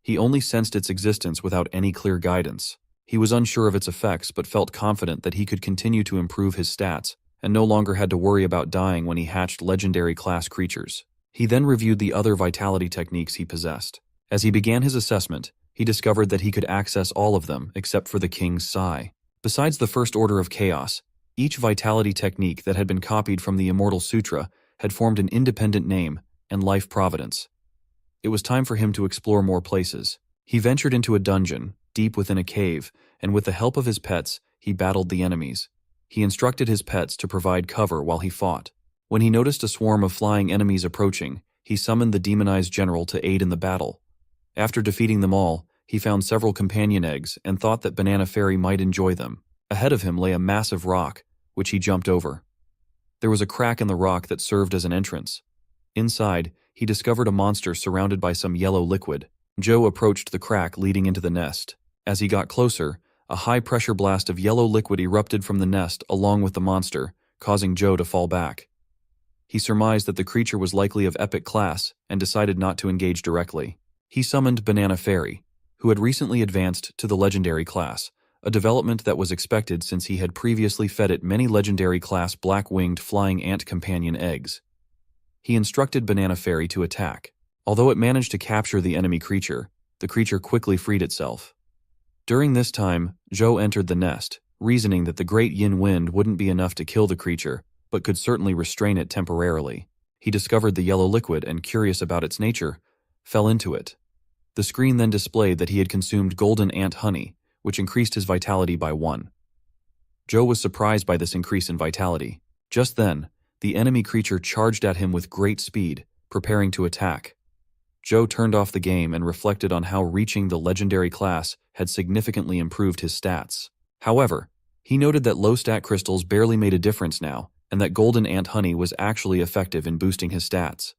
he only sensed its existence without any clear guidance. He was unsure of its effects but felt confident that he could continue to improve his stats and no longer had to worry about dying when he hatched legendary class creatures. He then reviewed the other vitality techniques he possessed. As he began his assessment, he discovered that he could access all of them except for the King's Sai. Besides the First Order of Chaos, each vitality technique that had been copied from the Immortal Sutra had formed an independent name and life providence. It was time for him to explore more places. He ventured into a dungeon, deep within a cave, and with the help of his pets, he battled the enemies. He instructed his pets to provide cover while he fought. When he noticed a swarm of flying enemies approaching, he summoned the demonized general to aid in the battle. After defeating them all, he found several companion eggs and thought that Banana Fairy might enjoy them. Ahead of him lay a massive rock, which he jumped over. There was a crack in the rock that served as an entrance. Inside, he discovered a monster surrounded by some yellow liquid. Zhou approached the crack leading into the nest. As he got closer, a high-pressure blast of yellow liquid erupted from the nest along with the monster, causing Zhou to fall back. He surmised that the creature was likely of epic class and decided not to engage directly. He summoned Banana Fairy, who had recently advanced to the legendary class, a development that was expected since he had previously fed it many legendary class black-winged flying ant companion eggs. He instructed Banana Fairy to attack. Although it managed to capture the enemy creature, the creature quickly freed itself. During this time, Zhou entered the nest, reasoning that the great yin wind wouldn't be enough to kill the creature, but could certainly restrain it temporarily. He discovered the yellow liquid and, curious about its nature, fell into it. The screen then displayed that he had consumed golden ant honey, which increased his vitality by 1. Zhou was surprised by this increase in vitality. Just then, the enemy creature charged at him with great speed, preparing to attack. Zhou turned off the game and reflected on how reaching the legendary class had significantly improved his stats. However, he noted that low stat crystals barely made a difference now, and that golden ant honey was actually effective in boosting his stats.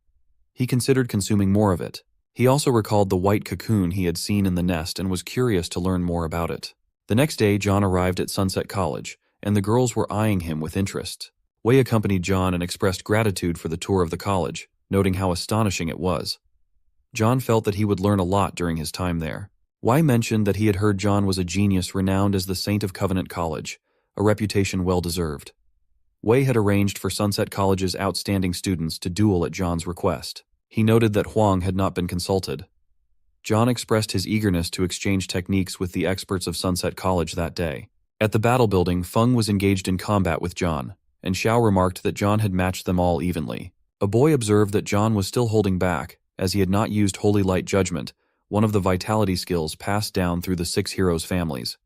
He considered consuming more of it. He also recalled the white cocoon he had seen in the nest and was curious to learn more about it. The next day, John arrived at Sunset College, and the girls were eyeing him with interest. Wei accompanied John and expressed gratitude for the tour of the college, noting how astonishing it was. John felt that he would learn a lot during his time there. Wei mentioned that he had heard John was a genius renowned as the Saint of Covenant College, a reputation well-deserved. Wei had arranged for Sunset College's outstanding students to duel at John's request. He noted that Huang had not been consulted. John expressed his eagerness to exchange techniques with the experts of Sunset College that day. At the battle building, Feng was engaged in combat with John, and Xiao remarked that John had matched them all evenly. A boy observed that John was still holding back, as he had not used Holy Light Judgment, one of the vitality skills passed down through the 6 heroes' families.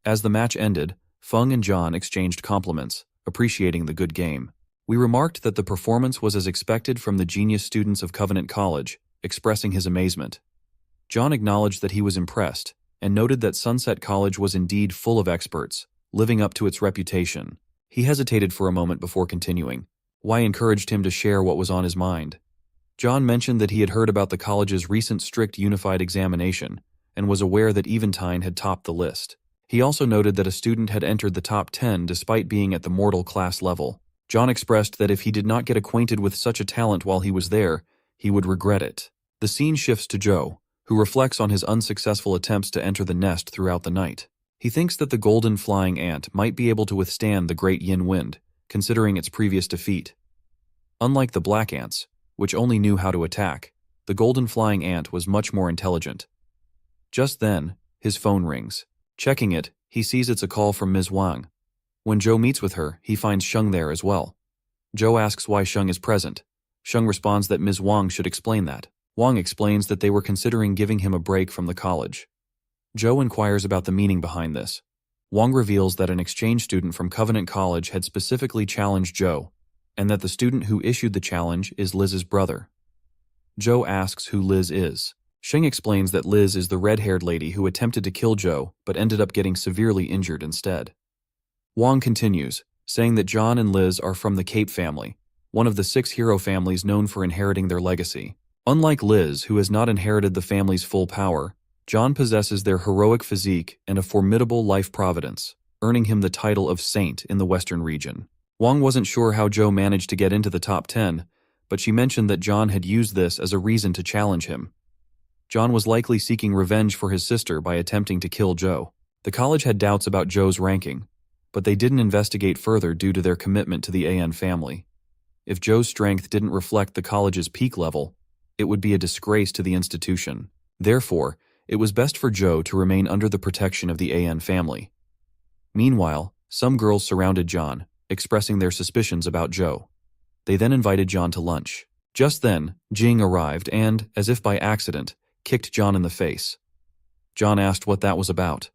As the match ended, Feng and John exchanged compliments, appreciating the good game. We remarked that the performance was as expected from the genius students of Covenant College, expressing his amazement. John acknowledged that he was impressed, and noted that Sunset College was indeed full of experts, living up to its reputation. He hesitated for a moment before continuing. Wei encouraged him to share what was on his mind. John mentioned that he had heard about the college's recent strict unified examination, and was aware that Eventide had topped the list. He also noted that a student had entered the top 10 despite being at the mortal class level. John expressed that if he did not get acquainted with such a talent while he was there, he would regret it. The scene shifts to Zhou, who reflects on his unsuccessful attempts to enter the nest throughout the night. He thinks that the golden flying ant might be able to withstand the great yin wind, considering its previous defeat. Unlike the black ants, which only knew how to attack, the golden flying ant was much more intelligent. Just then, his phone rings. Checking it, he sees it's a call from Ms. Wang. When Zhou meets with her, he finds Sheng there as well. Zhou asks why Sheng is present. Sheng responds that Ms. Wang should explain that. Wang explains that they were considering giving him a break from the college. Zhou inquires about the meaning behind this. Wang reveals that an exchange student from Covenant College had specifically challenged Zhou, and that the student who issued the challenge is Liz's brother. Zhou asks who Liz is. Sheng explains that Liz is the red-haired lady who attempted to kill Zhou but ended up getting severely injured instead. Wang continues, saying that John and Liz are from the Cape family, one of the 6 hero families known for inheriting their legacy. Unlike Liz, who has not inherited the family's full power, John possesses their heroic physique and a formidable life providence, earning him the title of Saint in the Western region. Wang wasn't sure how Zhou managed to get into the top 10, but she mentioned that John had used this as a reason to challenge him. John was likely seeking revenge for his sister by attempting to kill Zhou. The college had doubts about Zhou's ranking, but they didn't investigate further due to their commitment to the AN family. If Zhou's strength didn't reflect the college's peak level, it would be a disgrace to the institution. Therefore, it was best for Zhou to remain under the protection of the AN family. Meanwhile, some girls surrounded John, expressing their suspicions about Zhou. They then invited John to lunch. Just then, Jing arrived and, as if by accident, kicked John in the face. John asked what that was about.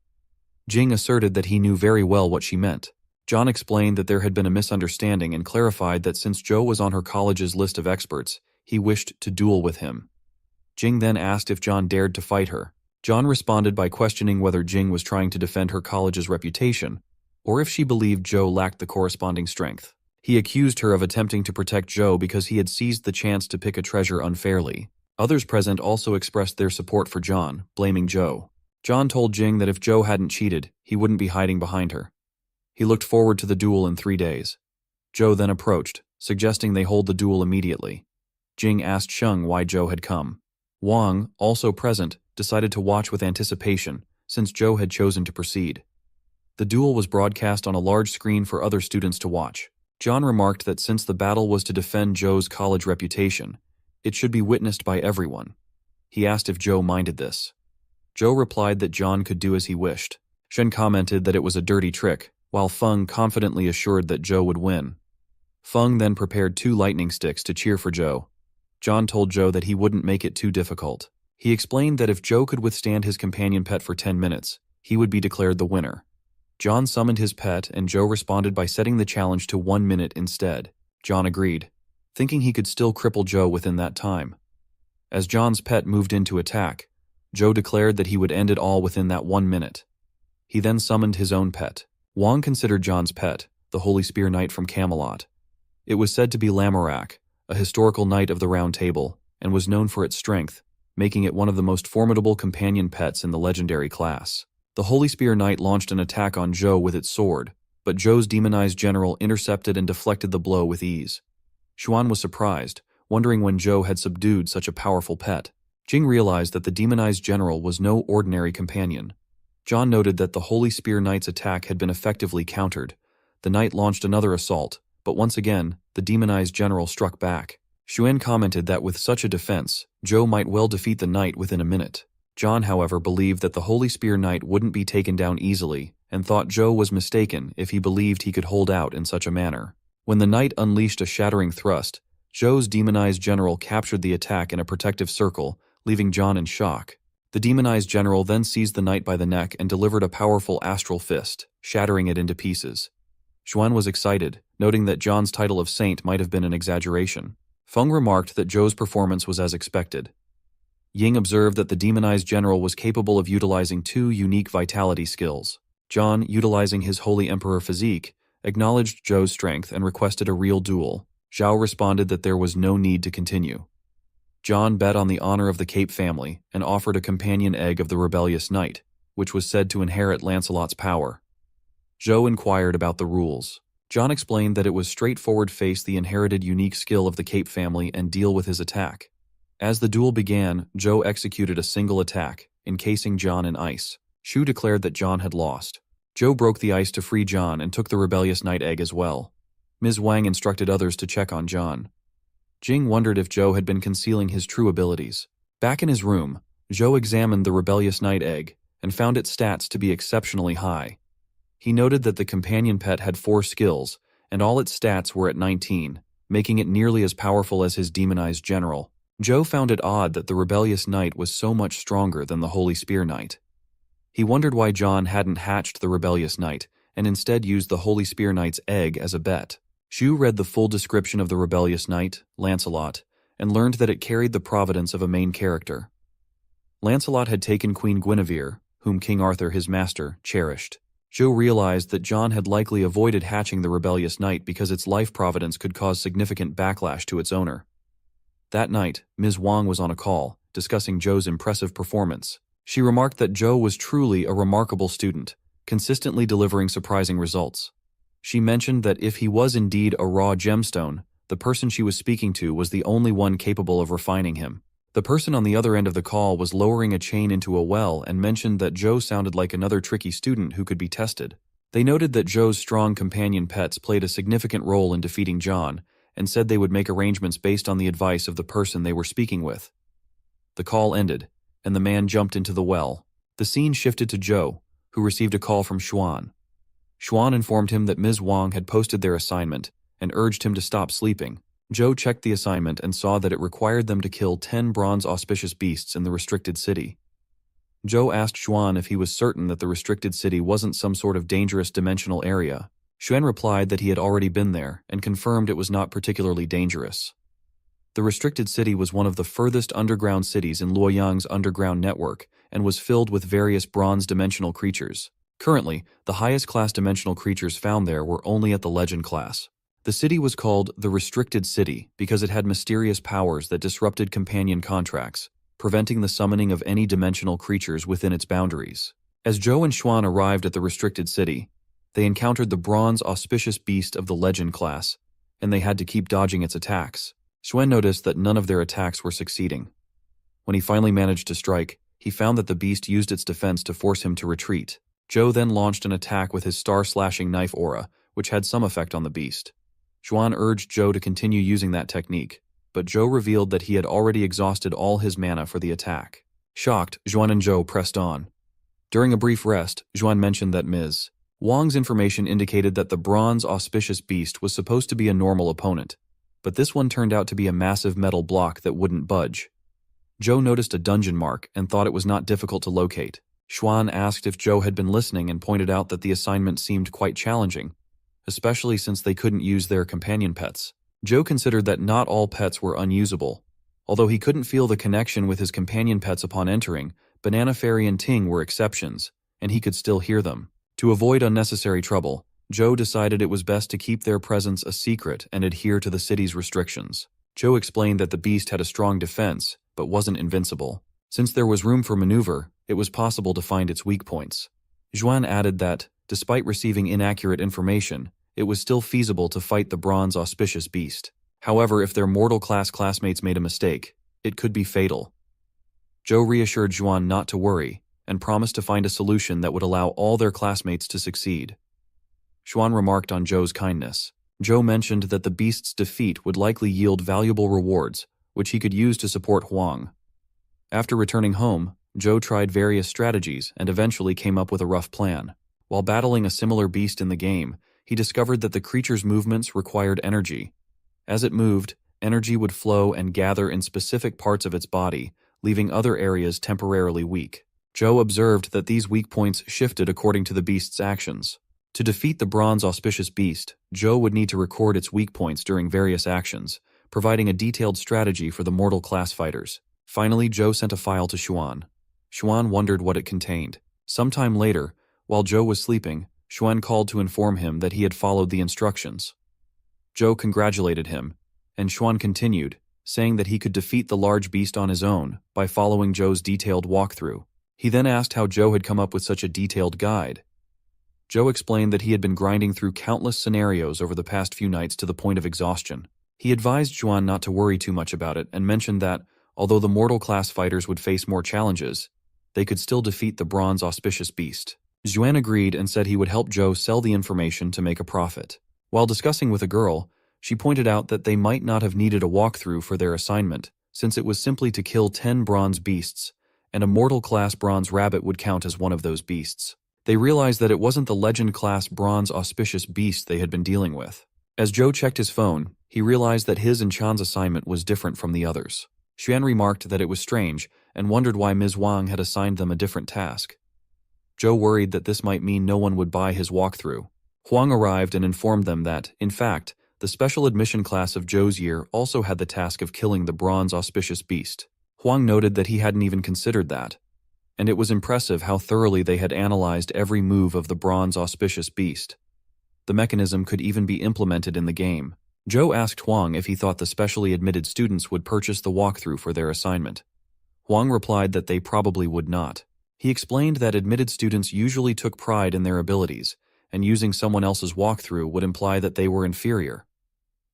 Jing asserted that he knew very well what she meant. John explained that there had been a misunderstanding and clarified that since Zhou was on her college's list of experts, he wished to duel with him. Jing then asked if John dared to fight her. John responded by questioning whether Jing was trying to defend her college's reputation, or if she believed Zhou lacked the corresponding strength. He accused her of attempting to protect Zhou because he had seized the chance to pick a treasure unfairly. Others present also expressed their support for John, blaming Zhou. John told Jing that if Zhou hadn't cheated, he wouldn't be hiding behind her. He looked forward to the duel in 3 days. Zhou then approached, suggesting they hold the duel immediately. Jing asked Sheng why Zhou had come. Wang, also present, decided to watch with anticipation, since Zhou had chosen to proceed. The duel was broadcast on a large screen for other students to watch. John remarked that since the battle was to defend Zhou's college reputation, it should be witnessed by everyone. He asked if Zhou minded this. Zhou replied that John could do as he wished. Shen commented that it was a dirty trick, while Feng confidently assured that Zhou would win. Feng then prepared 2 lightning sticks to cheer for Zhou. John told Zhou that he wouldn't make it too difficult. He explained that if Zhou could withstand his companion pet for 10 minutes, he would be declared the winner. John summoned his pet and Zhou responded by setting the challenge to 1 minute instead. John agreed, thinking he could still cripple Zhou within that time. As John's pet moved in to attack, Zhou declared that he would end it all within that 1 minute. He then summoned his own pet. Wang considered John's pet, the Holy Spear Knight from Camelot. It was said to be Lamorak, a historical knight of the Round Table, and was known for its strength, making it one of the most formidable companion pets in the legendary class. The Holy Spear Knight launched an attack on Zhou with its sword, but Zhou's demonized general intercepted and deflected the blow with ease. Xuan was surprised, wondering when Zhou had subdued such a powerful pet. Jing realized that the demonized general was no ordinary companion. John noted that the Holy Spear Knight's attack had been effectively countered. The knight launched another assault, but once again, the demonized general struck back. Xuan commented that with such a defense, Zhou might well defeat the knight within a minute. John, however, believed that the Holy Spear Knight wouldn't be taken down easily, and thought Zhou was mistaken if he believed he could hold out in such a manner. When the knight unleashed a shattering thrust, Zhou's demonized general captured the attack in a protective circle, leaving John in shock. The demonized general then seized the knight by the neck and delivered a powerful astral fist, shattering it into pieces. Xuan was excited, noting that John's title of saint might have been an exaggeration. Feng remarked that Zhou's performance was as expected. Ying observed that the demonized general was capable of utilizing two unique vitality skills. John, utilizing his Holy Emperor physique, acknowledged Zhou's strength and requested a real duel. Zhao responded that there was no need to continue. John bet on the honor of the Cape family and offered a companion egg of the rebellious knight, which was said to inherit Lancelot's power. Zhou inquired about the rules. John explained that it was straightforward: face the inherited unique skill of the Cape family and deal with his attack. As the duel began, Zhou executed a single attack, encasing John in ice. Shu declared that John had lost. Zhou broke the ice to free John and took the rebellious knight egg as well. Ms. Wang instructed others to check on John. Jing wondered if Zhou had been concealing his true abilities. Back in his room, Zhou examined the rebellious knight egg and found its stats to be exceptionally high. He noted that the companion pet had 4 skills, and all its stats were at 19, making it nearly as powerful as his demonized general. Zhou found it odd that the rebellious knight was so much stronger than the Holy Spear Knight. He wondered why John hadn't hatched the rebellious knight and instead used the Holy Spear Knight's egg as a bet. Shu read the full description of the rebellious knight, Lancelot, and learned that it carried the providence of a main character. Lancelot had taken Queen Guinevere, whom King Arthur, his master, cherished. Zhou realized that John had likely avoided hatching the rebellious knight because its life providence could cause significant backlash to its owner. That night, Ms. Wang was on a call, discussing Zhou's impressive performance. She remarked that Zhou was truly a remarkable student, consistently delivering surprising results. She mentioned that if he was indeed a raw gemstone, the person she was speaking to was the only one capable of refining him. The person on the other end of the call was lowering a chain into a well and mentioned that Zhou sounded like another tricky student who could be tested. They noted that Zhou's strong companion pets played a significant role in defeating John, and said they would make arrangements based on the advice of the person they were speaking with. The call ended, and the man jumped into the well. The scene shifted to Zhou, who received a call from Xuan. Xuan informed him that Ms. Wang had posted their assignment and urged him to stop sleeping. Zhou checked the assignment and saw that it required them to kill 10 bronze auspicious beasts in the restricted city. Zhou asked Xuan if he was certain that the restricted city wasn't some sort of dangerous dimensional area. Xuan replied that he had already been there and confirmed it was not particularly dangerous. The restricted city was one of the furthest underground cities in Luoyang's underground network and was filled with various bronze dimensional creatures. Currently, the highest class dimensional creatures found there were only at the legend class. The city was called the Restricted City because it had mysterious powers that disrupted companion contracts, preventing the summoning of any dimensional creatures within its boundaries. As Zhou and Xuan arrived at the Restricted City, they encountered the bronze auspicious beast of the legend class, and they had to keep dodging its attacks. Xuan noticed that none of their attacks were succeeding. When he finally managed to strike, he found that the beast used its defense to force him to retreat. Zhou then launched an attack with his star-slashing knife aura, which had some effect on the beast. Xuan urged Zhou to continue using that technique, but Zhou revealed that he had already exhausted all his mana for the attack. Shocked, Xuan and Zhou pressed on. During a brief rest, Xuan mentioned that Ms. Wang's information indicated that the bronze auspicious beast was supposed to be a normal opponent, but this one turned out to be a massive metal block that wouldn't budge. Zhou noticed a dungeon mark and thought it was not difficult to locate. Xuan asked if Zhou had been listening and pointed out that the assignment seemed quite challenging, especially since they couldn't use their companion pets. Zhou considered that not all pets were unusable. Although he couldn't feel the connection with his companion pets upon entering, Banana Fairy and Ting were exceptions, and he could still hear them. To avoid unnecessary trouble, Zhou decided it was best to keep their presence a secret and adhere to the city's restrictions. Zhou explained that the beast had a strong defense, but wasn't invincible. Since there was room for maneuver, it was possible to find its weak points. Zhuan added that, despite receiving inaccurate information, it was still feasible to fight the bronze auspicious beast. However, if their mortal class classmates made a mistake, it could be fatal. Zhou reassured Zhuan not to worry, and promised to find a solution that would allow all their classmates to succeed. Zhuan remarked on Zhou's kindness. Zhou mentioned that the beast's defeat would likely yield valuable rewards, which he could use to support Huang. After returning home, Zhou tried various strategies and eventually came up with a rough plan. While battling a similar beast in the game, he discovered that the creature's movements required energy. As it moved, energy would flow and gather in specific parts of its body, leaving other areas temporarily weak. Zhou observed that these weak points shifted according to the beast's actions. To defeat the bronze auspicious beast, Zhou would need to record its weak points during various actions, providing a detailed strategy for the mortal class fighters. Finally, Zhou sent a file to Xuan. Xuan wondered what it contained. Sometime later, while Zhou was sleeping, Xuan called to inform him that he had followed the instructions. Zhou congratulated him, and Xuan continued, saying that he could defeat the large beast on his own by following Zhou's detailed walkthrough. He then asked how Zhou had come up with such a detailed guide. Zhou explained that he had been grinding through countless scenarios over the past few nights to the point of exhaustion. He advised Xuan not to worry too much about it and mentioned that, although the mortal class fighters would face more challenges, they could still defeat the bronze auspicious beast. Xuan agreed and said he would help Zhou sell the information to make a profit. While discussing with a girl, she pointed out that they might not have needed a walkthrough for their assignment, since it was simply to kill 10 bronze beasts, and a mortal class bronze rabbit would count as one of those beasts. They realized that it wasn't the legend class bronze auspicious beast they had been dealing with. As Zhou checked his phone, he realized that his and Chan's assignment was different from the others. Xuan remarked that it was strange and wondered why Ms. Wang had assigned them a different task. Zhou worried that this might mean no one would buy his walkthrough. Huang arrived and informed them that, in fact, the special admission class of Zhou's year also had the task of killing the bronze auspicious beast. Huang noted that he hadn't even considered that, and it was impressive how thoroughly they had analyzed every move of the bronze auspicious beast. The mechanism could even be implemented in the game. Zhou asked Huang if he thought the specially admitted students would purchase the walkthrough for their assignment. Huang replied that they probably would not. He explained that admitted students usually took pride in their abilities, and using someone else's walkthrough would imply that they were inferior.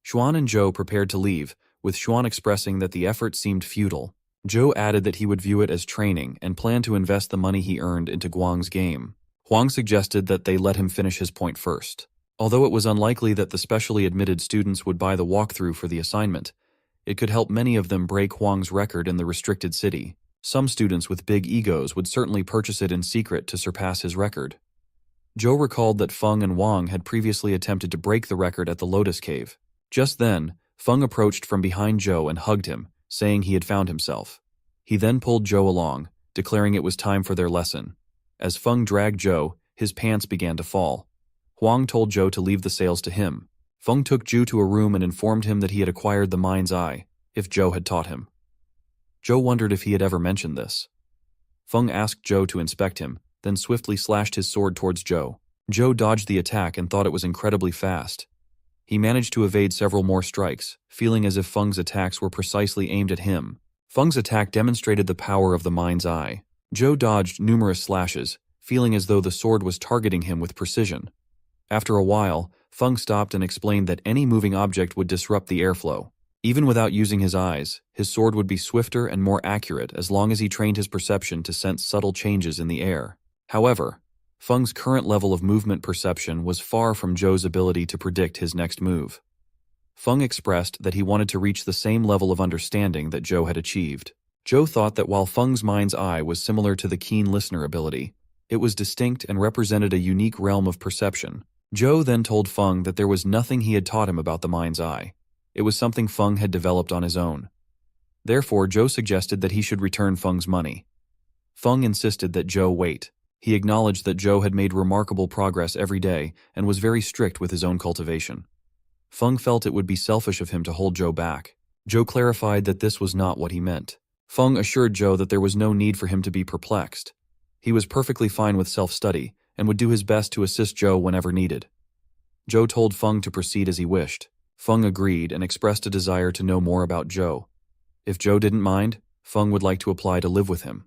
Xuan and Zhou prepared to leave, with Xuan expressing that the effort seemed futile. Zhou added that he would view it as training and planned to invest the money he earned into Guang's game. Huang suggested that they let him finish his point first. Although it was unlikely that the specially admitted students would buy the walkthrough for the assignment, it could help many of them break Huang's record in the restricted city. Some students with big egos would certainly purchase it in secret to surpass his record. Zhou recalled that Feng and Wang had previously attempted to break the record at the Lotus Cave. Just then, Feng approached from behind Zhou and hugged him, saying he had found himself. He then pulled Zhou along, declaring it was time for their lesson. As Feng dragged Zhou, his pants began to fall. Huang told Zhou to leave the sales to him. Feng took Zhou to a room and informed him that he had acquired the mind's eye, if Zhou had taught him. Zhou wondered if he had ever mentioned this. Feng asked Zhou to inspect him, then swiftly slashed his sword towards Zhou. Zhou dodged the attack and thought it was incredibly fast. He managed to evade several more strikes, feeling as if Feng's attacks were precisely aimed at him. Feng's attack demonstrated the power of the mind's eye. Zhou dodged numerous slashes, feeling as though the sword was targeting him with precision. After a while, Feng stopped and explained that any moving object would disrupt the airflow. Even without using his eyes, his sword would be swifter and more accurate as long as he trained his perception to sense subtle changes in the air. However, Feng's current level of movement perception was far from Zhou's ability to predict his next move. Feng expressed that he wanted to reach the same level of understanding that Zhou had achieved. Zhou thought that while Feng's mind's eye was similar to the keen listener ability, it was distinct and represented a unique realm of perception. Zhou then told Feng that there was nothing he had taught him about the mind's eye. It was something Feng had developed on his own. Therefore, Zhou suggested that he should return Feng's money. Feng insisted that Zhou wait. He acknowledged that Zhou had made remarkable progress every day and was very strict with his own cultivation. Feng felt it would be selfish of him to hold Zhou back. Zhou clarified that this was not what he meant. Feng assured Zhou that there was no need for him to be perplexed. He was perfectly fine with self-study and would do his best to assist Zhou whenever needed. Zhou told Feng to proceed as he wished. Feng agreed and expressed a desire to know more about Zhou. If Zhou didn't mind, Feng would like to apply to live with him.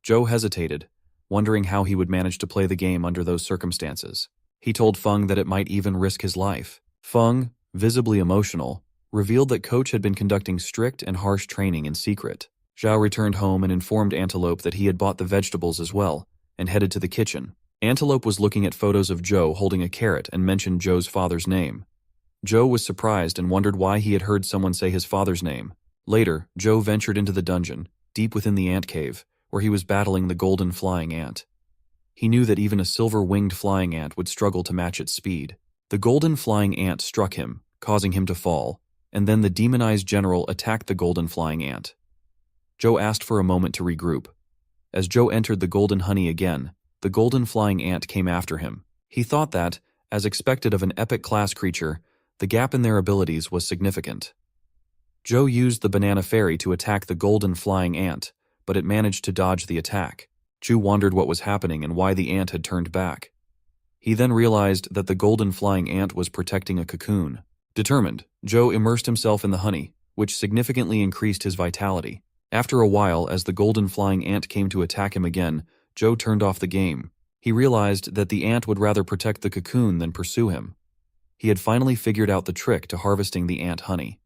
Zhou hesitated, wondering how he would manage to play the game under those circumstances. He told Feng that it might even risk his life. Feng, visibly emotional, revealed that Coach had been conducting strict and harsh training in secret. Zhao returned home and informed Antelope that he had bought the vegetables as well, and headed to the kitchen. Antelope was looking at photos of Zhou holding a carrot and mentioned Zhou's father's name. Zhou was surprised and wondered why he had heard someone say his father's name. Later, Zhou ventured into the dungeon, deep within the ant cave, where he was battling the golden flying ant. He knew that even a silver-winged flying ant would struggle to match its speed. The golden flying ant struck him, causing him to fall, and then the demonized general attacked the golden flying ant. Zhou asked for a moment to regroup. As Zhou entered the golden honey again, the golden flying ant came after him. He thought that, as expected of an epic class creature, the gap in their abilities was significant. Zhou used the banana fairy to attack the golden flying ant, but it managed to dodge the attack. Zhu wondered what was happening and why the ant had turned back. He then realized that the golden flying ant was protecting a cocoon. Determined, Zhou immersed himself in the honey, which significantly increased his vitality. After a while, as the golden flying ant came to attack him again, Zhou turned off the game. He realized that the ant would rather protect the cocoon than pursue him. He had finally figured out the trick to harvesting the ant honey.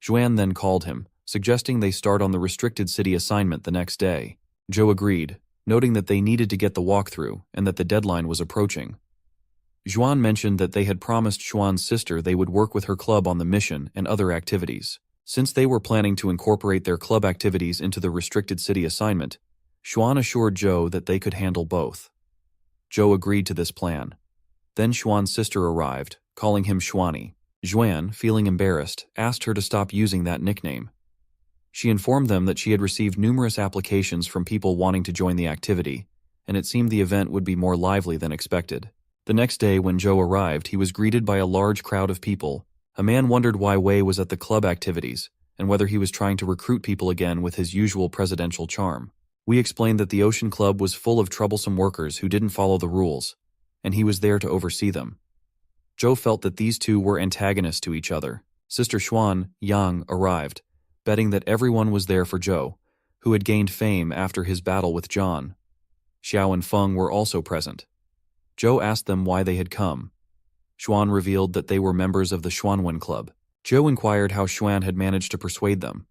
Xuan then called him, suggesting they start on the restricted city assignment the next day. Zhou agreed, noting that they needed to get the walkthrough and that the deadline was approaching. Xuan mentioned that they had promised Xuan's sister they would work with her club on the mission and other activities. Since they were planning to incorporate their club activities into the restricted city assignment, Xuan assured Zhou that they could handle both. Zhou agreed to this plan. Then Xuan's sister arrived, calling him Xuani. Xuan, feeling embarrassed, asked her to stop using that nickname. She informed them that she had received numerous applications from people wanting to join the activity, and it seemed the event would be more lively than expected. The next day when Zhou arrived, he was greeted by a large crowd of people. A man wondered why Wei was at the club activities, and whether he was trying to recruit people again with his usual presidential charm. We explained that the Ocean Club was full of troublesome workers who didn't follow the rules, and he was there to oversee them. Zhou felt that these two were antagonists to each other. Sister Xuan, Yang, arrived, betting that everyone was there for Zhou, who had gained fame after his battle with John. Xiao and Feng were also present. Zhou asked them why they had come. Xuan revealed that they were members of the Xuanwen Club. Zhou inquired how Xuan had managed to persuade them.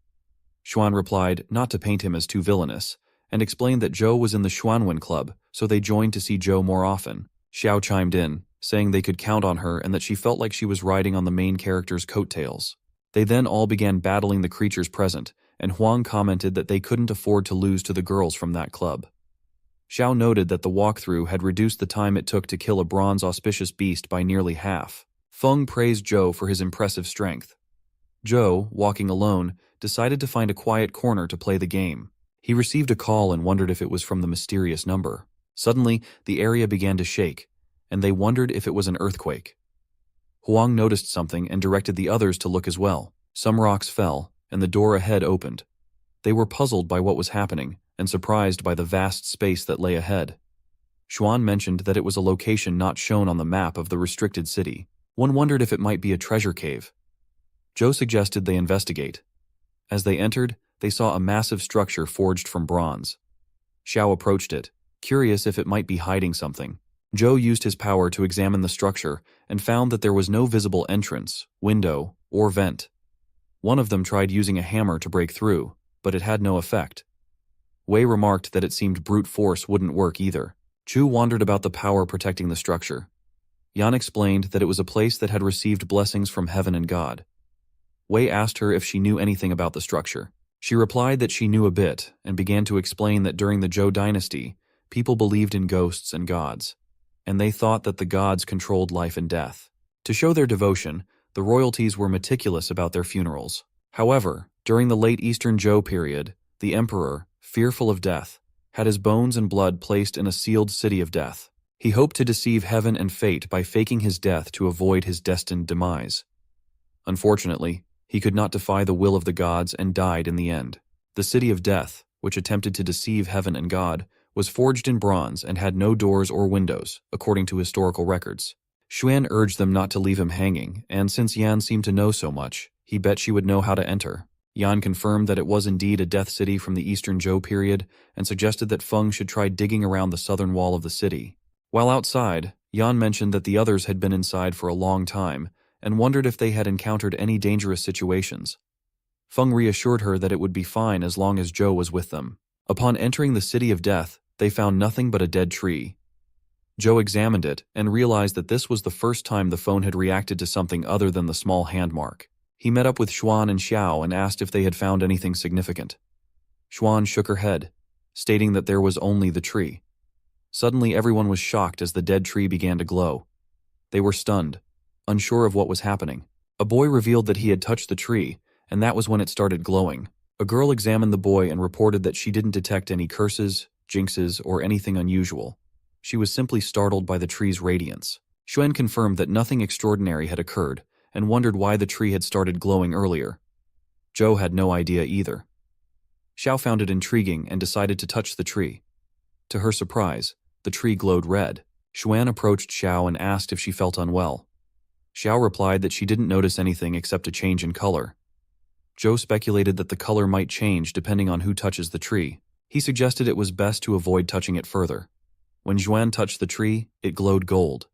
Xuan replied not to paint him as too villainous, and explained that Zhou was in the Xuanwen Club, so they joined to see Zhou more often. Xiao chimed in, saying they could count on her and that she felt like she was riding on the main character's coattails. They then all began battling the creatures present, and Huang commented that they couldn't afford to lose to the girls from that club. Xiao noted that the walkthrough had reduced the time it took to kill a bronze auspicious beast by nearly half. Feng praised Zhou for his impressive strength. Zhou, walking alone, decided to find a quiet corner to play the game. He received a call and wondered if it was from the mysterious number. Suddenly, the area began to shake, and they wondered if it was an earthquake. Huang noticed something and directed the others to look as well. Some rocks fell, and the door ahead opened. They were puzzled by what was happening, and surprised by the vast space that lay ahead. Xuan mentioned that it was a location not shown on the map of the restricted city. One wondered if it might be a treasure cave. Zhou suggested they investigate. As they entered, they saw a massive structure forged from bronze. Xiao approached it, curious if it might be hiding something. Zhou used his power to examine the structure and found that there was no visible entrance, window, or vent. One of them tried using a hammer to break through, but it had no effect. Wei remarked that it seemed brute force wouldn't work either. Chu wondered about the power protecting the structure. Yan explained that it was a place that had received blessings from heaven and God. Wei asked her if she knew anything about the structure. She replied that she knew a bit, and began to explain that during the Zhou dynasty, people believed in ghosts and gods, and they thought that the gods controlled life and death. To show their devotion, the royalties were meticulous about their funerals. However, during the late Eastern Zhou period, the emperor, fearful of death, had his bones and blood placed in a sealed city of death. He hoped to deceive heaven and fate by faking his death to avoid his destined demise. Unfortunately, he could not defy the will of the gods and died in the end. The city of death, which attempted to deceive heaven and God, was forged in bronze and had no doors or windows, according to historical records. Xuan urged them not to leave him hanging, and since Yan seemed to know so much, he bet she would know how to enter. Yan confirmed that it was indeed a death city from the Eastern Zhou period and suggested that Feng should try digging around the southern wall of the city. While outside, Yan mentioned that the others had been inside for a long time and wondered if they had encountered any dangerous situations. Feng reassured her that it would be fine as long as Zhou was with them. Upon entering the City of Death, they found nothing but a dead tree. Zhou examined it and realized that this was the first time the phone had reacted to something other than the small handmark. He met up with Xuan and Xiao and asked if they had found anything significant. Xuan shook her head, stating that there was only the tree. Suddenly everyone was shocked as the dead tree began to glow. They were stunned, unsure of what was happening. A boy revealed that he had touched the tree, and that was when it started glowing. A girl examined the boy and reported that she didn't detect any curses, jinxes, or anything unusual. She was simply startled by the tree's radiance. Xuan confirmed that nothing extraordinary had occurred and wondered why the tree had started glowing earlier. Zhou had no idea either. Xiao found it intriguing and decided to touch the tree. To her surprise, the tree glowed red. Xuan approached Xiao and asked if she felt unwell. Xiao replied that she didn't notice anything except a change in color. Zhou speculated that the color might change depending on who touches the tree. He suggested it was best to avoid touching it further. When Xuan touched the tree, it glowed gold.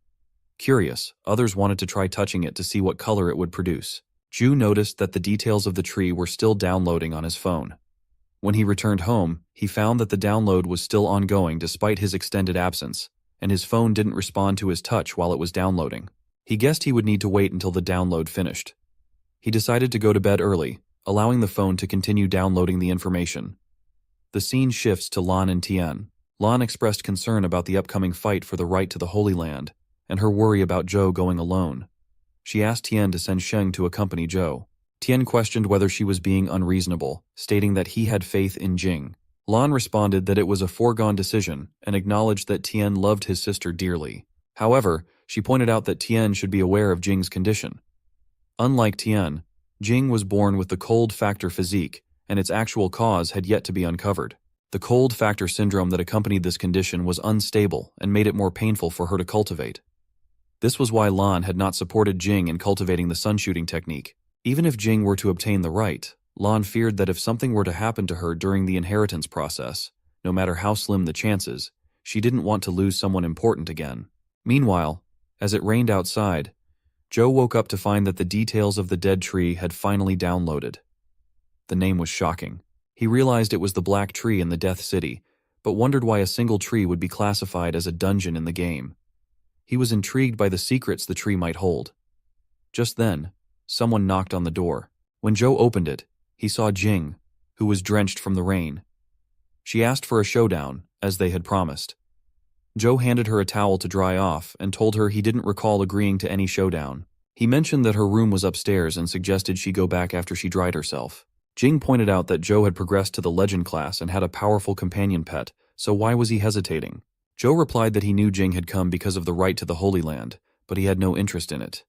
Curious, others wanted to try touching it to see what color it would produce. Zhu noticed that the details of the tree were still downloading on his phone. When he returned home, he found that the download was still ongoing despite his extended absence, and his phone didn't respond to his touch while it was downloading. He guessed he would need to wait until the download finished. He decided to go to bed early, allowing the phone to continue downloading the information. The scene shifts to Lan and Tian. Lan expressed concern about the upcoming fight for the right to the Holy Land, and her worry about Zhou going alone. She asked Tian to send Sheng to accompany Zhou. Tian questioned whether she was being unreasonable, stating that he had faith in Jing. Lan responded that it was a foregone decision and acknowledged that Tian loved his sister dearly. However, she pointed out that Tian should be aware of Jing's condition. Unlike Tian, Jing was born with the cold factor physique, and its actual cause had yet to be uncovered. The cold factor syndrome that accompanied this condition was unstable and made it more painful for her to cultivate. This was why Lan had not supported Jing in cultivating the sun-shooting technique. Even if Jing were to obtain the right, Lan feared that if something were to happen to her during the inheritance process, no matter how slim the chances, she didn't want to lose someone important again. Meanwhile, as it rained outside, Zhou woke up to find that the details of the dead tree had finally downloaded. The name was shocking. He realized it was the Black Tree in the Death City, but wondered why a single tree would be classified as a dungeon in the game. He was intrigued by the secrets the tree might hold. Just then, someone knocked on the door. When Zhou opened it, he saw Jing, who was drenched from the rain. She asked for a showdown, as they had promised. Zhou handed her a towel to dry off and told her he didn't recall agreeing to any showdown. He mentioned that her room was upstairs and suggested she go back after she dried herself. Jing pointed out that Zhou had progressed to the legend class and had a powerful companion pet, so why was he hesitating? Zhou replied that he knew Jing had come because of the right to the Holy Land, but he had no interest in it.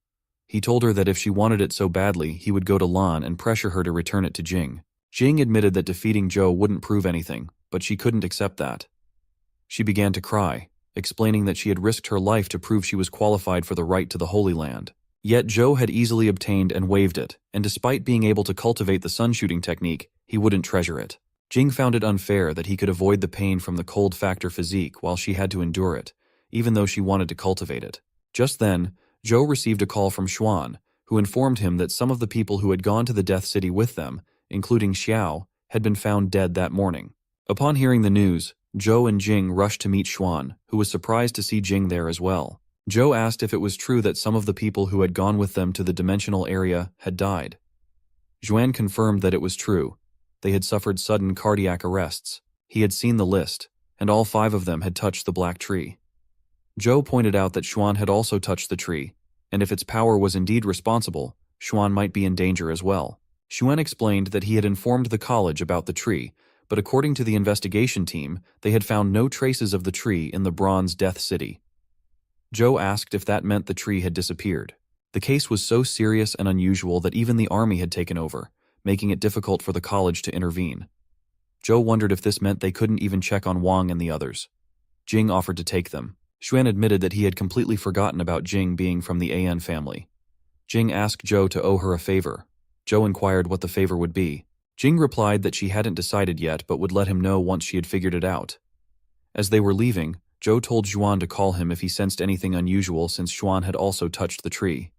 He told her that if she wanted it so badly, he would go to Lan and pressure her to return it to Jing. Jing admitted that defeating Zhou wouldn't prove anything, but she couldn't accept that. She began to cry, explaining that she had risked her life to prove she was qualified for the right to the Holy Land. Yet Zhou had easily obtained and waived it, and despite being able to cultivate the sun-shooting technique, he wouldn't treasure it. Jing found it unfair that he could avoid the pain from the cold factor physique while she had to endure it, even though she wanted to cultivate it. Just then, Zhou received a call from Xuan, who informed him that some of the people who had gone to the Death City with them, including Xiao, had been found dead that morning. Upon hearing the news, Zhou and Jing rushed to meet Xuan, who was surprised to see Jing there as well. Zhou asked if it was true that some of the people who had gone with them to the dimensional area had died. Xuan confirmed that it was true. They had suffered sudden cardiac arrests. He had seen the list, and all 5 of them had touched the Black Tree. Zhou pointed out that Xuan had also touched the tree, and if its power was indeed responsible, Xuan might be in danger as well. Xuan explained that he had informed the college about the tree, but according to the investigation team, they had found no traces of the tree in the Bronze Death City. Zhou asked if that meant the tree had disappeared. The case was so serious and unusual that even the army had taken over, making it difficult for the college to intervene. Zhou wondered if this meant they couldn't even check on Wang and the others. Jing offered to take them. Xuan admitted that he had completely forgotten about Jing being from the An family. Jing asked Zhou to owe her a favor. Zhou inquired what the favor would be. Jing replied that she hadn't decided yet but would let him know once she had figured it out. As they were leaving, Zhou told Xuan to call him if he sensed anything unusual since Xuan had also touched the tree.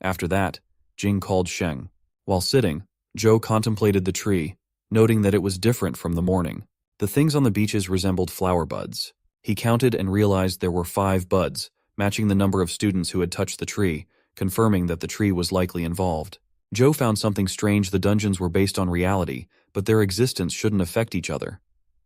After that, Jing called Sheng. While sitting, Zhou contemplated the tree, noting that it was different from the morning. The things on the beaches resembled flower buds. He counted and realized there were 5 buds, matching the number of students who had touched the tree, confirming that the tree was likely involved. Zhou found something strange. The dungeons were based on reality, but their existence shouldn't affect each other.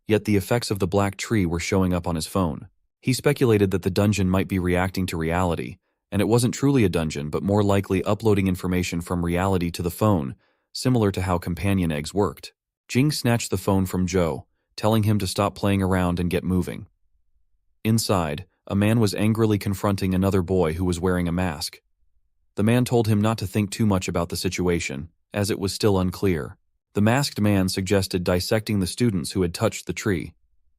Yet the effects of the black tree were showing up on his phone. He speculated that the dungeon might be reacting to reality, and it wasn't truly a dungeon but more likely uploading information from reality to the phone, similar to how companion eggs worked. Jing snatched the phone from Zhou, telling him to stop playing around and get moving. Inside, a man was angrily confronting another boy who was wearing a mask. The man told him not to think too much about the situation, as it was still unclear. The masked man suggested dissecting the students who had touched the tree.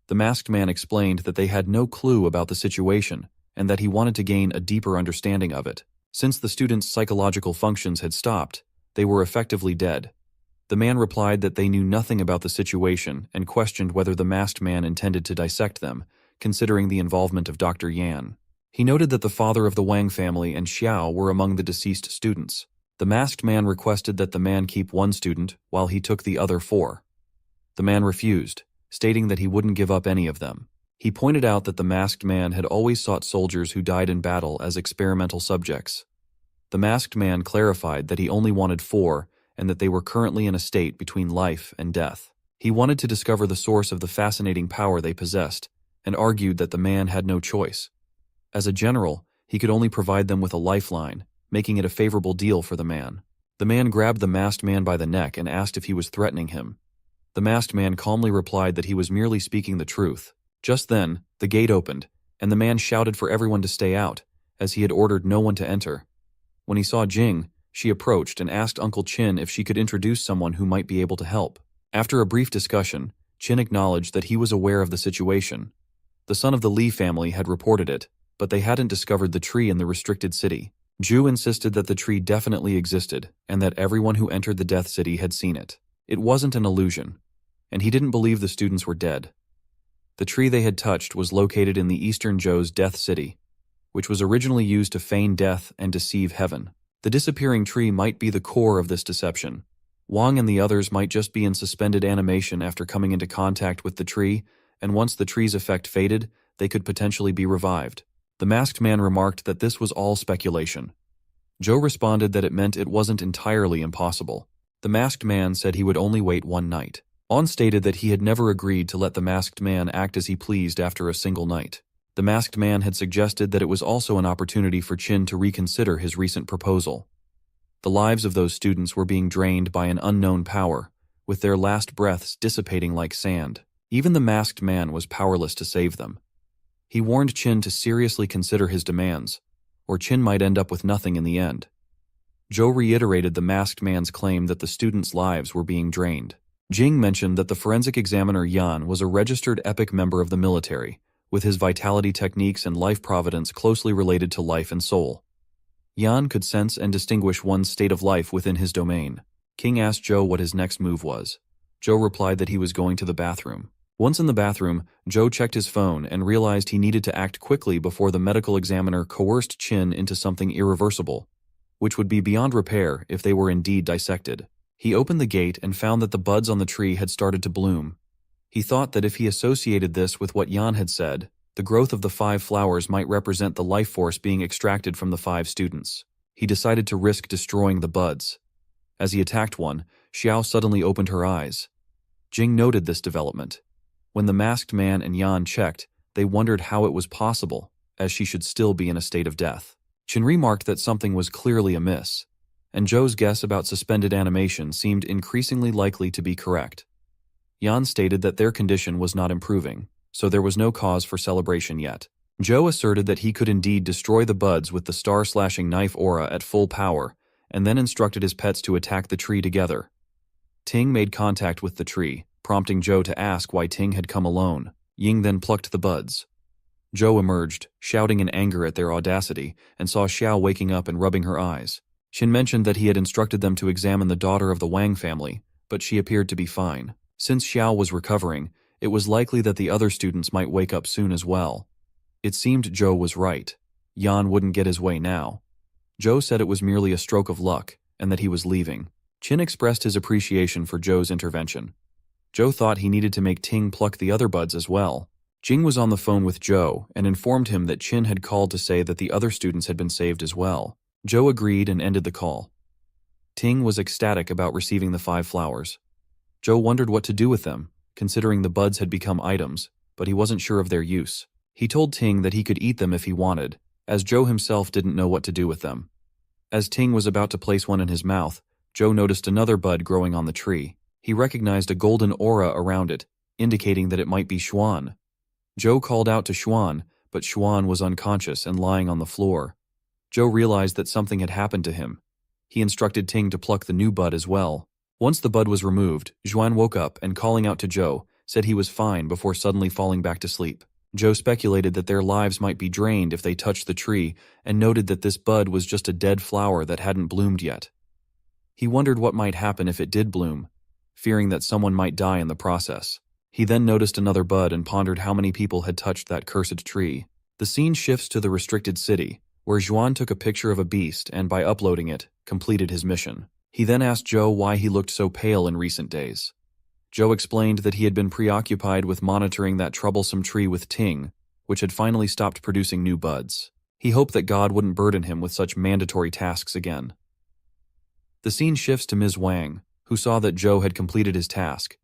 The masked man explained that they had no clue about the situation, and that he wanted to gain a deeper understanding of it. Since the students' psychological functions had stopped, they were effectively dead. The man replied that they knew nothing about the situation and questioned whether the masked man intended to dissect them, considering the involvement of Dr. Yan. He noted that the father of the Wang family and Xiao were among the deceased students. The masked man requested that the man keep 1 student while he took the other 4. The man refused, stating that he wouldn't give up any of them. He pointed out that the masked man had always sought soldiers who died in battle as experimental subjects. The masked man clarified that he only wanted 4 and that they were currently in a state between life and death. He wanted to discover the source of the fascinating power they possessed, and argued that the man had no choice. As a general, he could only provide them with a lifeline, making it a favorable deal for the man. The man grabbed the masked man by the neck and asked if he was threatening him. The masked man calmly replied that he was merely speaking the truth. Just then, the gate opened, and the man shouted for everyone to stay out, as he had ordered no one to enter. When he saw Jing, she approached and asked Uncle Qin if she could introduce someone who might be able to help. After a brief discussion, Qin acknowledged that he was aware of the situation. The son of the Li family had reported it, but they hadn't discovered the tree in the restricted city. Zhu insisted that the tree definitely existed, and that everyone who entered the Death City had seen it. It wasn't an illusion, and he didn't believe the students were dead. The tree they had touched was located in the eastern Zhou's Death City, which was originally used to feign death and deceive heaven. The disappearing tree might be the core of this deception. Wang and the others might just be in suspended animation after coming into contact with the tree, and once the tree's effect faded, they could potentially be revived. The masked man remarked that this was all speculation. Zhou responded that it meant it wasn't entirely impossible. The masked man said he would only wait 1 night. On stated that he had never agreed to let the masked man act as he pleased after a single night. The masked man had suggested that it was also an opportunity for Qin to reconsider his recent proposal. The lives of those students were being drained by an unknown power, with their last breaths dissipating like sand. Even the masked man was powerless to save them. He warned Qin to seriously consider his demands, or Qin might end up with nothing in the end. Zhou reiterated the masked man's claim that the students' lives were being drained. Jing mentioned that the forensic examiner Yan was a registered epic member of the military, with his vitality techniques and life providence closely related to life and soul. Yan could sense and distinguish one's state of life within his domain. King asked Zhou what his next move was. Zhou replied that he was going to the bathroom. Once in the bathroom, Zhou checked his phone and realized he needed to act quickly before the medical examiner coerced Qin into something irreversible, which would be beyond repair if they were indeed dissected. He opened the gate and found that the buds on the tree had started to bloom. He thought that if he associated this with what Yan had said, the growth of the 5 flowers might represent the life force being extracted from the 5 students. He decided to risk destroying the buds. As he attacked one, Xiao suddenly opened her eyes. Jing noted this development. When the masked man and Yan checked, they wondered how it was possible, as she should still be in a state of death. Qin remarked that something was clearly amiss, and Zhou's guess about suspended animation seemed increasingly likely to be correct. Yan stated that their condition was not improving, so there was no cause for celebration yet. Zhou asserted that he could indeed destroy the buds with the star-slashing knife aura at full power, and then instructed his pets to attack the tree together. Ting made contact with the tree, prompting Zhou to ask why Ting had come alone. Ying then plucked the buds. Zhou emerged, shouting in anger at their audacity, and saw Xiao waking up and rubbing her eyes. Qin mentioned that he had instructed them to examine the daughter of the Wang family, but she appeared to be fine. Since Xiao was recovering, it was likely that the other students might wake up soon as well. It seemed Zhou was right. Yan wouldn't get his way now. Zhou said it was merely a stroke of luck, and that he was leaving. Qin expressed his appreciation for Zhou's intervention. Zhou thought he needed to make Ting pluck the other buds as well. Jing was on the phone with Zhou and informed him that Qin had called to say that the other students had been saved as well. Zhou agreed and ended the call. Ting was ecstatic about receiving the 5 flowers. Zhou wondered what to do with them, considering the buds had become items, but he wasn't sure of their use. He told Ting that he could eat them if he wanted, as Zhou himself didn't know what to do with them. As Ting was about to place one in his mouth, Zhou noticed another bud growing on the tree. He recognized a golden aura around it, indicating that it might be Xuan. Zhou called out to Xuan, but Xuan was unconscious and lying on the floor. Zhou realized that something had happened to him. He instructed Ting to pluck the new bud as well. Once the bud was removed, Xuan woke up and, calling out to Zhou, said he was fine before suddenly falling back to sleep. Zhou speculated that their lives might be drained if they touched the tree and noted that this bud was just a dead flower that hadn't bloomed yet. He wondered what might happen if it did bloom, fearing that someone might die in the process. He then noticed another bud and pondered how many people had touched that cursed tree. The scene shifts to the restricted city, where Xuan took a picture of a beast and, by uploading it, completed his mission. He then asked Zhou why he looked so pale in recent days. Zhou explained that he had been preoccupied with monitoring that troublesome tree with Ting, which had finally stopped producing new buds. He hoped that God wouldn't burden him with such mandatory tasks again. The scene shifts to Ms. Wang, who saw that Zhou had completed his task.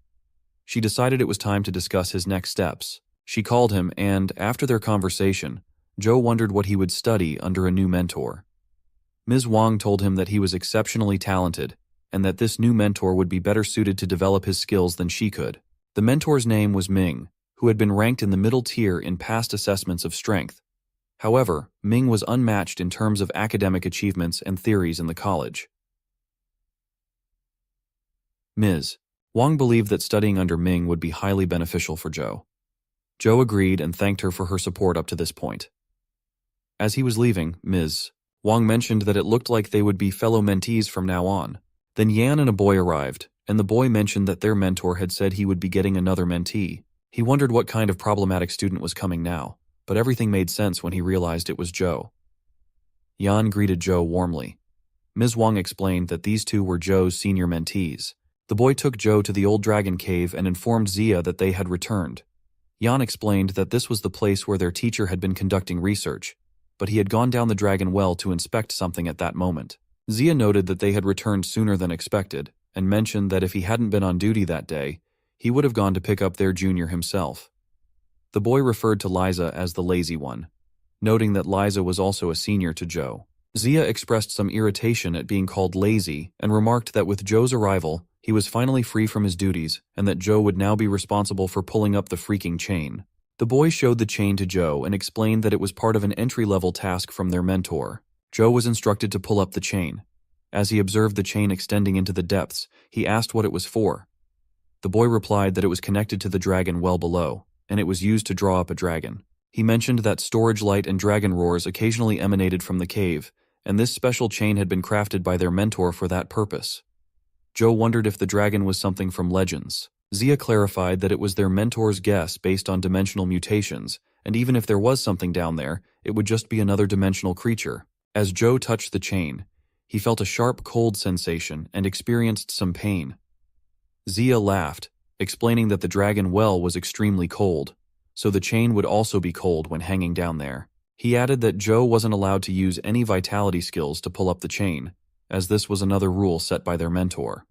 She decided it was time to discuss his next steps. She called him and, after their conversation, Zhou wondered what he would study under a new mentor. Ms. Wang told him that he was exceptionally talented and that this new mentor would be better suited to develop his skills than she could. The mentor's name was Ming, who had been ranked in the middle tier in past assessments of strength. However, Ming was unmatched in terms of academic achievements and theories in the college. Ms. Wang believed that studying under Ming would be highly beneficial for Zhou. Zhou agreed and thanked her for her support up to this point. As he was leaving, Ms. Wang mentioned that it looked like they would be fellow mentees from now on. Then Yan and a boy arrived, and the boy mentioned that their mentor had said he would be getting another mentee. He wondered what kind of problematic student was coming now, but everything made sense when he realized it was Zhou. Yan greeted Zhou warmly. Ms. Wang explained that these two were Zhou's senior mentees. The boy took Zhou to the old dragon cave and informed Zia that they had returned. Yan explained that this was the place where their teacher had been conducting research, but he had gone down the dragon well to inspect something at that moment. Zia noted that they had returned sooner than expected, and mentioned that if he hadn't been on duty that day, he would have gone to pick up their junior himself. The boy referred to Liza as the lazy one, noting that Liza was also a senior to Zhou. Zia expressed some irritation at being called lazy and remarked that with Zhou's arrival, he was finally free from his duties and that Zhou would now be responsible for pulling up the freaking chain. The boy showed the chain to Zhou and explained that it was part of an entry-level task from their mentor. Zhou was instructed to pull up the chain. As he observed the chain extending into the depths, he asked what it was for. The boy replied that it was connected to the dragon well below, and it was used to draw up a dragon. He mentioned that storage light and dragon roars occasionally emanated from the cave, and this special chain had been crafted by their mentor for that purpose. Zhou wondered if the dragon was something from Legends. Zia clarified that it was their mentor's guess based on dimensional mutations, and even if there was something down there, it would just be another dimensional creature. As Zhou touched the chain, he felt a sharp cold sensation and experienced some pain. Zia laughed, explaining that the dragon well was extremely cold, so the chain would also be cold when hanging down there. He added that Zhou wasn't allowed to use any vitality skills to pull up the chain, as this was another rule set by their mentor.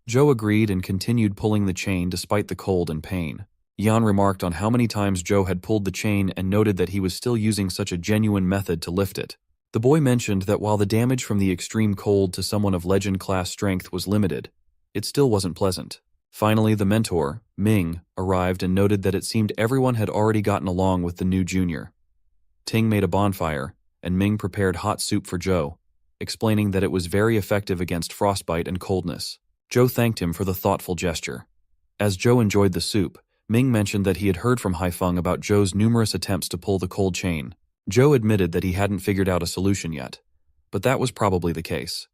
Zhou agreed and continued pulling the chain despite the cold and pain. Yan remarked on how many times Zhou had pulled the chain and noted that he was still using such a genuine method to lift it. The boy mentioned that while the damage from the extreme cold to someone of legend-class strength was limited, it still wasn't pleasant. Finally, the mentor, Ming, arrived and noted that it seemed everyone had already gotten along with the new junior. Ting made a bonfire, and Ming prepared hot soup for Zhou, explaining that it was very effective against frostbite and coldness. Zhou thanked him for the thoughtful gesture. As Zhou enjoyed the soup, Ming mentioned that he had heard from Haifeng about Zhou's numerous attempts to pull the cold chain. Zhou admitted that he hadn't figured out a solution yet, but that was probably the case.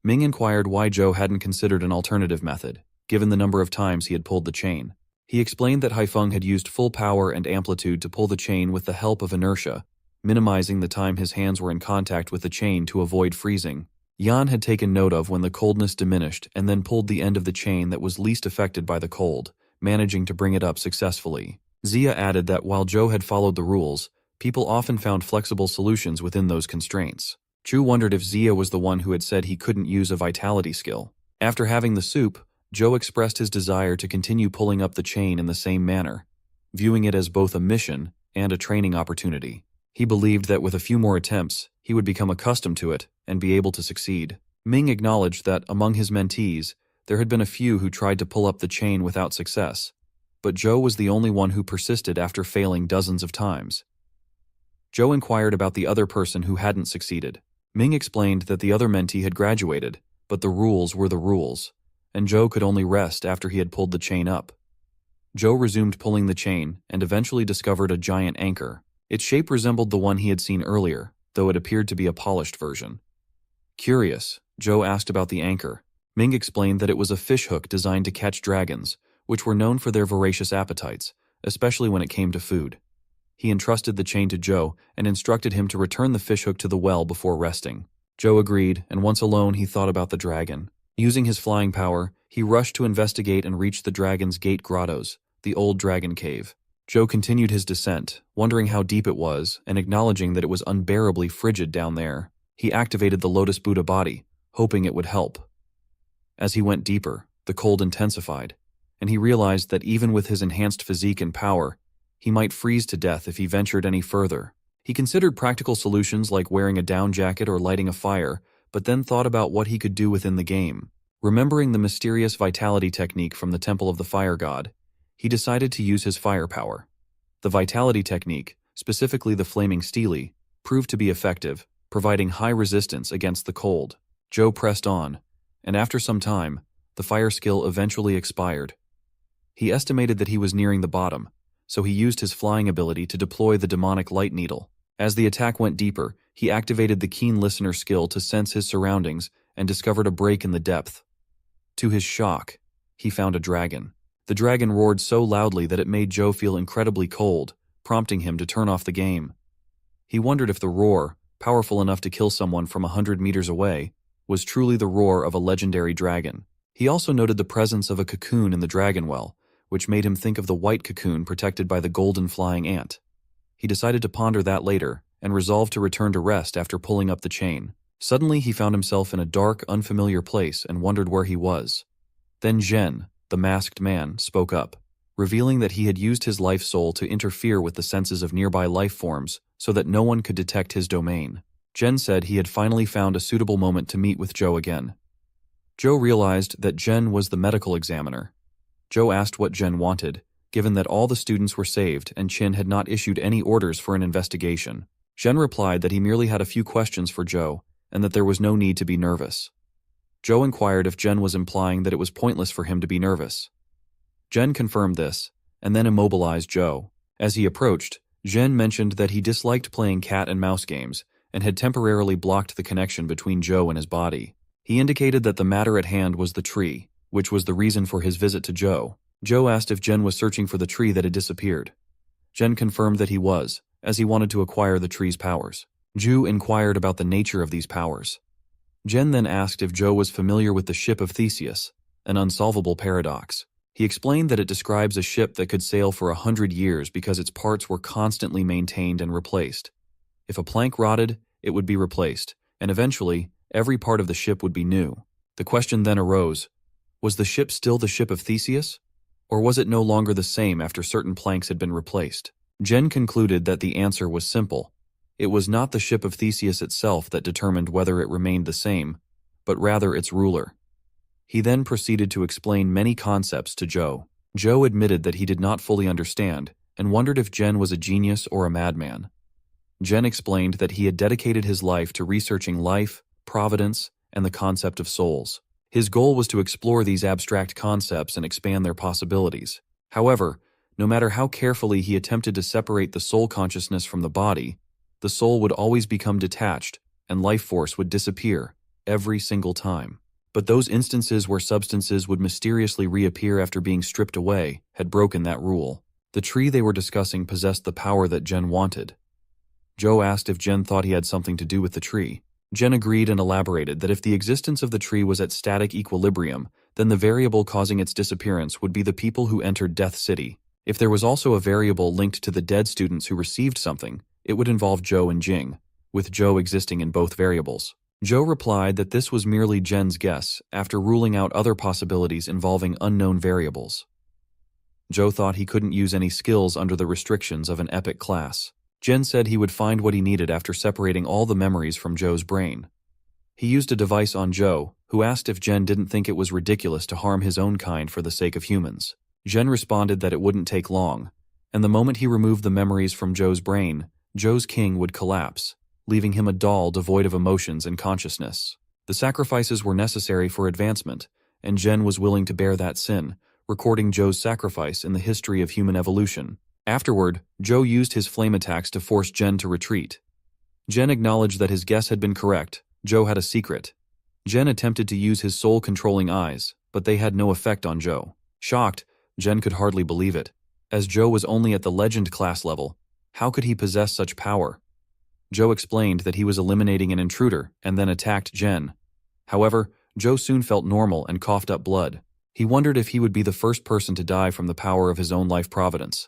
Ming inquired why Zhou hadn't considered an alternative method, given the number of times he had pulled the chain. He explained that Haifeng had used full power and amplitude to pull the chain with the help of inertia, minimizing the time his hands were in contact with the chain to avoid freezing. Yan had taken note of when the coldness diminished and then pulled the end of the chain that was least affected by the cold, managing to bring it up successfully. Zia added that while Zhou had followed the rules, people often found flexible solutions within those constraints. Chu wondered if Zia was the one who had said he couldn't use a vitality skill. After having the soup, Zhou expressed his desire to continue pulling up the chain in the same manner, viewing it as both a mission and a training opportunity. He believed that with a few more attempts, he would become accustomed to it and be able to succeed. Ming acknowledged that among his mentees, there had been a few who tried to pull up the chain without success, but Zhou was the only one who persisted after failing dozens of times. Zhou inquired about the other person who hadn't succeeded. Ming explained that the other mentee had graduated, but the rules were the rules, and Zhou could only rest after he had pulled the chain up. Zhou resumed pulling the chain and eventually discovered a giant anchor. Its shape resembled the one he had seen earlier, though it appeared to be a polished version. Curious, Zhou asked about the anchor. Ming explained that it was a fishhook designed to catch dragons, which were known for their voracious appetites, especially when it came to food. He entrusted the chain to Zhou and instructed him to return the fishhook to the well before resting. Zhou agreed, and once alone he thought about the dragon. Using his flying power, he rushed to investigate and reach the dragon's gate grottos, the old dragon cave. Zhou continued his descent, wondering how deep it was and acknowledging that it was unbearably frigid down there. He activated the Lotus Buddha body, hoping it would help. As he went deeper, the cold intensified, and he realized that even with his enhanced physique and power, he might freeze to death if he ventured any further. He considered practical solutions like wearing a down jacket or lighting a fire, but then thought about what he could do within the game. Remembering the mysterious vitality technique from the Temple of the Fire God, he decided to use his firepower. The vitality technique, specifically the flaming stele, proved to be effective, providing high resistance against the cold. Zhou pressed on, and after some time, the fire skill eventually expired. He estimated that he was nearing the bottom, so he used his flying ability to deploy the demonic light needle. As the attack went deeper, he activated the keen listener skill to sense his surroundings and discovered a break in the depth. To his shock, he found a dragon. The dragon roared so loudly that it made Zhou feel incredibly cold, prompting him to turn off the game. He wondered if the roar, powerful enough to kill someone from 100 meters away, was truly the roar of a legendary dragon. He also noted the presence of a cocoon in the dragon well, which made him think of the white cocoon protected by the golden flying ant. He decided to ponder that later, and resolved to return to rest after pulling up the chain. Suddenly he found himself in a dark, unfamiliar place and wondered where he was. Then Zhen, the masked man, spoke up, revealing that he had used his life soul to interfere with the senses of nearby life forms so that no one could detect his domain. Zhen said he had finally found a suitable moment to meet with Zhou again. Zhou realized that Zhen was the medical examiner. Zhou asked what Zhen wanted, given that all the students were saved and Qin had not issued any orders for an investigation. Zhen replied that he merely had a few questions for Zhou, and that there was no need to be nervous. Zhou inquired if Zhen was implying that it was pointless for him to be nervous. Zhen confirmed this, and then immobilized Zhou. As he approached, Zhen mentioned that he disliked playing cat and mouse games, and had temporarily blocked the connection between Zhou and his body. He indicated that the matter at hand was the tree, which was the reason for his visit to Zhou. Zhou asked if Zhen was searching for the tree that had disappeared. Zhen confirmed that he was, as he wanted to acquire the tree's powers. Zhu inquired about the nature of these powers. Zhen then asked if Zhou was familiar with the ship of Theseus, an unsolvable paradox. He explained that it describes a ship that could sail for 100 years because its parts were constantly maintained and replaced. If a plank rotted, it would be replaced, and eventually, every part of the ship would be new. The question then arose, was the ship still the ship of Theseus? Or was it no longer the same after certain planks had been replaced? Zhen concluded that the answer was simple. It was not the ship of Theseus itself that determined whether it remained the same, but rather its ruler. He then proceeded to explain many concepts to Zhou. Zhou admitted that he did not fully understand, and wondered if Zhen was a genius or a madman. Zhen explained that he had dedicated his life to researching life, providence, and the concept of souls. His goal was to explore these abstract concepts and expand their possibilities. However, no matter how carefully he attempted to separate the soul consciousness from the body, the soul would always become detached, and life force would disappear, every single time. But those instances where substances would mysteriously reappear after being stripped away had broken that rule. The tree they were discussing possessed the power that Jen wanted. Joe asked if Jen thought he had something to do with the tree. Jen agreed and elaborated that if the existence of the tree was at static equilibrium, then the variable causing its disappearance would be the people who entered Death City. If there was also a variable linked to the dead students who received something, it would involve Joe and Jing, with Joe existing in both variables. Joe replied that this was merely Jen's guess after ruling out other possibilities involving unknown variables. Joe thought he couldn't use any skills under the restrictions of an epic class. Jen said he would find what he needed after separating all the memories from Joe's brain. He used a device on Joe, who asked if Jen didn't think it was ridiculous to harm his own kind for the sake of humans. Jen responded that it wouldn't take long, and the moment he removed the memories from Joe's brain, Joe's king would collapse, leaving him a doll devoid of emotions and consciousness. The sacrifices were necessary for advancement, and Jen was willing to bear that sin, recording Joe's sacrifice in the history of human evolution. Afterward, Joe used his flame attacks to force Jen to retreat. Jen acknowledged that his guess had been correct. Joe had a secret. Jen attempted to use his soul-controlling eyes, but they had no effect on Joe. Shocked, Jen could hardly believe it. As Joe was only at the legend class level, how could he possess such power? Joe explained that he was eliminating an intruder and then attacked Jen. However, Joe soon felt normal and coughed up blood. He wondered if he would be the first person to die from the power of his own life providence.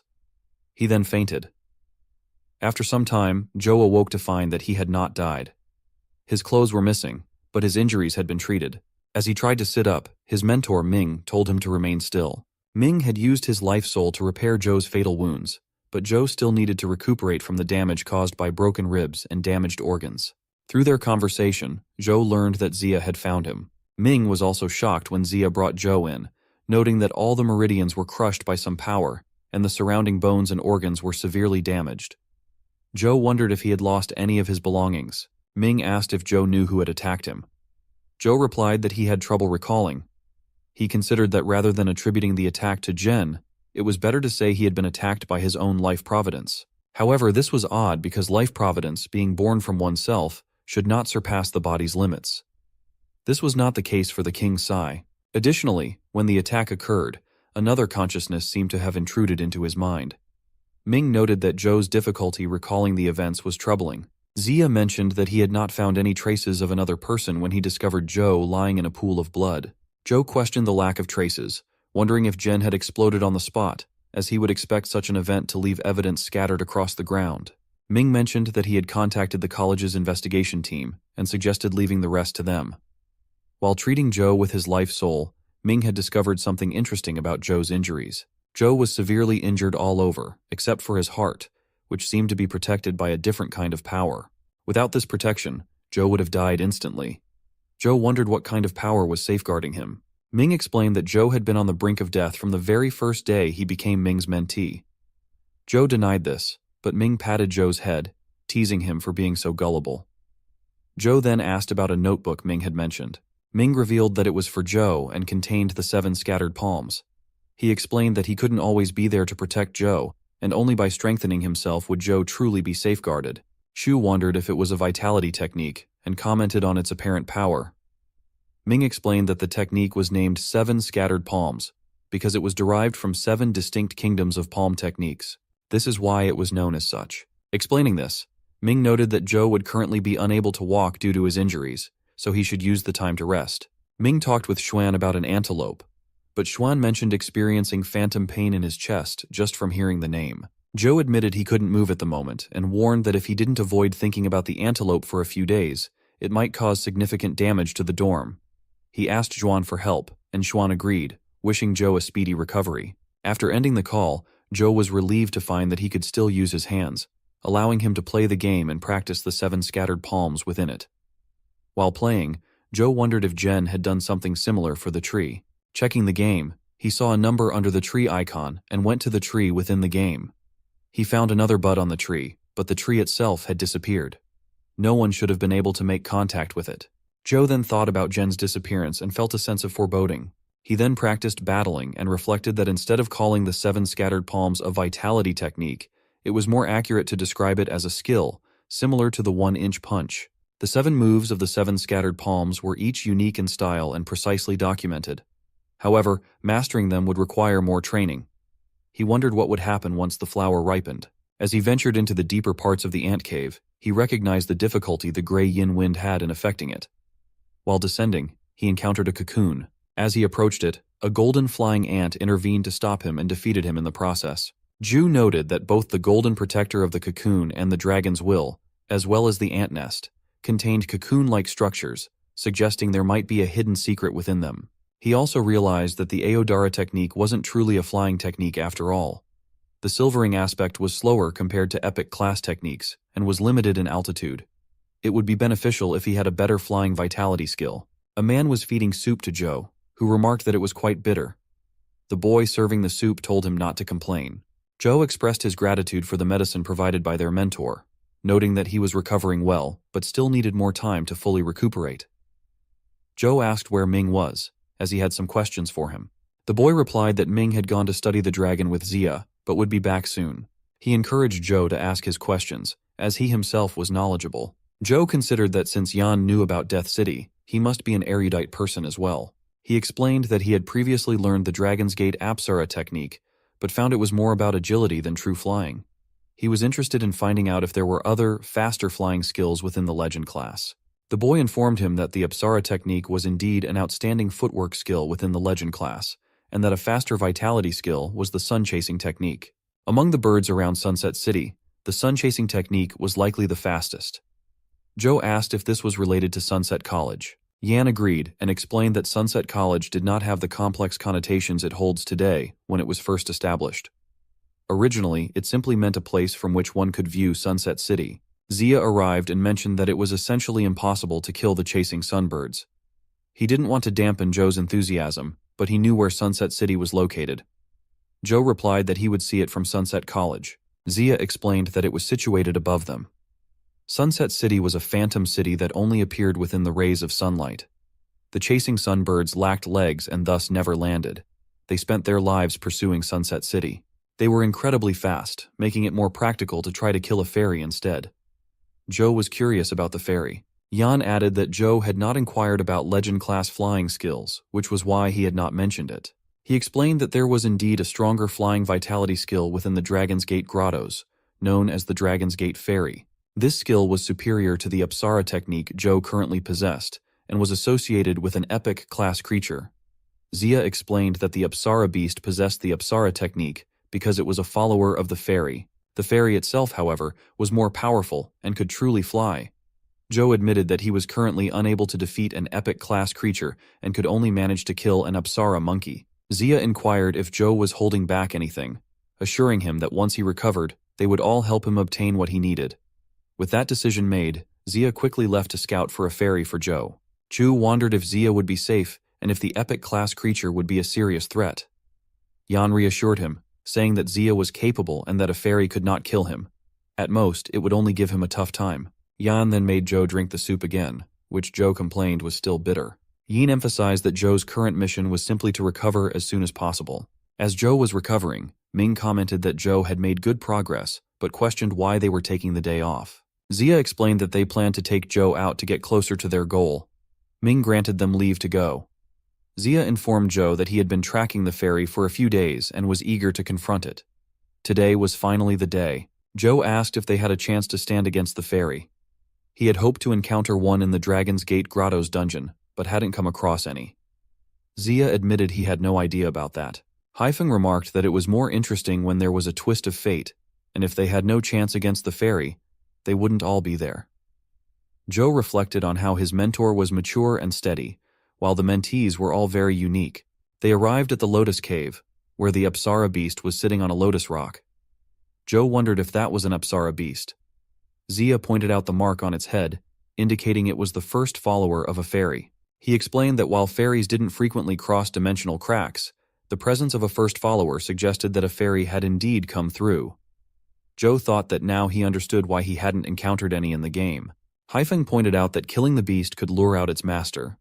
He then fainted. After some time, Joe awoke to find that he had not died. His clothes were missing, but his injuries had been treated. As he tried to sit up, his mentor Ming told him to remain still. Ming had used his life soul to repair Joe's fatal wounds, but Joe still needed to recuperate from the damage caused by broken ribs and damaged organs. Through their conversation, Joe learned that Zia had found him. Ming was also shocked when Zia brought Joe in, noting that all the meridians were crushed by some power, and the surrounding bones and organs were severely damaged. Joe wondered if he had lost any of his belongings. Ming asked if Joe knew who had attacked him. Joe replied that he had trouble recalling. He considered that rather than attributing the attack to Jen, it was better to say he had been attacked by his own life providence. However, this was odd because life providence, being born from oneself, should not surpass the body's limits. This was not the case for the King Sai. Additionally, when the attack occurred, another consciousness seemed to have intruded into his mind. Ming noted that Joe's difficulty recalling the events was troubling. Zia mentioned that he had not found any traces of another person when he discovered Joe lying in a pool of blood. Joe questioned the lack of traces, wondering if Jen had exploded on the spot, as he would expect such an event to leave evidence scattered across the ground. Ming mentioned that he had contacted the college's investigation team and suggested leaving the rest to them. While treating Joe with his life soul, Ming had discovered something interesting about Joe's injuries. Joe was severely injured all over, except for his heart, which seemed to be protected by a different kind of power. Without this protection, Joe would have died instantly. Joe wondered what kind of power was safeguarding him. Ming explained that Joe had been on the brink of death from the very first day he became Ming's mentee. Joe denied this, but Ming patted Joe's head, teasing him for being so gullible. Joe then asked about a notebook Ming had mentioned. Ming revealed that it was for Joe and contained the 7 scattered palms. He explained that he couldn't always be there to protect Joe, and only by strengthening himself would Joe truly be safeguarded. Shu wondered if it was a vitality technique, and commented on its apparent power. Ming explained that the technique was named 7 scattered palms, because it was derived from 7 distinct kingdoms of palm techniques. This is why it was known as such. Explaining this, Ming noted that Joe would currently be unable to walk due to his injuries, so he should use the time to rest. Ming talked with Xuan about an antelope, but Xuan mentioned experiencing phantom pain in his chest just from hearing the name. Joe admitted he couldn't move at the moment and warned that if he didn't avoid thinking about the antelope for a few days, it might cause significant damage to the dorm. He asked Xuan for help, and Xuan agreed, wishing Joe a speedy recovery. After ending the call, Joe was relieved to find that he could still use his hands, allowing him to play the game and practice the 7 scattered palms within it. While playing, Joe wondered if Jen had done something similar for the tree. Checking the game, he saw a number under the tree icon and went to the tree within the game. He found another bud on the tree, but the tree itself had disappeared. No one should have been able to make contact with it. Joe then thought about Jen's disappearance and felt a sense of foreboding. He then practiced battling and reflected that instead of calling the 7 scattered palms a vitality technique, it was more accurate to describe it as a skill, similar to the 1-inch punch. The 7 moves of the 7 scattered palms were each unique in style and precisely documented. However, mastering them would require more training. He wondered what would happen once the flower ripened. As he ventured into the deeper parts of the ant cave, he recognized the difficulty the gray yin wind had in affecting it. While descending, he encountered a cocoon. As he approached it, a golden flying ant intervened to stop him and defeated him in the process. Ju noted that both the golden protector of the cocoon and the dragon's will, as well as the ant nest, contained cocoon-like structures, suggesting there might be a hidden secret within them. He also realized that the Aodara technique wasn't truly a flying technique after all. The silvering aspect was slower compared to epic class techniques and was limited in altitude. It would be beneficial if he had a better flying vitality skill. A man was feeding soup to Joe, who remarked that it was quite bitter. The boy serving the soup told him not to complain. Joe expressed his gratitude for the medicine provided by their mentor, noting that he was recovering well but still needed more time to fully recuperate. Joe asked where Ming was, as he had some questions for him. The boy replied that Ming had gone to study the dragon with Zia, but would be back soon. He encouraged Joe to ask his questions, as he himself was knowledgeable. Joe considered that since Yan knew about Death City, he must be an erudite person as well. He explained that he had previously learned the Dragon's Gate Apsara technique, but found it was more about agility than true flying. He was interested in finding out if there were other, faster flying skills within the Legend class. The boy informed him that the Apsara technique was indeed an outstanding footwork skill within the Legend class, and that a faster vitality skill was the sun-chasing technique. Among the birds around Sunset City, the sun-chasing technique was likely the fastest. Joe asked if this was related to Sunset College. Yan agreed and explained that Sunset College did not have the complex connotations it holds today when it was first established. Originally, it simply meant a place from which one could view Sunset City. Zia arrived and mentioned that it was essentially impossible to kill the chasing sunbirds. He didn't want to dampen Joe's enthusiasm, but he knew where Sunset City was located. Joe replied that he would see it from Sunset College. Zia explained that it was situated above them. Sunset City was a phantom city that only appeared within the rays of sunlight. The chasing sunbirds lacked legs and thus never landed. They spent their lives pursuing Sunset City. They were incredibly fast, making it more practical to try to kill a fairy instead. Joe was curious about the fairy. Yan added that Joe had not inquired about Legend-class flying skills, which was why he had not mentioned it. He explained that there was indeed a stronger flying vitality skill within the Dragon's Gate grottos, known as the Dragon's Gate Fairy. This skill was superior to the Apsara technique Joe currently possessed, and was associated with an epic class creature. Zia explained that the Apsara beast possessed the Apsara technique because it was a follower of the fairy. The fairy itself, however, was more powerful and could truly fly. Joe admitted that he was currently unable to defeat an epic class creature and could only manage to kill an Apsara monkey. Zia inquired if Joe was holding back anything, assuring him that once he recovered, they would all help him obtain what he needed. With that decision made, Zia quickly left to scout for a fairy for Joe. Chu wondered if Zia would be safe and if the epic class creature would be a serious threat. Yan reassured him, saying that Zia was capable and that a fairy could not kill him. At most, it would only give him a tough time. Yan then made Joe drink the soup again, which Joe complained was still bitter. Yin emphasized that Joe's current mission was simply to recover as soon as possible. As Joe was recovering, Ming commented that Joe had made good progress, but questioned why they were taking the day off. Zia explained that they planned to take Joe out to get closer to their goal. Ming granted them leave to go. Zia informed Joe that he had been tracking the fairy for a few days and was eager to confront it. Today was finally the day. Joe asked if they had a chance to stand against the fairy. He had hoped to encounter one in the Dragon's Gate Grotto's dungeon, but hadn't come across any. Zia admitted he had no idea about that. Haifeng remarked that it was more interesting when there was a twist of fate, and if they had no chance against the fairy, they wouldn't all be there. Joe reflected on how his mentor was mature and steady, while the mentees were all very unique. They arrived at the Lotus Cave, where the Apsara beast was sitting on a lotus rock. Joe wondered if that was an Apsara beast. Zia pointed out the mark on its head, indicating it was the first follower of a fairy. He explained that while fairies didn't frequently cross dimensional cracks, the presence of a first follower suggested that a fairy had indeed come through. Joe thought that now he understood why he hadn't encountered any in the game. Haifeng pointed out that killing the beast could lure out its master.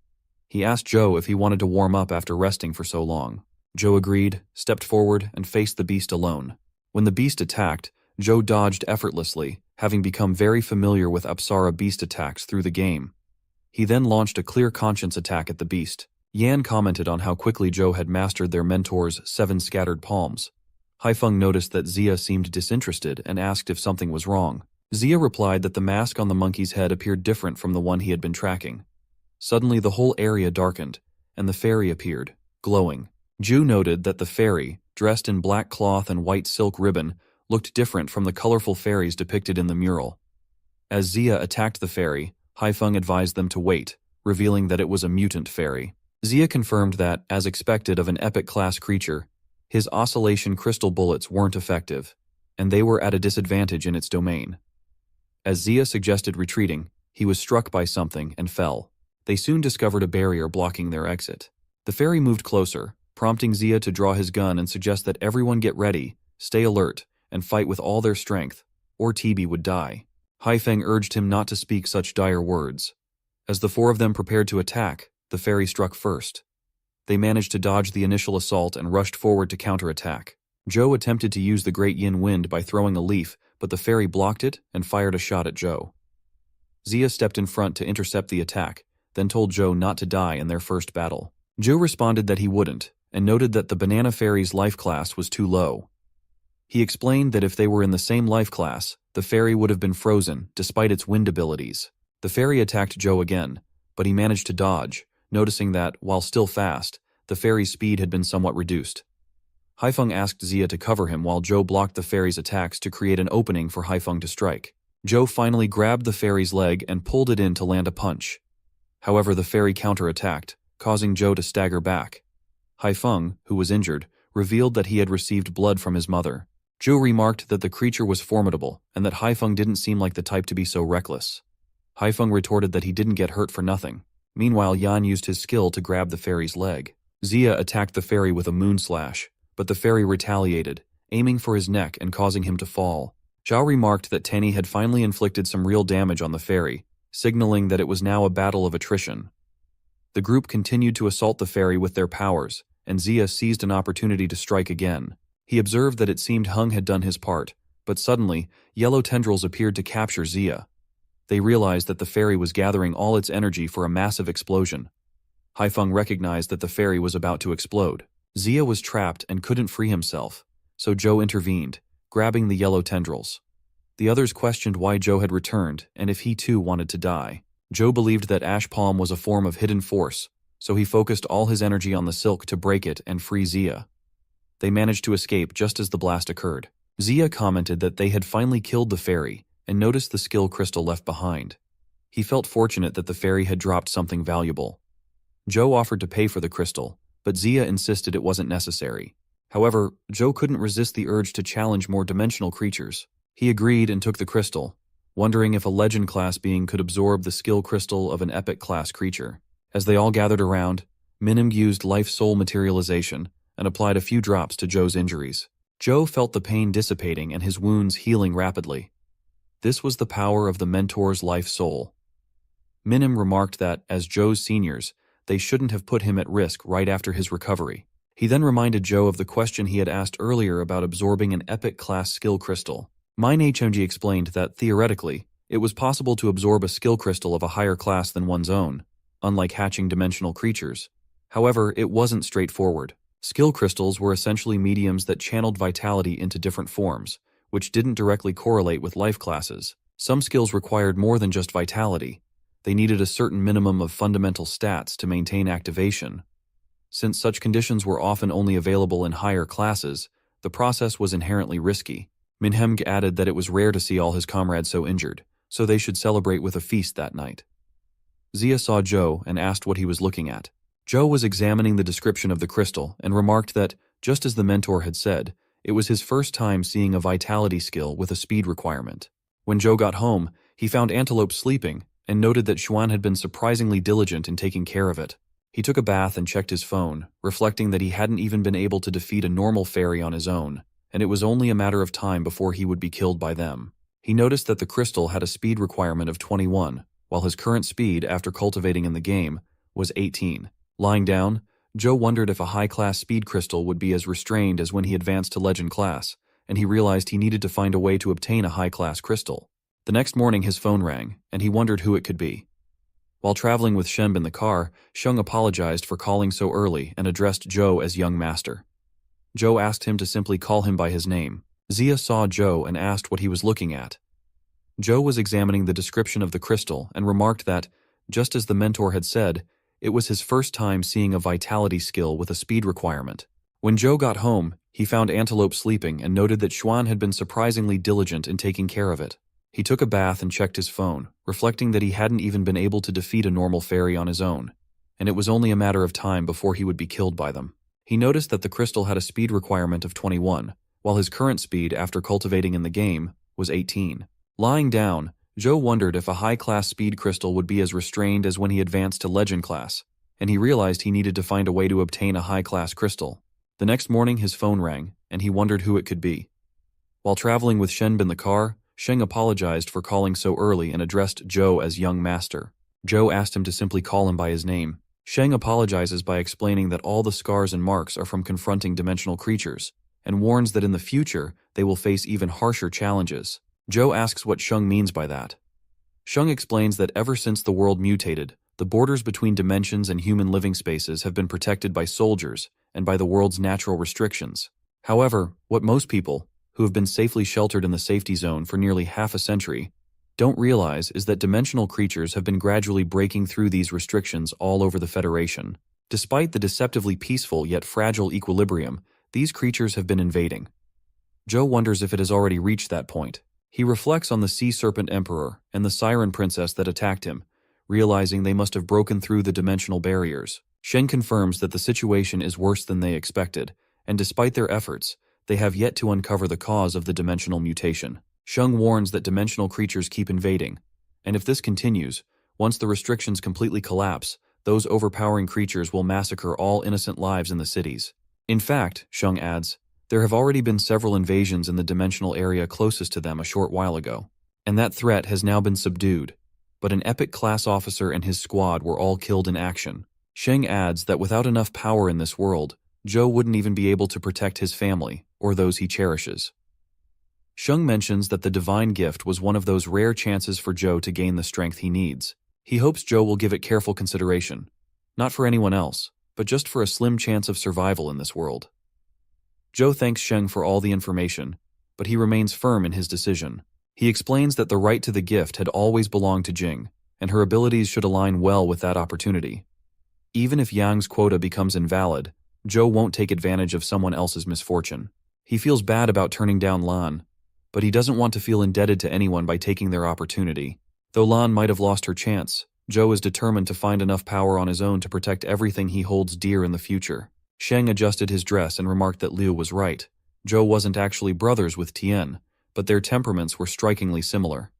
He asked Joe if he wanted to warm up after resting for so long. Joe agreed, stepped forward, and faced the beast alone. When the beast attacked, Joe dodged effortlessly, having become very familiar with Apsara beast attacks through the game. He then launched a clear conscience attack at the beast. Yan commented on how quickly Joe had mastered their mentor's 7 scattered palms. Haifeng noticed that Zia seemed disinterested and asked if something was wrong. Zia replied that the mask on the monkey's head appeared different from the one he had been tracking. Suddenly the whole area darkened, and the fairy appeared, glowing. Ju noted that the fairy, dressed in black cloth and white silk ribbon, looked different from the colorful fairies depicted in the mural. As Zia attacked the fairy, Haifeng advised them to wait, revealing that it was a mutant fairy. Zia confirmed that, as expected of an epic-class creature, his oscillation crystal bullets weren't effective, and they were at a disadvantage in its domain. As Zia suggested retreating, he was struck by something and fell. They soon discovered a barrier blocking their exit. The fairy moved closer, prompting Zia to draw his gun and suggest that everyone get ready, stay alert, and fight with all their strength, or TB would die. Haifeng urged him not to speak such dire words. As the 4 of them prepared to attack, the fairy struck first. They managed to dodge the initial assault and rushed forward to counterattack. Joe attempted to use the Great Yin Wind by throwing a leaf, but the fairy blocked it and fired a shot at Joe. Zia stepped in front to intercept the attack, then told Joe not to die in their first battle. Joe responded that he wouldn't, and noted that the Banana Fairy's life class was too low. He explained that if they were in the same life class, the fairy would have been frozen, despite its wind abilities. The fairy attacked Joe again, but he managed to dodge, noticing that, while still fast, the fairy's speed had been somewhat reduced. Haifeng asked Zia to cover him while Joe blocked the fairy's attacks to create an opening for Haifeng to strike. Joe finally grabbed the fairy's leg and pulled it in to land a punch. However, the fairy counterattacked, causing Joe to stagger back. Haifeng, who was injured, revealed that he had received blood from his mother. Joe remarked that the creature was formidable and that Haifeng didn't seem like the type to be so reckless. Haifeng retorted that he didn't get hurt for nothing. Meanwhile, Yan used his skill to grab the fairy's leg. Zia attacked the fairy with a moon slash, but the fairy retaliated, aiming for his neck and causing him to fall. Zhao remarked that Tenny had finally inflicted some real damage on the fairy, signaling that it was now a battle of attrition. The group continued to assault the fairy with their powers, and Zia seized an opportunity to strike again. He observed that it seemed Hung had done his part, but suddenly, yellow tendrils appeared to capture Zia. They realized that the fairy was gathering all its energy for a massive explosion. Haifeng recognized that the fairy was about to explode. Zia was trapped and couldn't free himself, so Joe intervened, grabbing the yellow tendrils. The others questioned why Joe had returned and if he too wanted to die. Joe believed that Ash Palm was a form of hidden force, so he focused all his energy on the silk to break it and free Zia. They managed to escape just as the blast occurred. Zia commented that they had finally killed the fairy and noticed the skill crystal left behind. He felt fortunate that the fairy had dropped something valuable. Joe offered to pay for the crystal, but Zia insisted it wasn't necessary. However, Joe couldn't resist the urge to challenge more dimensional creatures. He agreed and took the crystal, wondering if a legend-class being could absorb the skill crystal of an epic-class creature. As they all gathered around, Minim used life-soul materialization and applied a few drops to Joe's injuries. Joe felt the pain dissipating and his wounds healing rapidly. This was the power of the mentor's life-soul. Minim remarked that, as Joe's seniors, they shouldn't have put him at risk right after his recovery. He then reminded Joe of the question he had asked earlier about absorbing an epic-class skill crystal. Mine HMG explained that, theoretically, it was possible to absorb a skill crystal of a higher class than one's own, unlike hatching dimensional creatures. However, it wasn't straightforward. Skill crystals were essentially mediums that channeled vitality into different forms, which didn't directly correlate with life classes. Some skills required more than just vitality. They needed a certain minimum of fundamental stats to maintain activation. Since such conditions were often only available in higher classes, the process was inherently risky. Minhem added that it was rare to see all his comrades so injured, so they should celebrate with a feast that night. Zia saw Joe and asked what he was looking at. Joe was examining the description of the crystal and remarked that, just as the mentor had said, it was his first time seeing a vitality skill with a speed requirement. When Joe got home, he found Antelope sleeping and noted that Xuan had been surprisingly diligent in taking care of it. He took a bath and checked his phone, reflecting that he hadn't even been able to defeat a normal fairy on his own, and it was only a matter of time before he would be killed by them. He noticed that the crystal had a speed requirement of 21, while his current speed after cultivating in the game was 18. Lying down, Joe wondered if a high-class speed crystal would be as restrained as when he advanced to legend class, and he realized he needed to find a way to obtain a high-class crystal. The next morning his phone rang, and he wondered who it could be. While traveling with Shen in the car, Sheng apologized for calling so early and addressed Zhou as young master. Zhou asked him to simply call him by his name. Zia saw Zhou and asked what he was looking at. Zhou was examining the description of the crystal and remarked that, just as the mentor had said, it was his first time seeing a vitality skill with a speed requirement. When Zhou got home, he found Antelope sleeping and noted that Xuan had been surprisingly diligent in taking care of it. He took a bath and checked his phone, reflecting that he hadn't even been able to defeat a normal fairy on his own, and it was only a matter of time before he would be killed by them. He noticed that the crystal had a speed requirement of 21, while his current speed after cultivating in the game was 18. Lying down, Zhou wondered if a high-class speed crystal would be as restrained as when he advanced to legend class, and he realized he needed to find a way to obtain a high-class crystal. The next morning his phone rang, and he wondered who it could be. While traveling with Shen in the car, Sheng apologized for calling so early and addressed Zhou as young master. Zhou asked him to simply call him by his name. Sheng apologizes by explaining that all the scars and marks are from confronting dimensional creatures, and warns that in the future they will face even harsher challenges. Zhou asks what Sheng means by that. Sheng explains that ever since the world mutated, the borders between dimensions and human living spaces have been protected by soldiers and by the world's natural restrictions. However, what most people, who have been safely sheltered in the safety zone for nearly half a century, don't realize is that dimensional creatures have been gradually breaking through these restrictions all over the Federation. Despite the deceptively peaceful yet fragile equilibrium, these creatures have been invading. Zhou wonders if it has already reached that point. He reflects on the Sea Serpent Emperor and the Siren Princess that attacked him, realizing they must have broken through the dimensional barriers. Shen confirms that the situation is worse than they expected, and despite their efforts, they have yet to uncover the cause of the dimensional mutation. Sheng warns that dimensional creatures keep invading, and if this continues, once the restrictions completely collapse, those overpowering creatures will massacre all innocent lives in the cities. In fact, Sheng adds, there have already been several invasions in the dimensional area closest to them a short while ago, and that threat has now been subdued, but an epic class officer and his squad were all killed in action. Sheng adds that without enough power in this world, Zhou wouldn't even be able to protect his family or those he cherishes. Sheng mentions that the divine gift was one of those rare chances for Zhou to gain the strength he needs. He hopes Zhou will give it careful consideration, not for anyone else, but just for a slim chance of survival in this world. Zhou thanks Sheng for all the information, but he remains firm in his decision. He explains that the right to the gift had always belonged to Jing, and her abilities should align well with that opportunity. Even if Yang's quota becomes invalid, Zhou won't take advantage of someone else's misfortune. He feels bad about turning down Lan, but he doesn't want to feel indebted to anyone by taking their opportunity. Though Lan might have lost her chance, Zhou is determined to find enough power on his own to protect everything he holds dear in the future. Sheng adjusted his dress and remarked that Liu was right. Zhou wasn't actually brothers with Tian, but their temperaments were strikingly similar.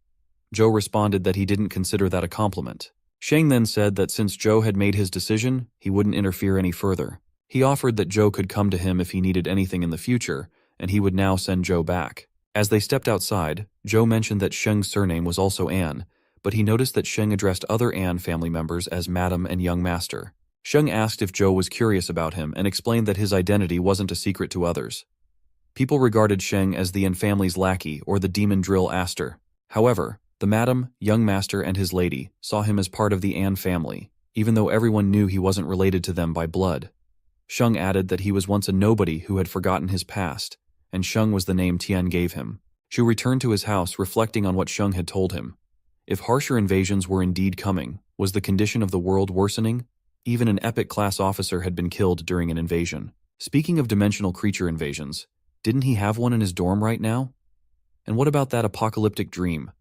Zhou responded that he didn't consider that a compliment. Sheng then said that since Zhou had made his decision, he wouldn't interfere any further. He offered that Zhou could come to him if he needed anything in the future, and he would now send Zhou back. As they stepped outside, Zhou mentioned that Sheng's surname was also An, but he noticed that Sheng addressed other An family members as Madam and Young Master. Sheng asked if Zhou was curious about him and explained that his identity wasn't a secret to others. People regarded Sheng as the An family's lackey or the demon drill Aster. However, the Madam, Young Master, and his lady saw him as part of the An family, even though everyone knew he wasn't related to them by blood. Sheng added that he was once a nobody who had forgotten his past, and Sheng was the name Tian gave him. Zhu returned to his house reflecting on what Sheng had told him. If harsher invasions were indeed coming, was the condition of the world worsening? Even an epic class officer had been killed during an invasion. Speaking of dimensional creature invasions, didn't he have one in his dorm right now? And what about that apocalyptic dream?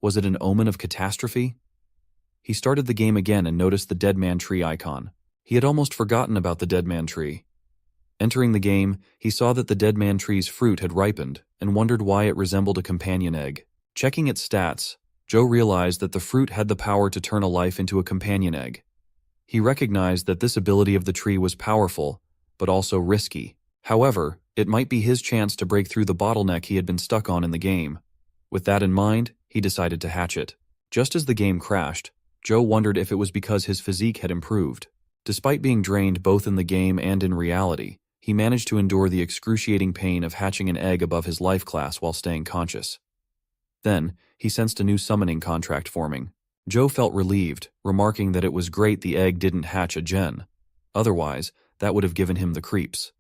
Was it an omen of catastrophe? He started the game again and noticed the Dead Man Tree icon. He had almost forgotten about the Dead Man Tree. Entering the game, he saw that the Dead Man Tree's fruit had ripened and wondered why it resembled a companion egg. Checking its stats, Zhou realized that the fruit had the power to turn a life into a companion egg. He recognized that this ability of the tree was powerful, but also risky. However, it might be his chance to break through the bottleneck he had been stuck on in the game. With that in mind, he decided to hatch it. Just as the game crashed, Zhou wondered if it was because his physique had improved. Despite being drained both in the game and in reality, he managed to endure the excruciating pain of hatching an egg above his life class while staying conscious. Then, he sensed a new summoning contract forming. Joe felt relieved, remarking that it was great the egg didn't hatch a gen. Otherwise, that would have given him the creeps.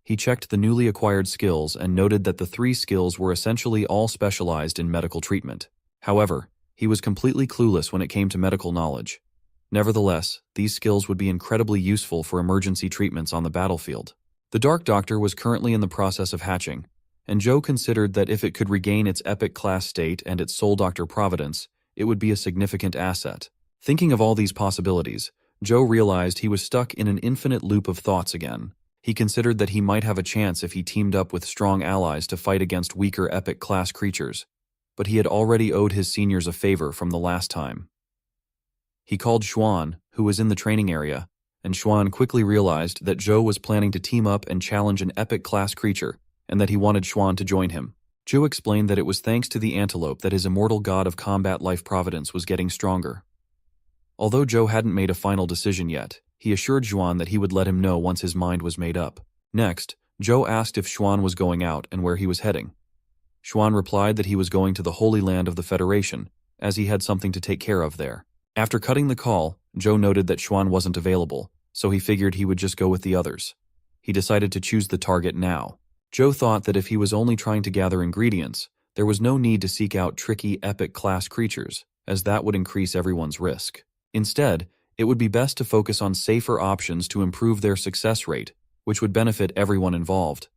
He checked the newly acquired skills and noted that the 3 skills were essentially all specialized in medical treatment. However, he was completely clueless when it came to medical knowledge. Nevertheless, these skills would be incredibly useful for emergency treatments on the battlefield. The Dark Doctor was currently in the process of hatching, and Joe considered that if it could regain its epic class state and its Soul Doctor providence, it would be a significant asset. Thinking of all these possibilities, Joe realized he was stuck in an infinite loop of thoughts again. He considered that he might have a chance if he teamed up with strong allies to fight against weaker epic class creatures, but he had already owed his seniors a favor from the last time. He called Xuan, who was in the training area, and Xuan quickly realized that Joe was planning to team up and challenge an epic class creature, and that he wanted Xuan to join him. Joe explained that it was thanks to the antelope that his immortal god of combat life providence was getting stronger. Although Joe hadn't made a final decision yet, he assured Xuan that he would let him know once his mind was made up. Next, Joe asked if Xuan was going out and where he was heading. Xuan replied that he was going to the Holy Land of the Federation, as he had something to take care of there. After cutting the call, Joe noted that Xuan wasn't available, so he figured he would just go with the others. He decided to choose the target now. Joe thought that if he was only trying to gather ingredients, there was no need to seek out tricky epic class creatures, as that would increase everyone's risk. Instead, it would be best to focus on safer options to improve their success rate, which would benefit everyone involved.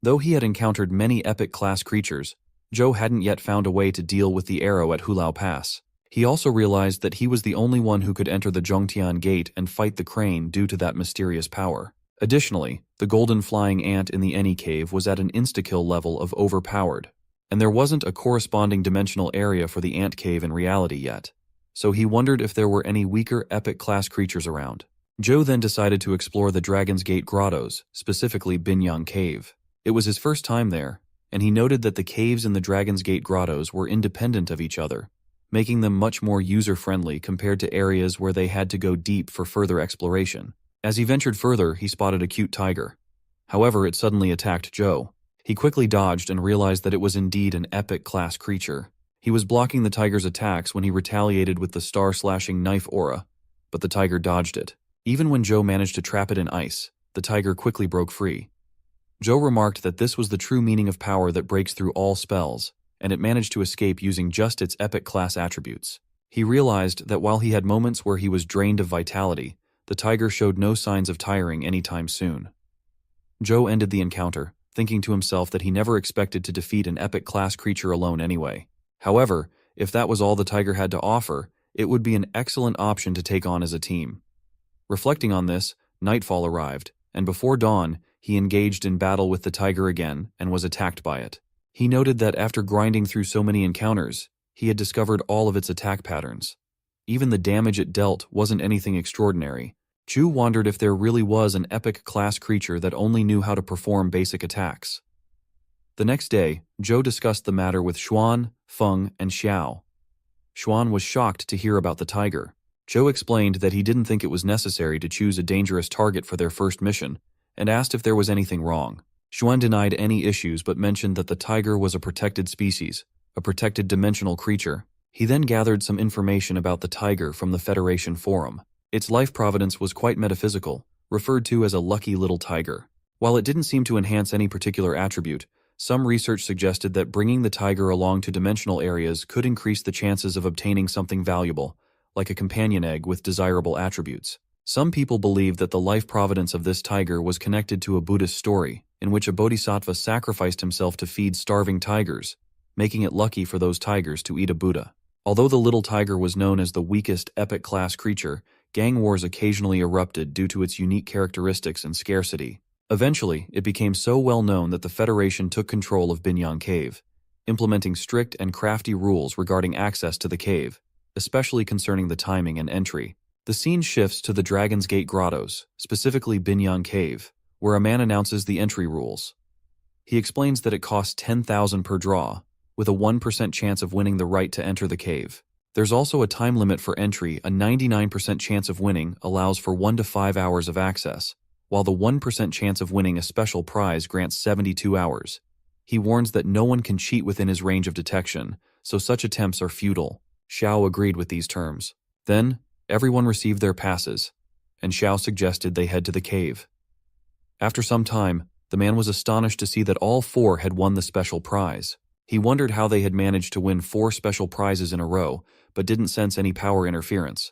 Though he had encountered many epic class creatures, Joe hadn't yet found a way to deal with the arrow at Hulao Pass. He also realized that he was the only one who could enter the Zhongtian Gate and fight the crane due to that mysterious power. Additionally, the golden flying ant in the Eni cave was at an insta-kill level of overpowered, and there wasn't a corresponding dimensional area for the ant cave in reality yet, so he wondered if there were any weaker epic class creatures around. Joe then decided to explore the Dragon's Gate grottos, specifically Binyang Cave. It was his first time there, and he noted that the caves in the Dragon's Gate grottos were independent of each other, making them much more user-friendly compared to areas where they had to go deep for further exploration. As he ventured further, he spotted a cute tiger. However, it suddenly attacked Joe. He quickly dodged and realized that it was indeed an epic class creature. He was blocking the tiger's attacks when he retaliated with the star-slashing knife aura, but the tiger dodged it. Even when Joe managed to trap it in ice, the tiger quickly broke free. Joe remarked that this was the true meaning of power that breaks through all spells, and it managed to escape using just its epic class attributes. He realized that while he had moments where he was drained of vitality, the tiger showed no signs of tiring anytime soon. Joe ended the encounter, thinking to himself that he never expected to defeat an epic class creature alone anyway. However, if that was all the tiger had to offer, it would be an excellent option to take on as a team. Reflecting on this, nightfall arrived, and before dawn, he engaged in battle with the tiger again and was attacked by it. He noted that after grinding through so many encounters, he had discovered all of its attack patterns. Even the damage it dealt wasn't anything extraordinary. Chu wondered if there really was an epic class creature that only knew how to perform basic attacks. The next day, Joe discussed the matter with Xuan, Feng, and Xiao. Xuan was shocked to hear about the tiger. Joe explained that he didn't think it was necessary to choose a dangerous target for their first mission, and asked if there was anything wrong. Xuan denied any issues but mentioned that the tiger was a protected species, a protected dimensional creature. He then gathered some information about the tiger from the Federation forum. Its life providence was quite metaphysical, referred to as a lucky little tiger. While it didn't seem to enhance any particular attribute, some research suggested that bringing the tiger along to dimensional areas could increase the chances of obtaining something valuable, like a companion egg with desirable attributes. Some people believe that the life providence of this tiger was connected to a Buddhist story, in which a bodhisattva sacrificed himself to feed starving tigers, making it lucky for those tigers to eat a Buddha. Although the little tiger was known as the weakest epic class creature, gang wars occasionally erupted due to its unique characteristics and scarcity. Eventually, it became so well known that the Federation took control of Binyang Cave, implementing strict and crafty rules regarding access to the cave, especially concerning the timing and entry. The scene shifts to the Dragon's Gate grottos, specifically Binyang Cave, where a man announces the entry rules. He explains that it costs 10,000 per draw, with a 1% chance of winning the right to enter the cave. There's also a time limit for entry. A 99% chance of winning allows for 1 to 5 hours of access, while the 1% chance of winning a special prize grants 72 hours. He warns that no one can cheat within his range of detection, so such attempts are futile. Xiao agreed with these terms. Then, everyone received their passes, and Xiao suggested they head to the cave. After some time, the man was astonished to see that all 4 had won the special prize. He wondered how they had managed to win 4 special prizes in a row, but didn't sense any power interference.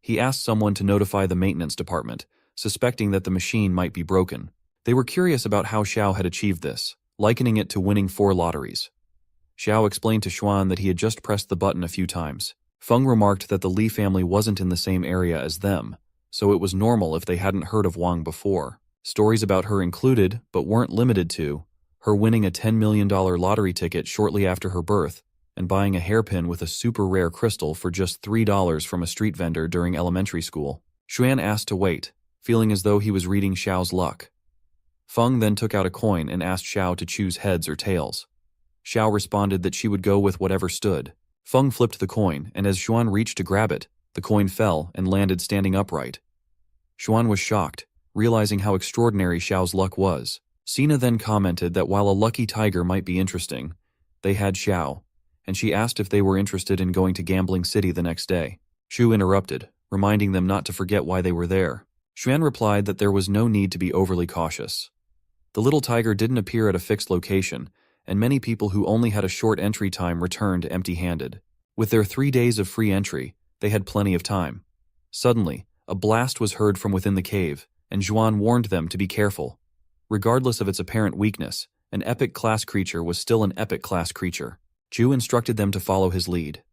He asked someone to notify the maintenance department, suspecting that the machine might be broken. They were curious about how Xiao had achieved this, likening it to winning 4 lotteries. Xiao explained to Xuan that he had just pressed the button a few times. Feng remarked that the Li family wasn't in the same area as them, so it was normal if they hadn't heard of Wang before. Stories about her included, but weren't limited to, her winning a $10 million lottery ticket shortly after her birth, and buying a hairpin with a super rare crystal for just $3 from a street vendor during elementary school. Xuan asked to wait, feeling as though he was reading Xiao's luck. Feng then took out a coin and asked Xiao to choose heads or tails. Xiao responded that she would go with whatever stood. Feng flipped the coin, and as Xuan reached to grab it, the coin fell and landed standing upright. Xuan was shocked, realizing how extraordinary Xiao's luck was. Sina then commented that while a lucky tiger might be interesting, they had Xiao, and she asked if they were interested in going to Gambling City the next day. Shu interrupted, reminding them not to forget why they were there. Xuan replied that there was no need to be overly cautious. The little tiger didn't appear at a fixed location, and many people who only had a short entry time returned empty-handed. With their 3 days of free entry, they had plenty of time. Suddenly, a blast was heard from within the cave, and Zhuan warned them to be careful. Regardless of its apparent weakness, an epic class creature was still an epic class creature. Zhu instructed them to follow his lead.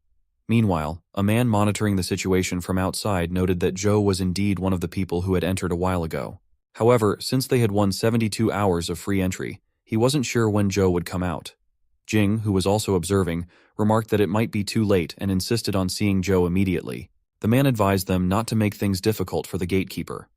Meanwhile, a man monitoring the situation from outside noted that Zhou was indeed one of the people who had entered a while ago. However, since they had won 72 hours of free entry, he wasn't sure when Zhou would come out. Jing, who was also observing, remarked that it might be too late and insisted on seeing Zhou immediately. The man advised them not to make things difficult for the gatekeeper.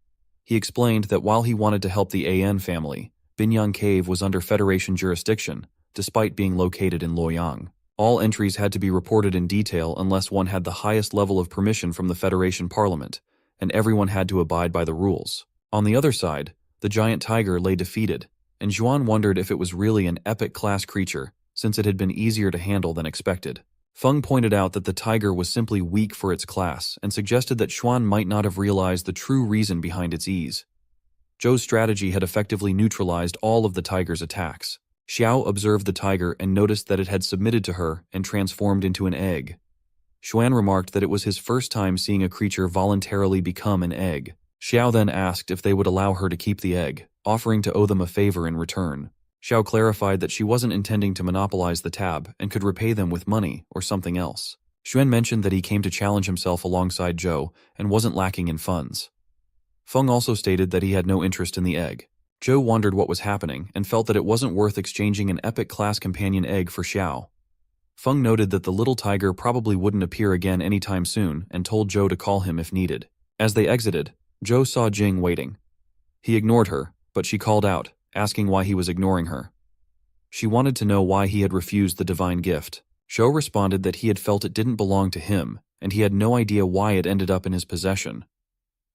He explained that while he wanted to help the AN family, Binyang Cave was under Federation jurisdiction, despite being located in Luoyang. All entries had to be reported in detail unless one had the highest level of permission from the Federation Parliament, and everyone had to abide by the rules. On the other side, the giant tiger lay defeated, and Zhuan wondered if it was really an epic class creature, since it had been easier to handle than expected. Feng pointed out that the tiger was simply weak for its class and suggested that Xuan might not have realized the true reason behind its ease. Zhou's strategy had effectively neutralized all of the tiger's attacks. Xiao observed the tiger and noticed that it had submitted to her and transformed into an egg. Xuan remarked that it was his first time seeing a creature voluntarily become an egg. Xiao then asked if they would allow her to keep the egg, offering to owe them a favor in return. Xiao clarified that she wasn't intending to monopolize the tab and could repay them with money or something else. Xuan mentioned that he came to challenge himself alongside Zhou and wasn't lacking in funds. Feng also stated that he had no interest in the egg. Zhou wondered what was happening and felt that it wasn't worth exchanging an epic class companion egg for Xiao. Feng noted that the little tiger probably wouldn't appear again anytime soon and told Zhou to call him if needed. As they exited, Zhou saw Jing waiting. He ignored her, but she called out, asking why he was ignoring her. She wanted to know why he had refused the divine gift. Zhou responded that he had felt it didn't belong to him, and he had no idea why it ended up in his possession.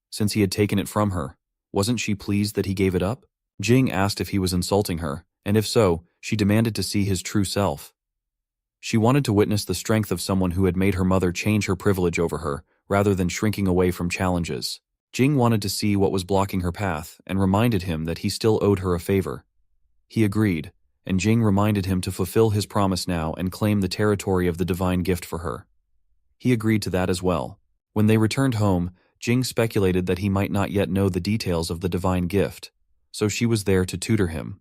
Since he had taken it from her, wasn't she pleased that he gave it up? Jing asked if he was insulting her, and if so, she demanded to see his true self. She wanted to witness the strength of someone who had made her mother change her privilege over her, rather than shrinking away from challenges. Jing wanted to see what was blocking her path and reminded him that he still owed her a favor. He agreed, and Jing reminded him to fulfill his promise now and claim the territory of the divine gift for her. He agreed to that as well. When they returned home, Jing speculated that he might not yet know the details of the divine gift, so she was there to tutor him.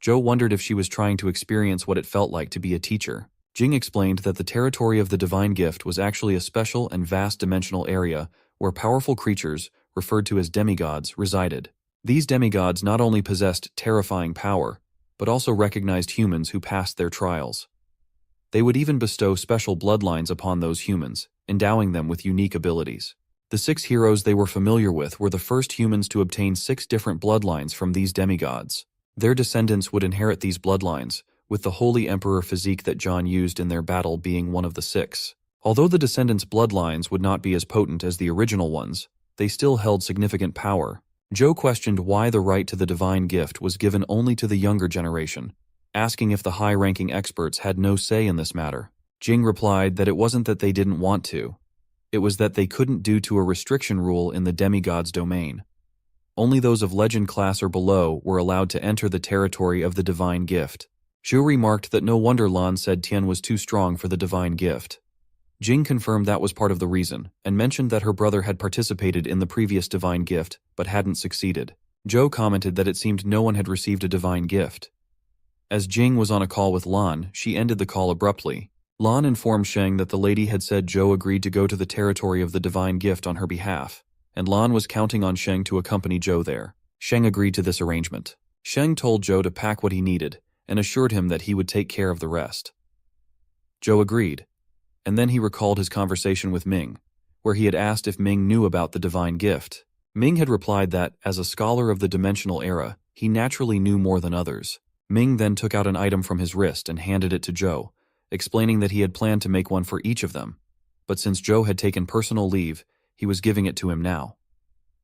Zhou wondered if she was trying to experience what it felt like to be a teacher. Jing explained that the territory of the divine gift was actually a special and vast dimensional area where powerful creatures, referred to as demigods, resided. These demigods not only possessed terrifying power, but also recognized humans who passed their trials. They would even bestow special bloodlines upon those humans, endowing them with unique abilities. The 6 heroes they were familiar with were the first humans to obtain 6 different bloodlines from these demigods. Their descendants would inherit these bloodlines, with the Holy Emperor physique that John used in their battle being one of the 6. Although the descendants' bloodlines would not be as potent as the original ones, they still held significant power, Zhou questioned why the right to the divine gift was given only to the younger generation, asking if the high-ranking experts had no say in this matter. Jing replied that it wasn't that they didn't want to. It was that they couldn't due to a restriction rule in the demigod's domain. Only those of legend class or below were allowed to enter the territory of the divine gift. Zhu remarked that no wonder Lan said Tian was too strong for the divine gift. Jing confirmed that was part of the reason, and mentioned that her brother had participated in the previous divine gift, but hadn't succeeded. Zhou commented that it seemed no one had received a divine gift. As Jing was on a call with Lan, she ended the call abruptly. Lan informed Sheng that the lady had said Zhou agreed to go to the territory of the divine gift on her behalf, and Lan was counting on Sheng to accompany Zhou there. Sheng agreed to this arrangement. Sheng told Zhou to pack what he needed, and assured him that he would take care of the rest. Zhou agreed, and then he recalled his conversation with Ming, where he had asked if Ming knew about the divine gift. Ming had replied that, as a scholar of the dimensional era, he naturally knew more than others. Ming then took out an item from his wrist and handed it to Zhou, explaining that he had planned to make one for each of them, but since Zhou had taken personal leave, he was giving it to him now.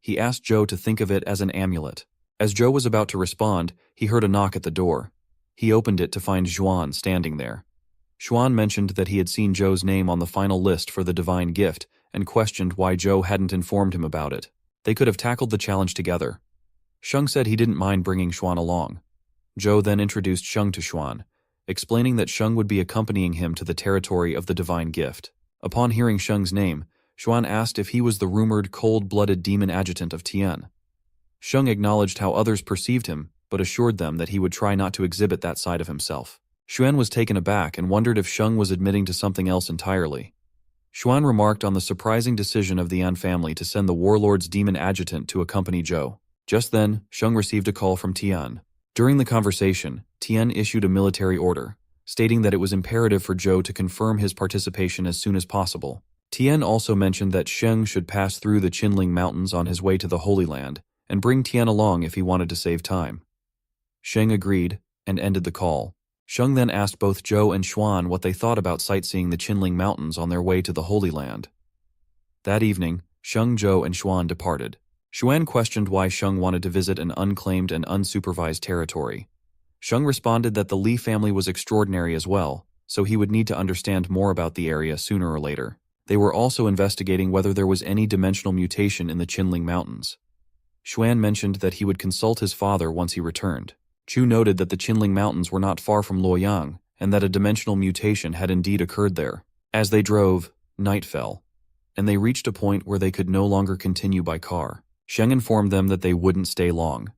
He asked Zhou to think of it as an amulet. As Zhou was about to respond, he heard a knock at the door. He opened it to find Xuan standing there. Xuan mentioned that he had seen Zhou's name on the final list for the divine gift and questioned why Zhou hadn't informed him about it. They could have tackled the challenge together. Sheng said he didn't mind bringing Xuan along. Zhou then introduced Sheng to Xuan, explaining that Sheng would be accompanying him to the territory of the divine gift. Upon hearing Sheng's name, Xuan asked if he was the rumored cold-blooded demon adjutant of Tian. Sheng acknowledged how others perceived him, but assured them that he would try not to exhibit that side of himself. Xuan was taken aback and wondered if Sheng was admitting to something else entirely. Xuan remarked on the surprising decision of the An family to send the warlord's demon adjutant to accompany Zhou. Just then, Sheng received a call from Tian. During the conversation, Tian issued a military order, stating that it was imperative for Zhou to confirm his participation as soon as possible. Tian also mentioned that Sheng should pass through the Qinling Mountains on his way to the Holy Land, and bring Tian along if he wanted to save time. Sheng agreed, and ended the call. Sheng then asked both Zhou and Xuan what they thought about sightseeing the Qinling Mountains on their way to the Holy Land. That evening, Sheng, Zhou, and Xuan departed. Xuan questioned why Sheng wanted to visit an unclaimed and unsupervised territory. Sheng responded that the Li family was extraordinary as well, so he would need to understand more about the area sooner or later. They were also investigating whether there was any dimensional mutation in the Qinling Mountains. Xuan mentioned that he would consult his father once he returned. Chu noted that the Qinling Mountains were not far from Luoyang, and that a dimensional mutation had indeed occurred there. As they drove, night fell, and they reached a point where they could no longer continue by car. Sheng informed them that they wouldn't stay long.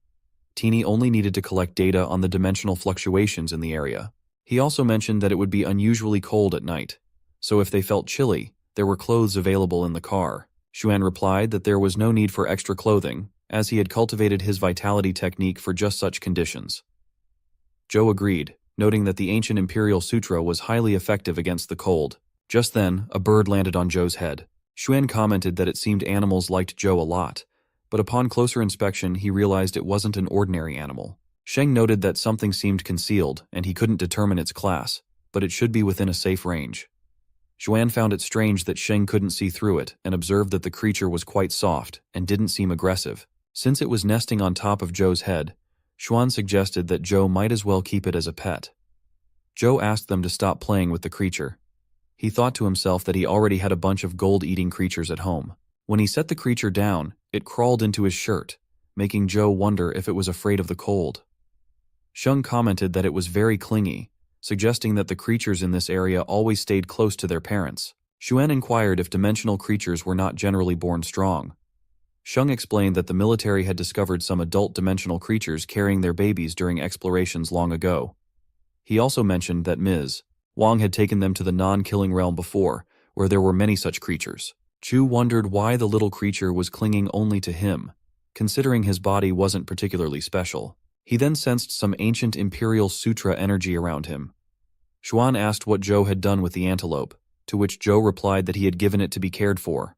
Teeny only needed to collect data on the dimensional fluctuations in the area. He also mentioned that it would be unusually cold at night, so if they felt chilly, there were clothes available in the car. Xuan replied that there was no need for extra clothing, as he had cultivated his vitality technique for just such conditions. Zhou agreed, noting that the ancient Imperial Sutra was highly effective against the cold. Just then, a bird landed on Zhou's head. Xuan commented that it seemed animals liked Zhou a lot, but upon closer inspection he realized it wasn't an ordinary animal. Sheng noted that something seemed concealed and he couldn't determine its class, but it should be within a safe range. Xuan found it strange that Sheng couldn't see through it and observed that the creature was quite soft and didn't seem aggressive. Since it was nesting on top of Zhou's head, Xuan suggested that Zhou might as well keep it as a pet. Zhou asked them to stop playing with the creature. He thought to himself that he already had a bunch of gold-eating creatures at home. When he set the creature down, it crawled into his shirt, making Zhou wonder if it was afraid of the cold. Sheng commented that it was very clingy, suggesting that the creatures in this area always stayed close to their parents. Xuan inquired if dimensional creatures were not generally born strong. Sheng explained that the military had discovered some adult dimensional creatures carrying their babies during explorations long ago. He also mentioned that Ms. Wang had taken them to the non-killing realm before, where there were many such creatures. Chu wondered why the little creature was clinging only to him, considering his body wasn't particularly special. He then sensed some ancient Imperial Sutra energy around him. Xuan asked what Zhou had done with the antelope, to which Zhou replied that he had given it to be cared for.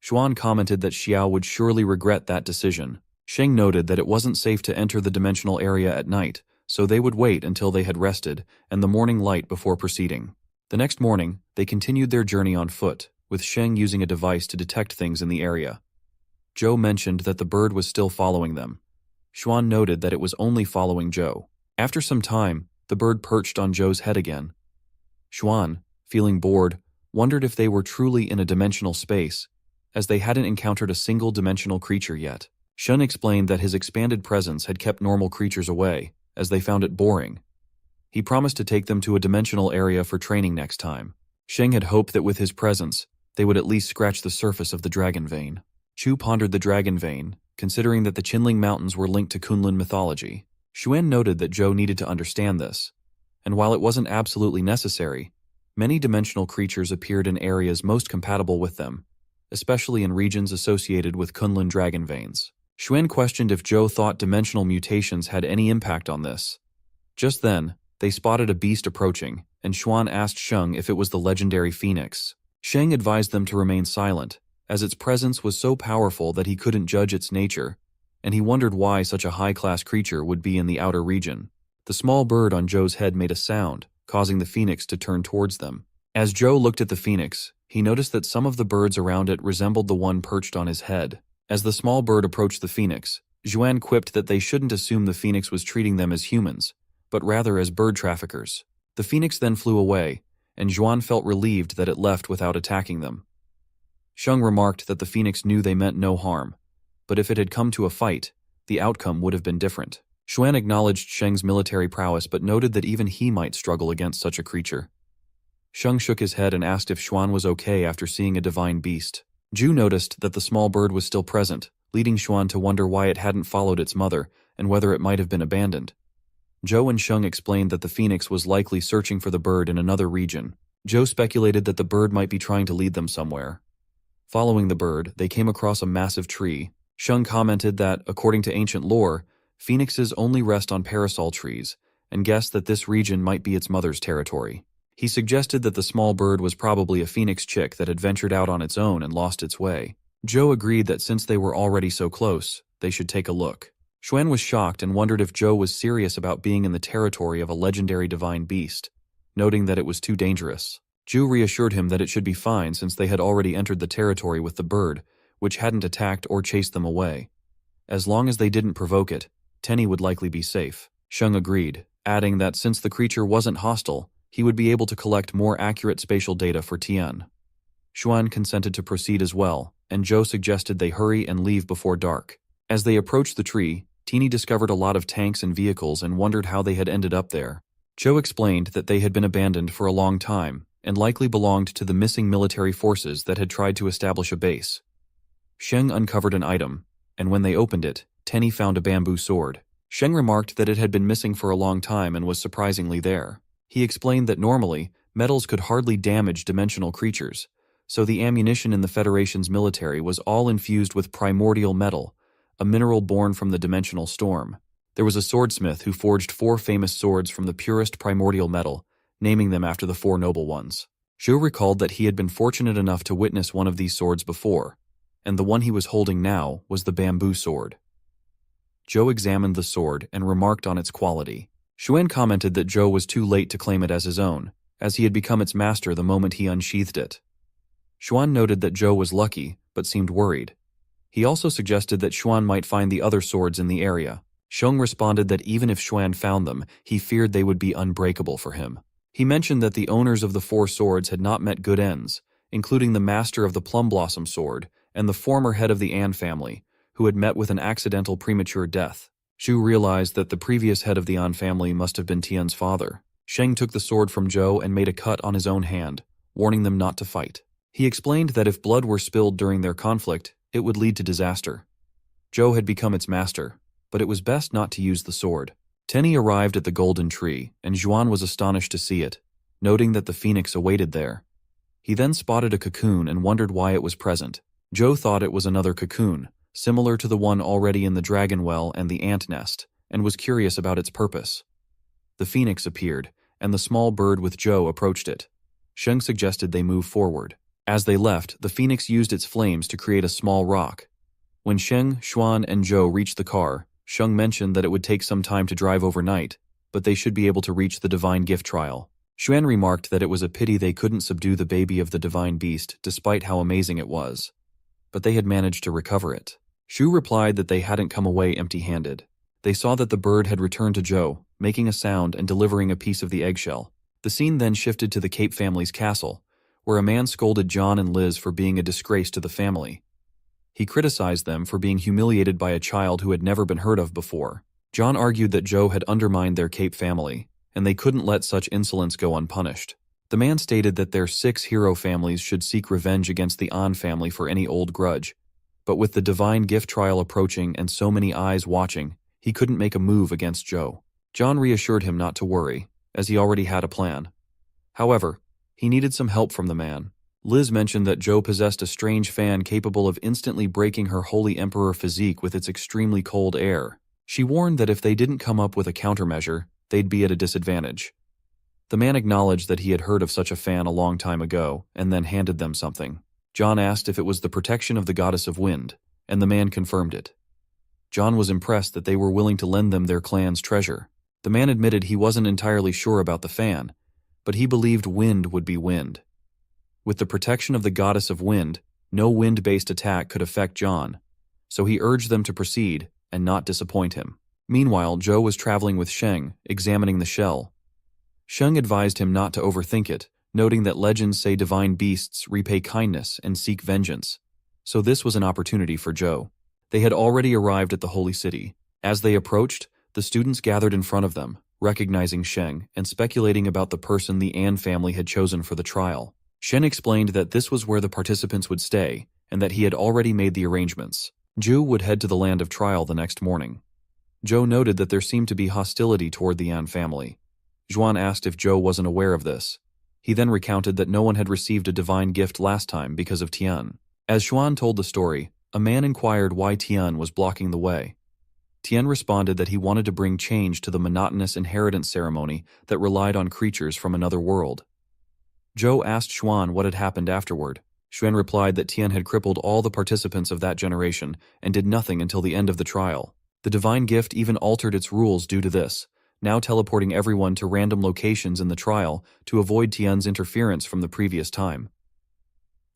Xuan commented that Xiao would surely regret that decision. Sheng noted that it wasn't safe to enter the dimensional area at night, so they would wait until they had rested and the morning light before proceeding. The next morning, they continued their journey on foot, with Sheng using a device to detect things in the area. Zhou mentioned that the bird was still following them. Xuan noted that it was only following Zhou. After some time, the bird perched on Zhou's head again. Xuan, feeling bored, wondered if they were truly in a dimensional space, as they hadn't encountered a single-dimensional creature yet. Shun explained that his expanded presence had kept normal creatures away, as they found it boring. He promised to take them to a dimensional area for training next time. Sheng had hoped that with his presence, they would at least scratch the surface of the dragon vein. Chu pondered the dragon vein, considering that the Qinling Mountains were linked to Kunlun mythology. Xuan noted that Zhou needed to understand this, and while it wasn't absolutely necessary, many dimensional creatures appeared in areas most compatible with them, especially in regions associated with Kunlun dragon veins. Xuan questioned if Zhou thought dimensional mutations had any impact on this. Just then, they spotted a beast approaching, and Xuan asked Sheng if it was the legendary phoenix. Sheng advised them to remain silent, as its presence was so powerful that he couldn't judge its nature, and he wondered why such a high-class creature would be in the outer region. The small bird on Zhou's head made a sound, causing the phoenix to turn towards them. As Zhou looked at the phoenix, he noticed that some of the birds around it resembled the one perched on his head. As the small bird approached the phoenix, Xuan quipped that they shouldn't assume the phoenix was treating them as humans, but rather as bird traffickers. The phoenix then flew away, and Xuan felt relieved that it left without attacking them. Sheng remarked that the phoenix knew they meant no harm, but if it had come to a fight, the outcome would have been different. Xuan acknowledged Sheng's military prowess but noted that even he might struggle against such a creature. Sheng shook his head and asked if Xuan was okay after seeing a divine beast. Zhu noticed that the small bird was still present, leading Xuan to wonder why it hadn't followed its mother and whether it might have been abandoned. Zhou and Sheng explained that the phoenix was likely searching for the bird in another region. Zhou speculated that the bird might be trying to lead them somewhere. Following the bird, they came across a massive tree. Sheng commented that, according to ancient lore, phoenixes only rest on parasol trees, and guessed that this region might be its mother's territory. He suggested that the small bird was probably a phoenix chick that had ventured out on its own and lost its way. Zhou agreed that since they were already so close, they should take a look. Xuan was shocked and wondered if Zhou was serious about being in the territory of a legendary divine beast, noting that it was too dangerous. Zhu reassured him that it should be fine since they had already entered the territory with the bird, which hadn't attacked or chased them away. As long as they didn't provoke it, Tenny would likely be safe. Sheng agreed, adding that since the creature wasn't hostile, he would be able to collect more accurate spatial data for Tian. Xuan consented to proceed as well, and Zhou suggested they hurry and leave before dark. As they approached the tree, Teeny discovered a lot of tanks and vehicles and wondered how they had ended up there. Zhou explained that they had been abandoned for a long time and likely belonged to the missing military forces that had tried to establish a base. Sheng uncovered an item, and when they opened it, Tenny found a bamboo sword. Sheng remarked that it had been missing for a long time and was surprisingly there. He explained that normally, metals could hardly damage dimensional creatures, so the ammunition in the Federation's military was all infused with primordial metal, a mineral born from the dimensional storm. There was a swordsmith who forged 4 famous swords from the purest primordial metal, naming them after the 4 noble ones. Zhou recalled that he had been fortunate enough to witness one of these swords before, and the one he was holding now was the bamboo sword. Zhou examined the sword and remarked on its quality. Xuan commented that Zhou was too late to claim it as his own, as he had become its master the moment he unsheathed it. Xuan noted that Zhou was lucky, but seemed worried. He also suggested that Xuan might find the other swords in the area. Sheng responded that even if Xuan found them, he feared they would be unbreakable for him. He mentioned that the owners of the 4 swords had not met good ends, including the master of the Plum Blossom sword and the former head of the An family, who had met with an accidental premature death. Zhu realized that the previous head of the An family must have been Tian's father. Sheng took the sword from Zhou and made a cut on his own hand, warning them not to fight. He explained that if blood were spilled during their conflict, it would lead to disaster. Zhou had become its master, but it was best not to use the sword. Tenny arrived at the golden tree, and Xuan was astonished to see it, noting that the phoenix awaited there. He then spotted a cocoon and wondered why it was present. Zhou thought it was another cocoon, similar to the one already in the dragon well and the ant nest, and was curious about its purpose. The phoenix appeared, and the small bird with Zhou approached it. Sheng suggested they move forward. As they left, the phoenix used its flames to create a small rock. When Sheng, Xuan, and Zhou reached the car, Sheng mentioned that it would take some time to drive overnight, but they should be able to reach the divine gift trial. Xuan remarked that it was a pity they couldn't subdue the baby of the divine beast despite how amazing it was, but they had managed to recover it. Shu replied that they hadn't come away empty-handed. They saw that the bird had returned to Zhou, making a sound and delivering a piece of the eggshell. The scene then shifted to the Cape family's castle, where a man scolded John and Liz for being a disgrace to the family. He criticized them for being humiliated by a child who had never been heard of before. John argued that Zhou had undermined their Cape family, and they couldn't let such insolence go unpunished. The man stated that their 6 hero families should seek revenge against the An family for any old grudge. But with the divine gift trial approaching and so many eyes watching, he couldn't make a move against Zhou. John reassured him not to worry, as he already had a plan. However, he needed some help from the man. Liz mentioned that Zhou possessed a strange fan capable of instantly breaking her holy emperor physique with its extremely cold air. She warned that if they didn't come up with a countermeasure, they'd be at a disadvantage. The man acknowledged that he had heard of such a fan a long time ago, and then handed them something. John asked if it was the protection of the goddess of wind, and the man confirmed it. John was impressed that they were willing to lend them their clan's treasure. The man admitted he wasn't entirely sure about the fan, but he believed wind would be wind. With the protection of the goddess of wind, no wind-based attack could affect John, so he urged them to proceed and not disappoint him. Meanwhile, Zhou was traveling with Sheng, examining the shell. Sheng advised him not to overthink it, noting that legends say divine beasts repay kindness and seek vengeance. So this was an opportunity for Zhou. They had already arrived at the holy city. As they approached, the students gathered in front of them, recognizing Sheng and speculating about the person the An family had chosen for the trial. Shen explained that this was where the participants would stay, and that he had already made the arrangements. Zhu would head to the land of trial the next morning. Zhou noted that there seemed to be hostility toward the An family. Zhuan asked if Zhou wasn't aware of this. He then recounted that no one had received a divine gift last time because of Tian. As Zhuan told the story, a man inquired why Tian was blocking the way. Tian responded that he wanted to bring change to the monotonous inheritance ceremony that relied on creatures from another world. Zhou asked Xuan what had happened afterward. Xuan replied that Tian had crippled all the participants of that generation and did nothing until the end of the trial. The divine gift even altered its rules due to this, now teleporting everyone to random locations in the trial to avoid Tian's interference from the previous time.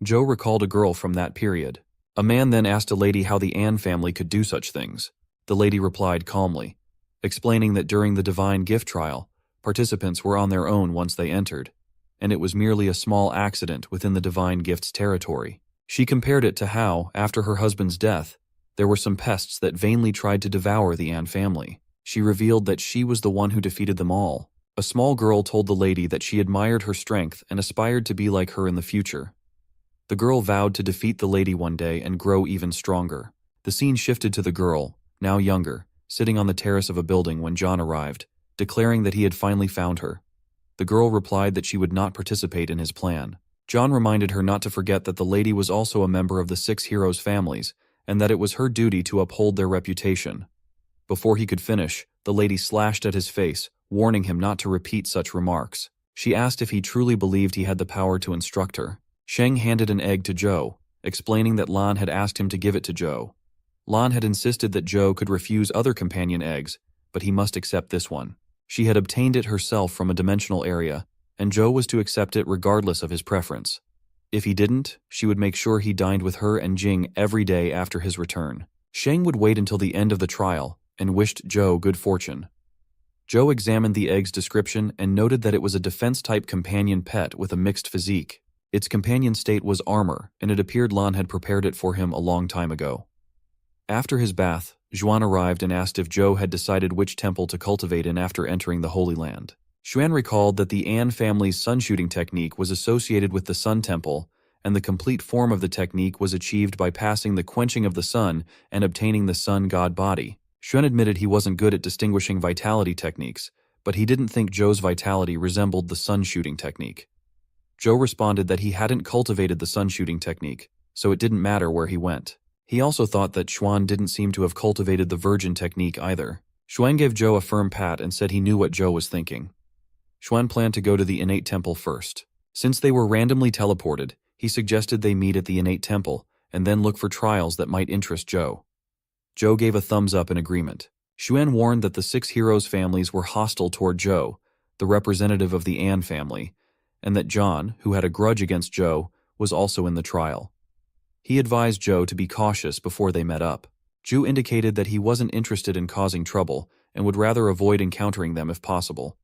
Zhou recalled a girl from that period. A man then asked a lady how the An family could do such things. The lady replied calmly, explaining that during the divine gift trial, participants were on their own once they entered, and it was merely a small accident within the divine gift's territory. She compared it to how, after her husband's death, there were some pests that vainly tried to devour the An family. She revealed that she was the one who defeated them all. A small girl told the lady that she admired her strength and aspired to be like her in the future. The girl vowed to defeat the lady one day and grow even stronger. The scene shifted to the girl, now younger, sitting on the terrace of a building when John arrived, declaring that he had finally found her. The girl replied that she would not participate in his plan. John reminded her not to forget that the lady was also a member of the 6 heroes' families, and that it was her duty to uphold their reputation. Before he could finish, the lady slashed at his face, warning him not to repeat such remarks. She asked if he truly believed he had the power to instruct her. Sheng handed an egg to Zhou, explaining that Lan had asked him to give it to Zhou. Lan had insisted that Zhou could refuse other companion eggs, but he must accept this one. She had obtained it herself from a dimensional area, and Zhou was to accept it regardless of his preference. If he didn't, she would make sure he dined with her and Jing every day after his return. Sheng would wait until the end of the trial and wished Zhou good fortune. Zhou examined the egg's description and noted that it was a defense-type companion pet with a mixed physique. Its companion state was armor, and it appeared Lan had prepared it for him a long time ago. After his bath, Zhuan arrived and asked if Zhou had decided which temple to cultivate in after entering the Holy Land. Xuan recalled that the An family's sun-shooting technique was associated with the Sun Temple, and the complete form of the technique was achieved by passing the quenching of the sun and obtaining the sun god body. Xuan admitted he wasn't good at distinguishing vitality techniques, but he didn't think Zhou's vitality resembled the sun-shooting technique. Zhou responded that he hadn't cultivated the sun-shooting technique, so it didn't matter where he went. He also thought that Xuan didn't seem to have cultivated the virgin technique either. Xuan gave Zhou a firm pat and said he knew what Zhou was thinking. Xuan planned to go to the innate temple first. Since they were randomly teleported, he suggested they meet at the innate temple and then look for trials that might interest Zhou. Zhou gave a thumbs up in agreement. Xuan warned that the 6 heroes' families were hostile toward Zhou, the representative of the An family, and that John, who had a grudge against Zhou, was also in the trial. He advised Zhou to be cautious before they met up. Zhu indicated that he wasn't interested in causing trouble and would rather avoid encountering them if possible.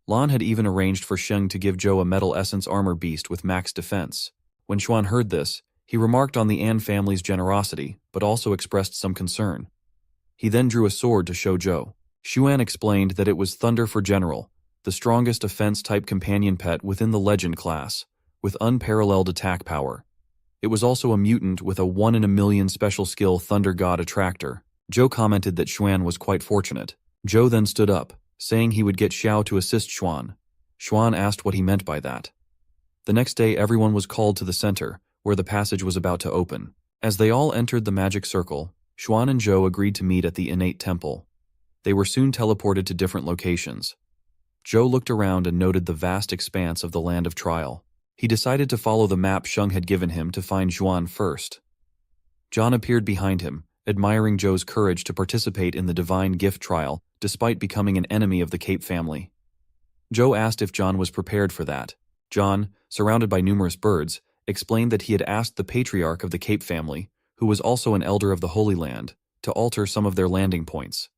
Lan had even arranged for Sheng to give Zhou a metal essence armor beast with max defense. When Xuan heard this, he remarked on the An family's generosity, but also expressed some concern. He then drew a sword to show Zhou. Xuan explained that it was Thunder for General, the strongest offense-type companion pet within the Legend class, with unparalleled attack power. It was also a mutant with a 1 in a million special skill Thunder God Attractor. Zhou commented that Xuan was quite fortunate. Zhou then stood up, saying he would get Xiao to assist Xuan. Xuan asked what he meant by that. The next day everyone was called to the center, where the passage was about to open. As they all entered the magic circle, Xuan and Zhou agreed to meet at the innate temple. They were soon teleported to different locations. Zhou looked around and noted the vast expanse of the land of trial. He decided to follow the map Sheng had given him to find Xuan first. John appeared behind him, admiring Zhou's courage to participate in the divine gift trial despite becoming an enemy of the Cape family. Zhou asked if John was prepared for that. John, surrounded by numerous birds, explained that he had asked the patriarch of the Cape family, who was also an elder of the Holy Land, to alter some of their landing points.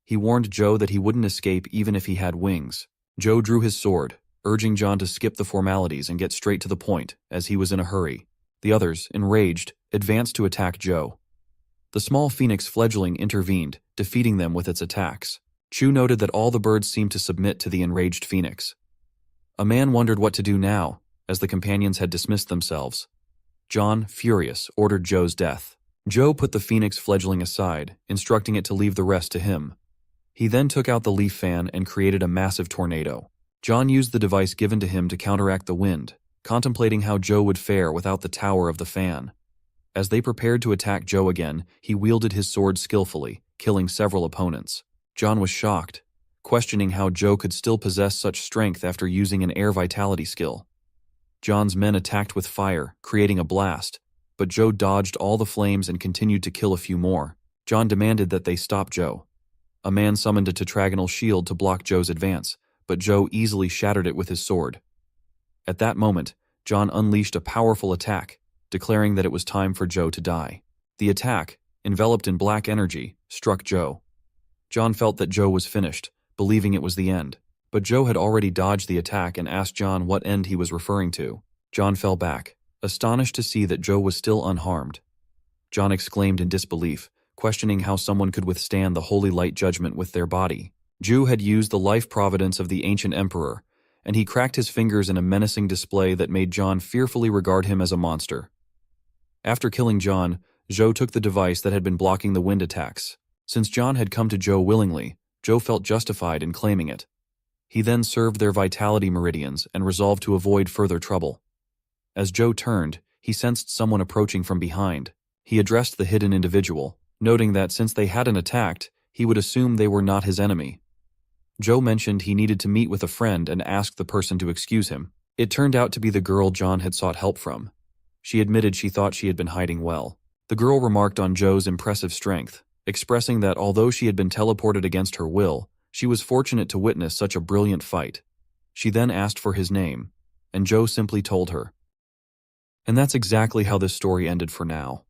He warned Zhou that he wouldn't escape even if he had wings. Zhou drew his sword, urging John to skip the formalities and get straight to the point, as he was in a hurry. The others, enraged, advanced to attack Zhou. The small phoenix fledgling intervened, defeating them with its attacks. Chu noted that all the birds seemed to submit to the enraged phoenix. A man wondered what to do now, as the companions had dismissed themselves. John, furious, ordered Zhou's death. Zhou put the phoenix fledgling aside, instructing it to leave the rest to him. He then took out the leaf fan and created a massive tornado. John used the device given to him to counteract the wind, contemplating how Zhou would fare without the tower of the fan. As they prepared to attack Zhou again, he wielded his sword skillfully, killing several opponents. John was shocked, questioning how Zhou could still possess such strength after using an air vitality skill. John's men attacked with fire, creating a blast, but Zhou dodged all the flames and continued to kill a few more. John demanded that they stop Zhou. A man summoned a tetragonal shield to block Zhou's advance, but Zhou easily shattered it with his sword. At that moment, John unleashed a powerful attack, declaring that it was time for Zhou to die. The attack, enveloped in black energy, struck Zhou. John felt that Zhou was finished, believing it was the end. But Zhou had already dodged the attack and asked John what end he was referring to. John fell back, astonished to see that Zhou was still unharmed. John exclaimed in disbelief, questioning how someone could withstand the holy light judgment with their body. Zhu had used the life providence of the ancient emperor, and he cracked his fingers in a menacing display that made John fearfully regard him as a monster. After killing John, Zhou took the device that had been blocking the wind attacks. Since John had come to Zhou willingly, Zhou felt justified in claiming it. He then served their vitality meridians and resolved to avoid further trouble. As Zhou turned, he sensed someone approaching from behind. He addressed the hidden individual, noting that since they hadn't attacked, he would assume they were not his enemy. Zhou mentioned he needed to meet with a friend and asked the person to excuse him. It turned out to be the girl John had sought help from. She admitted she thought she had been hiding well. The girl remarked on Zhou's impressive strength, expressing that although she had been teleported against her will, she was fortunate to witness such a brilliant fight. She then asked for his name, and Zhou simply told her. And that's exactly how this story ended for now.